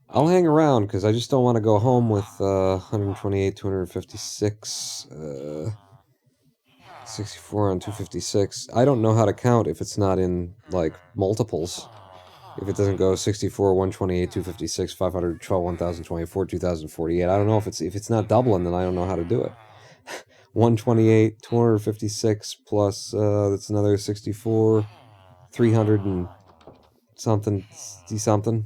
I'll hang around, because I just don't want to go home with 128, 256, 64 on 256. I don't know how to count if it's not in, like, multiples. If it doesn't go 64, 128, 256, 512, 1024, 2048. I don't know if it's not doubling, then I don't know how to do it. 128, 256 plus that's another 64, 300 and something, something.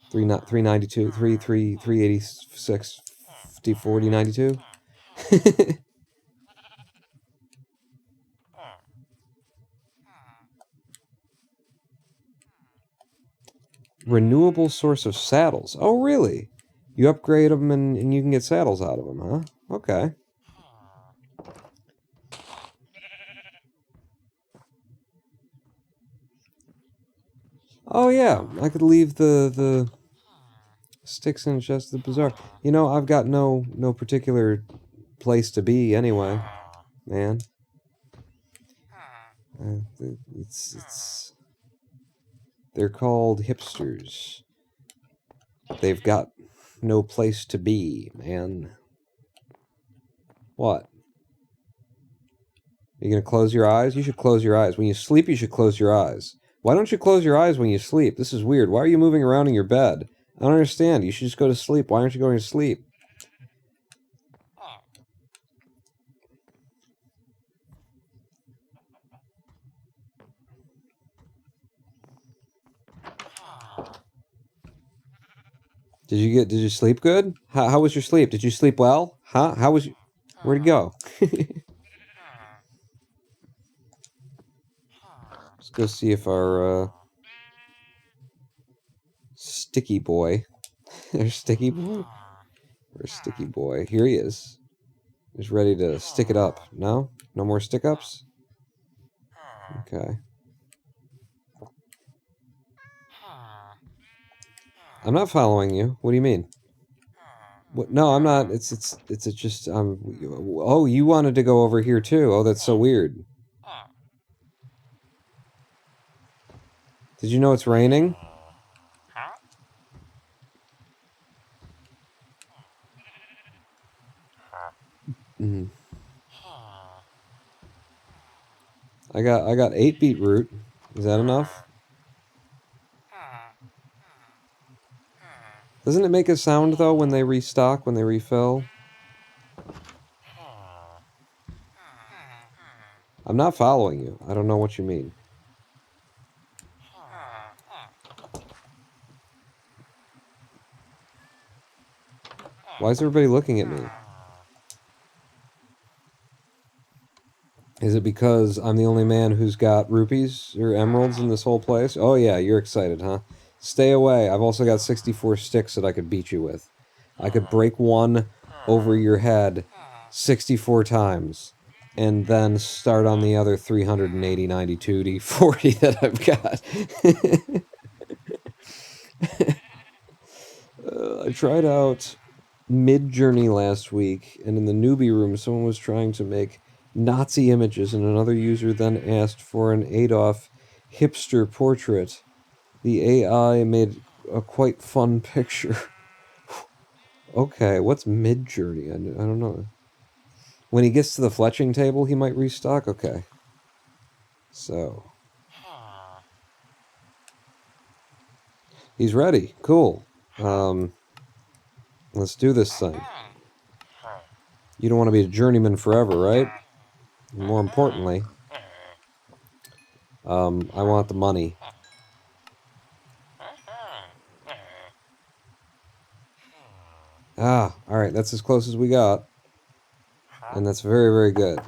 392, 386, 50, 40, 92. Renewable source of saddles. Oh, really? You upgrade them and you can get saddles out of them, huh? Okay. Oh, yeah. I could leave the sticks in just the bazaar. You know, I've got no particular place to be anyway, man. It's they're called hipsters. They've got no place to be, man. What? Are you gonna close your eyes? You should close your eyes. When you sleep, you should close your eyes. Why don't you close your eyes when you sleep? This is weird. Why are you moving around in your bed? I don't understand. You should just go to sleep. Why aren't you going to sleep? Did you sleep good? How was your sleep? Did you sleep well? Huh? How was you? Where'd it go? Let's go see if our sticky boy. There's sticky boy. Where's sticky boy? Here he is. He's ready to stick it up. No? No more stick ups? Okay. I'm not following you. What do you mean? What? No, I'm not. It's just oh, you wanted to go over here too. Oh, that's so weird. Did you know it's raining? Mm. I got 8 beetroot. Is that enough? Doesn't it make a sound though when they restock, when they refill? I'm not following you. I don't know what you mean. Why is everybody looking at me? Is it because I'm the only man who's got rupees or emeralds in this whole place? Oh yeah, you're excited, huh? Stay away. I've also got 64 sticks that I could beat you with. I could break one over your head 64 times and then start on the other 380, 92, 40 that I've got. I tried out Mid-Journey last week, and in the newbie room, someone was trying to make Nazi images, and another user then asked for an Adolf hipster portrait. The AI made a quite fun picture. Okay, what's Mid-Journey? I don't know. When he gets to the fletching table, he might restock? Okay. So. He's ready. Cool. Let's do this thing. You don't want to be a journeyman forever, right? More importantly, I want the money. Alright, that's as close as we got. And that's very, very good.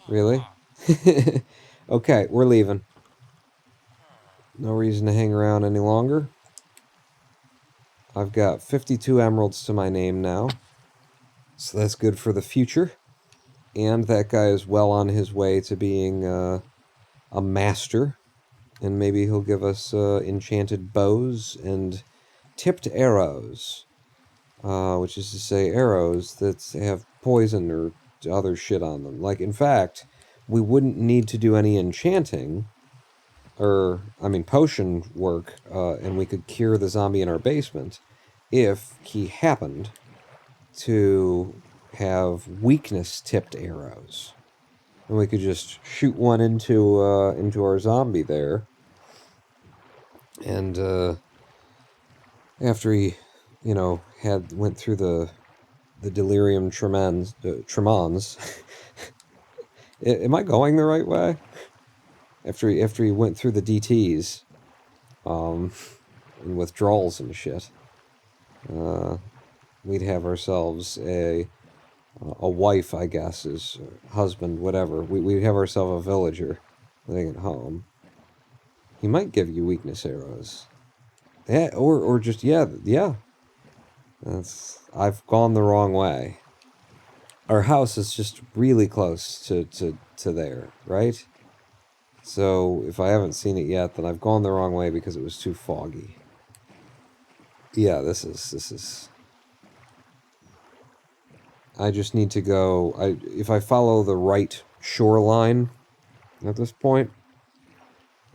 Really? Okay, we're leaving. No reason to hang around any longer. I've got 52 emeralds to my name now. So that's good for the future. And that guy is well on his way to being a master. And maybe he'll give us enchanted bows and tipped arrows. Which is to say arrows that have poison or other shit on them. Like, in fact, we wouldn't need to do any enchanting, potion work, and we could cure the zombie in our basement if he happened to have weakness-tipped arrows. And we could just shoot one into our zombie there. And, after he, went through the delirium tremens. Am I going the right way? After he went through the DTs, and withdrawals and shit, we'd have ourselves a wife, I guess, is husband, whatever. We'd have ourselves a villager living at home. He might give you weakness arrows. Yeah, or just yeah. I've gone the wrong way. Our house is just really close to there, right? So if I haven't seen it yet, then I've gone the wrong way because it was too foggy. Yeah, this is. I just need to go. If I follow the right shoreline at this point,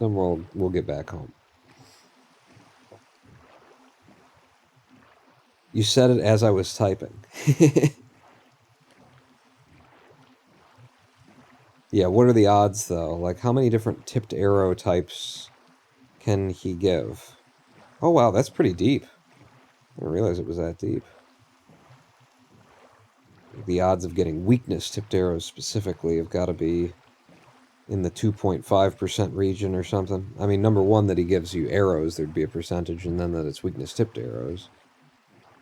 then we'll get back home. You said it as I was typing. Yeah, what are the odds, though? Like, how many different tipped arrow types can he give? Oh, wow, that's pretty deep. I didn't realize it was that deep. The odds of getting weakness tipped arrows specifically have got to be in the 2.5% region or something. I mean, number one, that he gives you arrows, there'd be a percentage, and then that it's weakness tipped arrows.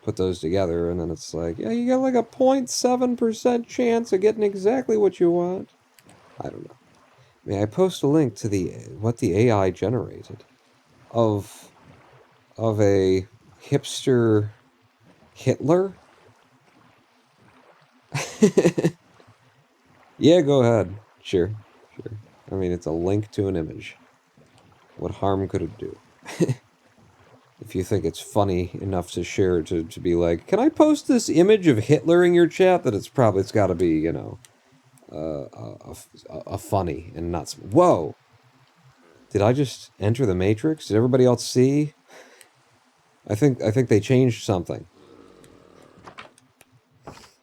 Put those together, and then it's like, yeah, you got like a 0.7% chance of getting exactly what you want. I don't know. May I post a link to what the AI generated of a hipster Hitler? Yeah, go ahead. Sure. I mean, it's a link to an image. What harm could it do? If you think it's funny enough to share, to be like, can I post this image of Hitler in your chat? That it's got to be, a funny and not. Whoa! Did I just enter the Matrix? Did everybody else see? I think they changed something.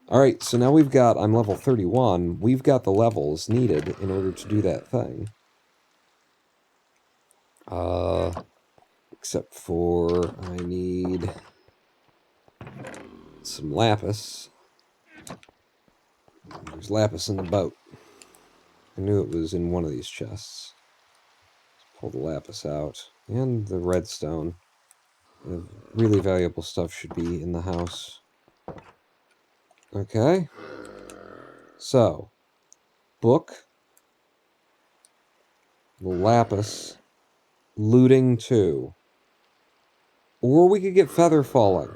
Alright, so now I'm level 31. We've got the levels needed in order to do that thing. Except for I need some lapis. There's lapis in the boat. I knew it was in one of these chests. Let's pull the lapis out. And the redstone. The really valuable stuff should be in the house. Okay. So, book. The lapis. Looting 2. Or we could get feather falling.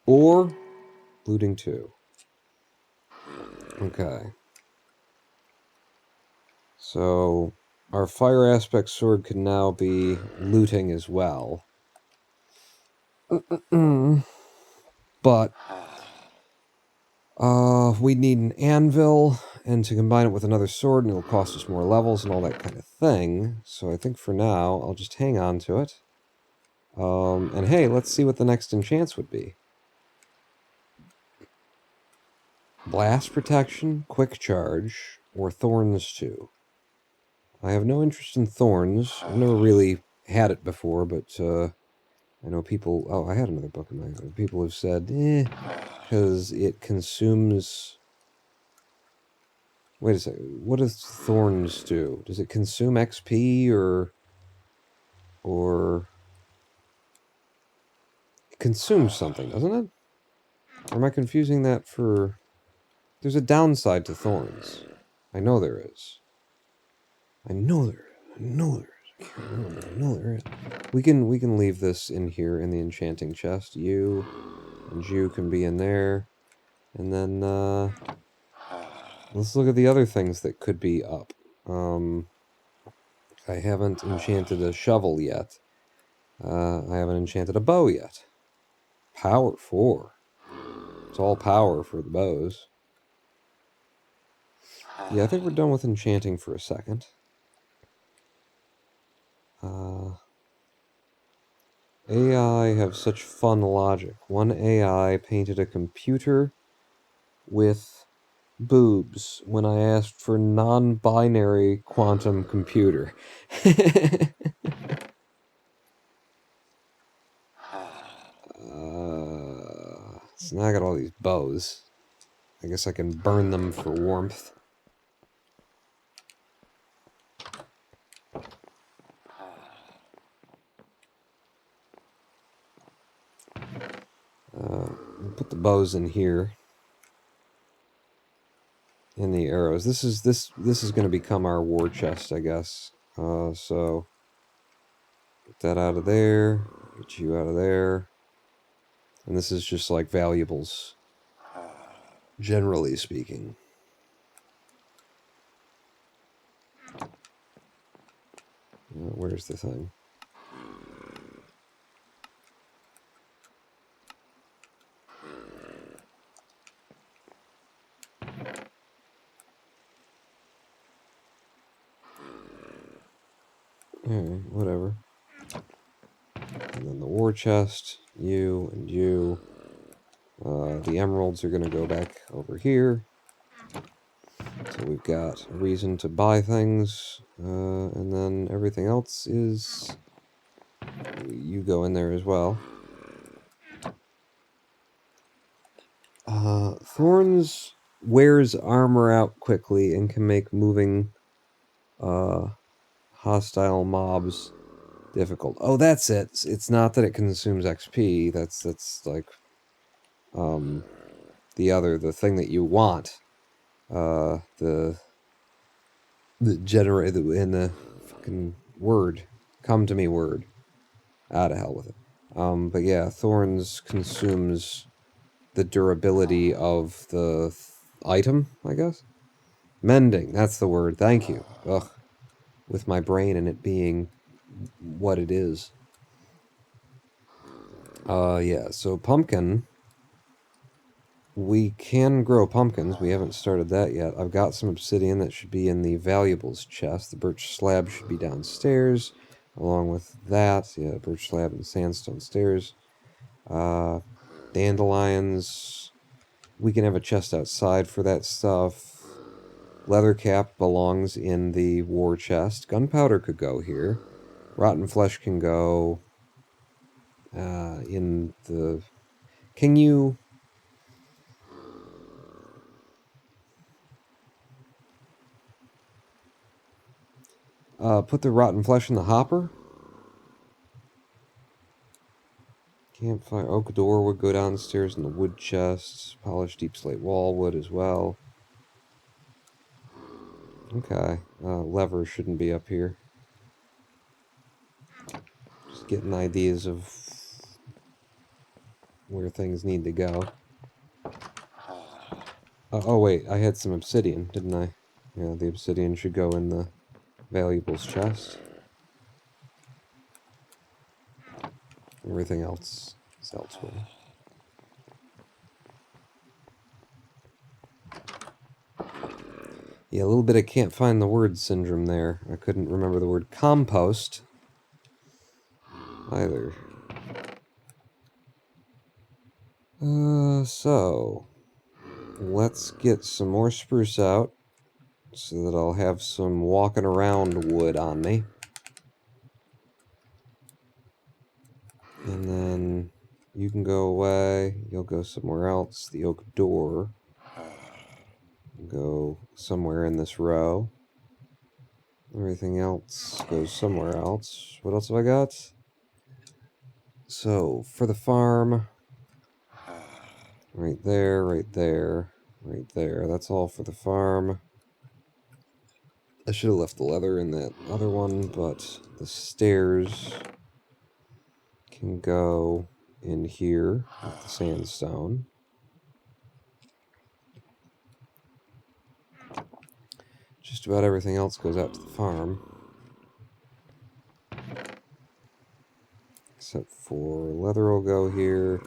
Or looting 2. Okay. So, our fire aspect sword can now be looting as well. But we need an anvil, and to combine it with another sword, and it'll cost us more levels and all that kind of thing. So I think for now, I'll just hang on to it. And hey, let's see what the next enchants would be. Blast protection, quick charge, or thorns 2. I have no interest in thorns. I've never really had it before, but I know people... Oh, I had another book in my... People have said, because it consumes... Wait a second. What does thorns do? Does it consume XP or... It consumes something, doesn't it? Or am I confusing that for... There's a downside to thorns. I know there is. I know there is. I know there is. I can't remember. I know there is. We can leave this in here in the enchanting chest. You and you can be in there. And then let's look at the other things that could be up. I haven't enchanted a shovel yet. I haven't enchanted a bow yet. Power 4. It's all power for the bows. Yeah, I think we're done with enchanting for a second. AI have such fun logic. One AI painted a computer with boobs when I asked for non-binary quantum computer. So now I got all these bows. I guess I can burn them for warmth. Put the bows in here. And the arrows. This is going to become our war chest, I guess. So get that out of there. Get you out of there. And this is just like valuables, generally speaking. Where's the thing? Alright, whatever. And then the war chest, you and you. The emeralds are going to go back over here. So we've got a reason to buy things. And then everything else is... You go in there as well. Thorns wears armor out quickly and can make moving hostile mobs difficult. Oh, that's it. It's not that it consumes XP. That's like the thing that you want. The generate in the fucking word. Come to me word. Ah, to hell with it. But yeah, thorns consumes the durability of the item, I guess. Mending, that's the word. Thank you. Ugh. With my brain and it being what it is. Yeah, so pumpkin. We can grow pumpkins. We haven't started that yet. I've got some obsidian that should be in the valuables chest. The birch slab should be downstairs. Along with that, yeah, birch slab and sandstone stairs. Dandelions. We can have a chest outside for that stuff. Leather cap belongs in the war chest. Gunpowder could go here. Rotten flesh can go in the... Can you... put the rotten flesh in the hopper? Campfire. Oak door would go downstairs in the wood chest. Polished deep slate wall would as well. Okay. Lever shouldn't be up here. Just getting ideas of where things need to go. Oh wait, I had some obsidian, didn't I? Yeah, the obsidian should go in the valuables chest. Everything else is elsewhere. Yeah, a little bit of can't find the word syndrome there. I couldn't remember the word compost either. So let's get some more spruce out. so that I'll have some walking around wood on me. And then you can go away. You'll go somewhere else. The oak door. Go somewhere in this row. Everything else goes somewhere else. What else have I got? So, for the farm, right there, right there, right there. That's all for the farm. I should have left the leather in that other one, but the stairs can go in here with the sandstone. Just about everything else goes out to the farm. Except for leather will go here,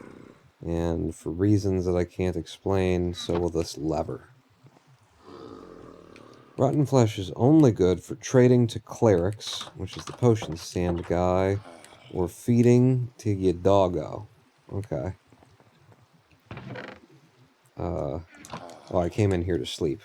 and for reasons that I can't explain, so will this lever. Rotten flesh is only good for trading to clerics, which is the potion stand guy, or feeding to your doggo. Okay. Oh, I came in here to sleep.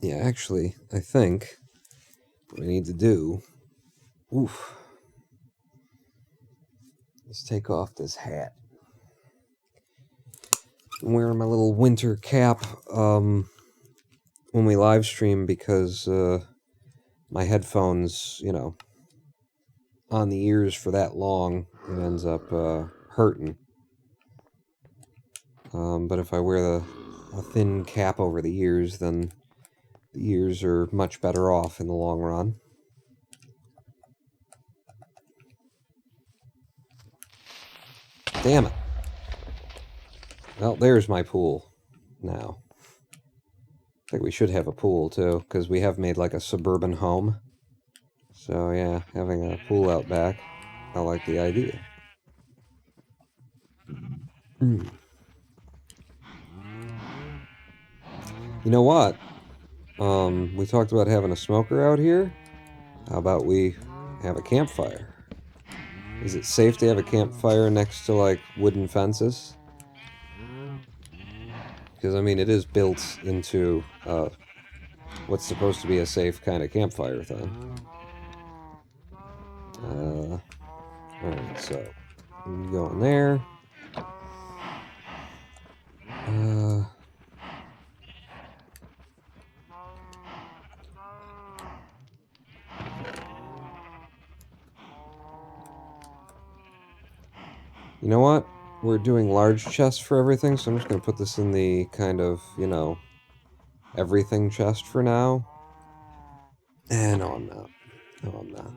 Yeah, actually, I think what I need to do... Oof. Let's take off this hat. I'm wearing my little winter cap when we live stream because my headphones, you know, on the ears for that long, it ends up hurting. But if I wear a thin cap over the ears, then the ears are much better off in the long run. Damn it. Well, there's my pool now. I think we should have a pool, too, because we have made, like, a suburban home. So, yeah, having a pool out back, I like the idea. You know what? We talked about having a smoker out here. How about we have a campfire? Is it safe to have a campfire next to, like, wooden fences? Because, I mean, it is built into what's supposed to be a safe kind of campfire thing. Alright, so you go in there. You know what? We're doing large chests for everything, so I'm just going to put this in the kind of, you know, everything chest for now. No, I'm not. No, I'm not.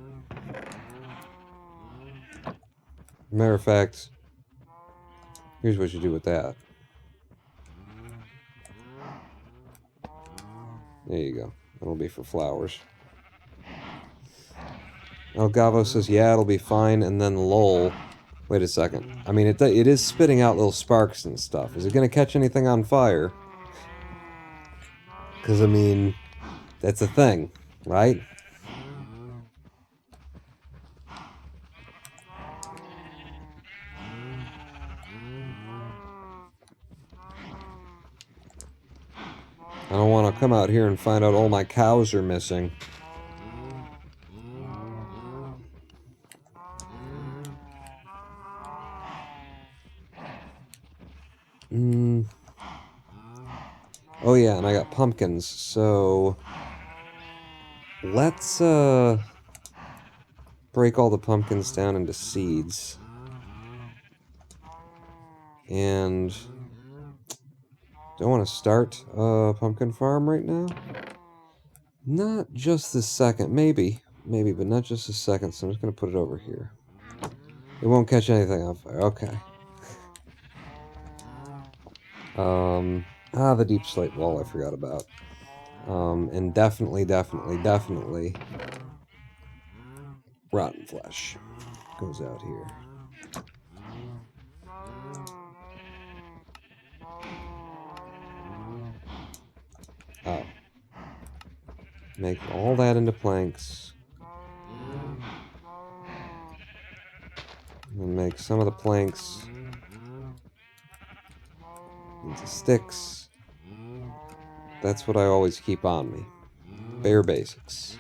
Matter of fact, here's what you do with that. There you go. That'll be for flowers. El Gavo says, yeah, it'll be fine, and then lol. Wait a second. I mean, it is spitting out little sparks and stuff. Is it going to catch anything on fire? Because, I mean, that's a thing, right? I don't want to come out here and find out all my cows are missing. Oh yeah, and I got pumpkins, so... Let's, break all the pumpkins down into seeds. And... do I want to start a pumpkin farm right now? Not just this second. Maybe, but not just a second, so I'm just going to put it over here. It won't catch anything on fire. Okay. The deep slate wall I forgot about. And definitely rotten flesh goes out here. Oh. Make all that into planks. some of the planks into sticks. That's what I always keep on me. Bare basics.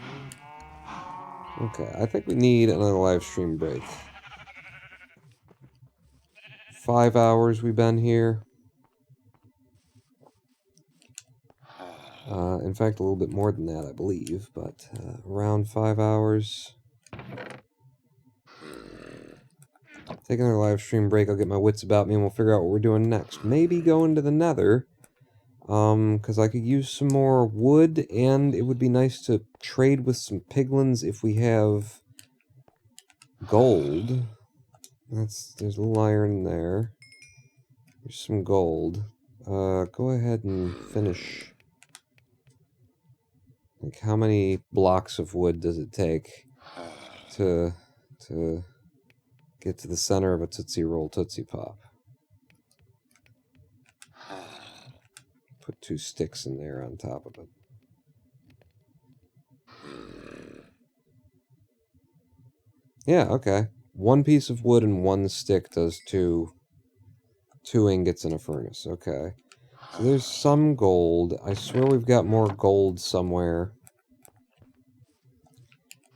Okay, I think we need another live stream break. 5 hours we've been here. In fact, a little bit more than that, I believe, but around 5 hours. Take another live stream break, I'll get my wits about me, and we'll figure out what we're doing next. Maybe go into the nether, because I could use some more wood, and it would be nice to trade with some piglins if we have gold. There's a little iron there. There's some gold. Go ahead and finish. Like, how many blocks of wood does it take to get to the center of a Tootsie Roll Tootsie Pop? Put 2 sticks in there on top of it. Yeah, okay. 1 piece of wood and 1 stick does 2 ingots in a furnace. Okay. So there's some gold. I swear we've got more gold somewhere.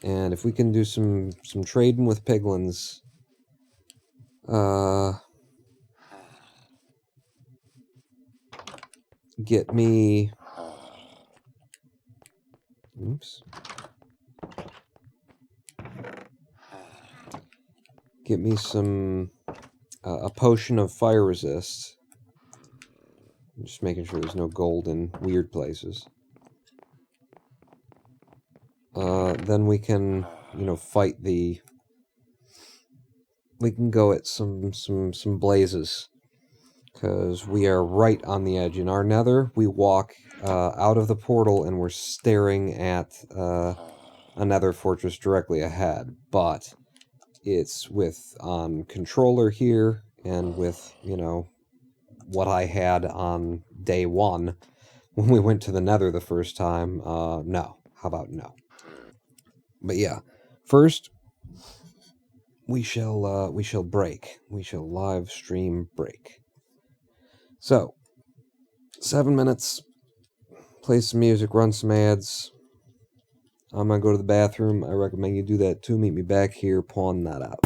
And if we can do some trading with piglins, get me... Oops. Get me some... a potion of fire resist. I'm just making sure there's no gold in weird places. Then we can, you know, fight the... We can go at some blazes. Because we are right on the edge. In our nether, we walk out of the portal and we're staring at a nether fortress directly ahead. But it's on controller here, and with, you know, what I had on day 1 when we went to the nether the first time. No. How about no? But yeah, first we shall break. We shall live stream break. So 7 minutes. Play some music. Run some ads. I'm gonna go to the bathroom. I recommend you do that too. Meet me back here. Pawn that out.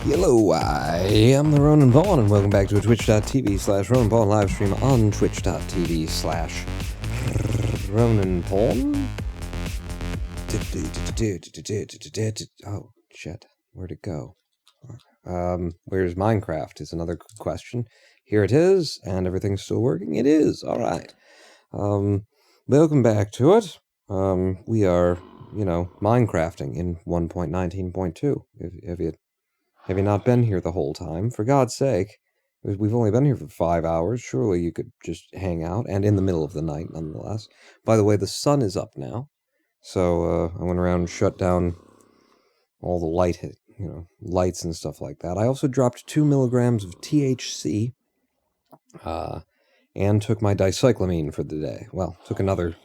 Hello, I am the Ronan Vaughn, and welcome back to a twitch.tv/Ronan Vaughn live stream on twitch.tv/Ronan Vaughn. Oh, shit. Where'd it go? Where's Minecraft is another question. Here it is, and everything's still working. It is. All right. Welcome back to it. We are, Minecrafting in 1.19.2. Have you not been here the whole time? For God's sake, we've only been here for 5 hours. Surely you could just hang out, and in the middle of the night, nonetheless. By the way, the sun is up now, so I went around and shut down all the lights and stuff like that. I also dropped 2 milligrams of THC, and took my dicyclamine for the day. Well, took another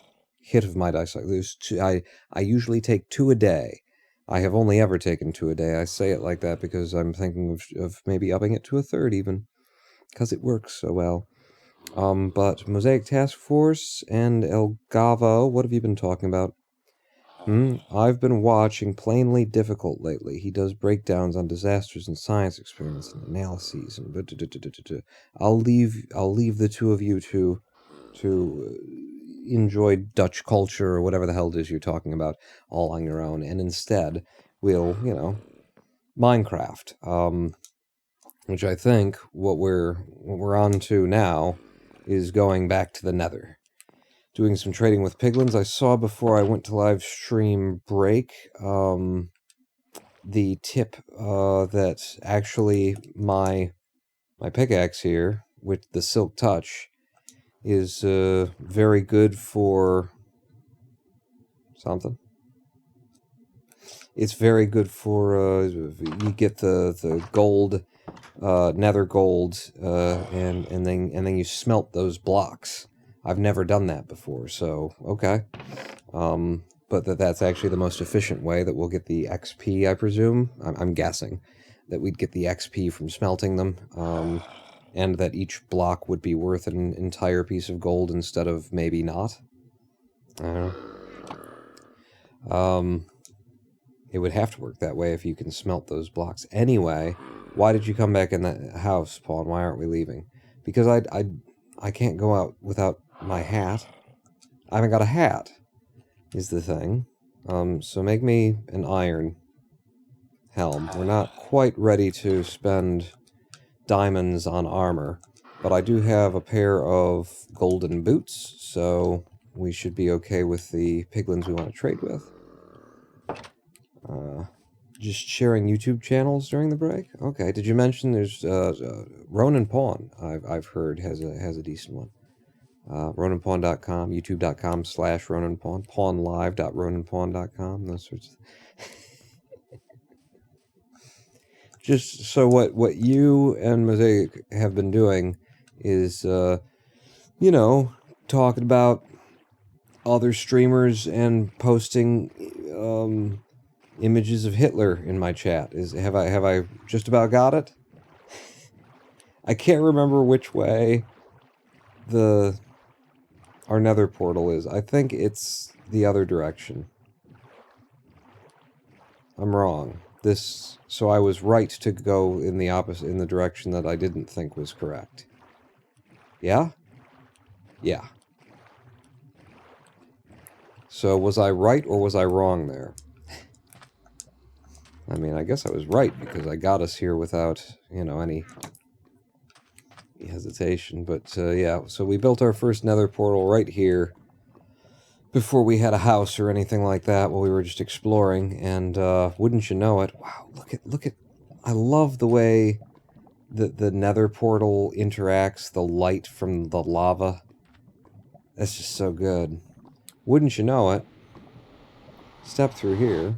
hit of my dicyclamine. I usually take 2 a day. I have only ever taken 2 a day. I say it like that because I'm thinking of maybe upping it to a 3rd even, because it works so well. But Mosaic Task Force and El Gavo, what have you been talking about? I've been watching Plainly Difficult lately. He does breakdowns on disasters and science experiments and analyses. And I'll leave the two of you to enjoy Dutch culture or whatever the hell it is you're talking about all on your own, and instead we'll Minecraft, which I think what we're on to now is going back to the Nether. Doing some trading with piglins. I saw before I went to live stream break the tip that actually my pickaxe here with the Silk Touch is very good for something. It's very good for you get the gold, nether gold, and then you smelt those blocks. I've never done that before, so okay. But that's actually the most efficient way that we'll get the XP, I presume. I'm guessing that we'd get the XP from smelting them, and that each block would be worth an entire piece of gold instead of maybe not. I don't know. It would have to work that way if you can smelt those blocks. Anyway, why did you come back in that house, Paul? And why aren't we leaving? Because I can't go out without my hat. I haven't got a hat, is the thing. So make me an iron helm. We're not quite ready to spend diamonds on armor, but I do have a pair of golden boots, so we should be okay with the piglins we want to trade with. Just sharing YouTube channels during the break? Okay, did you mention there's Ronin Pawn, I've heard has a decent one. RoninPawn.com, YouTube.com/RoninPawn, PawnLive.RoninPawn.com, those sorts of Just so what you and Mosaic have been doing is, talking about other streamers and posting images of Hitler in my chat. Have I just about got it? I can't remember which way our nether portal is. I think it's the other direction. I'm wrong. So I was right to go in the direction that I didn't think was correct. Yeah? Yeah. So was I right or was I wrong there? I mean, I guess I was right because I got us here without, any hesitation. But, yeah, so we built our first nether portal right here before we had a house or anything like that while we were just exploring. And, wouldn't you know it, wow, look at, I love the way the nether portal interacts, the light from the lava. That's just so good. Wouldn't you know it, step through here.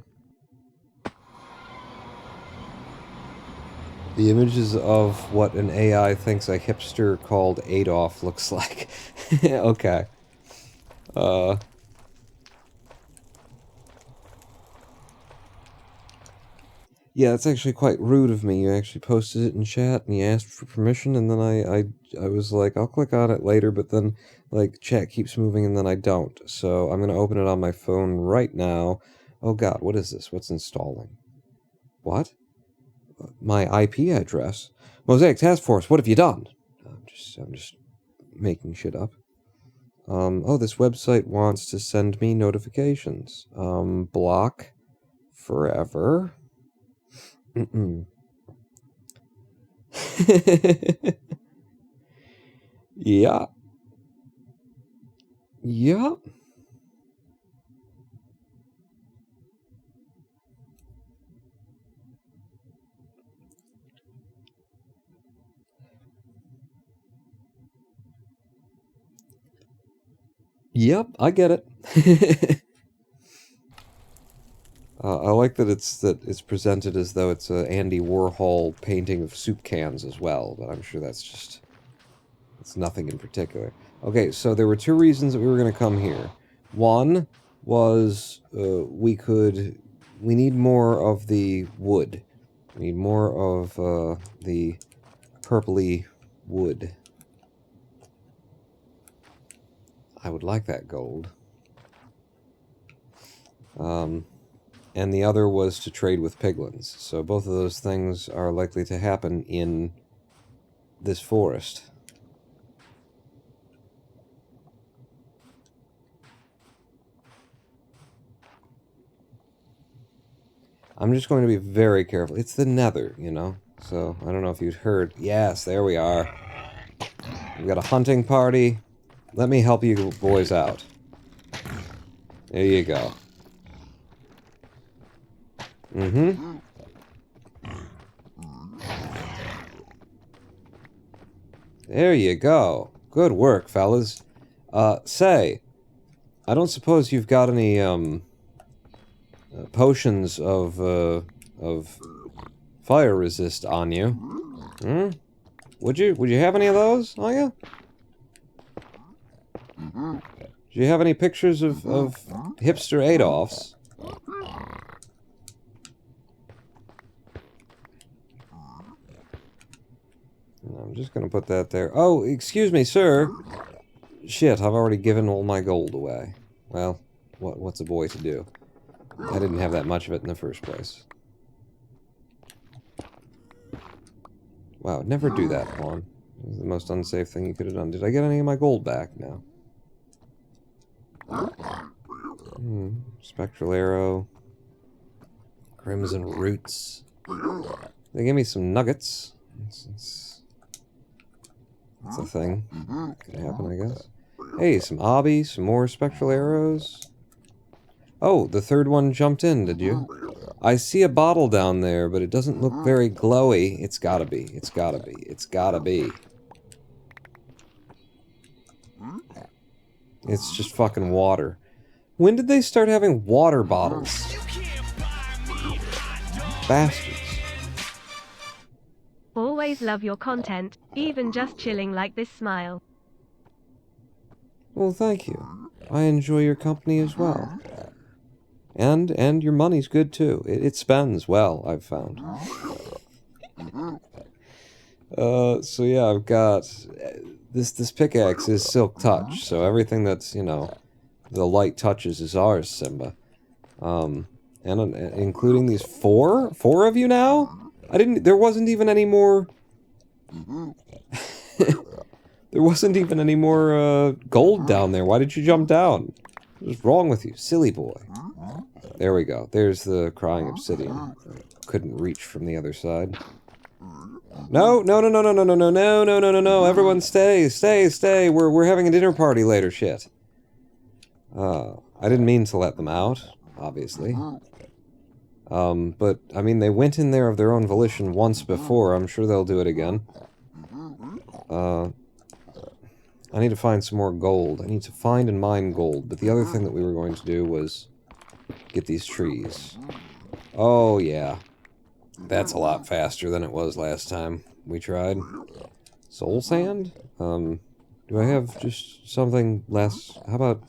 The images of what an AI thinks a hipster called Adolf looks like. Okay. Yeah, that's actually quite rude of me. You actually posted it in chat and you asked for permission, and then I was like, I'll click on it later, but then, chat keeps moving and then I don't. So I'm gonna open it on my phone right now. Oh god, what is this? What's installing? What? My IP address? Mosaic Task Force, what have you done? I'm just making shit up. Oh, this website wants to send me notifications. Block forever. Yeah. Yeah. Yep, I get it. I like that it's presented as though it's a Andy Warhol painting of soup cans as well, but I'm sure it's nothing in particular. Okay, so there were 2 reasons that we were going to come here. One was we could need more of the wood. We need more of the purpley wood. I would like that gold. And the other was to trade with piglins. So both of those things are likely to happen in this forest. I'm just going to be very careful. It's the nether, you know? So, I don't know if you'd heard. Yes, there we are. We've got a hunting party. Let me help you boys out. There you go. Mm-hmm. There you go. Good work, fellas. Say, I don't suppose you've got any, potions of fire resist on you. Hmm? Would you have any of those on you? Do you have any pictures of hipster Adolfs? I'm just gonna put that there. Oh, excuse me, sir. Shit, I've already given all my gold away. Well, what's a boy to do? I didn't have that much of it in the first place. Wow, never do that, Juan. It was the most unsafe thing you could have done. Did I get any of my gold back? No. Spectral arrow. Crimson roots. They gave me some nuggets. It's a thing. Could happen, I guess. Hey, some obby, some more spectral arrows. Oh, the third one jumped in, did you? I see a bottle down there, but it doesn't look very glowy. It's gotta be. It's gotta be. It's gotta be. It's just fucking water. When did they start having water bottles? Bastards. Always love your content, even just chilling like this smile. Well, thank you. I enjoy your company as well. And your money's good too. It spends well, I've found. So yeah, I've got... This pickaxe is silk touch, so everything that's, you know, the light touches is ours, Simba. And including these four of you now? There wasn't even any more... There wasn't even any more, gold down there. Why did you jump down? What's wrong with you, silly boy? There we go. There's the crying obsidian. Couldn't reach from the other side. No, no, no, no, no, no, no, no, no, no, no, no, no. Everyone stay, stay, stay. We're having a dinner party later, shit. I didn't mean to let them out, obviously. But, I mean, they went in there of their own volition once before. I'm sure they'll do it again. I need to find some more gold. I need to find and mine gold. But the other thing that we were going to do was get these trees. Oh, yeah. That's a lot faster than it was last time we tried. Soul sand? Do I have just something less? How about...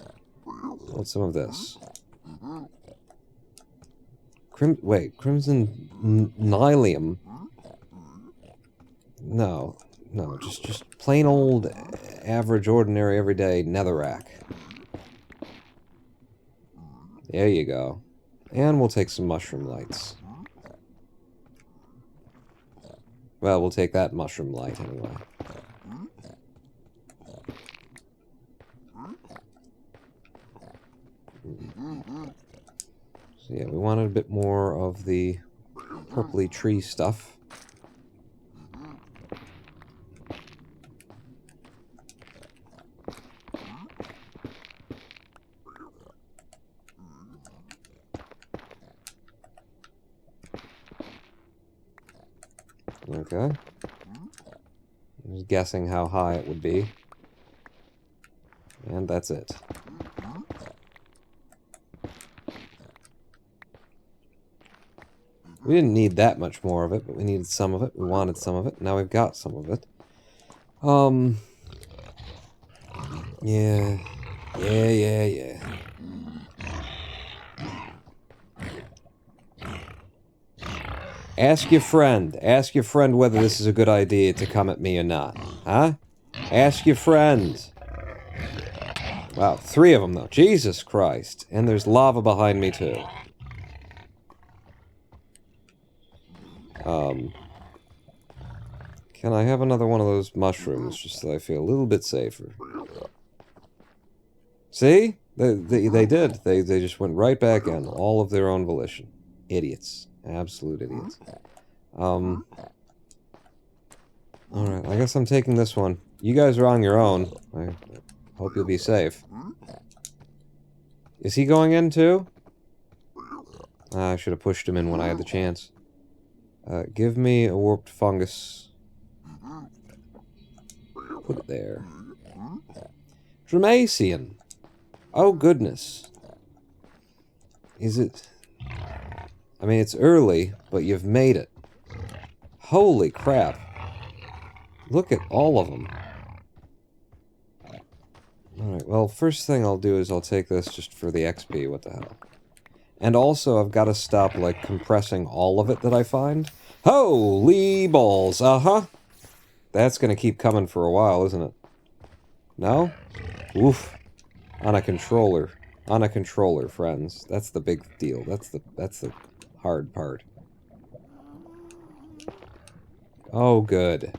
what's some of this? Crimson Nylium? No. No, just plain old, average, ordinary, everyday netherrack. There you go. And we'll take some mushroom lights. Well, we'll take that mushroom light anyway. So yeah, we wanted a bit more of the purpley tree stuff. Okay. I'm just guessing how high it would be. And that's it. We didn't need that much more of it, but we needed some of it. We wanted some of it. Now we've got some of it. Yeah. Yeah. Ask your friend. Ask your friend whether this is a good idea to come at me or not. Huh? Ask your friend. Wow, 3 of them, though. Jesus Christ. And there's lava behind me, too. Can I have another one of those mushrooms, just so I feel a little bit safer? See? They did. They just went right back in, all of their own volition. Idiots. Absolute idiots. Alright, I guess I'm taking this one. You guys are on your own. I hope you'll be safe. Is he going in, too? I should have pushed him in when I had the chance. Give me a warped fungus. Put it there. Dramacian. Oh, goodness. Is it... I mean, it's early, but you've made it. Holy crap. Look at all of them. Alright, well, first thing I'll do is I'll take this just for the XP, what the hell. And also, I've got to stop, like, compressing all of it that I find. Holy balls, uh-huh. That's gonna keep coming for a while, isn't it? No? Oof. On a controller. On a controller, friends. That's the big deal. That's the hard part. Oh, good.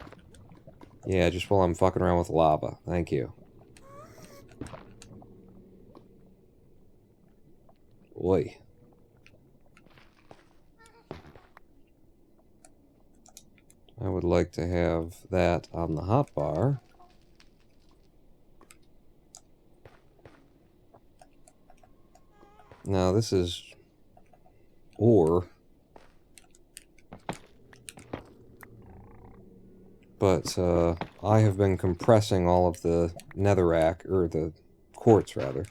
Yeah, just while I'm fucking around with lava. Thank you. Oi. I would like to have that on the hotbar. Now, this is ore. But, I have been compressing all of the netherrack, or the quartz, rather,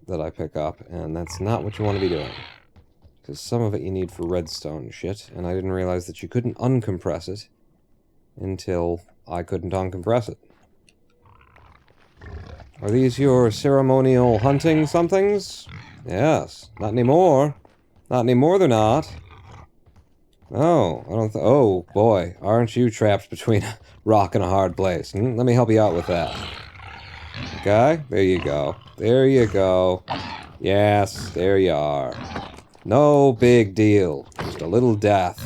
that I pick up, and that's not what you want to be doing. Because some of it you need for redstone shit, and I didn't realize that you couldn't uncompress it until I couldn't uncompress it. Are these your ceremonial hunting somethings? Yes. Not anymore. Not anymore they're not. Oh, I don't oh, boy. Aren't you trapped between a rock and a hard place? Let me help you out with that. Okay? There you go. There you go. Yes, there you are. No big deal. Just a little death.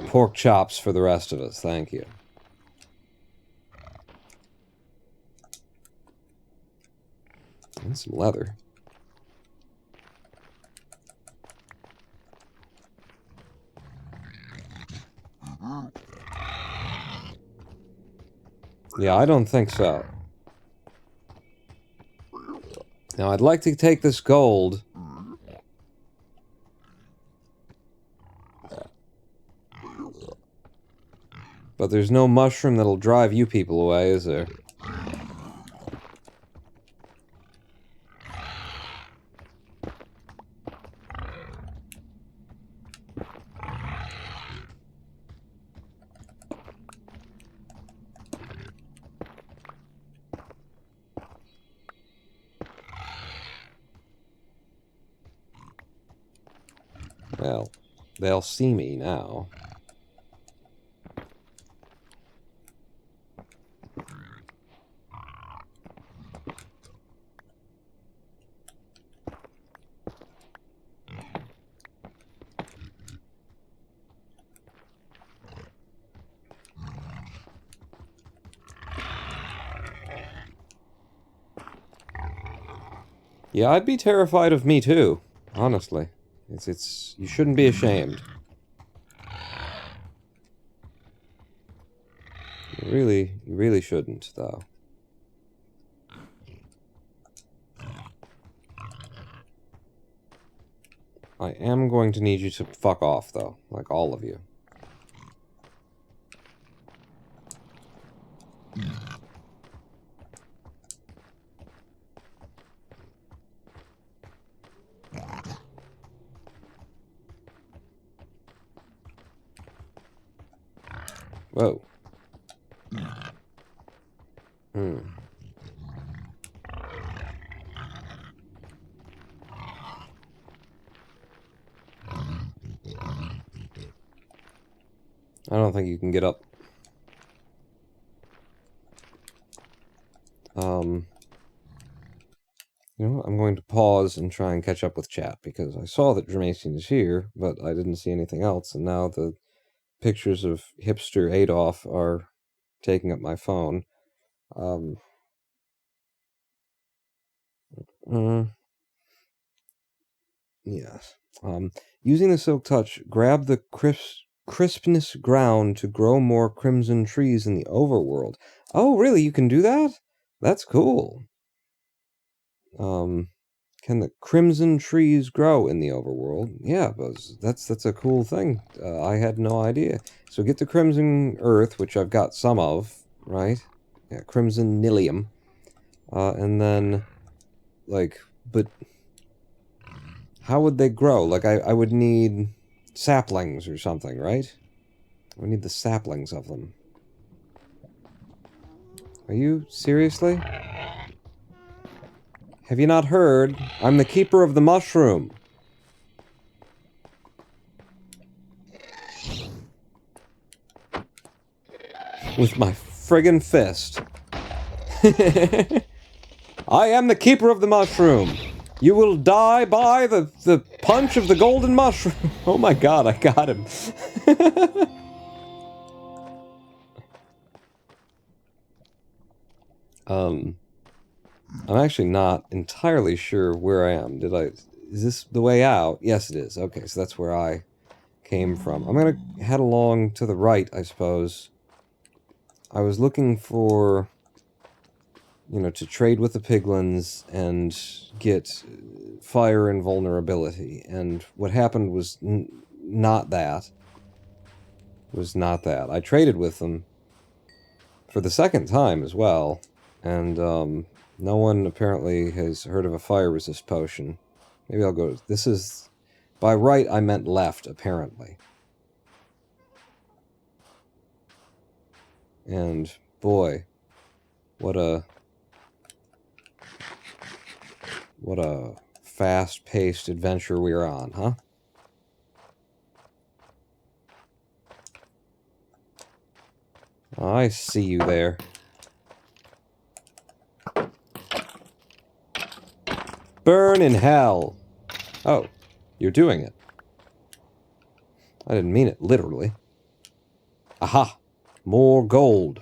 Pork chops for the rest of us. Thank you. And some leather. Yeah, I don't think so. Now, I'd like to take this gold. But there's no mushroom that'll drive you people away, is there? Well, they'll see me now. Yeah, I'd be terrified of me too, honestly. You shouldn't be ashamed. You really shouldn't, though. I am going to need you to fuck off, though. Like, all of you. Whoa. I don't think you can get up. You know, I'm going to pause and try and catch up with chat, because I saw that Jermacian is here, but I didn't see anything else, and now the pictures of hipster Adolf are taking up my phone. Yes. Using the Silk Touch, grab the crispness ground to grow more crimson trees in the overworld. Oh, really? You can do that? That's cool. Can the crimson trees grow in the overworld? Yeah, that's a cool thing. I had no idea. So get the crimson earth, which I've got some of, right? Yeah, crimson nilium. And then, like, but how would they grow? Like, I would need saplings or something, right? I would need the saplings of them. Are you seriously? Have you not heard? I'm the keeper of the mushroom. With my friggin' fist. I am the keeper of the mushroom. You will die by the punch of the golden mushroom. Oh my god, I got him. I'm actually not entirely sure where I am. Is this the way out? Yes, it is. Okay, so that's where I came from. I'm gonna head along to the right, I suppose. I was looking for, you know, to trade with the piglins and get fire and vulnerability. And what happened was not that. Was not that. I traded with them for the second time as well. And no one apparently has heard of a fire resist potion. Maybe I'll go... This is... By right, I meant left, apparently. And, boy, what a fast-paced adventure we're on, huh? I see you there. Burn in hell! Oh, you're doing it. I didn't mean it literally. Aha! More gold.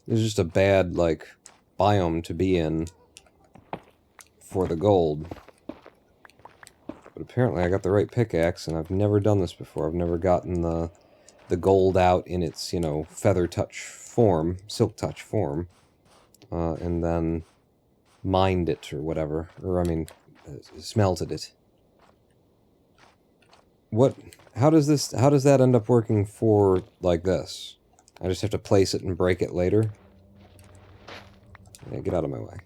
This is just a bad, like, biome to be in for the gold. But apparently I got the right pickaxe, and I've never done this before. I've never gotten the gold out in its, you know, feather touch form, silk touch form, and then mined it or whatever. Or, I mean, smelted it. How does that end up working for, like, this? I just have to place it and break it later? Yeah, get out of my way.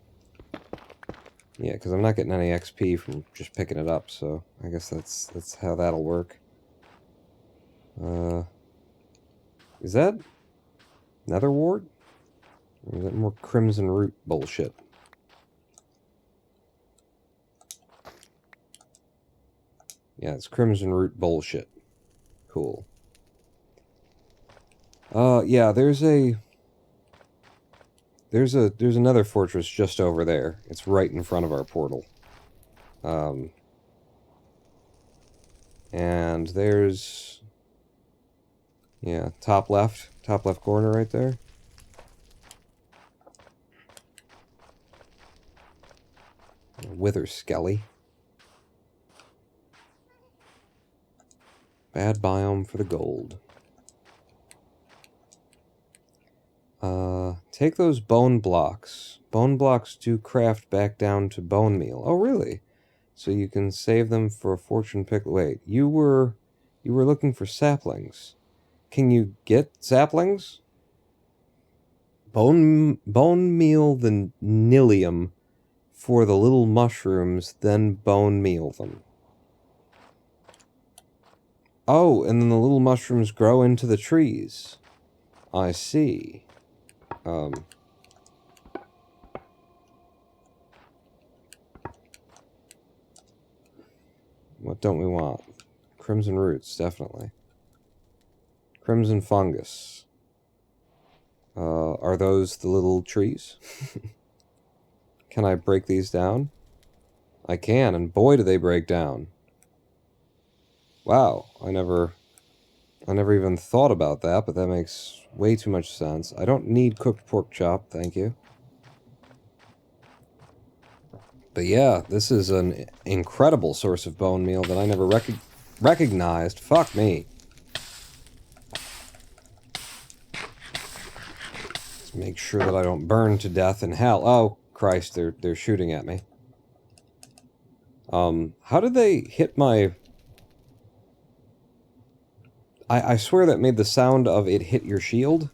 Yeah, because I'm not getting any XP from just picking it up, so I guess that's how that'll work. Is that Nether Ward? Or is that more Crimson Root bullshit? Yeah, it's Crimson Root bullshit. Cool. Yeah, there's another fortress just over there. It's right in front of our portal. And there's... Yeah, top left corner right there. Wither Skelly. Bad biome for the gold. Take those bone blocks. Bone blocks do craft back down to bone meal. Oh, really? So you can save them for a fortune pick. Wait, you were looking for saplings. Can you get saplings? Bone meal the nilium for the little mushrooms, then bone meal them. Oh, and then the little mushrooms grow into the trees. I see. What don't we want? Crimson roots, definitely. Crimson fungus. Are those the little trees? Can I break these down? I can, and boy do they break down. Wow, I never even thought about that, but that makes way too much sense. I don't need cooked pork chop, thank you. But yeah, this is an incredible source of bone meal that I never recognized. Fuck me. Let's make sure that I don't burn to death in hell. Oh, Christ, they're shooting at me. How did they hit my... I swear that made the sound of it hit your shield.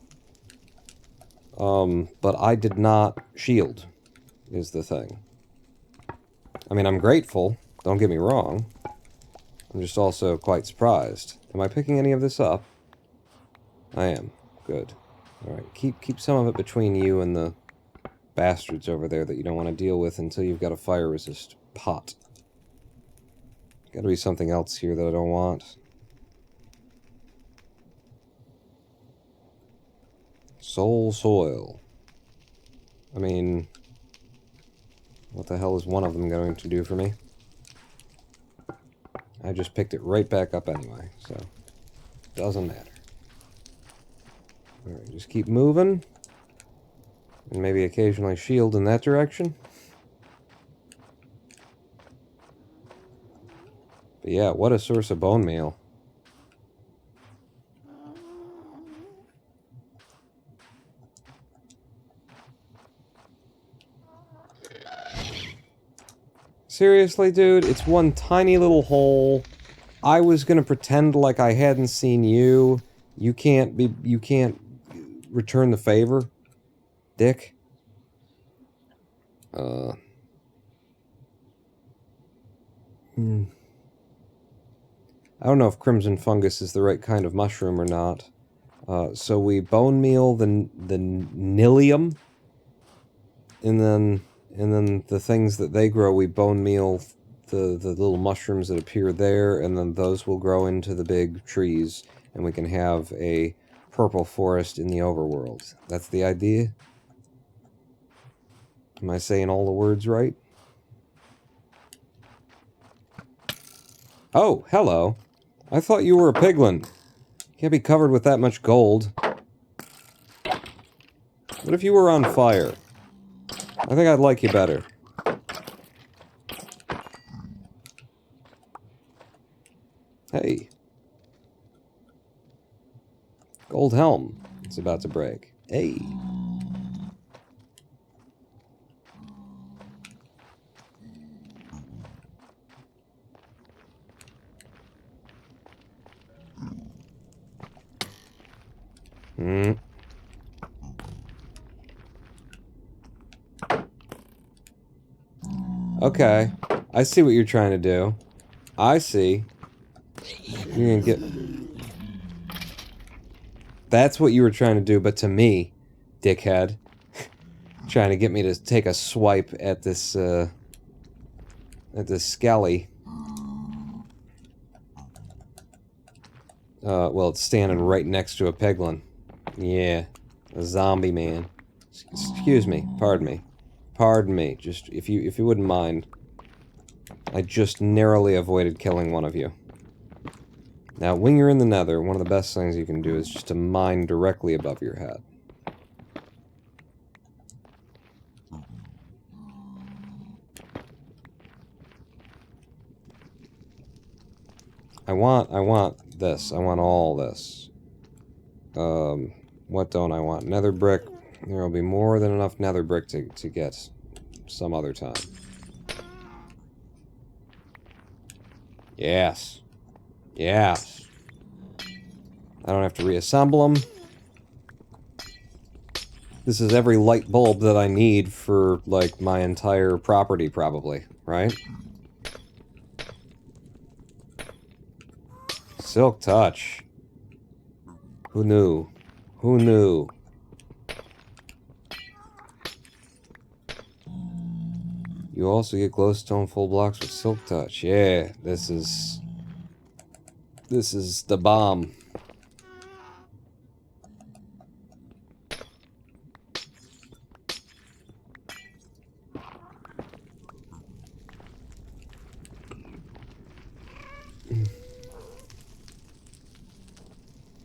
But I did not shield, is the thing. I mean, I'm grateful, don't get me wrong. I'm just also quite surprised. Am I picking any of this up? I am. Good. Alright, keep some of it between you and the bastards over there that you don't want to deal with until you've got a fire-resist pot. Gotta be something else here that I don't want. Soul soil. I mean, what the hell is one of them going to do for me? I just picked it right back up anyway, so doesn't matter. Alright, just keep moving. And maybe occasionally shield in that direction. But yeah, what a source of bone meal. Seriously, dude, it's one tiny little hole. I was gonna pretend like I hadn't seen you. You can't return the favor, dick. I don't know if crimson fungus is the right kind of mushroom or not. So we bone meal the nilium, and then the things that they grow, we bone meal the little mushrooms that appear there, and then those will grow into the big trees, and we can have a purple forest in the overworld. That's the idea? Am I saying all the words right? Oh, hello. I thought you were a piglin. Can't be covered with that much gold. What if you were on fire? I think I'd like you better. Hey. Gold helm. It's about to break. Hey. Okay. I see what you're trying to do. I see. You're gonna get... That's what you were trying to do, but to me, dickhead. Trying to get me to take a swipe at this skelly. Well, it's standing right next to a piglin. Yeah. A zombie man. Excuse me. Pardon me. Pardon me. Just, if you wouldn't mind. I just narrowly avoided killing one of you. Now, when you're in the nether, one of the best things you can do is just to mine directly above your head. I want this. I want all this. What don't I want? Nether brick. There will be more than enough nether brick to get some other time. Yes. Yes. I don't have to reassemble them. This is every light bulb that I need for, like, my entire property, probably, right? Silk touch. Who knew? Who knew? You also get glowstone full blocks with silk touch. Yeah, this is... This is the bomb.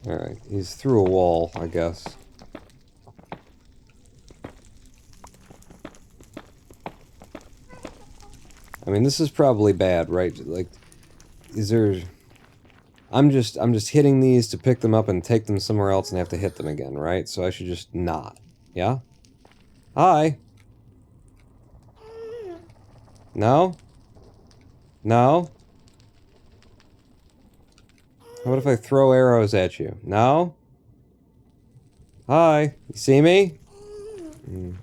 Alright, he's through a wall, I guess. I mean, this is probably bad, right? Like, is there... I'm just hitting these to pick them up and take them somewhere else and have to hit them again, right? So I should just not. Yeah? Hi! No? No? What if I throw arrows at you? No? Hi! You see me? Mm.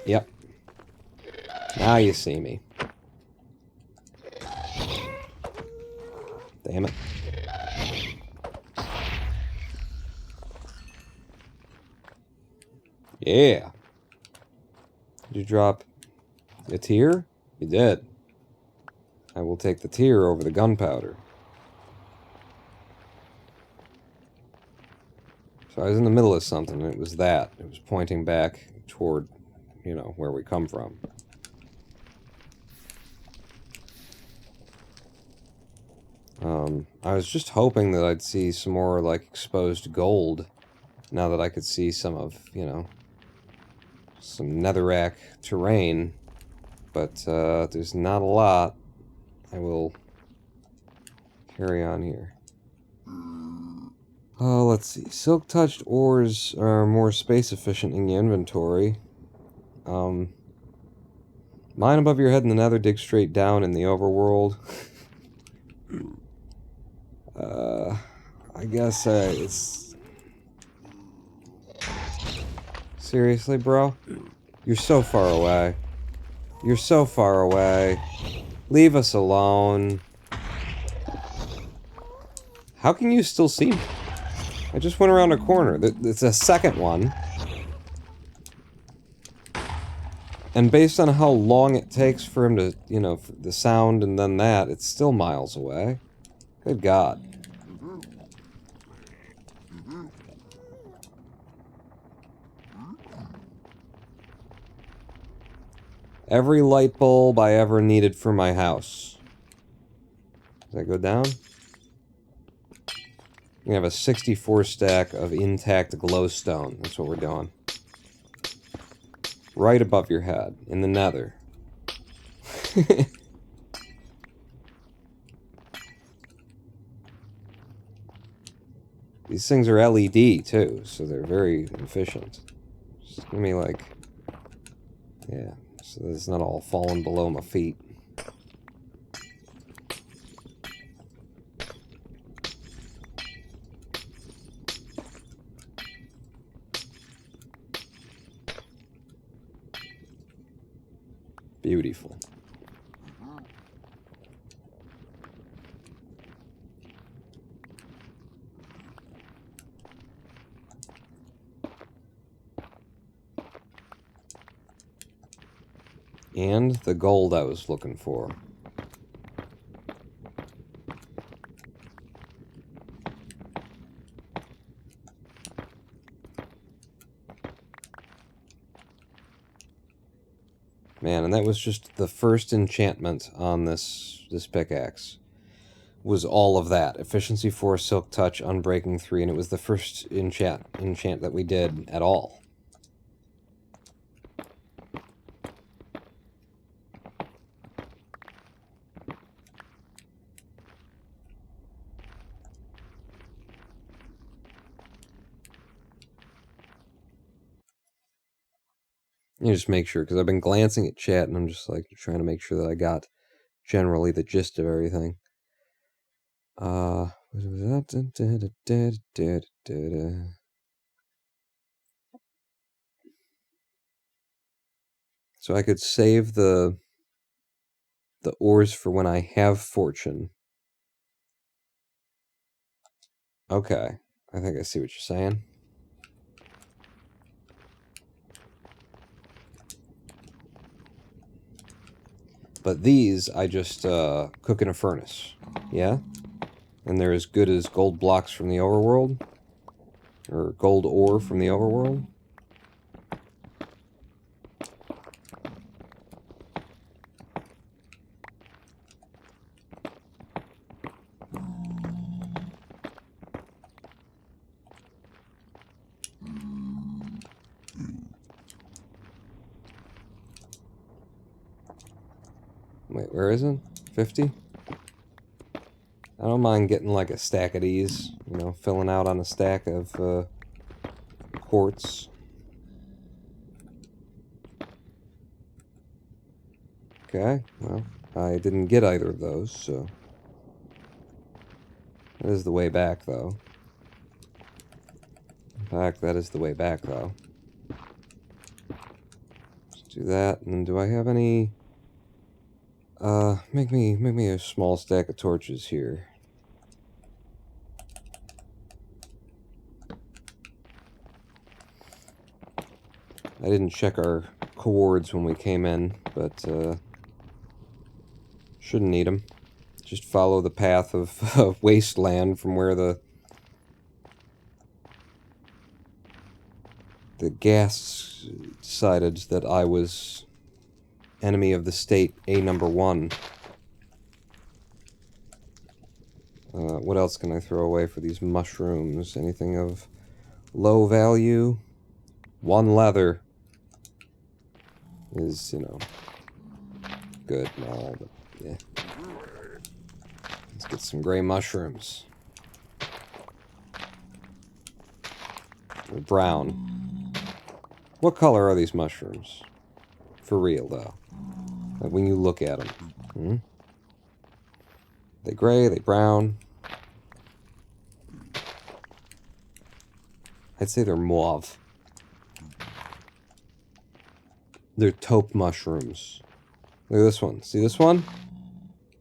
Yep. Now you see me. Damn it. Yeah. Did you drop a tear? You did. I will take the tear over the gunpowder. So I was in the middle of something, and it was that. It was pointing back toward, you know, where we come from. I was just hoping that I'd see some more, like, exposed gold, now that I could see some of, you know, some netherrack terrain, but there's not a lot. I will carry on here. Oh, let's see. Silk-touched ores are more space-efficient in the inventory. Mine above your head in the nether, dig straight down in the overworld. I guess it's... Seriously, bro? You're so far away. You're so far away. Leave us alone. How can you still see me? I just went around a corner. It's a second one. And based on how long it takes for him to, you know, the sound and then that, it's still miles away. Good God. Every light bulb I ever needed for my house. Does that go down? We have a 64 stack of intact glowstone. That's what we're doing. Right above your head, in the nether. These things are LED, too, so they're very efficient. Just give me, like... Yeah, so that it's not all falling below my feet. Beautiful. And the gold I was looking for. Man, and that was just the first enchantment on this pickaxe. Was all of that. Efficiency 4, Silk Touch, Unbreaking 3, and it was the first enchant that we did at all. You just make sure, because I've been glancing at chat, and I'm just, like, trying to make sure that I got generally the gist of everything. So I could save the ores for when I have fortune. Okay. I think I see what you're saying. But these, I just cook in a furnace. Yeah? And they're as good as gold blocks from the overworld? Or gold ore from the overworld? Wait, where is it? 50? I don't mind getting like a stack of these, you know, filling out on a stack of quartz. Okay, well, I didn't get either of those, so... That is the way back, though. In fact, that is the way back, though. Let's do that, and do I have any... make me a small stack of torches here. I didn't check our coords when we came in, but, shouldn't need them. Just follow the path of wasteland from where the gas decided that I was enemy of the state A number 1. What else can I throw away for these mushrooms? Anything of low value? 1 leather is, you know, good and all, but yeah. Let's get some gray mushrooms. Or brown. What color are these mushrooms? For real, though. Like when you look at them. Hmm? They gray, they brown. I'd say they're mauve. They're taupe mushrooms. Look at this one. See this one?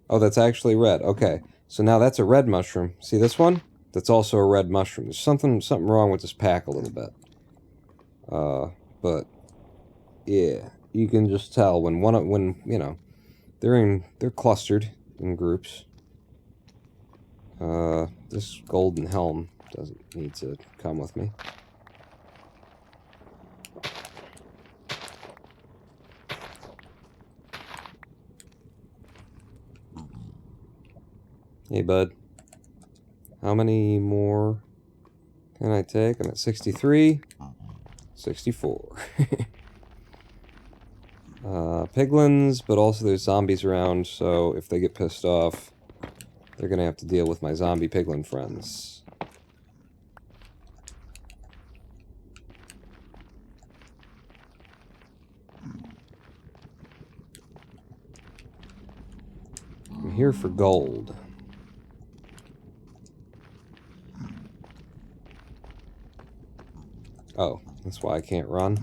Oh, that's actually red. Okay. So now that's a red mushroom. See this one? That's also a red mushroom. There's something wrong with this pack a little bit. But yeah, you can just tell when you know, they're clustered in groups. This golden helm doesn't need to come with me. Hey, bud. How many more can I take? I'm at 63. 64. Piglins, but also there's zombies around, so if they get pissed off, they're gonna have to deal with my zombie piglin friends. I'm here for gold. Oh, that's why I can't run.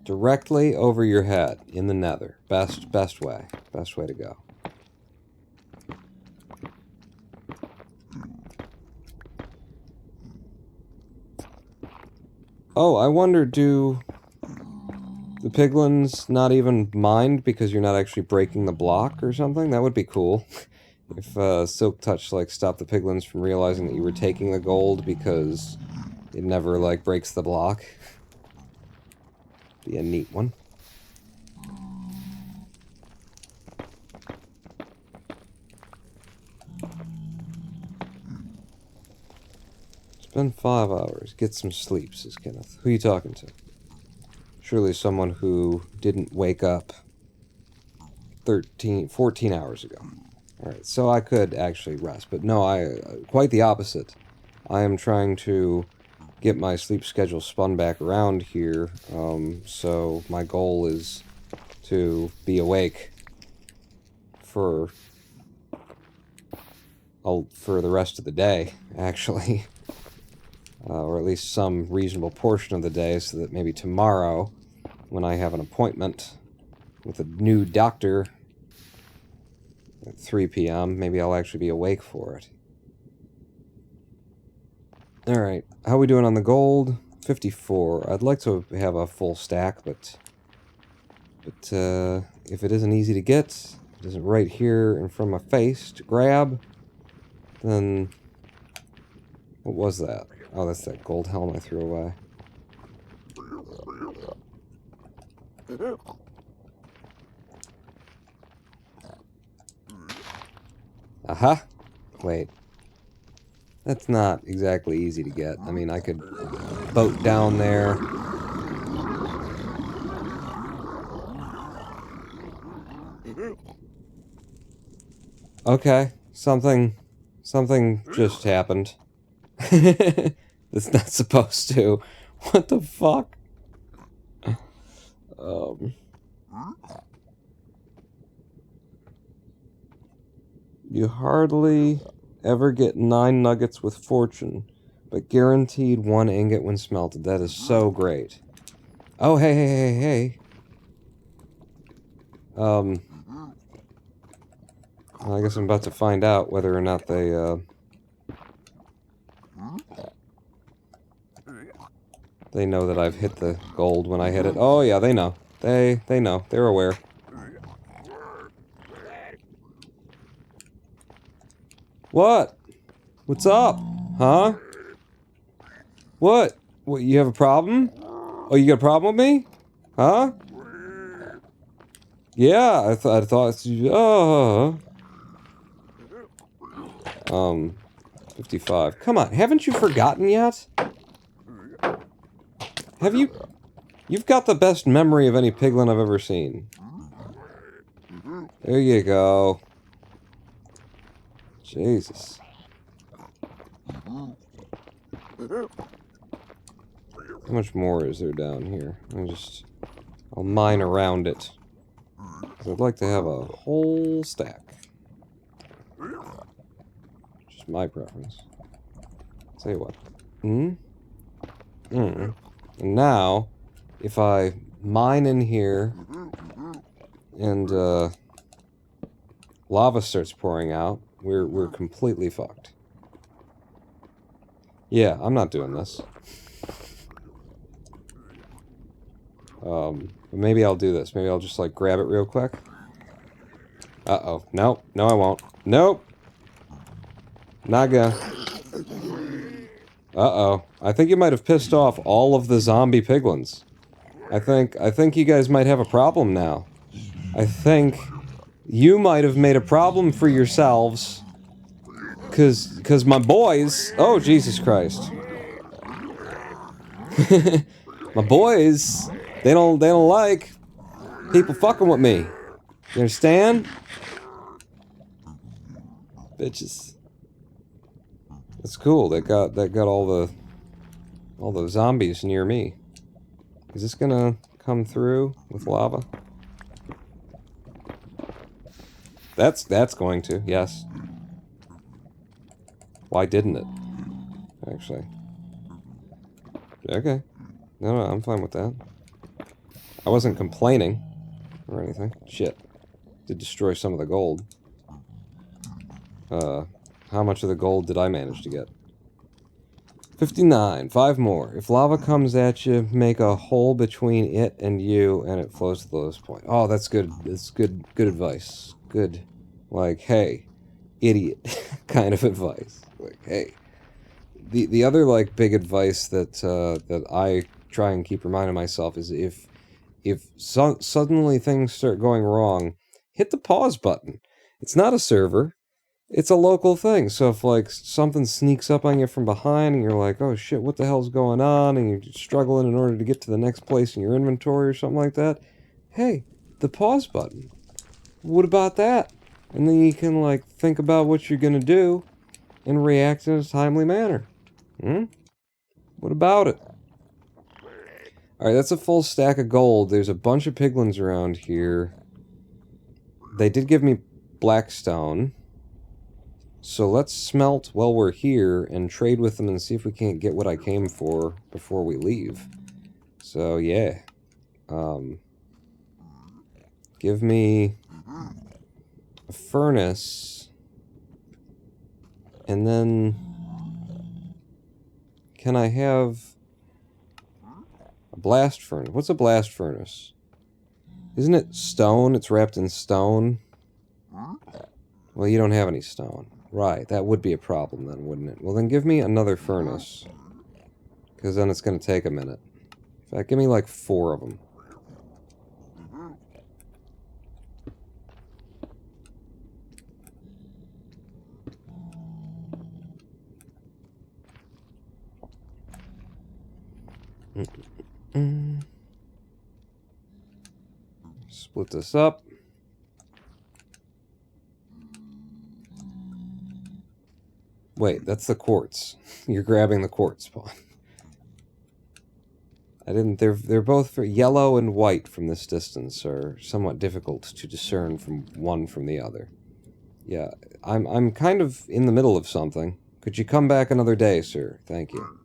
Directly over your head in the nether. Best way. Best way to go. Oh, I wonder, do the piglins not even mind because you're not actually breaking the block or something? That would be cool. If Silk Touch, like, stopped the piglins from realizing that you were taking the gold because it never, like, breaks the block. Be a neat one. It's been 5 hours. Get some sleep, says Kenneth. Who are you talking to? Surely someone who didn't wake up 14 hours ago. Alright, so I could actually rest. But no, quite the opposite. I am trying to get my sleep schedule spun back around here. So my goal is to be awake for the rest of the day, actually. or at least some reasonable portion of the day, so that maybe tomorrow, when I have an appointment with a new doctor at 3 p.m., maybe I'll actually be awake for it. Alright, how are we doing on the gold? 54. I'd like to have a full stack, but if it isn't easy to get, it isn't right here in front of my face to grab, then what was that? Oh, that's that gold helm I threw away. Aha! Wait. That's not exactly easy to get. I mean, I could boat down there. Okay, something just happened. That's not supposed to. What the fuck? You hardly ever get 9 nuggets with fortune, but guaranteed 1 ingot when smelted. That is so great. Oh, hey. Well, I guess I'm about to find out whether or not they know that I've hit the gold when I hit it. Oh yeah, they know. They know. They're aware. What? What's up? Huh? What? What, you have a problem? Oh, you got a problem with me? Huh? Yeah, I thought, oh. 55. Come on, haven't you forgotten yet? Have you? You've got the best memory of any piglin I've ever seen. There you go. Jesus. How much more is there down here? I'll mine around it. 'Cause I'd like to have a whole stack. Just my preference. Tell you what. And now, if I mine in here, and lava starts pouring out, we're completely fucked. Yeah, I'm not doing this. Maybe I'll do this. Maybe I'll just, like, grab it real quick. Uh-oh. Nope. No, I won't. Nope. Naga. Uh-oh. I think you might have pissed off all of the zombie piglins. I think you guys might have a problem now. I think you might have made a problem for yourselves. Cause my boys... Oh, Jesus Christ. My boys... They don't like people fucking with me. You understand? Bitches. That's cool. They got all the zombies near me. Is this gonna come through with lava? That's going to, yes. Why didn't it? Actually. Okay. No, I'm fine with that. I wasn't complaining or anything. Shit. Did destroy some of the gold. How much of the gold did I manage to get? 59. 5 more. If lava comes at you, make a hole between it and you, and it flows to the lowest point. Oh, that's good. That's good advice. Good. Like, hey, idiot kind of advice. Like, hey. The other, like, big advice that I try and keep reminding myself is if suddenly things start going wrong, hit the pause button. It's not a server. It's a local thing. So if, like, something sneaks up on you from behind and you're like, oh shit, what the hell's going on? And you're struggling in order to get to the next place in your inventory or something like that, hey, the pause button. What about that? And then you can, like, think about what you're gonna do and react in a timely manner. What about it? Alright, that's a full stack of gold. There's a bunch of piglins around here. They did give me blackstone. So let's smelt while we're here and trade with them and see if we can't get what I came for before we leave. So, yeah. Give me a furnace. And then... Can I have a blast furnace? What's a blast furnace? Isn't it stone? It's wrapped in stone? Well, you don't have any stone. Right, that would be a problem then, wouldn't it? Well, then give me another furnace. Because then it's going to take a minute. In fact, give me like 4 of them. Split this up. Wait, that's the quartz. You're grabbing the quartz spawn. I didn't. They're both yellow and white from this distance are somewhat difficult to discern from one from the other. Yeah, I'm kind of in the middle of something. Could you come back another day, sir? Thank you.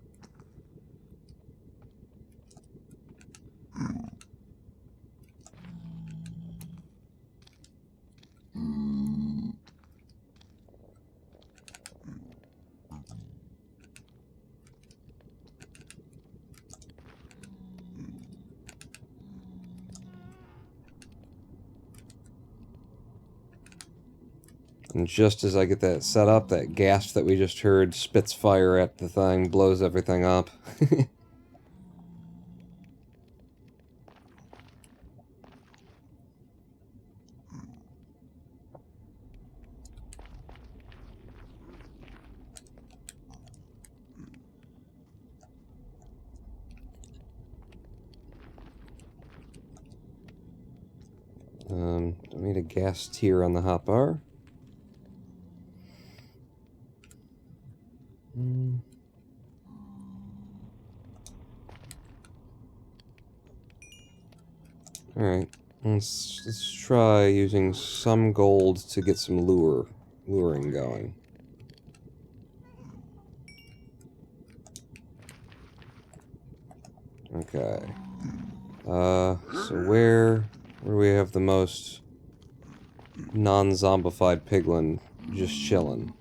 And just as I get that set up, that gas that we just heard spits fire at the thing, blows everything up. Don't need a gas tier on the hotbar. Alright, let's try using some gold to get some luring going. Okay. So where do we have the most non-zombified piglin just chilling?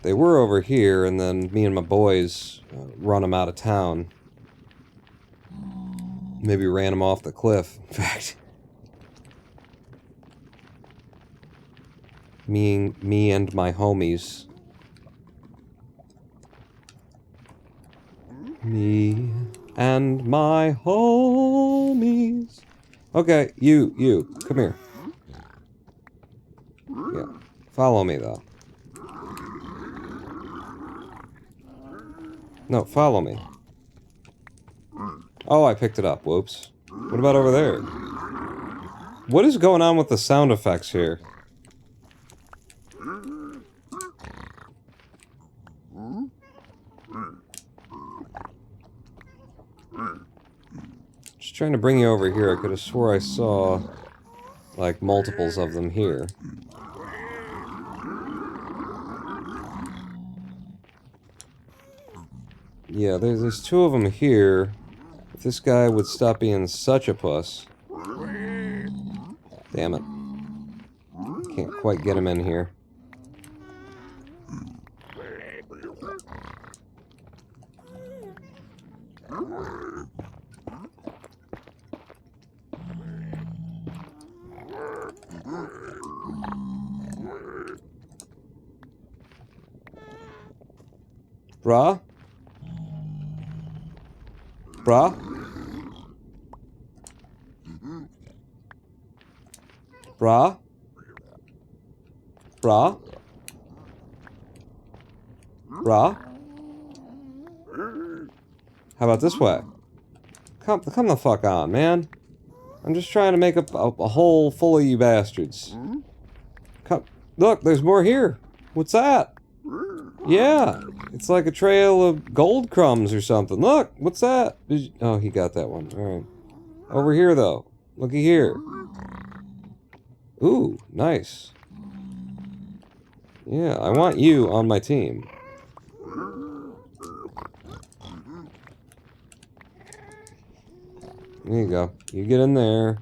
They were over here, and then me and my boys run them out of town. Maybe ran them off the cliff, in fact. Me and my homies. Me and my homies. Okay, you, come here. Yeah, follow me, though. No, follow me. Oh, I picked it up. Whoops. What about over there? What is going on with the sound effects here? Just trying to bring you over here. I could have swore I saw, like, multiples of them here. Yeah, there's 2 of them here. If this guy would stop being such a puss. Damn it. Can't quite get him in here. Bruh? Bruh? Bruh? Bruh? Bruh? How about this way? Come the fuck on, man. I'm just trying to make a hole full of you bastards. Come, look, there's more here. What's that? Yeah, it's like a trail of gold crumbs or something. Look, what's that? Oh, he got that one. Alright. Over here, though. Looky here. Ooh, nice. Yeah, I want you on my team. There you go. You get in there.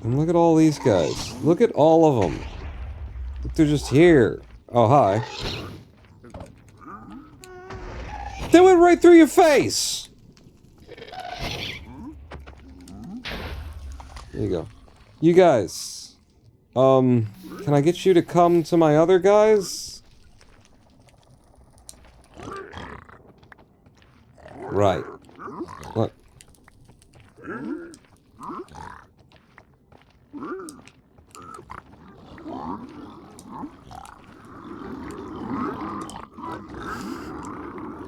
And look at all these guys. Look at all of them. Look, they're just here. Oh, hi. They went right through your face! There you go. You guys. Can I get you to come to my other guys? Right. Look.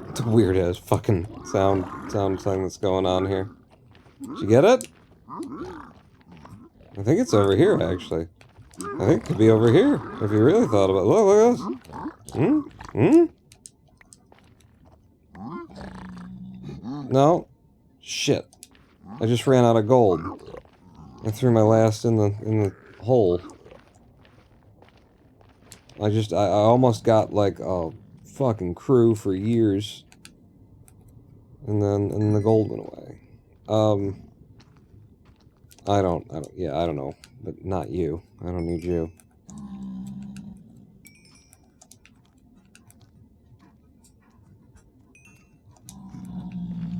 It's a weird ass fucking sound thing that's going on here. Did you get it? I think it's over here, actually. I think it could be over here, if you really thought about it. Look at this. No. Shit. I just ran out of gold. I threw my last in the hole. I almost got like a fucking crew for years. And then the gold went away. I don't know. But not you. I don't need you.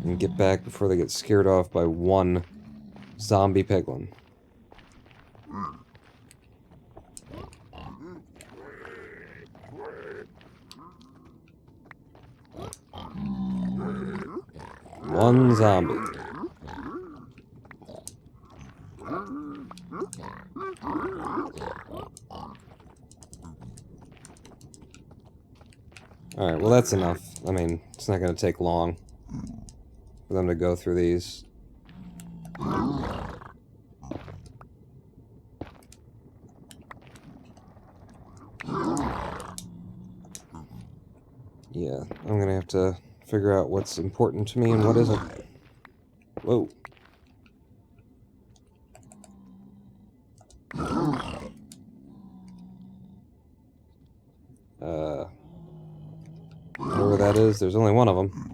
And get back before they get scared off by one zombie piglin. One zombie. Alright, well that's enough. I mean, it's not going to take long for them to go through these. Yeah, I'm going to have to figure out what's important to me and what isn't. Whoa. Whatever that is, there's only one of them.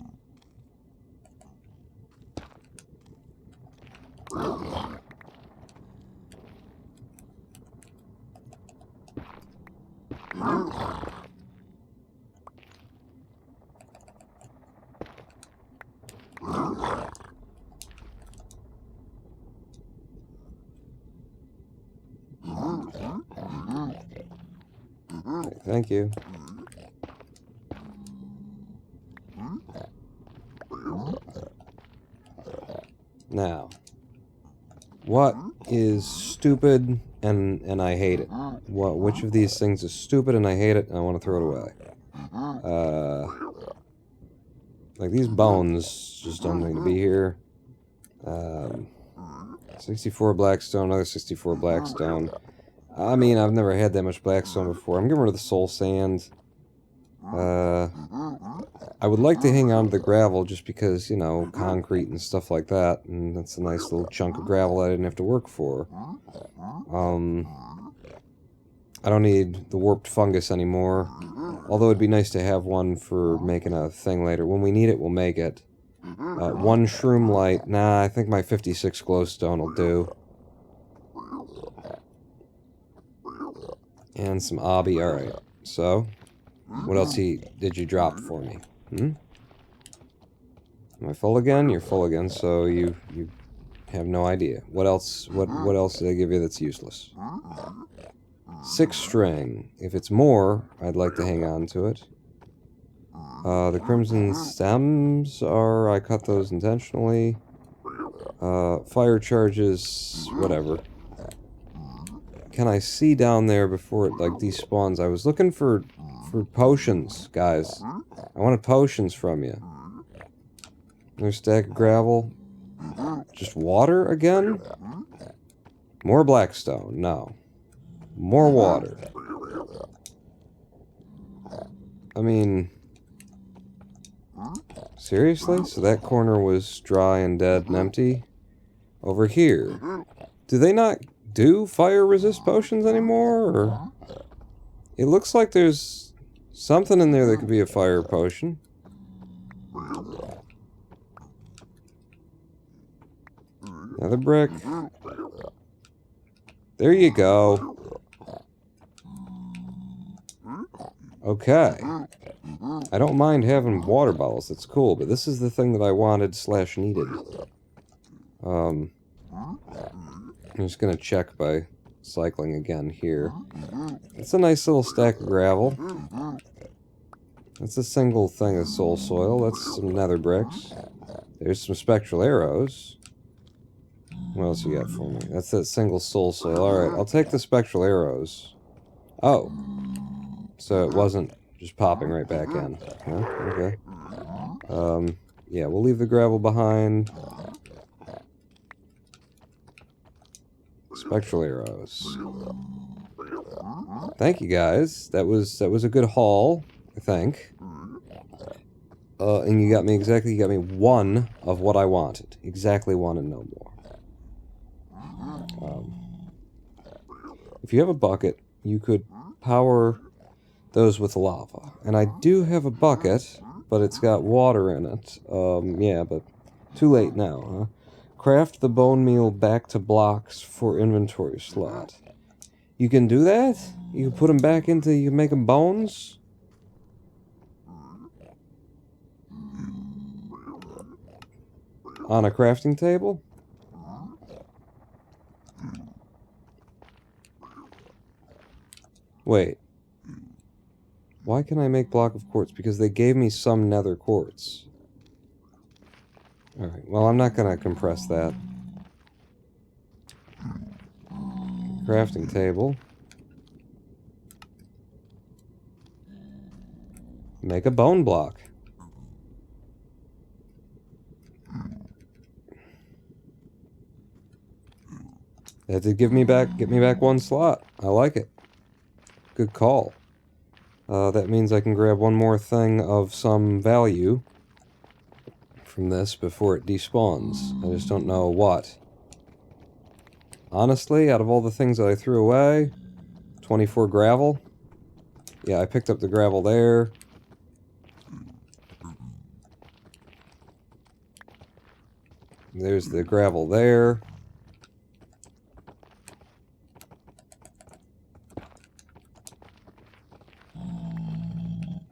Thank you. Now, what is stupid and I hate it? Which of these things is stupid and I hate it and I want to throw it away? Like these bones just don't need to be here. 64 blackstone, another 64 blackstone. I mean, I've never had that much blackstone before. I'm getting rid of the soul sand. I would like to hang on to the gravel just because, you know, concrete and stuff like that. And that's a nice little chunk of gravel I didn't have to work for. I don't need the warped fungus anymore. Although it'd be nice to have one for making a thing later. When we need it, we'll make it. One shroom light. Nah, I think my 56 glowstone will do. And some obby. Alright. So, what else did you drop for me? Am I full again? You're full again, so you have no idea. What else? What else did I give you that's useless? 6 string. If it's more, I'd like to hang on to it. The crimson stems are... I cut those intentionally. Fire charges... whatever. Can I see down there before it, like, despawns? I was looking for potions, guys. I wanted potions from you. Another stack of gravel. Just water again? More blackstone. No. More water. I mean... Seriously? So that corner was dry and dead and empty? Over here. Do they not do fire resist potions anymore? Or... It looks like there's something in there that could be a fire potion. Another brick. There you go. Okay. I don't mind having water bottles, that's cool, but this is the thing that I wanted / needed. I'm just gonna check by cycling again here. It's a nice little stack of gravel. That's a single thing of soul soil. That's some nether bricks. There's some spectral arrows. What else you got for me? That's that single soul soil. Alright, I'll take the spectral arrows. Oh. So it wasn't just popping right back in. Huh? Okay. Yeah, we'll leave the gravel behind. Spectral arrows. Thank you guys. That was a good haul, I think. And you got me one of what I wanted. Exactly one and no more. If you have a bucket, you could power those with lava. And I do have a bucket, but it's got water in it. Yeah, but too late now, huh? Craft the bone meal back to blocks for inventory slot. You can do that? You can put them back into, you can make them bones? On a crafting table? Wait. Why can I make block of quartz? Because they gave me some nether quartz. Alright, well I'm not gonna compress that. Crafting table. Make a bone block. That did get me back one slot. I like it. Good call. That means I can grab one more thing of some value from this before it despawns. I just don't know what. Honestly, out of all the things that I threw away, 24 gravel. Yeah, I picked up the gravel there. There's the gravel there.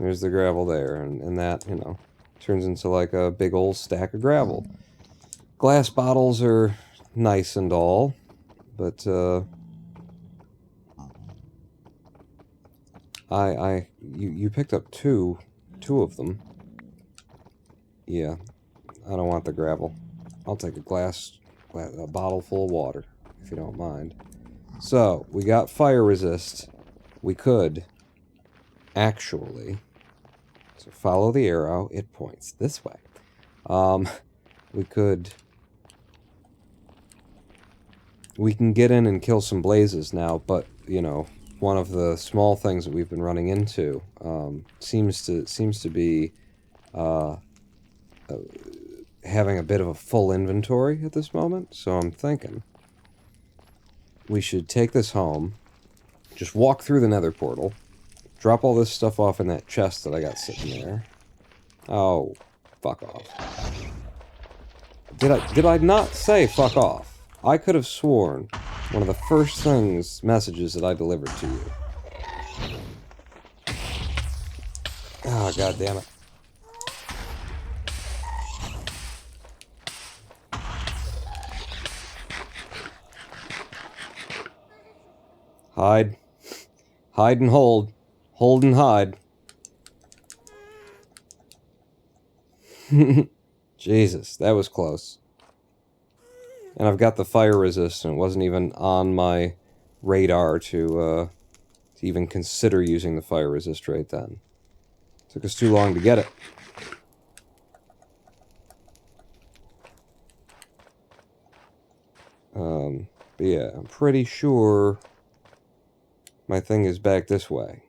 There's the gravel there, and that, you know, turns into like a big old stack of gravel. Glass bottles are nice and all, but, you picked up two of them. Yeah, I don't want the gravel. I'll take a bottle full of water, if you don't mind. So, we got fire resist. We could, actually, so follow the arrow, it points this way. We can get in and kill some blazes now, but, you know, one of the small things that we've been running into, seems to be, having a bit of a full inventory at this moment, so I'm thinking we should take this home, just walk through the nether portal, drop all this stuff off in that chest that I got sitting there. Oh, fuck off. Did I not say fuck off? I could have sworn one of the first messages that I delivered to you. Oh, god damn it. Hide. Hide and hold. Hold and hide. Jesus, that was close. And I've got the fire resistant. It wasn't even on my radar to even consider using the fire resist right then. Took us too long to get it. But yeah, I'm pretty sure my thing is back this way.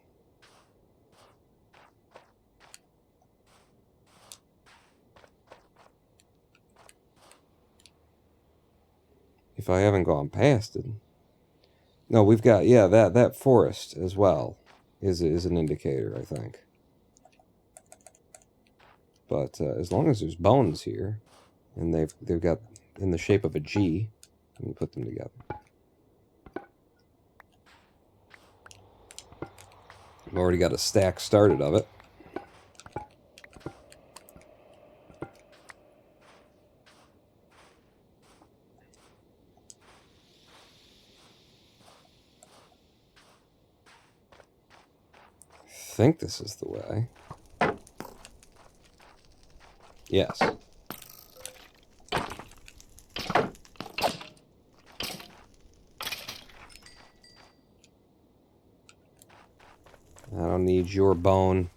If I haven't gone past it. No, we've got, yeah, that forest as well is an indicator, I think. But as long as there's bones here, and they've got in the shape of a G, let me put them together. I've already got a stack started of it. I think this is the way. Yes. I don't need your bone.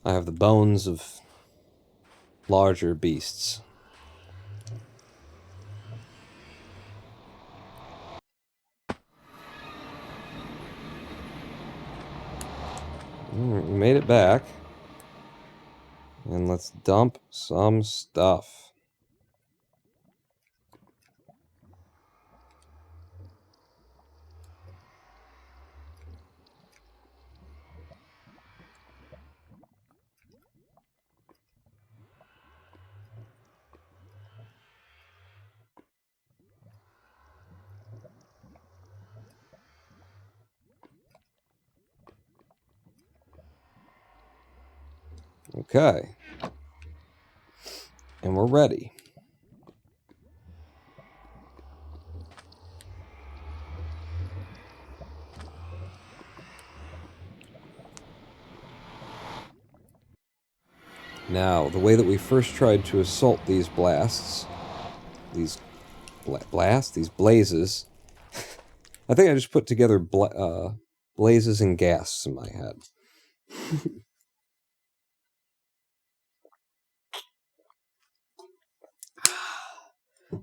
I have the bones of larger beasts. We made it back. And let's dump some stuff. Okay. And we're ready. Now, the way that we first tried to assault these blasts, these blazes, I think I just put together blazes and gas in my head.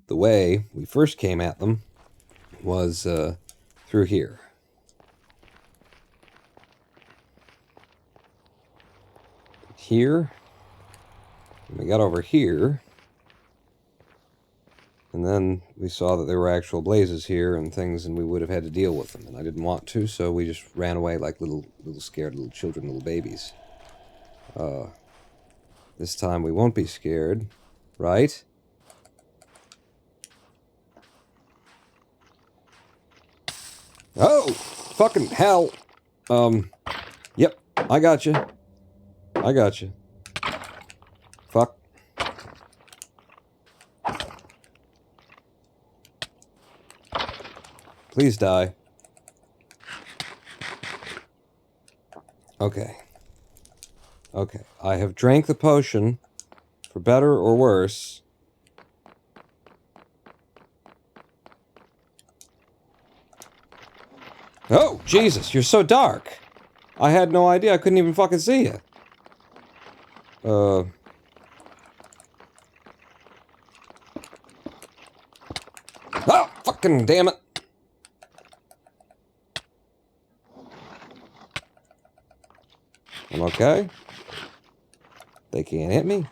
The way we first came at them was through here. Here. And we got over here. And then we saw that there were actual blazes here and things, and we would have had to deal with them. And I didn't want to, so we just ran away like little scared little children, little babies. This time we won't be scared, right? Oh! Fucking hell! Yep, I got you. I got you. Fuck. Please die. Okay. Okay. I have drank the potion, for better or worse. Oh, Jesus, you're so dark. I had no idea. I couldn't even fucking see you. Oh, fucking damn it. I'm okay. They can't hit me,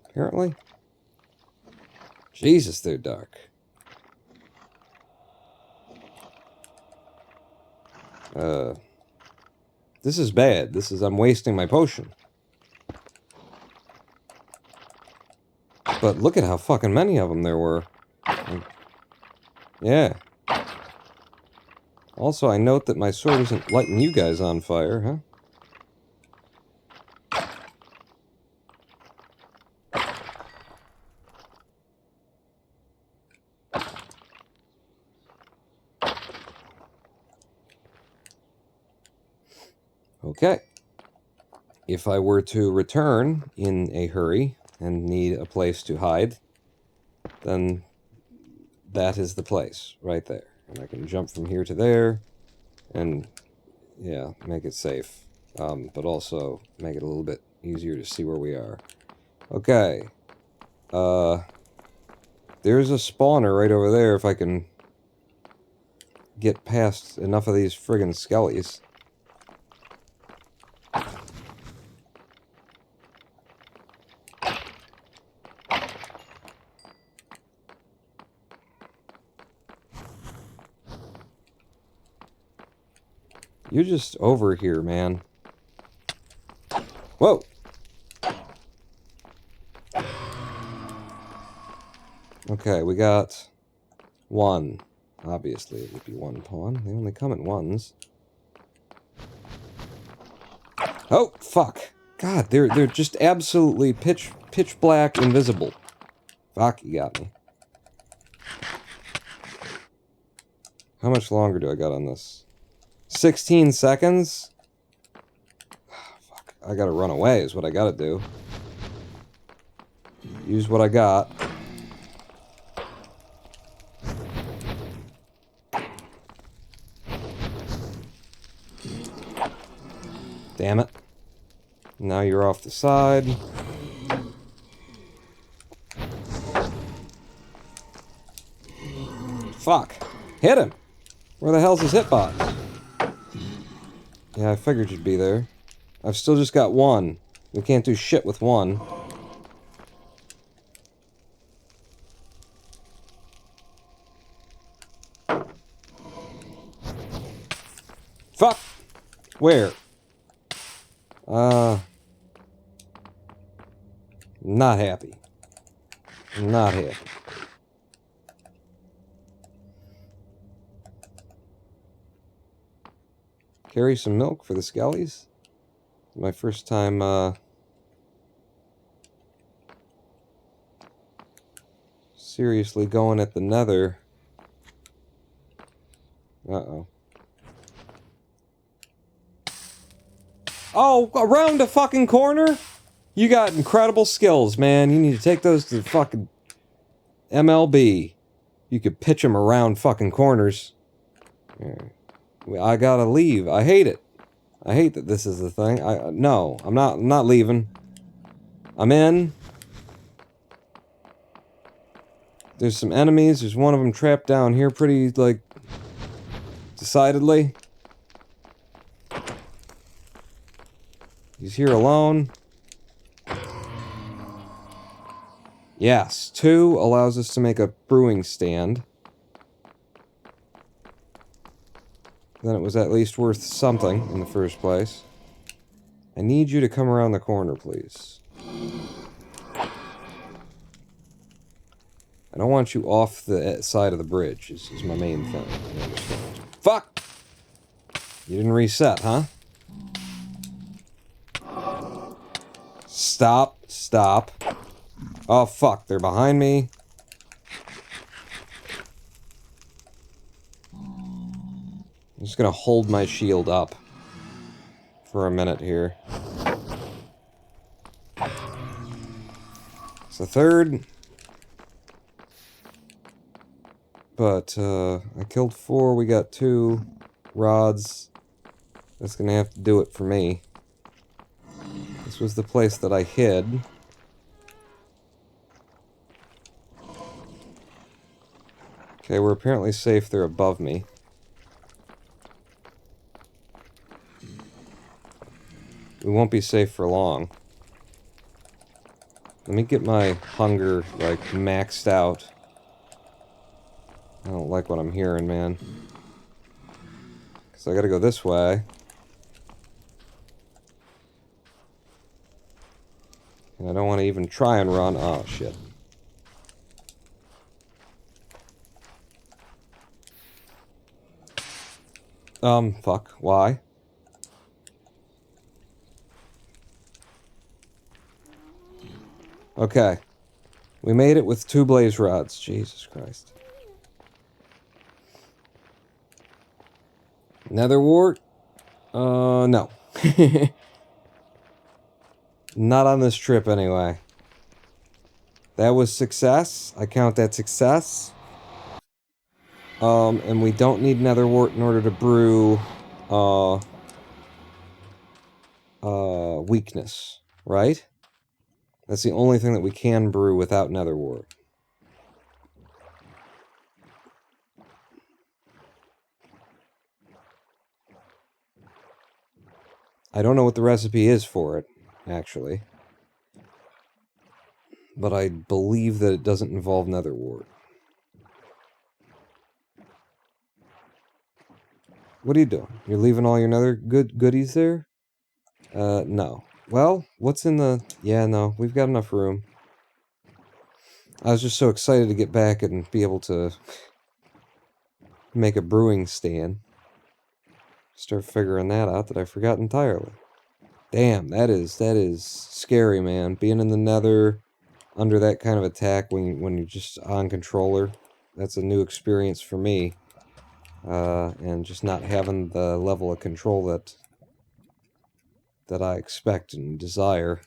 apparently. Jesus, they're dark. This is bad. I'm wasting my potion. But look at how fucking many of them there were. Yeah. Also, I note that my sword isn't lighting you guys on fire, huh? Okay. If I were to return in a hurry and need a place to hide, then that is the place right there. And I can jump from here to there and, yeah, make it safe. But also make it a little bit easier to see where we are. Okay. There's a spawner right over there if I can get past enough of these friggin' skellies. You're just over here, man. Whoa! Okay, we got 1. Obviously, it would be 1 pawn. They only come in 1s. Oh, fuck! God, they're just absolutely pitch black invisible. Fuck, you got me. How much longer do I got on this? 16 seconds? Fuck, I gotta run away is what I gotta do. Use what I got. Damn it. Now you're off the side. Fuck. Hit him! Where the hell's his hitbox? Yeah, I figured you'd be there. I've still just got 1. We can't do shit with 1. Fuck! Where? Not happy. Not happy. Carry some milk for the skellies? My first time, seriously going at the nether. Uh-oh. Oh, around a fucking corner? You got incredible skills, man. You need to take those to the fucking MLB. You could pitch them around fucking corners. I gotta leave. I hate it. I hate that this is the thing. No, I'm not leaving. I'm in. There's some enemies. There's one of them trapped down here pretty, like, decidedly. He's here alone. Yes, 2 allows us to make a brewing stand. Then it was at least worth something in the first place. I need you to come around the corner, please. I don't want you off the side of the bridge, is my main thing. Fuck! You didn't reset, huh? Stop. Stop. Oh, fuck. They're behind me. I'm just gonna hold my shield up for a minute here. It's a 3rd. But, I killed 4. We got 2 rods. That's gonna have to do it for me. This was the place that I hid. Okay, we're apparently safe. They're above me. We won't be safe for long. Let me get my hunger, like, maxed out. I don't like what I'm hearing, man. Because I gotta go this way. And I don't want to even try and run. Oh, shit. Fuck. Why? Okay. We made it with 2 blaze rods. Jesus Christ. Nether wart? No. Not on this trip, anyway. That was success. I count that success. And we don't need nether wart in order to brew, weakness, right? That's the only thing that we can brew without nether wart. I don't know what the recipe is for it, actually. But I believe that it doesn't involve nether wart. What are you doing? You're leaving all your other goodies there? No. Well, what's in the... Yeah, no, we've got enough room. I was just so excited to get back and be able to make a brewing stand. Start figuring that out that I forgot entirely. Damn, that is scary, man. Being in the nether under that kind of attack when you're just on controller, that's a new experience for me. And just not having the level of control that I expect and desire.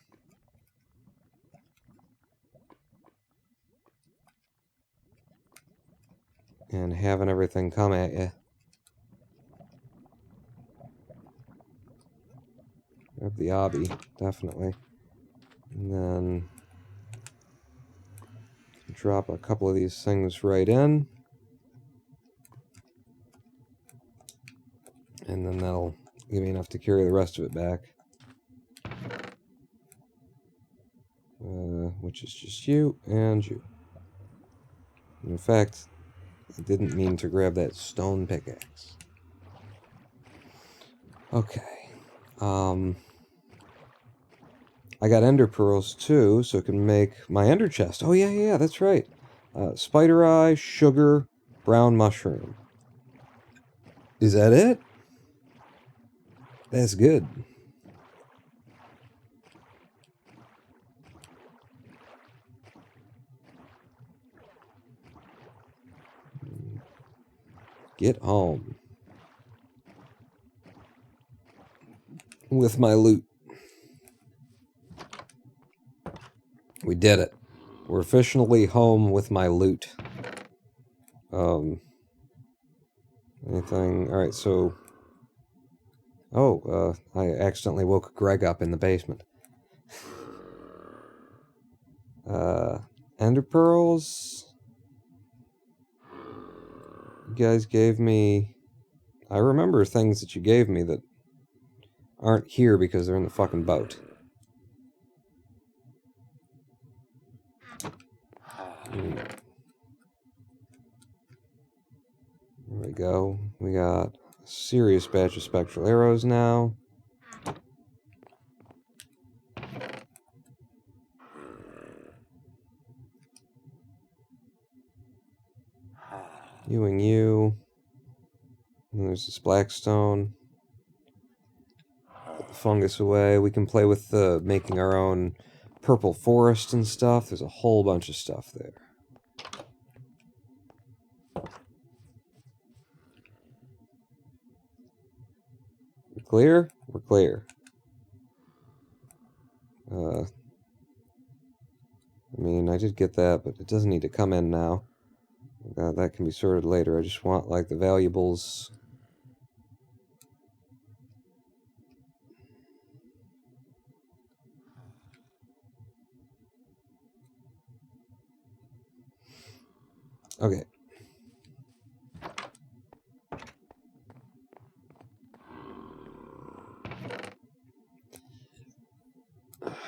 And having everything come at you. Grab the obby, definitely. And then drop a couple of these things right in. And then that'll give me enough to carry the rest of it back. Which is just you and you. In fact, I didn't mean to grab that stone pickaxe. Okay. I got ender pearls too, so I can make my ender chest. Oh yeah, that's right. Spider eye, sugar, brown mushroom. Is that it? That's good. Get home. With my loot. We did it. We're officially home with my loot. Anything? Alright, so... Oh, I accidentally woke Greg up in the basement. Ender pearls... You guys gave me... I remember things that you gave me that aren't here because they're in the fucking boat. There we go. We got a serious batch of spectral arrows now. You and you. And there's this blackstone. Put the fungus away. We can play with making our own purple forest and stuff. There's a whole bunch of stuff there. We're clear? We're clear. I mean, I did get that, but it doesn't need to come in now. That can be sorted later. I just want, like, the valuables. Okay.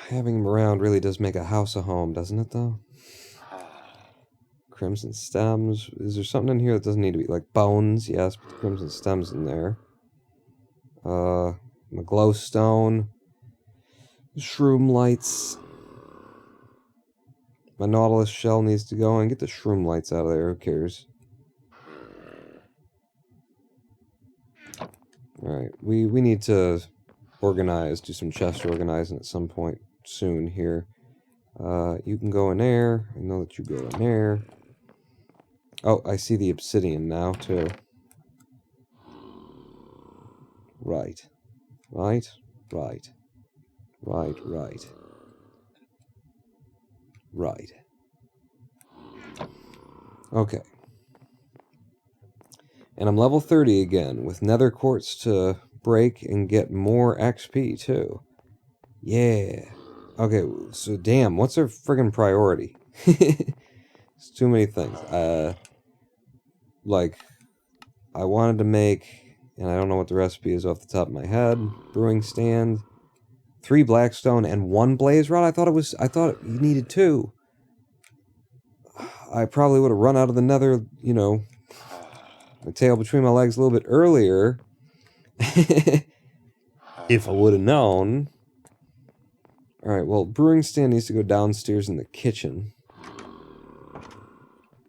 Having them around really does make a house a home, doesn't it, though? Crimson stems. Is there something in here that doesn't need to be... Like bones, yes, but the crimson stems in there. My glowstone. Shroom lights. My nautilus shell needs to go and get the shroom lights out of there. Who cares? Alright, we need to organize, do some chest organizing at some point soon here. You can go in there. I know that you go in there. Oh, I see the obsidian now, too. Right. Right. Right. Right. Right. Right. Okay. And I'm level 30 again, with nether quartz to break and get more XP, too. Yeah. Okay, so damn, what's our friggin' priority? It's too many things. Like, I wanted to make, and I don't know what the recipe is off the top of my head, brewing stand, 3 blackstone, and 1 blaze rod. I thought you needed 2. I probably would have run out of the nether, you know, my tail between my legs a little bit earlier, If I would have known. Alright, well, brewing stand needs to go downstairs in the kitchen.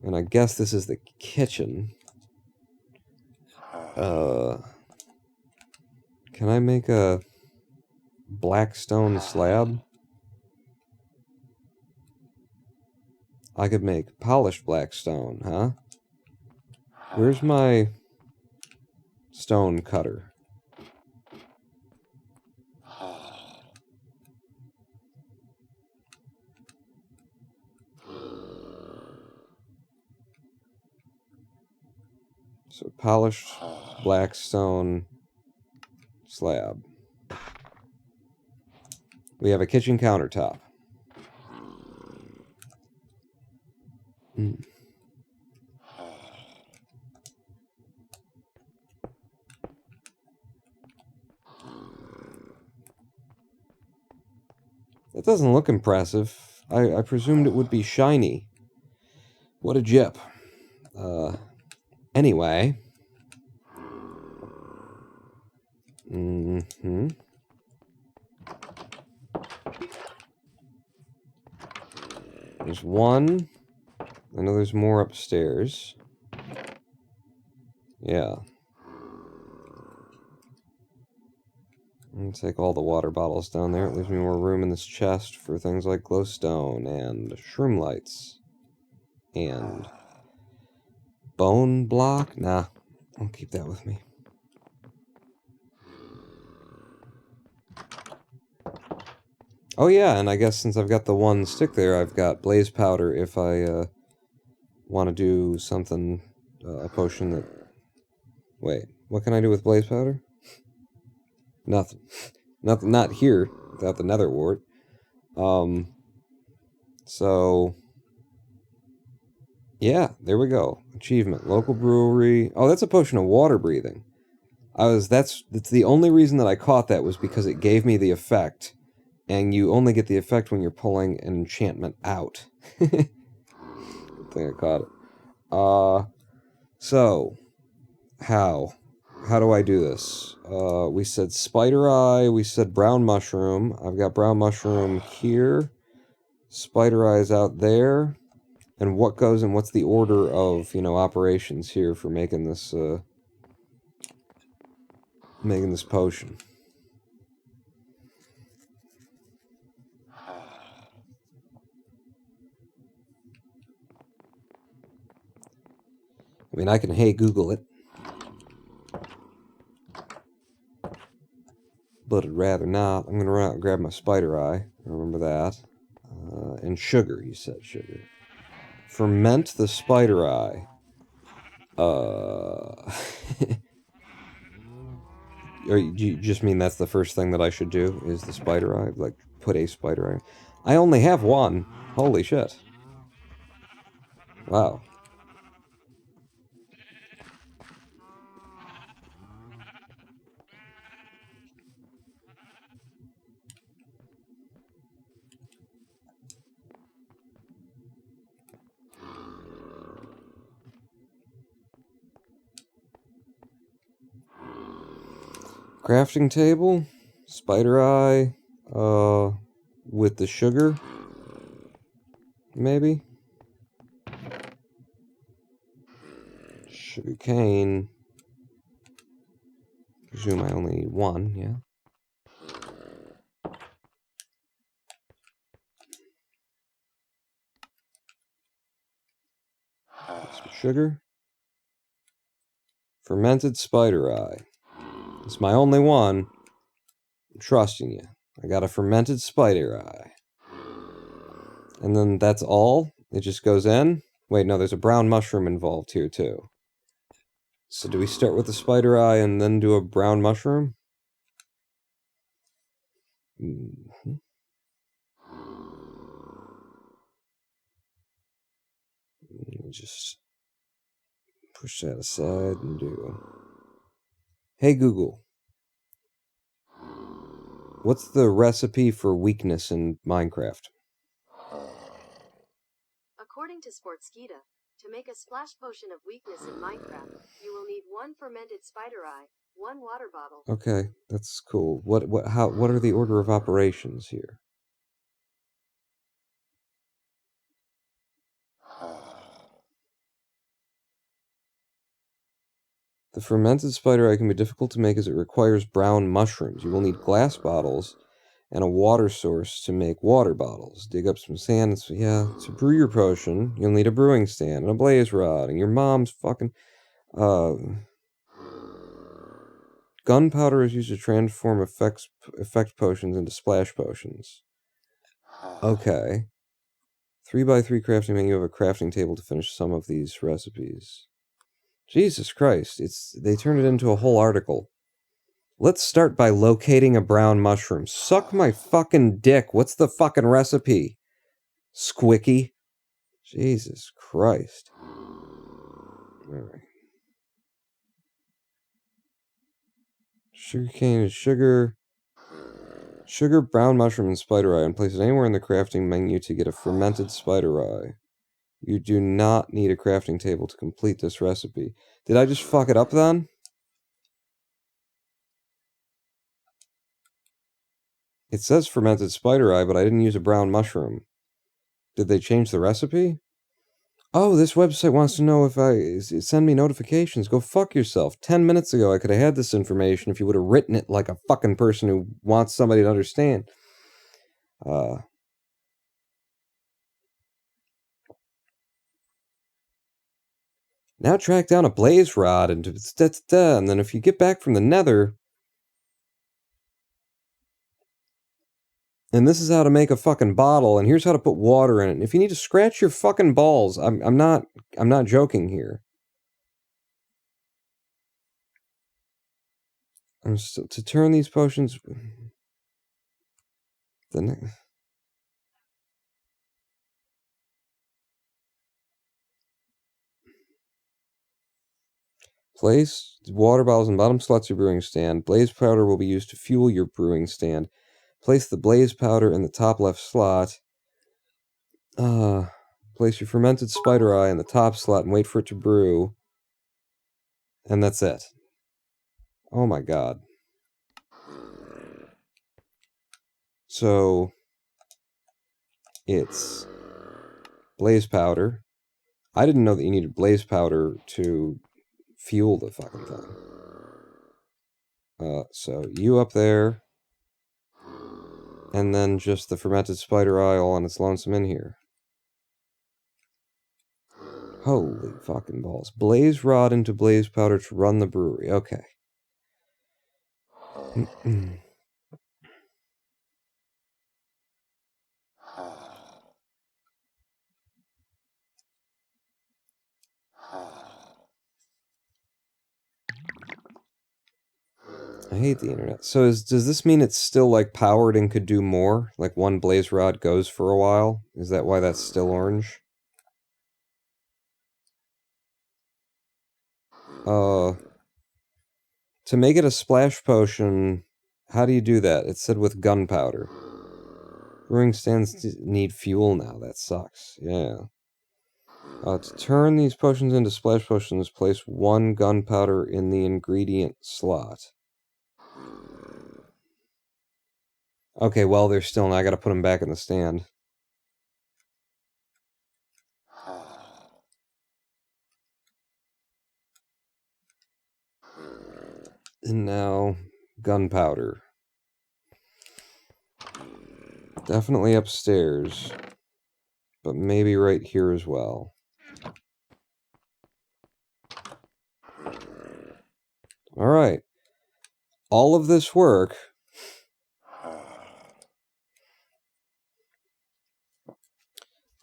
And I guess this is the kitchen. Can I make a black stone slab? I could make polished black stone, huh? Where's my stone cutter? So polished black stone slab. We have a kitchen countertop. That doesn't look impressive. I presumed it would be shiny. What a jip. Anyway. There's one. I know there's more upstairs. Yeah. I'm gonna take all the water bottles down there. It leaves me more room in this chest for things like glowstone and shroom lights. And bone block? Nah, I'll keep that with me. Oh yeah, and I guess since I've got the one stick there, I've got blaze powder if I want to do something, a potion that... Wait, what can I do with blaze powder? Nothing. Nothing, not here, without the nether wart. So... Yeah, there we go. Achievement. Local brewery. Oh, that's a potion of water breathing. That's the only reason that I caught that was because it gave me the effect. And you only get the effect when you're pulling an enchantment out. Good thing I caught it. So, how? How do I do this? We said spider eye, we said brown mushroom. I've got brown mushroom here. Spider eyes out there. And what goes and what's the order of, operations here for making this potion? I mean, I can hey Google it. But I'd rather not. I'm going to run out and grab my spider eye. Remember that. And sugar, you said sugar. Ferment the spider eye. Or you just mean that's the first thing that I should do, is the spider eye? Like, put a spider eye. I only have one. Holy shit. Wow. Crafting table, spider eye, with the sugar, maybe? Sugar cane. Presume I only need one, yeah. Some sugar. Fermented spider eye. It's my only one. I'm trusting you. I got a fermented spider eye. And then that's all? It just goes in? Wait, no, there's a brown mushroom involved here, too. So do we start with the spider eye and then do a brown mushroom? Mm-hmm. Just push that aside and do... Hey, Google. What's the recipe for weakness in Minecraft? According to Sportskeeda, to make a splash potion of weakness in Minecraft, you will need 1 fermented spider eye, 1 water bottle. Okay, that's cool. What are the order of operations here? The fermented spider eye can be difficult to make as it requires brown mushrooms. You will need glass bottles and a water source to make water bottles. Dig up some sand. To brew your potion, you'll need a brewing stand and a blaze rod and your mom's fucking gunpowder is used to transform effect potions into splash potions. Okay. 3x3 crafting menu. You have a crafting table to finish some of these recipes. Jesus Christ, they turned it into a whole article. Let's start by locating a brown mushroom. Suck my fucking dick. What's the fucking recipe? Squicky? Jesus Christ. Alright. Sugarcane is sugar. Sugar, brown mushroom, and spider eye, and place it anywhere in the crafting menu to get a fermented spider eye. You do not need a crafting table to complete this recipe. Did I just fuck it up then? It says fermented spider eye, but I didn't use a brown mushroom. Did they change the recipe? Oh, this website wants to know if I send me notifications. Go fuck yourself. 10 minutes ago, I could have had this information if you would have written it like a fucking person who wants somebody to understand. Now track down a blaze rod and then if you get back from the nether, and this is how to make a fucking bottle, and here's how to put water in it. And if you need to scratch your fucking balls, I'm not joking here. To turn these potions. Place water bottles in bottom slots of your brewing stand. Blaze powder will be used to fuel your brewing stand. Place the blaze powder in the top left slot. Place your fermented spider eye in the top slot and wait for it to brew. And that's it. Oh my god. So, it's blaze powder. I didn't know that you needed blaze powder to fuel the fucking thing. So you up there. And then just the fermented spider eye all on its lonesome in here. Holy fucking balls. Blaze rod into blaze powder to run the brewery. Okay. I hate the internet. So does this mean it's still like powered and could do more? Like one blaze rod goes for a while? Is that why that's still orange? To make it a splash potion, how do you do that? It said with gunpowder. Brewing stands need fuel now. That sucks. Yeah. To turn these potions into splash potions, place 1 gunpowder in the ingredient slot. Okay, well, they're still, and I gotta put them back in the stand. And now, gunpowder. Definitely upstairs, but maybe right here as well. Alright. All of this work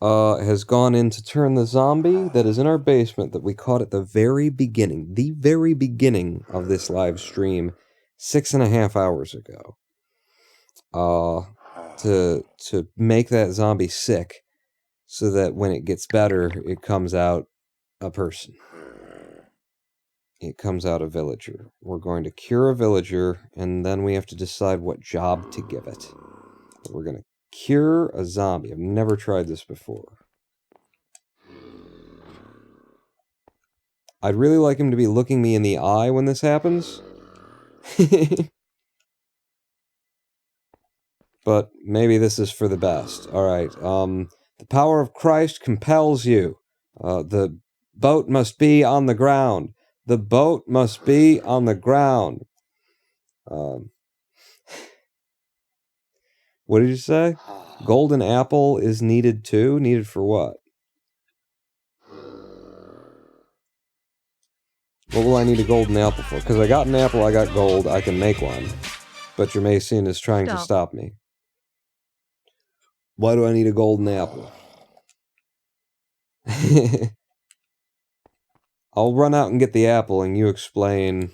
has gone in to turn the zombie that is in our basement that we caught at the very beginning of this live stream 6.5 hours ago. To make that zombie sick so that when it gets better, it comes out a person. It comes out a villager. We're going to cure a villager, and then we have to decide what job to give it. But we're going to cure a zombie. I've never tried this before. I'd really like him to be looking me in the eye when this happens. But maybe this is for the best. Alright, the power of Christ compels you. The boat must be on the ground. The boat must be on the ground. What did you say? Golden apple is needed too? Needed for what? What will I need a golden apple for? Because I got an apple, I got gold, I can make one. But your Mason is trying to stop me. Why do I need a golden apple? I'll run out and get the apple and you explain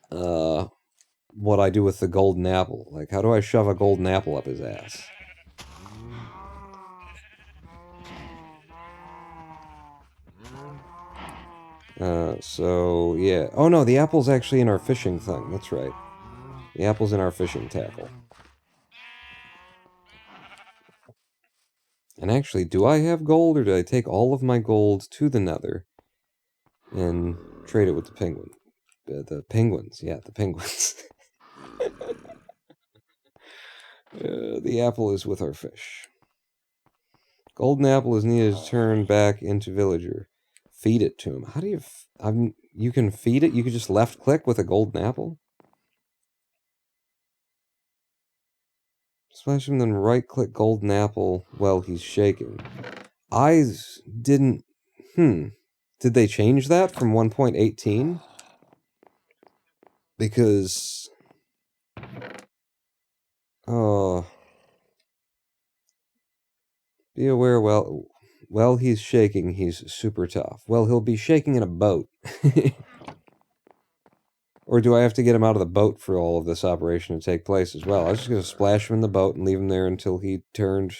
what I do with the golden apple. Like, how do I shove a golden apple up his ass? So, yeah. Oh no, the apple's actually in our fishing thing. That's right. The apple's in our fishing tackle. And actually, do I have gold, or do I take all of my gold to the nether and trade it with the penguin? The penguins, yeah, the penguins. The apple is with our fish. Golden apple is needed to turn back into villager. Feed it to him. How do you... you can feed it? You can just left-click with a golden apple? Smash him, then right-click golden apple while he's shaking. Eyes didn't... Did they change that from 1.18? Because... be aware, while he's shaking, he's super tough. Well, he'll be shaking in a boat. Or do I have to get him out of the boat for all of this operation to take place as well? I was just going to splash him in the boat and leave him there until he turned,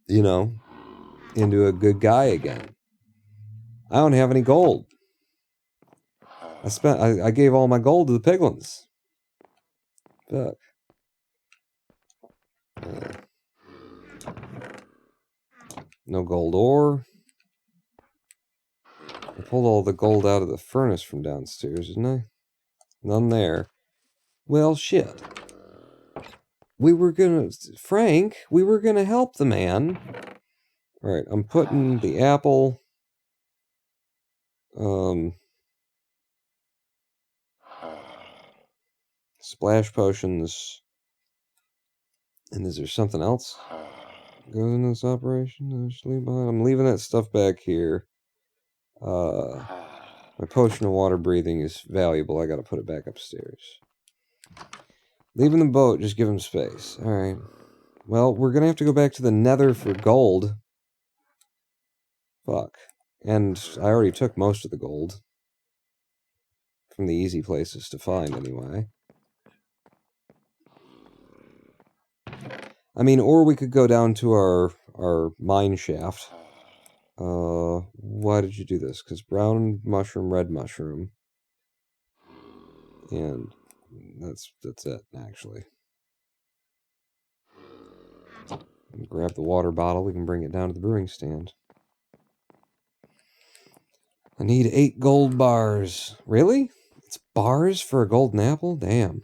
you know, into a good guy again. I don't have any gold. I gave all my gold to the piglins. Fuck. No gold ore. I pulled all the gold out of the furnace from downstairs, didn't I? None there. Well, shit. Frank, we were gonna help the man. Alright, I'm putting the apple... splash potions... And is there something else goes in this operation? I'm leaving that stuff back here. My potion of water breathing is valuable. I gotta put it back upstairs. Leaving the boat, just give him space. Alright. Well, we're gonna have to go back to the nether for gold. Fuck. And I already took most of the gold. From the easy places to find, anyway. I mean, or we could go down to our mine shaft. Why did you do this? Because brown mushroom, red mushroom. And that's it, actually. Grab the water bottle, we can bring it down to the brewing stand. I need 8 gold bars. Really? It's bars for a golden apple? Damn.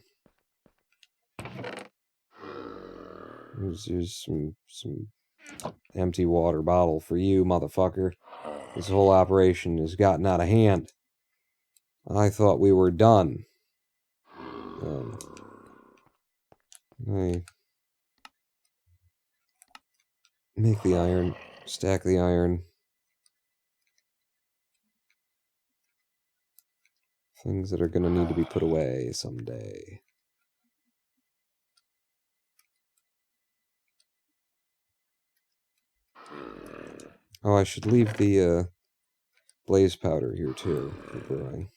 Here's some empty water bottle for you, motherfucker. This whole operation has gotten out of hand. I thought we were done. I make the iron, stack the iron. Things that are going to need to be put away someday. Oh, I should leave the blaze powder here too for brewing.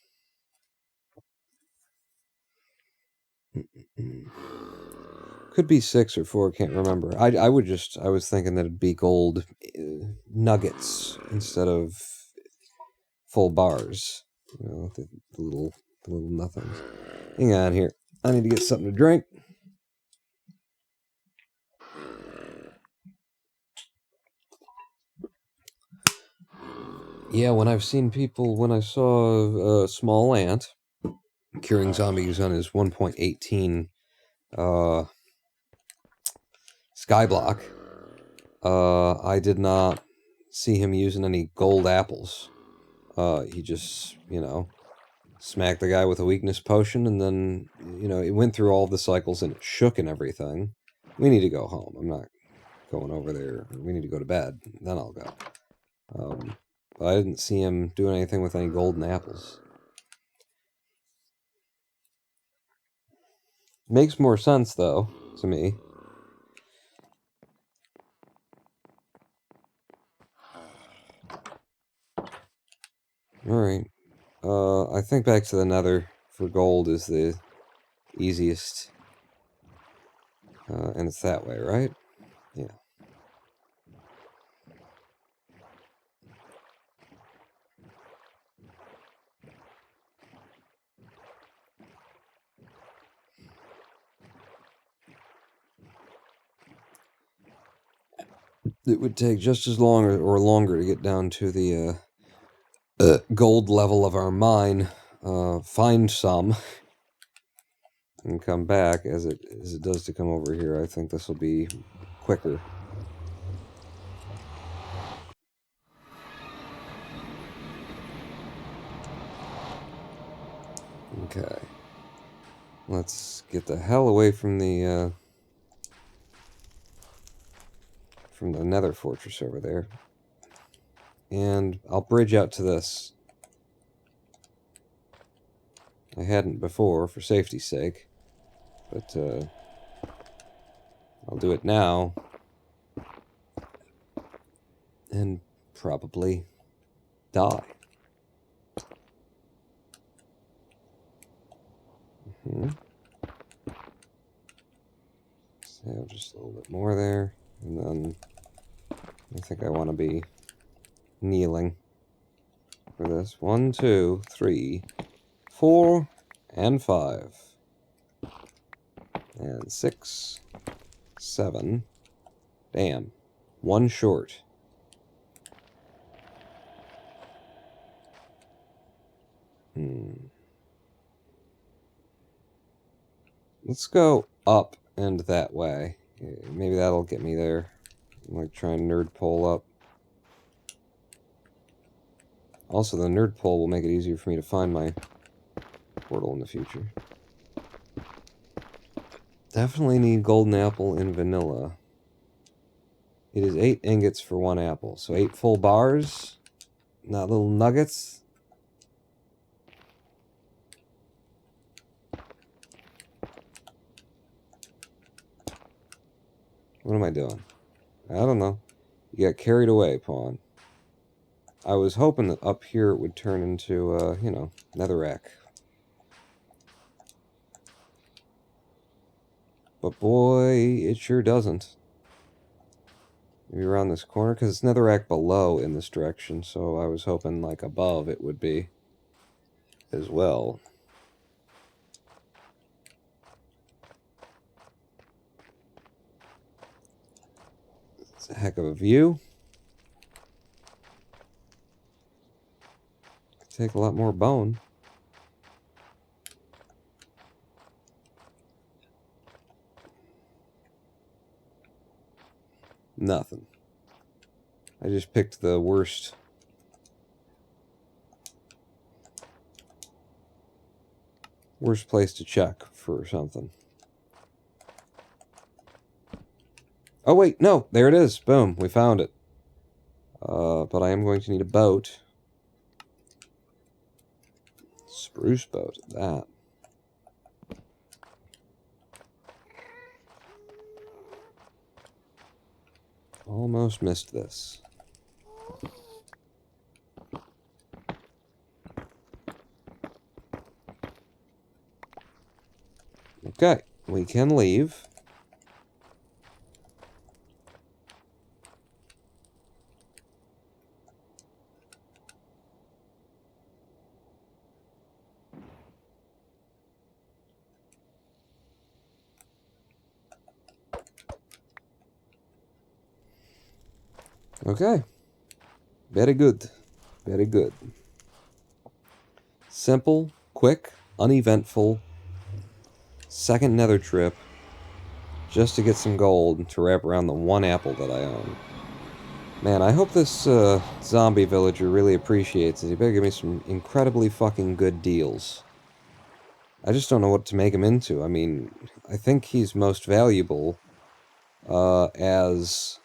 Could be 6 or 4, can't remember. I was thinking that it'd be gold nuggets instead of full bars. You know, the little nothings. Hang on here. I need to get something to drink. Yeah, when I saw a small ant curing zombies on his 1.18 skyblock. I did not see him using any gold apples. He just, smacked the guy with a weakness potion, and then, it went through all the cycles and it shook and everything. We need to go home. I'm not going over there. We need to go to bed. Then I'll go. But I didn't see him doing anything with any golden apples. Makes more sense, though, to me. Alright. I think back to the Nether for gold is the easiest. And it's that way, right? Yeah. It would take just as long or longer to get down to the gold level of our mine, find some, and come back as it does to come over here. I think this will be quicker. Okay. Let's get the hell away from the Nether fortress over there. And I'll bridge out to this. I hadn't before, for safety's sake. But, I'll do it now. And probably die. So just a little bit more there. And then I think I want to be kneeling for this. 1, 2, 3, 4, and 5. And 6, 7. Damn. 1 short. Let's go up and that way. Maybe that'll get me there. I'm like trying nerd pole up. Also, the nerd pole will make it easier for me to find my portal in the future. Definitely need golden apple in vanilla. It is 8 ingots for 1 apple. So 8 full bars. Not little nuggets. What am I doing? I don't know. You got carried away, pawn. I was hoping that up here it would turn into, netherrack. But boy, it sure doesn't. Maybe around this corner, because it's netherrack below in this direction, so I was hoping, like, above it would be as well. It's a heck of a view. Could take a lot more bone. Nothing. I just picked the worst place to check for something. Oh wait, no, there it is. Boom, we found it. But I am going to need a boat. Spruce boat, that. Almost missed this. Okay, we can leave. Okay. Very good. Very good. Simple, quick, uneventful second nether trip just to get some gold to wrap around the one apple that I own. Man, I hope this zombie villager really appreciates it. He better give me some incredibly fucking good deals. I just don't know what to make him into. I mean, I think he's most valuable as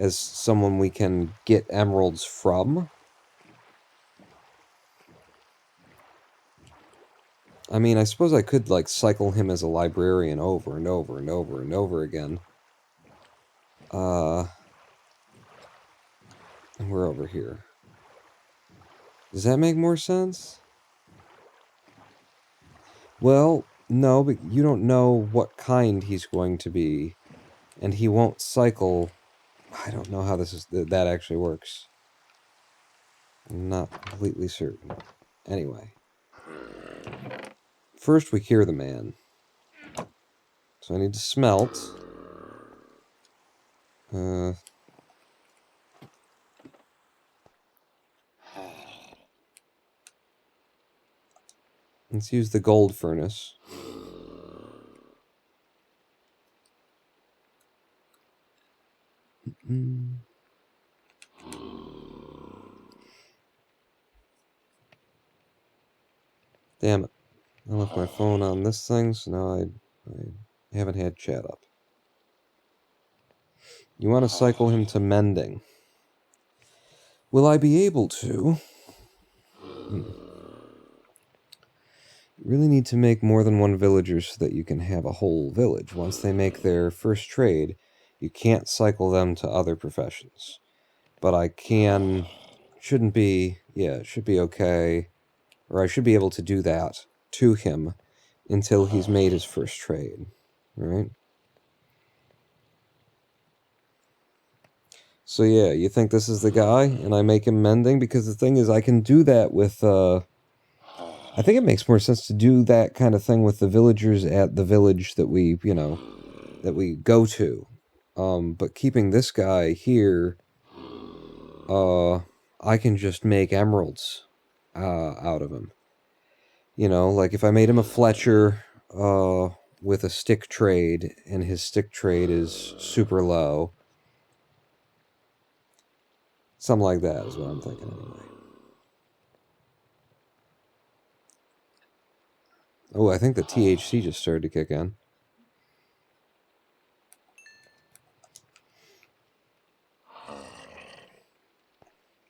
someone we can get emeralds from. I mean, I suppose I could, like, cycle him as a librarian over and over and over and over again. And we're over here. Does that make more sense? Well, no, but you don't know what kind he's going to be. And he won't cycle. I don't know how that actually works. I'm not completely certain. Anyway. First we cure the man. So I need to smelt. Let's use the gold furnace. Damn it. I left my phone on this thing, so now I haven't had chat up. You want to cycle him to mending. Will I be able to? You really need to make more than one villager so that you can have a whole village. Once they make their first trade, you can't cycle them to other professions. But I can... Shouldn't be... Yeah, it should be okay. Or I should be able to do that to him until he's made his first trade. Right? So yeah, you think this is the guy, and I make him mending? Because the thing is, I can do that with... I think it makes more sense to do that kind of thing with the villagers at the village that we, that we go to. But keeping this guy here, I can just make emeralds out of him. Like if I made him a Fletcher with a stick trade, and his stick trade is super low. Something like that is what I'm thinking anyway. Oh, I think the THC just started to kick in.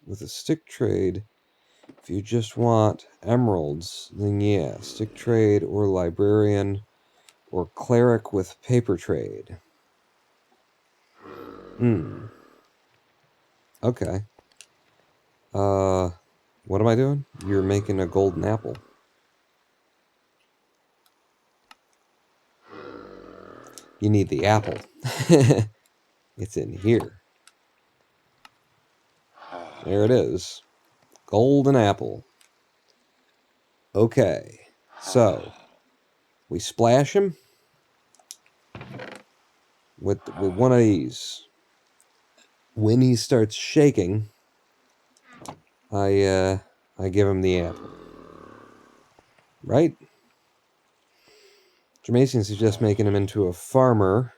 With a stick trade, if you just want emeralds, then yeah, stick trade or librarian or cleric with paper trade. Okay. What am I doing? You're making a golden apple. You need the apple. It's in here. There it is. Golden apple. Okay. So, we splash him with one of these. When he starts shaking, I give him the apple. Right? Jermacian suggests making him into a farmer.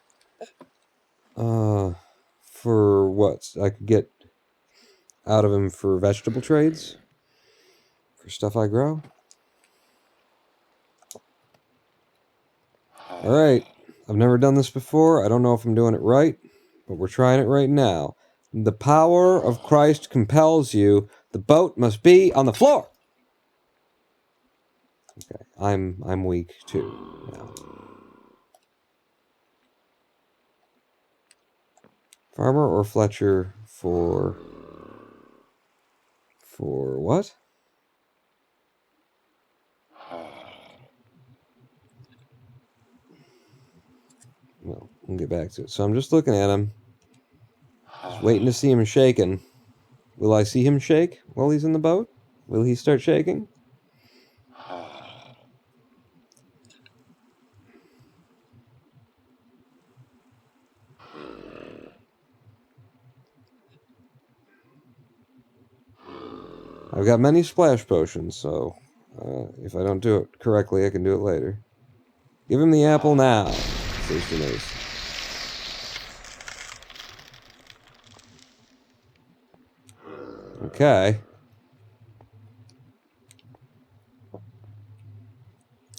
For what I could get out of him for vegetable trades? For stuff I grow? Alright. I've never done this before. I don't know if I'm doing it right, but we're trying it right now. The power of Christ compels you. The boat must be on the floor. Okay, I'm weak too now. Farmer or Fletcher for what? Well, we'll get back to it. So I'm just looking at him. Just waiting to see him shaking. Will I see him shake while he's in the boat? Will he start shaking? I've got many splash potions, so If I don't do it correctly, I can do it later. Give him the apple now, says Denise. Okay.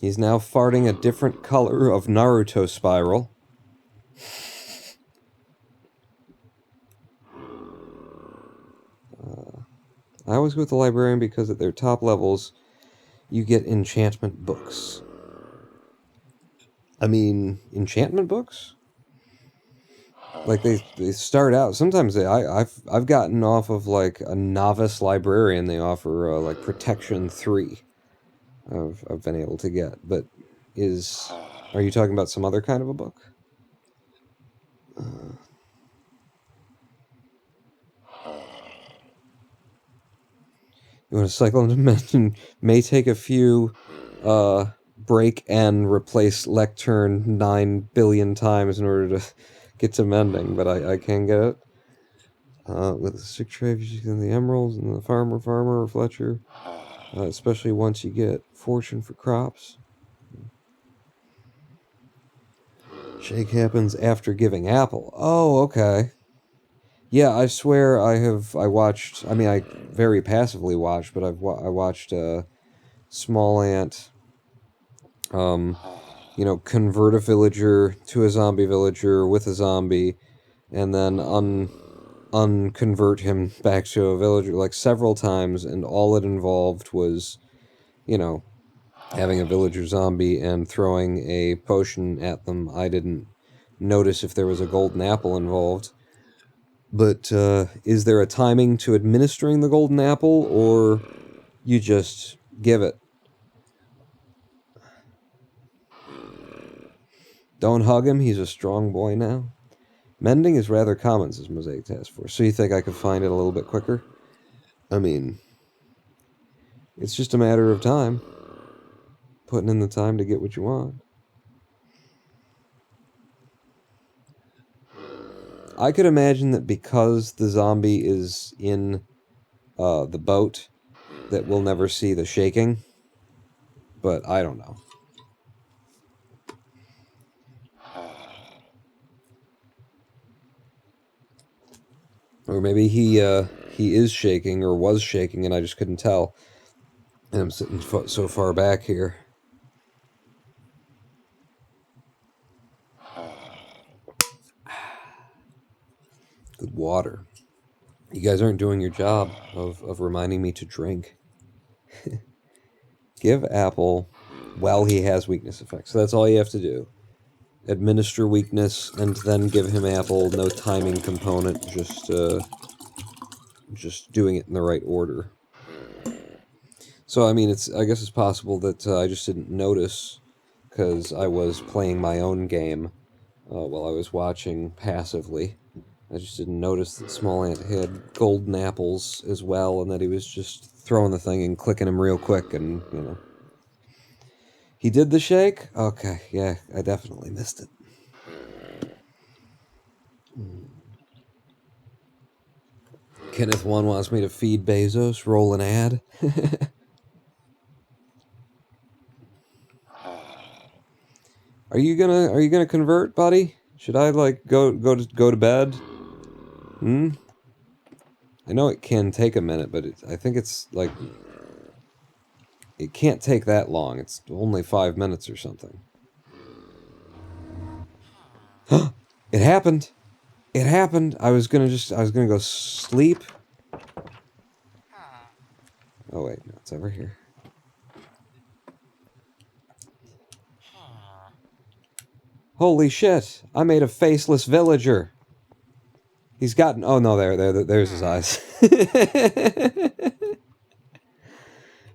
He's now farting a different color of Naruto spiral. I always go with the librarian because at their top levels, you get enchantment books. I mean, enchantment books? Like they start out. Sometimes I've gotten off of like a novice librarian. They offer like Protection 3. I've been able to get, but are you talking about some other kind of a book? You want to cycle into dimension? May take a few break and replace lectern 9 billion times in order to get to mending, but I can get it. With the sick trade, you can the emeralds and the farmer or Fletcher. Especially once you get fortune for crops. Shake happens after giving apple. Oh, okay. Yeah, I swear I watched, I mean, I very passively watched, but I watched Small Ant, convert a villager to a zombie villager with a zombie, and then unconvert him back to a villager, like several times, and all it involved was, having a villager zombie and throwing a potion at them. I didn't notice if there was a golden apple involved. But is there a timing to administering the golden apple, or you just give it? Don't hug him, he's a strong boy now. Mending is rather common, says Mosaic Task Force. So you think I could find it a little bit quicker? I mean, it's just a matter of time. Putting in the time to get what you want. I could imagine that because the zombie is in the boat, that we'll never see the shaking. But I don't know. Or maybe he is shaking, or was shaking, and I just couldn't tell. And I'm sitting so far back here. Good water. You guys aren't doing your job of reminding me to drink. Give apple while he has weakness effects. So that's all you have to do. Administer weakness, and then give him apple. No timing component. Just doing it in the right order. So I mean, I guess it's possible that I just didn't notice because I was playing my own game while I was watching passively. I just didn't notice that Small Ant had golden apples as well, and that he was just throwing the thing and clicking him real quick, and, He did the shake? Okay, yeah, I definitely missed it. Kenneth 1 wants me to feed Bezos, roll an ad. Are you gonna convert, buddy? Should I go to bed? I know it can take a minute, but I think it's it can't take that long. It's only 5 minutes or something. It happened. It happened. I was gonna go sleep. Oh wait, no, it's over here. Holy shit! I made a faceless villager. He's gotten. Oh no, there's his eyes.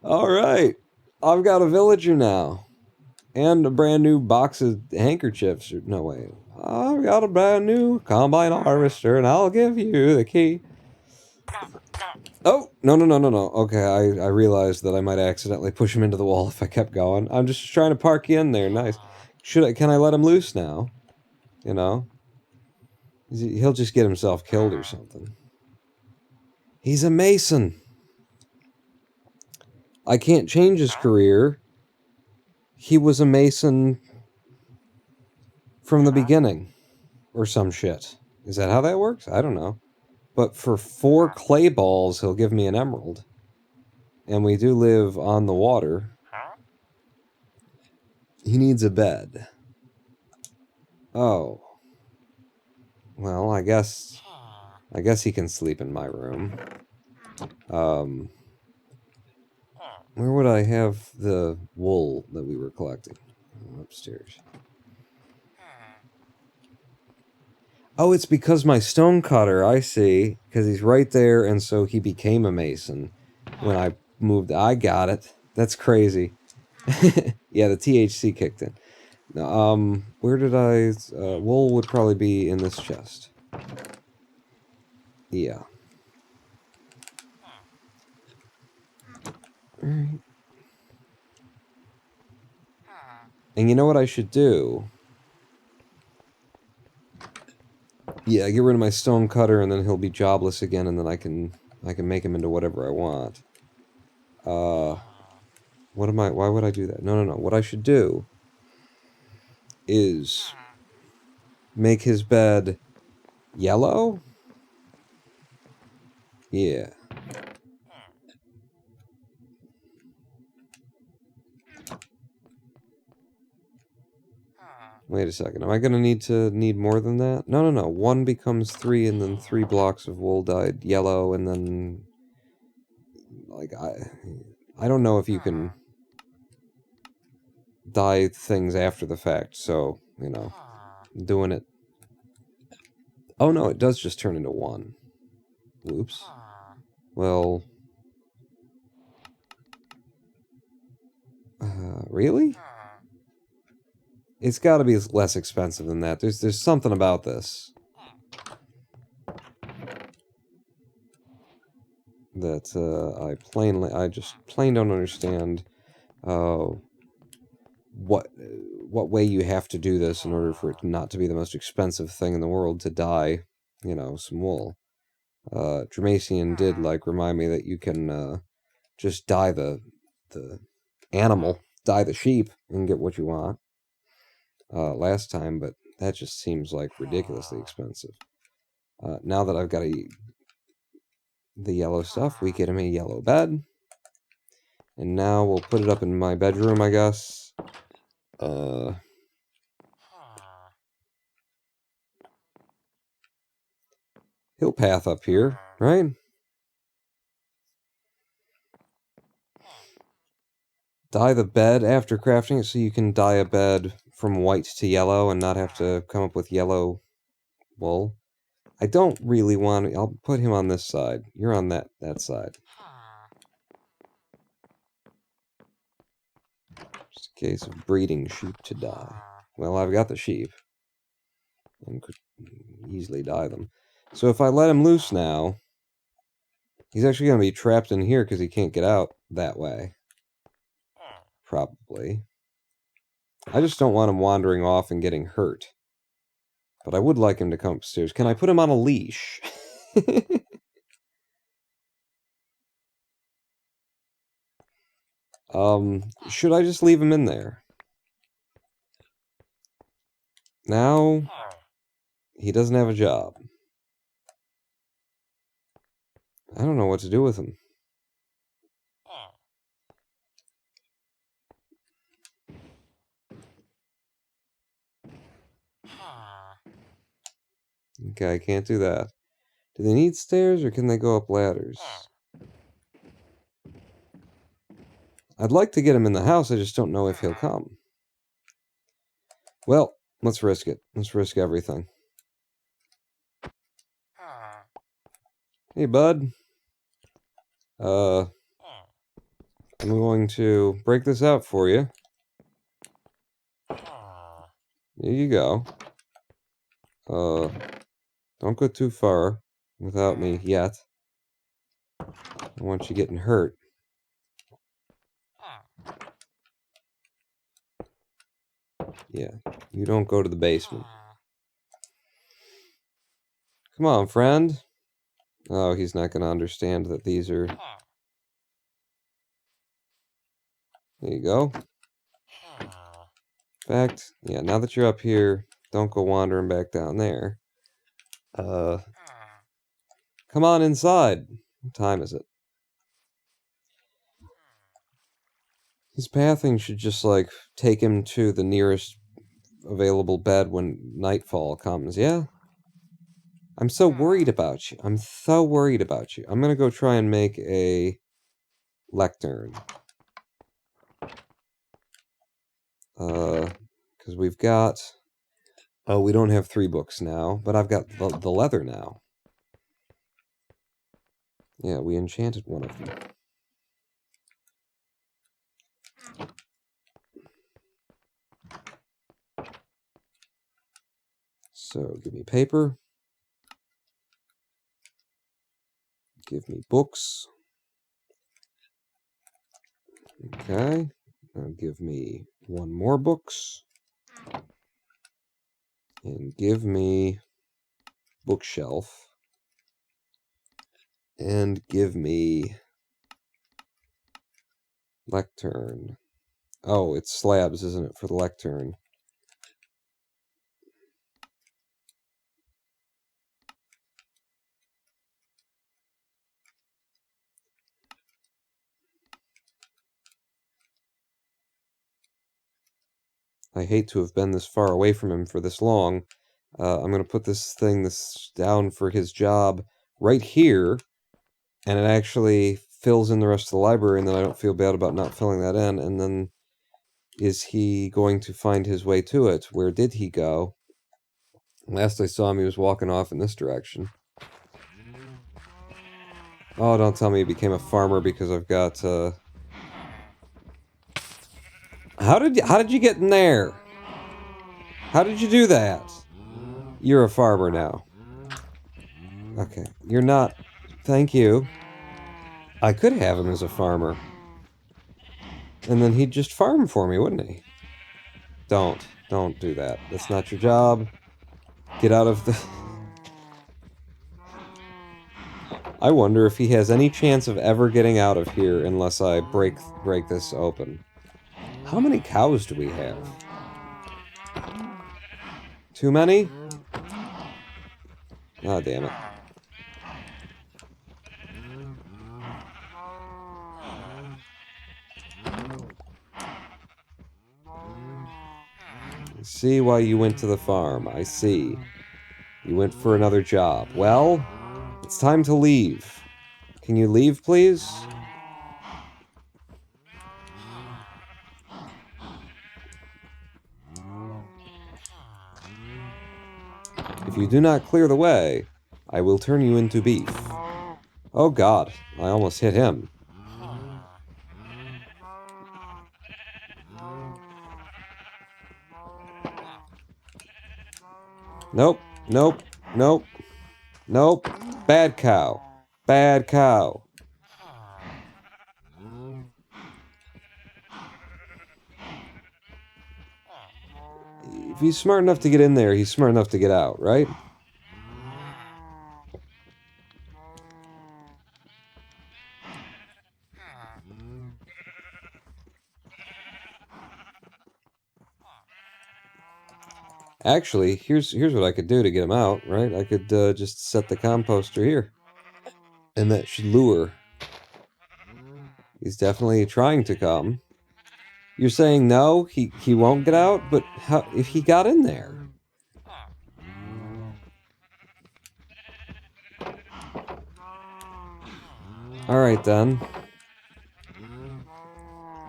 All right, I've got a villager now, and a brand new box of handkerchiefs. No wait, I've got a brand new combine harvester, and I'll give you the key. Oh no! Okay, I realized that I might accidentally push him into the wall if I kept going. I'm just trying to park you in there. Nice. Can I let him loose now? He'll just get himself killed or something. He's a mason. I can't change his career. He was a mason from the beginning, or some shit. Is that how that works? I don't know. But for 4 clay balls, he'll give me an emerald. And we do live on the water. He needs a bed. Oh. Well, I guess he can sleep in my room. Where would I have the wool that we were collecting? Upstairs. Oh, it's because my stonecutter, I see. Because he's right there, and so he became a mason when I moved. I got it. That's crazy. Yeah, the THC kicked in. Where did I... wool would probably be in this chest. Yeah. Alright. And you know what I should do? Yeah, get rid of my stone cutter, and then he'll be jobless again, and then I can make him into whatever I want. What am I... Why would I do that? No. What I should do is make his bed yellow? Yeah. Wait a second. Am I gonna need more than that? No. 1 becomes 3, and then 3 blocks of wool dyed yellow, and then... Like, I don't know if you can dye things after the fact, so, you know, I'm doing it. Oh no, it does just turn into 1. Whoops. Well... really? It's gotta be less expensive than that. There's something about this that I just plain don't understand. What way you have to do this in order for it not to be the most expensive thing in the world to dye, you know, some wool. Dramatian did, like, remind me that you can, just dye the animal, dye the sheep, and get what you want, last time, but that just seems, like, ridiculously expensive. Now that I've got the yellow stuff, we get him a yellow bed. And now we'll put it up in my bedroom, I guess. He'll path up here, right? Dye the bed after crafting it so you can dye a bed from white to yellow and not have to come up with yellow wool. I don't really want to... I'll put him on this side. You're on that side. Just a case of breeding sheep to dye. Well, I've got the sheep. And could easily dye them. So if I let him loose now, he's actually going to be trapped in here because he can't get out that way. Probably. I just don't want him wandering off and getting hurt. But I would like him to come upstairs. Can I put him on a leash? Should I just leave him in there? Now, he doesn't have a job. I don't know what to do with him. Okay, I can't do that. Do they need stairs, or can they go up ladders? I'd like to get him in the house, I just don't know if he'll come. Well, let's risk it. Let's risk everything. Hey, bud. I'm going to break this out for you. There you go. Don't go too far without me yet. I don't want you getting hurt. Yeah, you don't go to the basement. Come on, friend. Oh, he's not going to understand that these are... There you go. In fact, yeah, now that you're up here, don't go wandering back down there. Come on inside. What time is it? His pathing should just, like, take him to the nearest available bed when nightfall comes, yeah? I'm so worried about you. I'm so worried about you. I'm gonna go try and make a lectern. Because we've got... Oh, we don't have 3 books now, but I've got the leather now. Yeah, we enchanted one of them. So, give me paper. Give me books. Okay. Now give me 1 more books. And give me bookshelf. And give me lectern. Oh, it's slabs, isn't it, for the lectern? I hate to have been this far away from him for this long. I'm going to put this down for his job right here, and it actually fills in the rest of the library, and then I don't feel bad about not filling that in, and then is he going to find his way to it? Where did he go? Last I saw him, he was walking off in this direction. Oh, don't tell me he became a farmer because I've got, How did you get in there? How did you do that? You're a farmer now. Okay, you're not... Thank you. I could have him as a farmer. And then he'd just farm for me, wouldn't he? Don't do that. That's not your job. Get out of the... I wonder if he has any chance of ever getting out of here unless I break this open. How many cows do we have? Too many? Ah, damn it. I see why you went to the farm. I see. You went for another job. Well, it's time to leave. Can you leave, please? If you do not clear the way, I will turn you into beef. Oh god, I almost hit him. Nope, nope, nope, nope. Bad cow. Bad cow. If he's smart enough to get in there, he's smart enough to get out, right? Actually, here's what I could do to get him out, right? I could just set the composter here. And that should lure. He's definitely trying to come. You're saying no, he won't get out? But how, if he got in there? Alright then.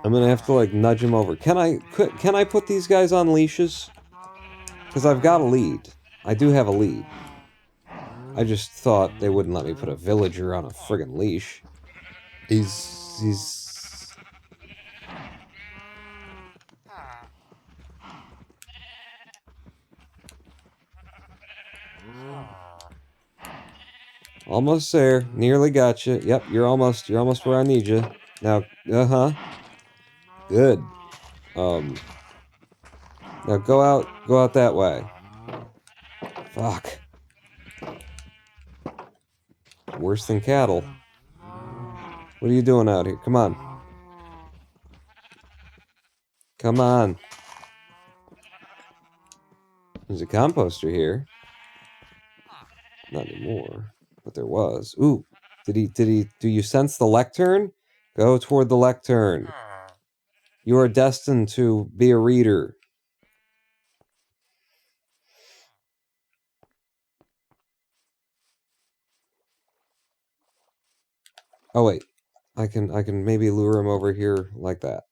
I'm gonna have to, like, nudge him over. Can I put these guys on leashes? Because I've got a lead. I do have a lead. I just thought they wouldn't let me put a villager on a friggin' leash. He's... Almost there. Nearly got you. Yep, you're almost where I need you. Now, Good. Now go out that way. Fuck. Worse than cattle. What are you doing out here? Come on. Come on. There's a composter here. Not anymore. But there was. Ooh. Do you sense the lectern? Go toward the lectern. You are destined to be a reader. Oh wait. I can maybe lure him over here like that.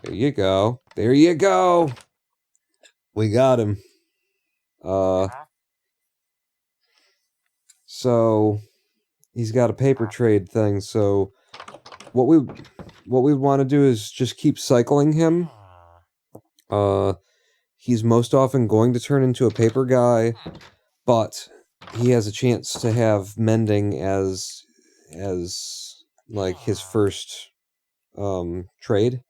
There you go. There you go. We got him. So he's got a paper trade thing, so what we want to do is just keep cycling him. He's most often going to turn into a paper guy, but he has a chance to have mending as like his first trade.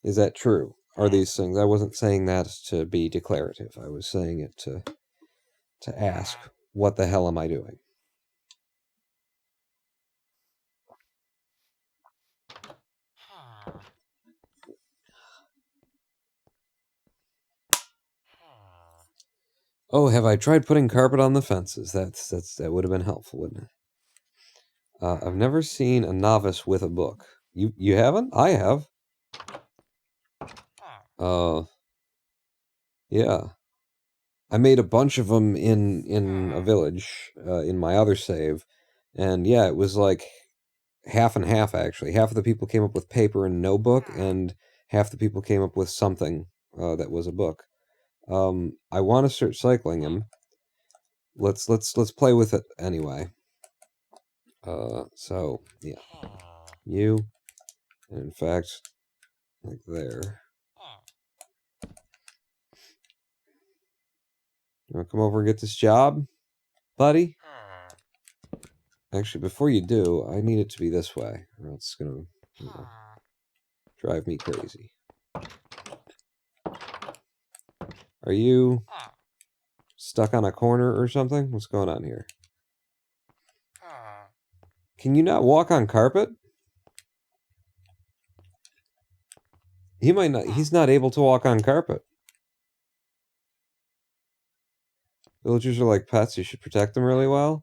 Is that true? Are these things? I wasn't saying that to be declarative. I was saying it to ask, what the hell am I doing? Oh, have I tried putting carpet on the fences? That would have been helpful, wouldn't it? I've never seen a novice with a book. You haven't? I have. Yeah. I made a bunch of them in a village, in my other save, and yeah, it was like half and half, actually. Half of the people came up with paper and no book, and half the people came up with something that was a book. I want to start cycling him. Let's play with it anyway. So yeah, you, and in fact, like there. You want to come over and get this job, buddy? Actually, before you do, I need it to be this way, or else it's gonna, you know, drive me crazy. Are you stuck on a corner or something? What's going on here? Can you not walk on carpet? He might not. He's not able to walk on carpet. Villagers are like pets. You should protect them really well.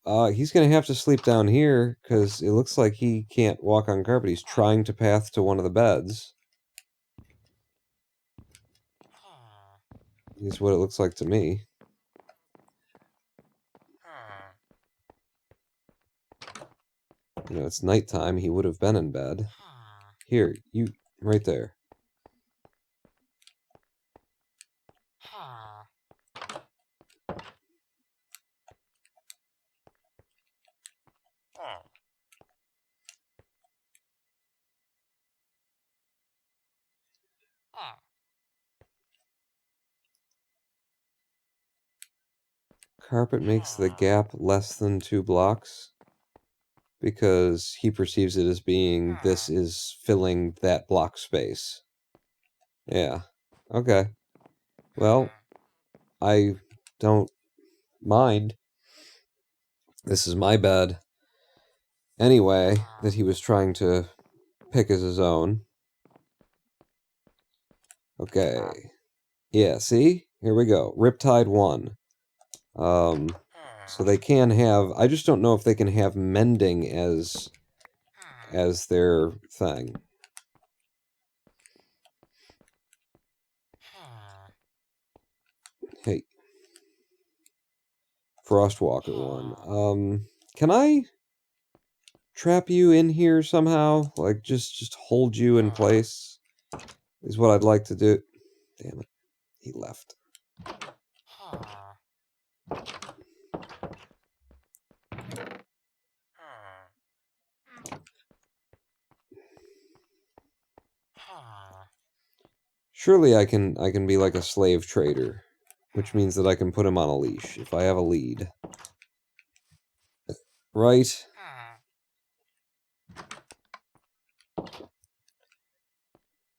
He's gonna have to sleep down here because it looks like he can't walk on carpet. He's trying to path to one of the beds. Is what it looks like to me. You know, it's nighttime. He would have been in bed. Here, you, right there. Carpet makes the gap less than 2 blocks because he perceives it as being this is filling that block space. Yeah. Okay. Well, I don't mind. This is my bed. Anyway, that he was trying to pick as his own. Okay. Yeah, see? Here we go. Riptide 1. So they can have... I just don't know if they can have mending as their thing. Hey. Frostwalker 1. Can I trap you in here somehow? Like, just hold you in place? Is what I'd like to do. Damn it. He left. Surely I can be like a slave trader, which means that I can put him on a leash if I have a lead. Right?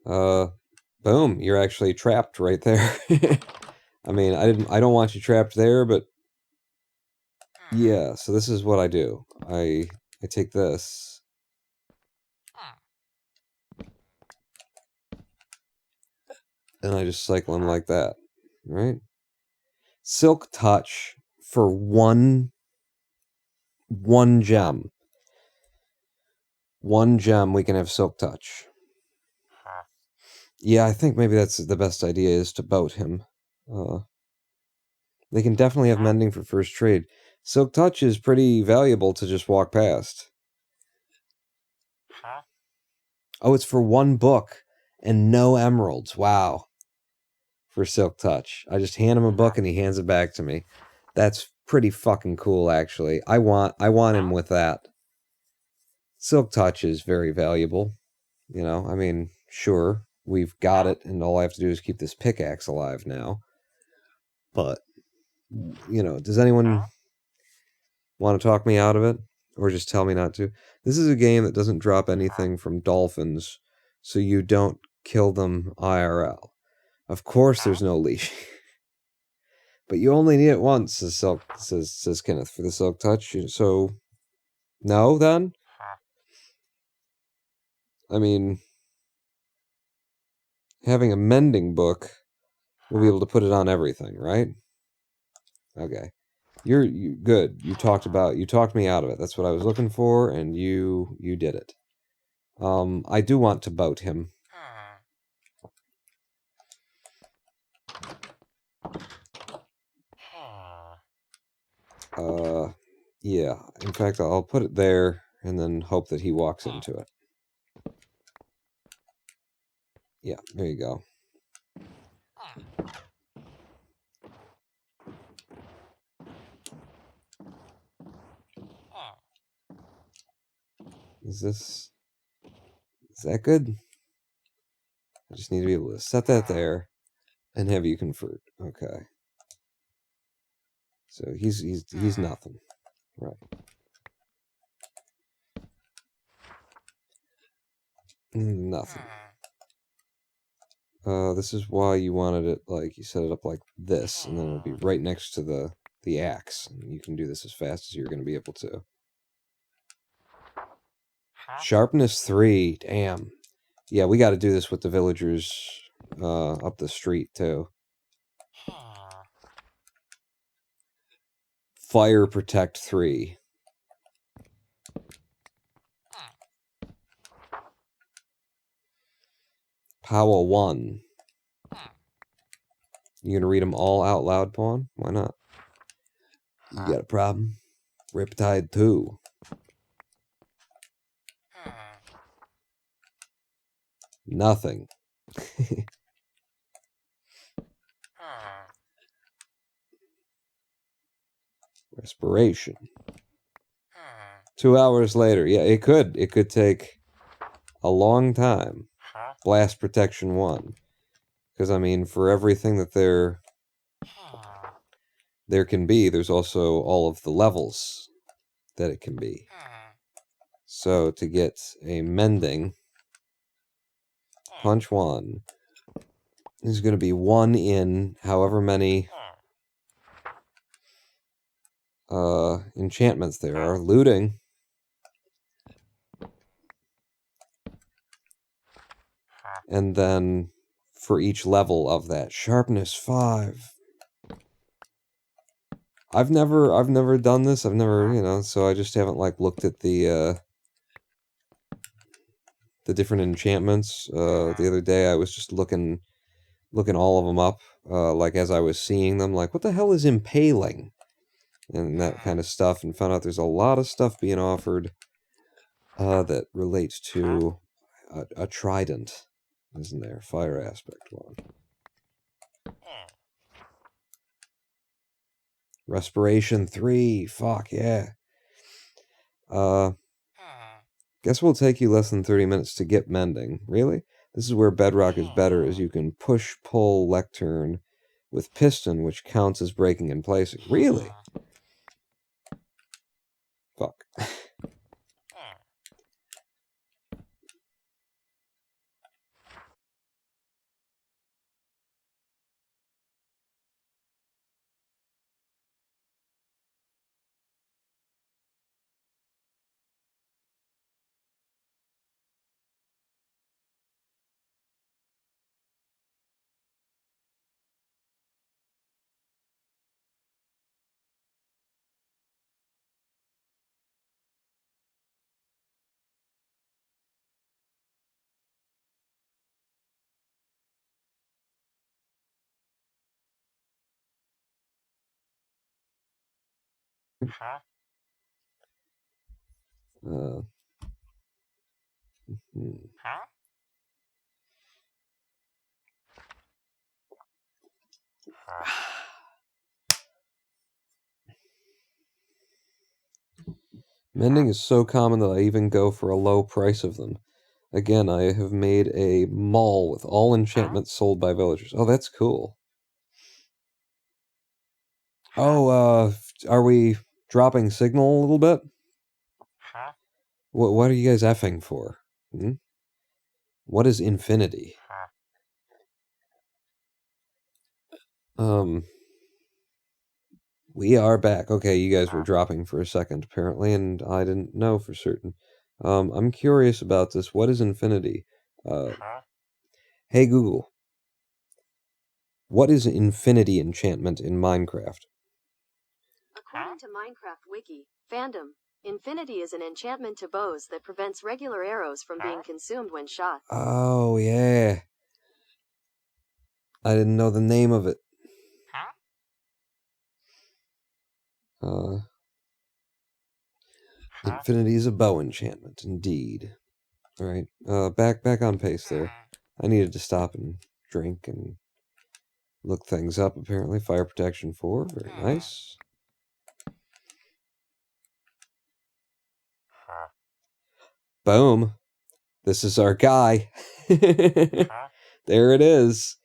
Boom, you're actually trapped right there. I mean, I don't want you trapped there, but yeah, so this is what I do. I take this. And I just cycle him like that, right? Silk Touch for one gem. One gem, we can have Silk Touch. Yeah, I think maybe that's the best idea, is to boat him. They can definitely have mending for first trade. Silk Touch is pretty valuable to just walk past. Oh, it's for one book and no emeralds. Wow. For Silk Touch. I just hand him a book and he hands it back to me. That's pretty fucking cool, actually. I want him with that. Silk Touch is very valuable. You know, I mean, sure, we've got it, and all I have to do is keep this pickaxe alive now. But, you know, does anyone want to talk me out of it? Or just tell me not to? This is a game that doesn't drop anything from dolphins, so you don't kill them IRL. Of course there's no leash. But you only need it once, says Kenneth, for the Silk Touch. So, no, then? I mean, having a mending book, we'll be able to put it on everything, right? Okay. You're good. You talked me out of it. That's what I was looking for, and you did it. I do want to boat him. Yeah. In fact, I'll put it there and then hope that he walks into it. Yeah, there you go. Is that good? I just need to be able to set that there and have you convert. Okay. So he's nothing. Right. Nothing. This is why you wanted it, like, you set it up like this, and then it'll be right next to the axe. And you can do this as fast as you're going to be able to. Sharpness 3, damn. Yeah, we got to do this with the villagers up the street, too. Fire Protect 3. Power 1. You gonna read them all out loud, Pawn? Why not? You got a problem? Riptide 2. Nothing. Respiration. 2 hours later. Yeah, it could take a long time. Blast Protection 1. Because, I mean, for everything that there can be, there's also all of the levels that it can be. So, to get a mending, punch 1 is going to be 1 in however many enchantments there are. Looting. And then for each level of that. Sharpness 5. I've never done this. I've never, so I just haven't, like, looked at the different enchantments. The other day I was just looking all of them up, like, as I was seeing them, like, what the hell is impaling? And that kind of stuff, and found out there's a lot of stuff being offered that relates to a trident, isn't there? Fire aspect 1. Respiration 3. Fuck, yeah. Guess we'll take you less than 30 minutes to get mending. Really? This is where Bedrock is better, as you can push, pull, lectern with piston, which counts as breaking and placing. Really? Fuck. Hmm. Mending is so common that I even go for a low price of them. Again, I have made a mall with all enchantments sold by villagers. Oh, that's cool. Oh, are we dropping signal a little bit? What are you guys effing for? Hmm? What is infinity? We are back. Okay, you guys were dropping for a second, apparently, and I didn't know for certain. I'm curious about this. What is infinity? Hey Google, what is infinity enchantment in Minecraft? According to Minecraft Wiki, fandom, infinity is an enchantment to bows that prevents regular arrows from being consumed when shot. Oh, yeah. I didn't know the name of it. Infinity is a bow enchantment, indeed. Alright, back on pace there. I needed to stop and drink and look things up, apparently. Fire protection 4, very nice. Boom. This is our guy. There it is.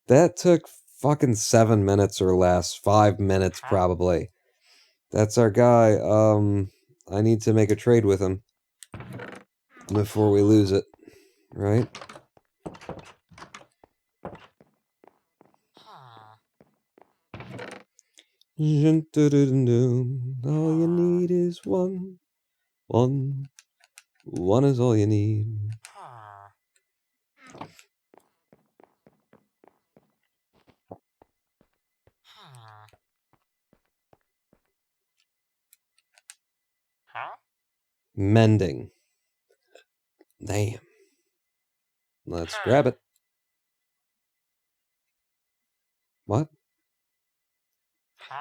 That took fucking 7 minutes or less. 5 minutes, probably. That's our guy. I need to make a trade with him before we lose it. Right? All you need is one. One is all you need. Mending. Damn. Let's grab it. What?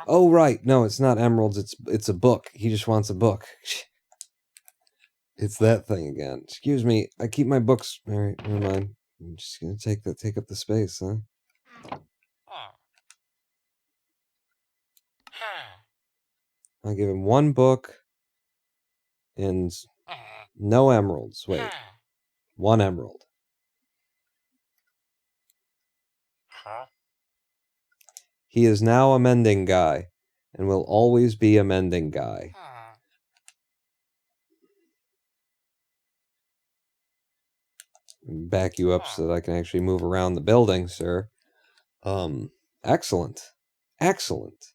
Oh, right. No, it's not emeralds. It's a book. He just wants a book. It's that thing again. Excuse me. I keep my books. All right, never mind. I'm just gonna take up the space, huh? I'll give him one book and no emeralds. Wait, one emerald. He is now a mending guy and will always be a mending guy. Back you up so that I can actually move around the building, sir. Excellent. Excellent.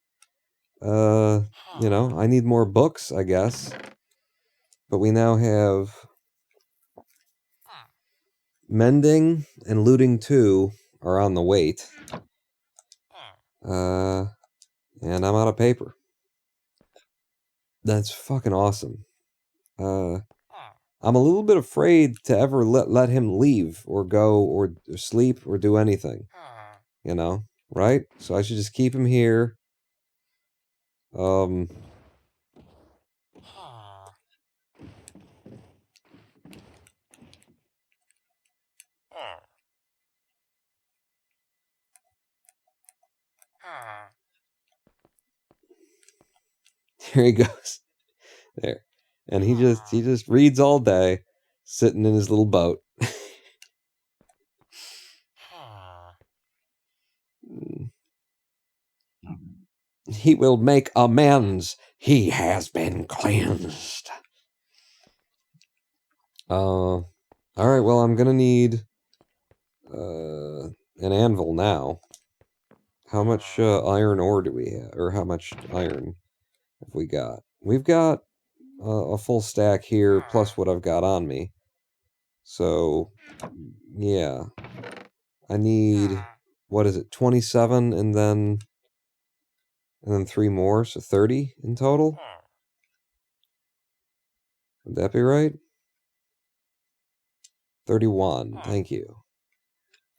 You know, I need more books, I guess. But we now have Mending and Looting 2 are on the wait. And I'm out of paper. That's fucking awesome. I'm a little bit afraid to ever let him leave or go or sleep or do anything. You know, right? So I should just keep him here. Here he goes. There. And he just reads all day, sitting in his little boat. He will make amends. He has been cleansed. Alright, well, I'm gonna need an anvil now. How much iron ore do we have? Or how much iron have we got? We've got a full stack here, plus what I've got on me. So, yeah. I need, what is it, 27 and then 3 more, so 30 in total? Would that be right? 31, thank you.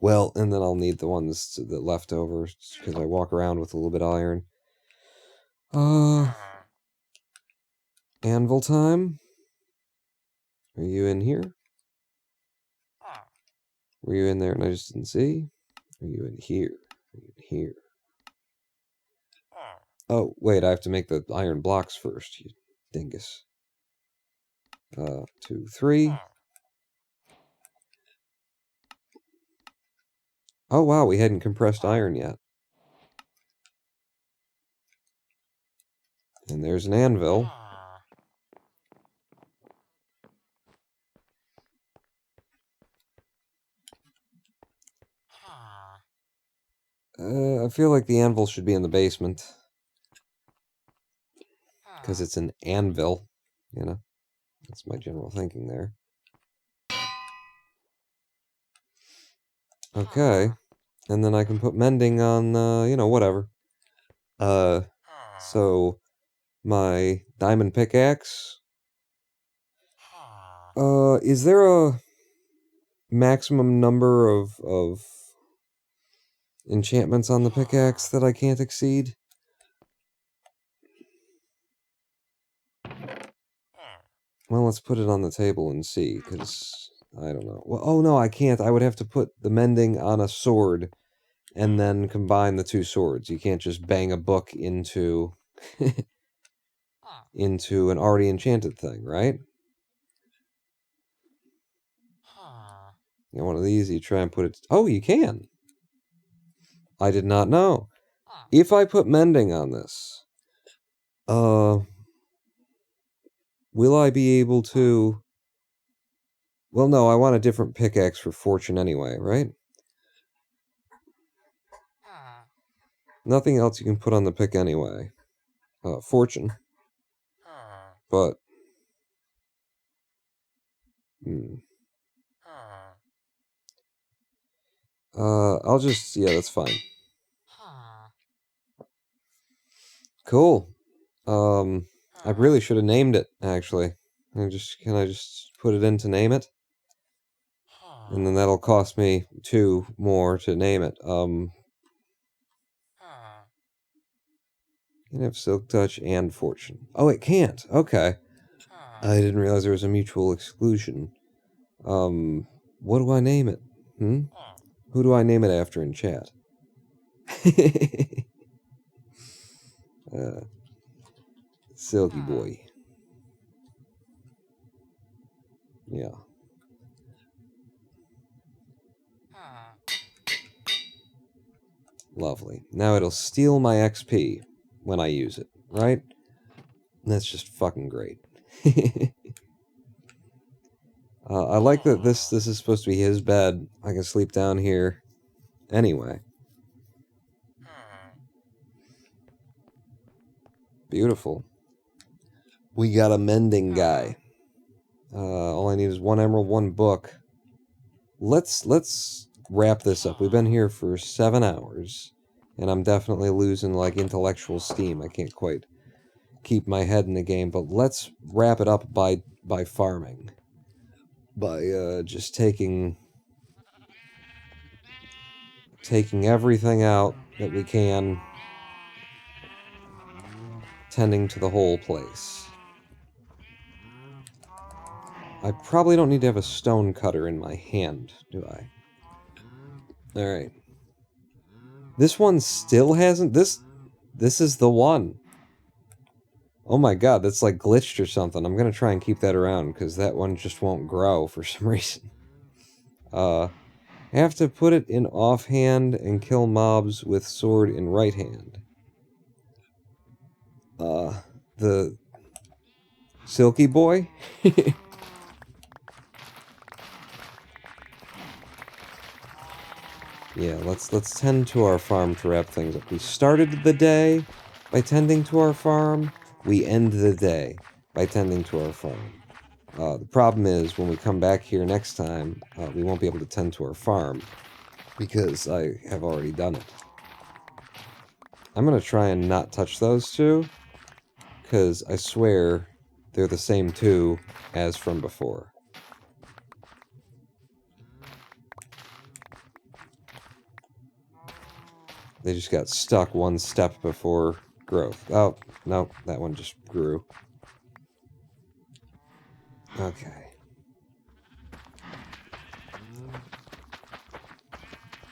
Well, and then I'll need the ones that left over, because I walk around with a little bit of iron. Anvil time. Are you in here? Were you in there and I just didn't see? Are you in here? Are you in here? Oh, wait, I have to make the iron blocks first, you dingus. 2, 3. Oh, wow, we hadn't compressed iron yet. And there's an anvil. I feel like the anvil should be in the basement. Because it's an anvil, you know? That's my general thinking there. Okay. And then I can put mending on, you know, whatever. So, my diamond pickaxe. Is there a maximum number of enchantments on the pickaxe that I can't exceed? Well, let's put it on the table and see, because I don't know. Well, oh no, I can't. I would have to put the mending on a sword and then combine the two swords. You can't just bang a book into into an already enchanted thing, right? You know, one of these, you try and put it... Oh, you can! I did not know. If I put mending on this, will I be able to... Well, no, I want a different pickaxe for fortune anyway, right? Nothing else you can put on the pick anyway. Fortune. But... I'll just... Yeah, that's fine. Cool. I really should have named it, actually. Can I just put it in to name it? And then that'll cost me 2 more to name it. You can have Silk Touch and Fortune. Oh, it can't. Okay. I didn't realize there was a mutual exclusion. What do I name it? Who do I name it after in chat? Silky Boy. Yeah. Lovely. Now it'll steal my XP when I use it, right? That's just fucking great. I like that this is supposed to be his bed. I can sleep down here anyway. Beautiful. We got a mending guy. All I need is 1 emerald, 1 book. Let's wrap this up. We've been here for 7 hours, and I'm definitely losing, like, intellectual steam. I can't quite keep my head in the game, but let's wrap it up by farming. By, just taking everything out that we can, tending to the whole place. I probably don't need to have a stone cutter in my hand, do I? Alright. This one still hasn't... This is the one. Oh my god, that's like glitched or something. I'm gonna try and keep that around, because that one just won't grow for some reason. I have to put it in offhand and kill mobs with sword in right hand. The... Silky Boy? Yeah, let's tend to our farm to wrap things up. We started the day by tending to our farm. We end the day by tending to our farm. The problem is, when we come back here next time, we won't be able to tend to our farm, because I have already done it. I'm going to try and not touch those 2, because I swear they're the same 2 as from before. They just got stuck 1 step before growth. Oh, no, that one just grew. Okay.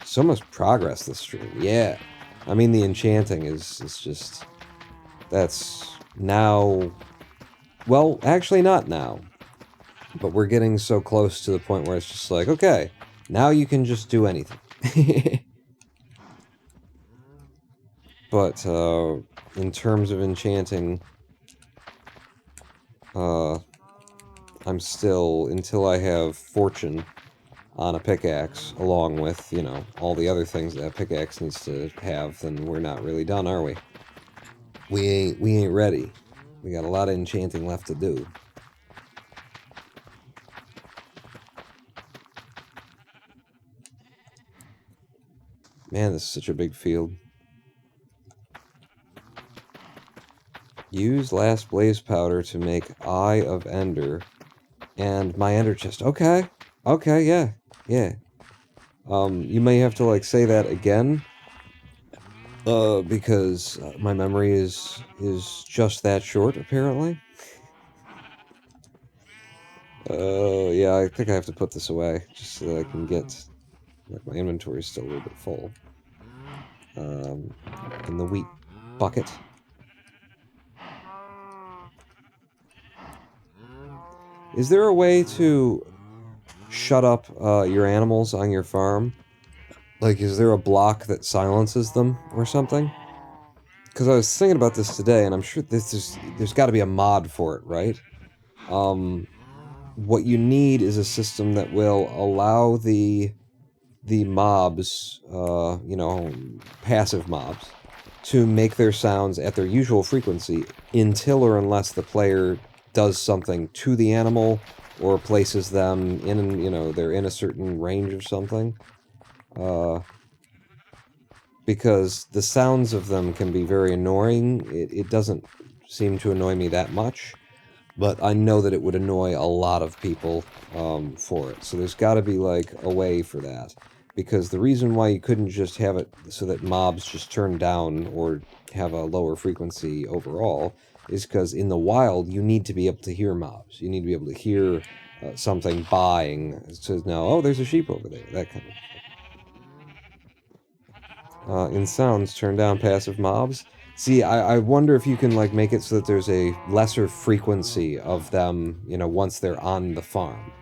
So much progress this stream. Yeah. I mean, the enchanting is just... That's now... Well, actually not now. But we're getting so close to the point where it's just like, okay, now you can just do anything. But, in terms of enchanting, I'm still, until I have fortune on a pickaxe, along with, you know, all the other things that a pickaxe needs to have, then we're not really done, are we? We ain't ready. We got a lot of enchanting left to do. Man, this is such a big field. Use last blaze powder to make Eye of Ender and my ender chest. Okay. Okay, yeah. Yeah. You may have to, like, say that again. Because my memory is just that short, apparently. Yeah, I think I have to put this away, just so that I can get... Like, my inventory is still a little bit full. In the wheat bucket. Is there a way to shut up your animals on your farm? Like, is there a block that silences them or something? Because I was thinking about this today, and I'm sure there's got to be a mod for it, right? What you need is a system that will allow the mobs, you know, passive mobs, to make their sounds at their usual frequency until or unless the player does something to the animal or places them in, you know, they're in a certain range of something. Because the sounds of them can be very annoying. It doesn't seem to annoy me that much, but I know that it would annoy a lot of people for it. So there's got to be, like, a way for that. Because the reason why you couldn't just have it so that mobs just turn down or have a lower frequency overall is because in the wild, you need to be able to hear mobs. You need to be able to hear something buying to know, oh, there's a sheep over there, that kind of thing. In sounds, turn down passive mobs. See, I wonder if you can, like, make it so that there's a lesser frequency of them, you know, once they're on the farm.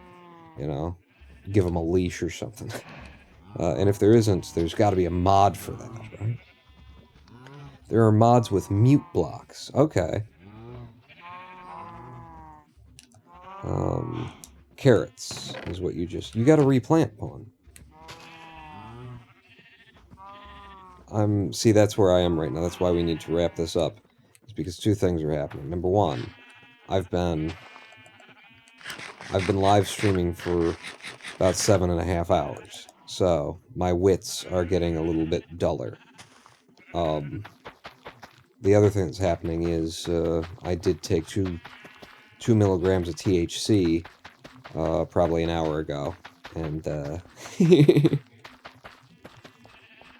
You know? Give them a leash or something. And if there isn't, there's got to be a mod for that, right? There are mods with mute blocks. Okay. Carrots is what you just... You got to replant one. See, that's where I am right now. That's why we need to wrap this up. It's because two things are happening. Number one, I've been live streaming for about 7.5 hours. So, my wits are getting a little bit duller. The other thing that's happening is, I did take 2 milligrams of THC, probably an hour ago. And,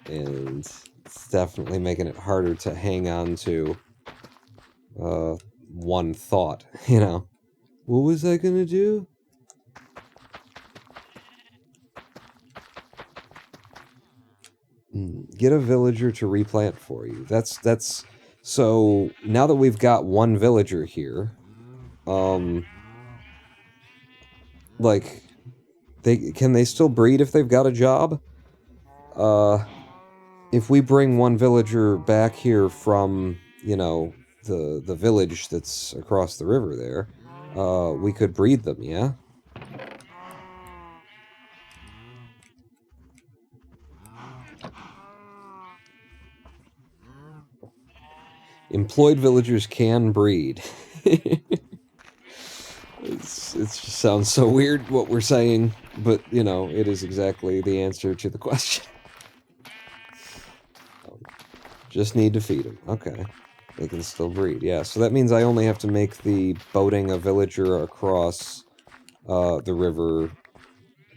and it's definitely making it harder to hang on to, one thought, you know? What was I gonna do? Get a villager to replant for you. That's... So, now that we've got one villager here, like, can they still breed if they've got a job? If we bring one villager back here from, you know, the village that's across the river there, we could breed them, yeah? Employed villagers can breed. It just sounds so weird what we're saying, but, you know, it is exactly the answer to the question. Just need to feed them. Okay. They can still breed. Yeah, so that means I only have to make the boating a villager across the river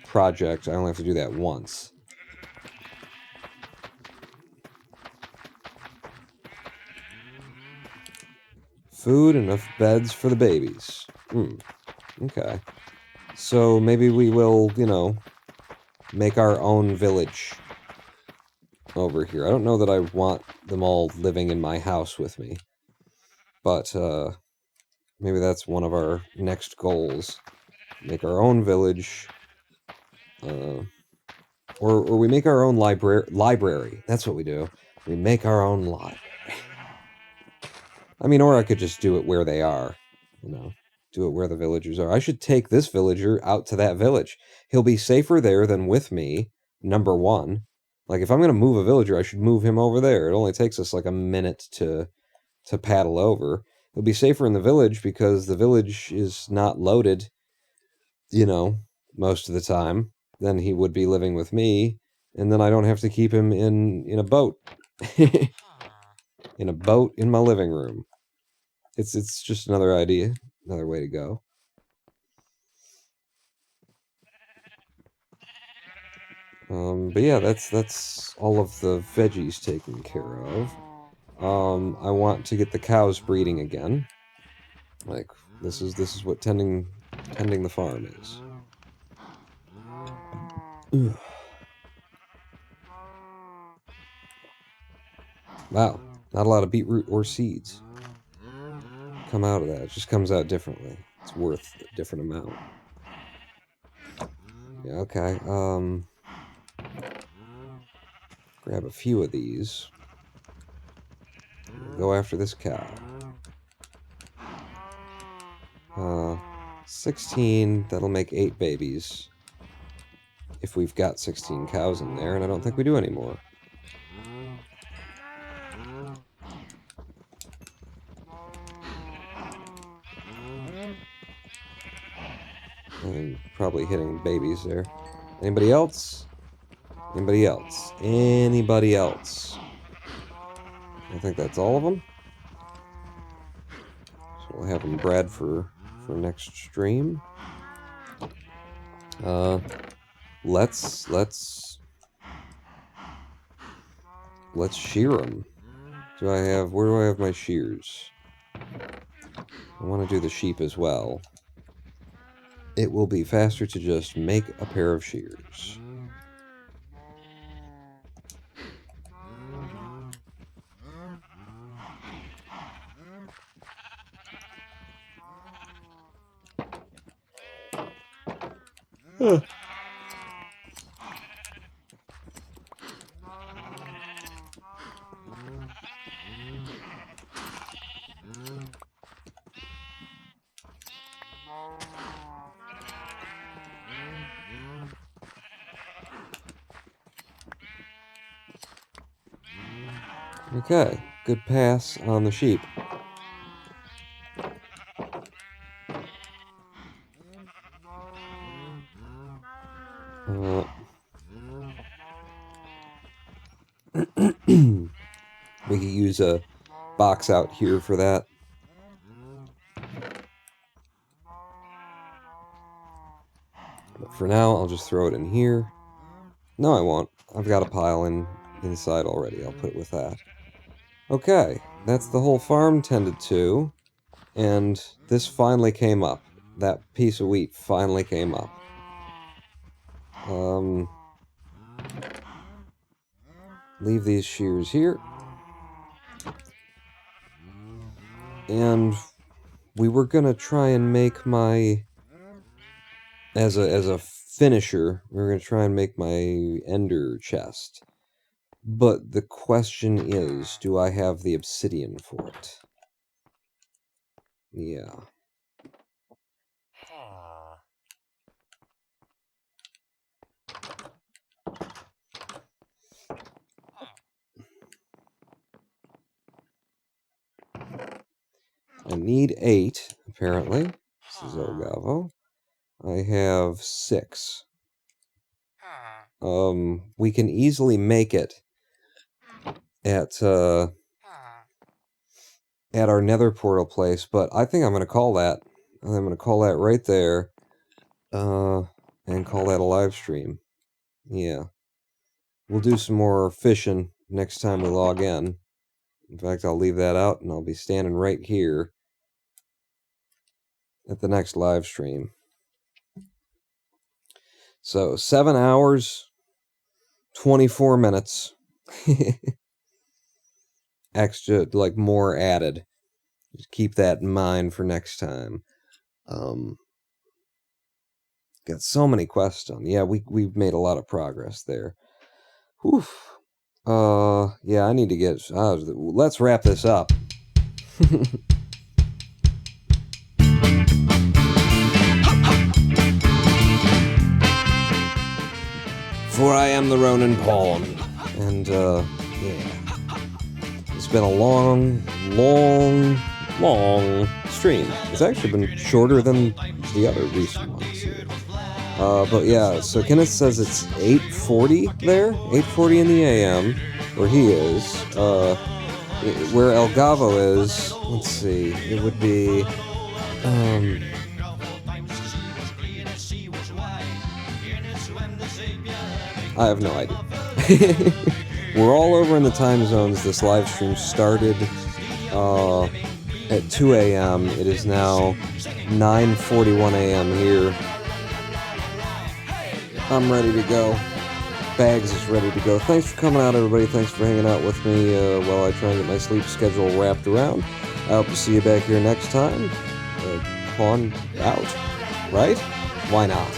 project. I only have to do that once. Food, enough beds for the babies. Okay. So maybe we will, you know, make our own village over here. I don't know that I want them all living in my house with me. But, maybe that's one of our next goals. Make our own village. Or we make our own library. That's what we do. We make our own library. I mean, or I could just do it where they are. You know, do it where the villagers are. I should take this villager out to that village. He'll be safer there than with me, number one. Like, if I'm going to move a villager, I should move him over there. It only takes us like a minute to paddle over. He'll be safer in the village because the village is not loaded, you know, most of the time. Then he would be living with me, and then I don't have to keep him in a boat. In a boat in my living room. It's just another idea, another way to go. But yeah, that's all of the veggies taken care of. I want to get the cows breeding again. Like, this is what tending the farm is. Ugh. Wow, not a lot of beetroot or seeds come out of that. It just comes out differently. It's worth a different amount. Yeah, okay. Grab a few of these. Go after this cow. 16, that'll make 8 babies. If we've got 16 cows in there, and I don't think we do anymore. And probably hitting babies there. Anybody else? Anybody else? Anybody else? I think that's all of them. So we'll have them bred for next stream. Let's shear them. Where do I have my shears? I want to do the sheep as well. It will be faster to just make a pair of shears. Huh. Okay, good pass on the sheep. We could use a box out here for that. But for now, I'll just throw it in here. No, I won't. I've got a pile inside already. I'll put it with that. Okay, that's the whole farm tended to. And this finally came up. That piece of wheat finally came up. Leave these shears here. And we were gonna try and make my... As a finisher, we were gonna try and make my ender chest. But the question is, do I have the obsidian for it? Yeah. I need 8, apparently. This is Ogavo. I have 6. We can easily make it at our nether portal place, but I think I'm going to call that. I'm going to call that right there, and call that a live stream. Yeah. We'll do some more fishing next time we log in. In fact, I'll leave that out, and I'll be standing right here. at the next live stream. So 7 hours, 24 minutes. Extra, like more added. Just keep that in mind for next time. Got so many quests done. Yeah, we've made a lot of progress there. Whew. Yeah, I need to get... let's wrap this up. For I am the Ronin Pawn. And, yeah. It's been a long stream. It's actually been shorter than the other recent ones here. But yeah, so Kenneth says it's 8:40 there, 8:40 in the AM, where he is. Where El Gavo is, let's see, it would be, I have no idea. We're all over in the time zones. This live stream started at 2 a.m. It is now 9:41 a.m. here. I'm ready to go. Bags is ready to go. Thanks for coming out, everybody. Thanks for hanging out with me while I try and get my sleep schedule wrapped around. I hope to see you back here next time. Pawn out, right? Why not?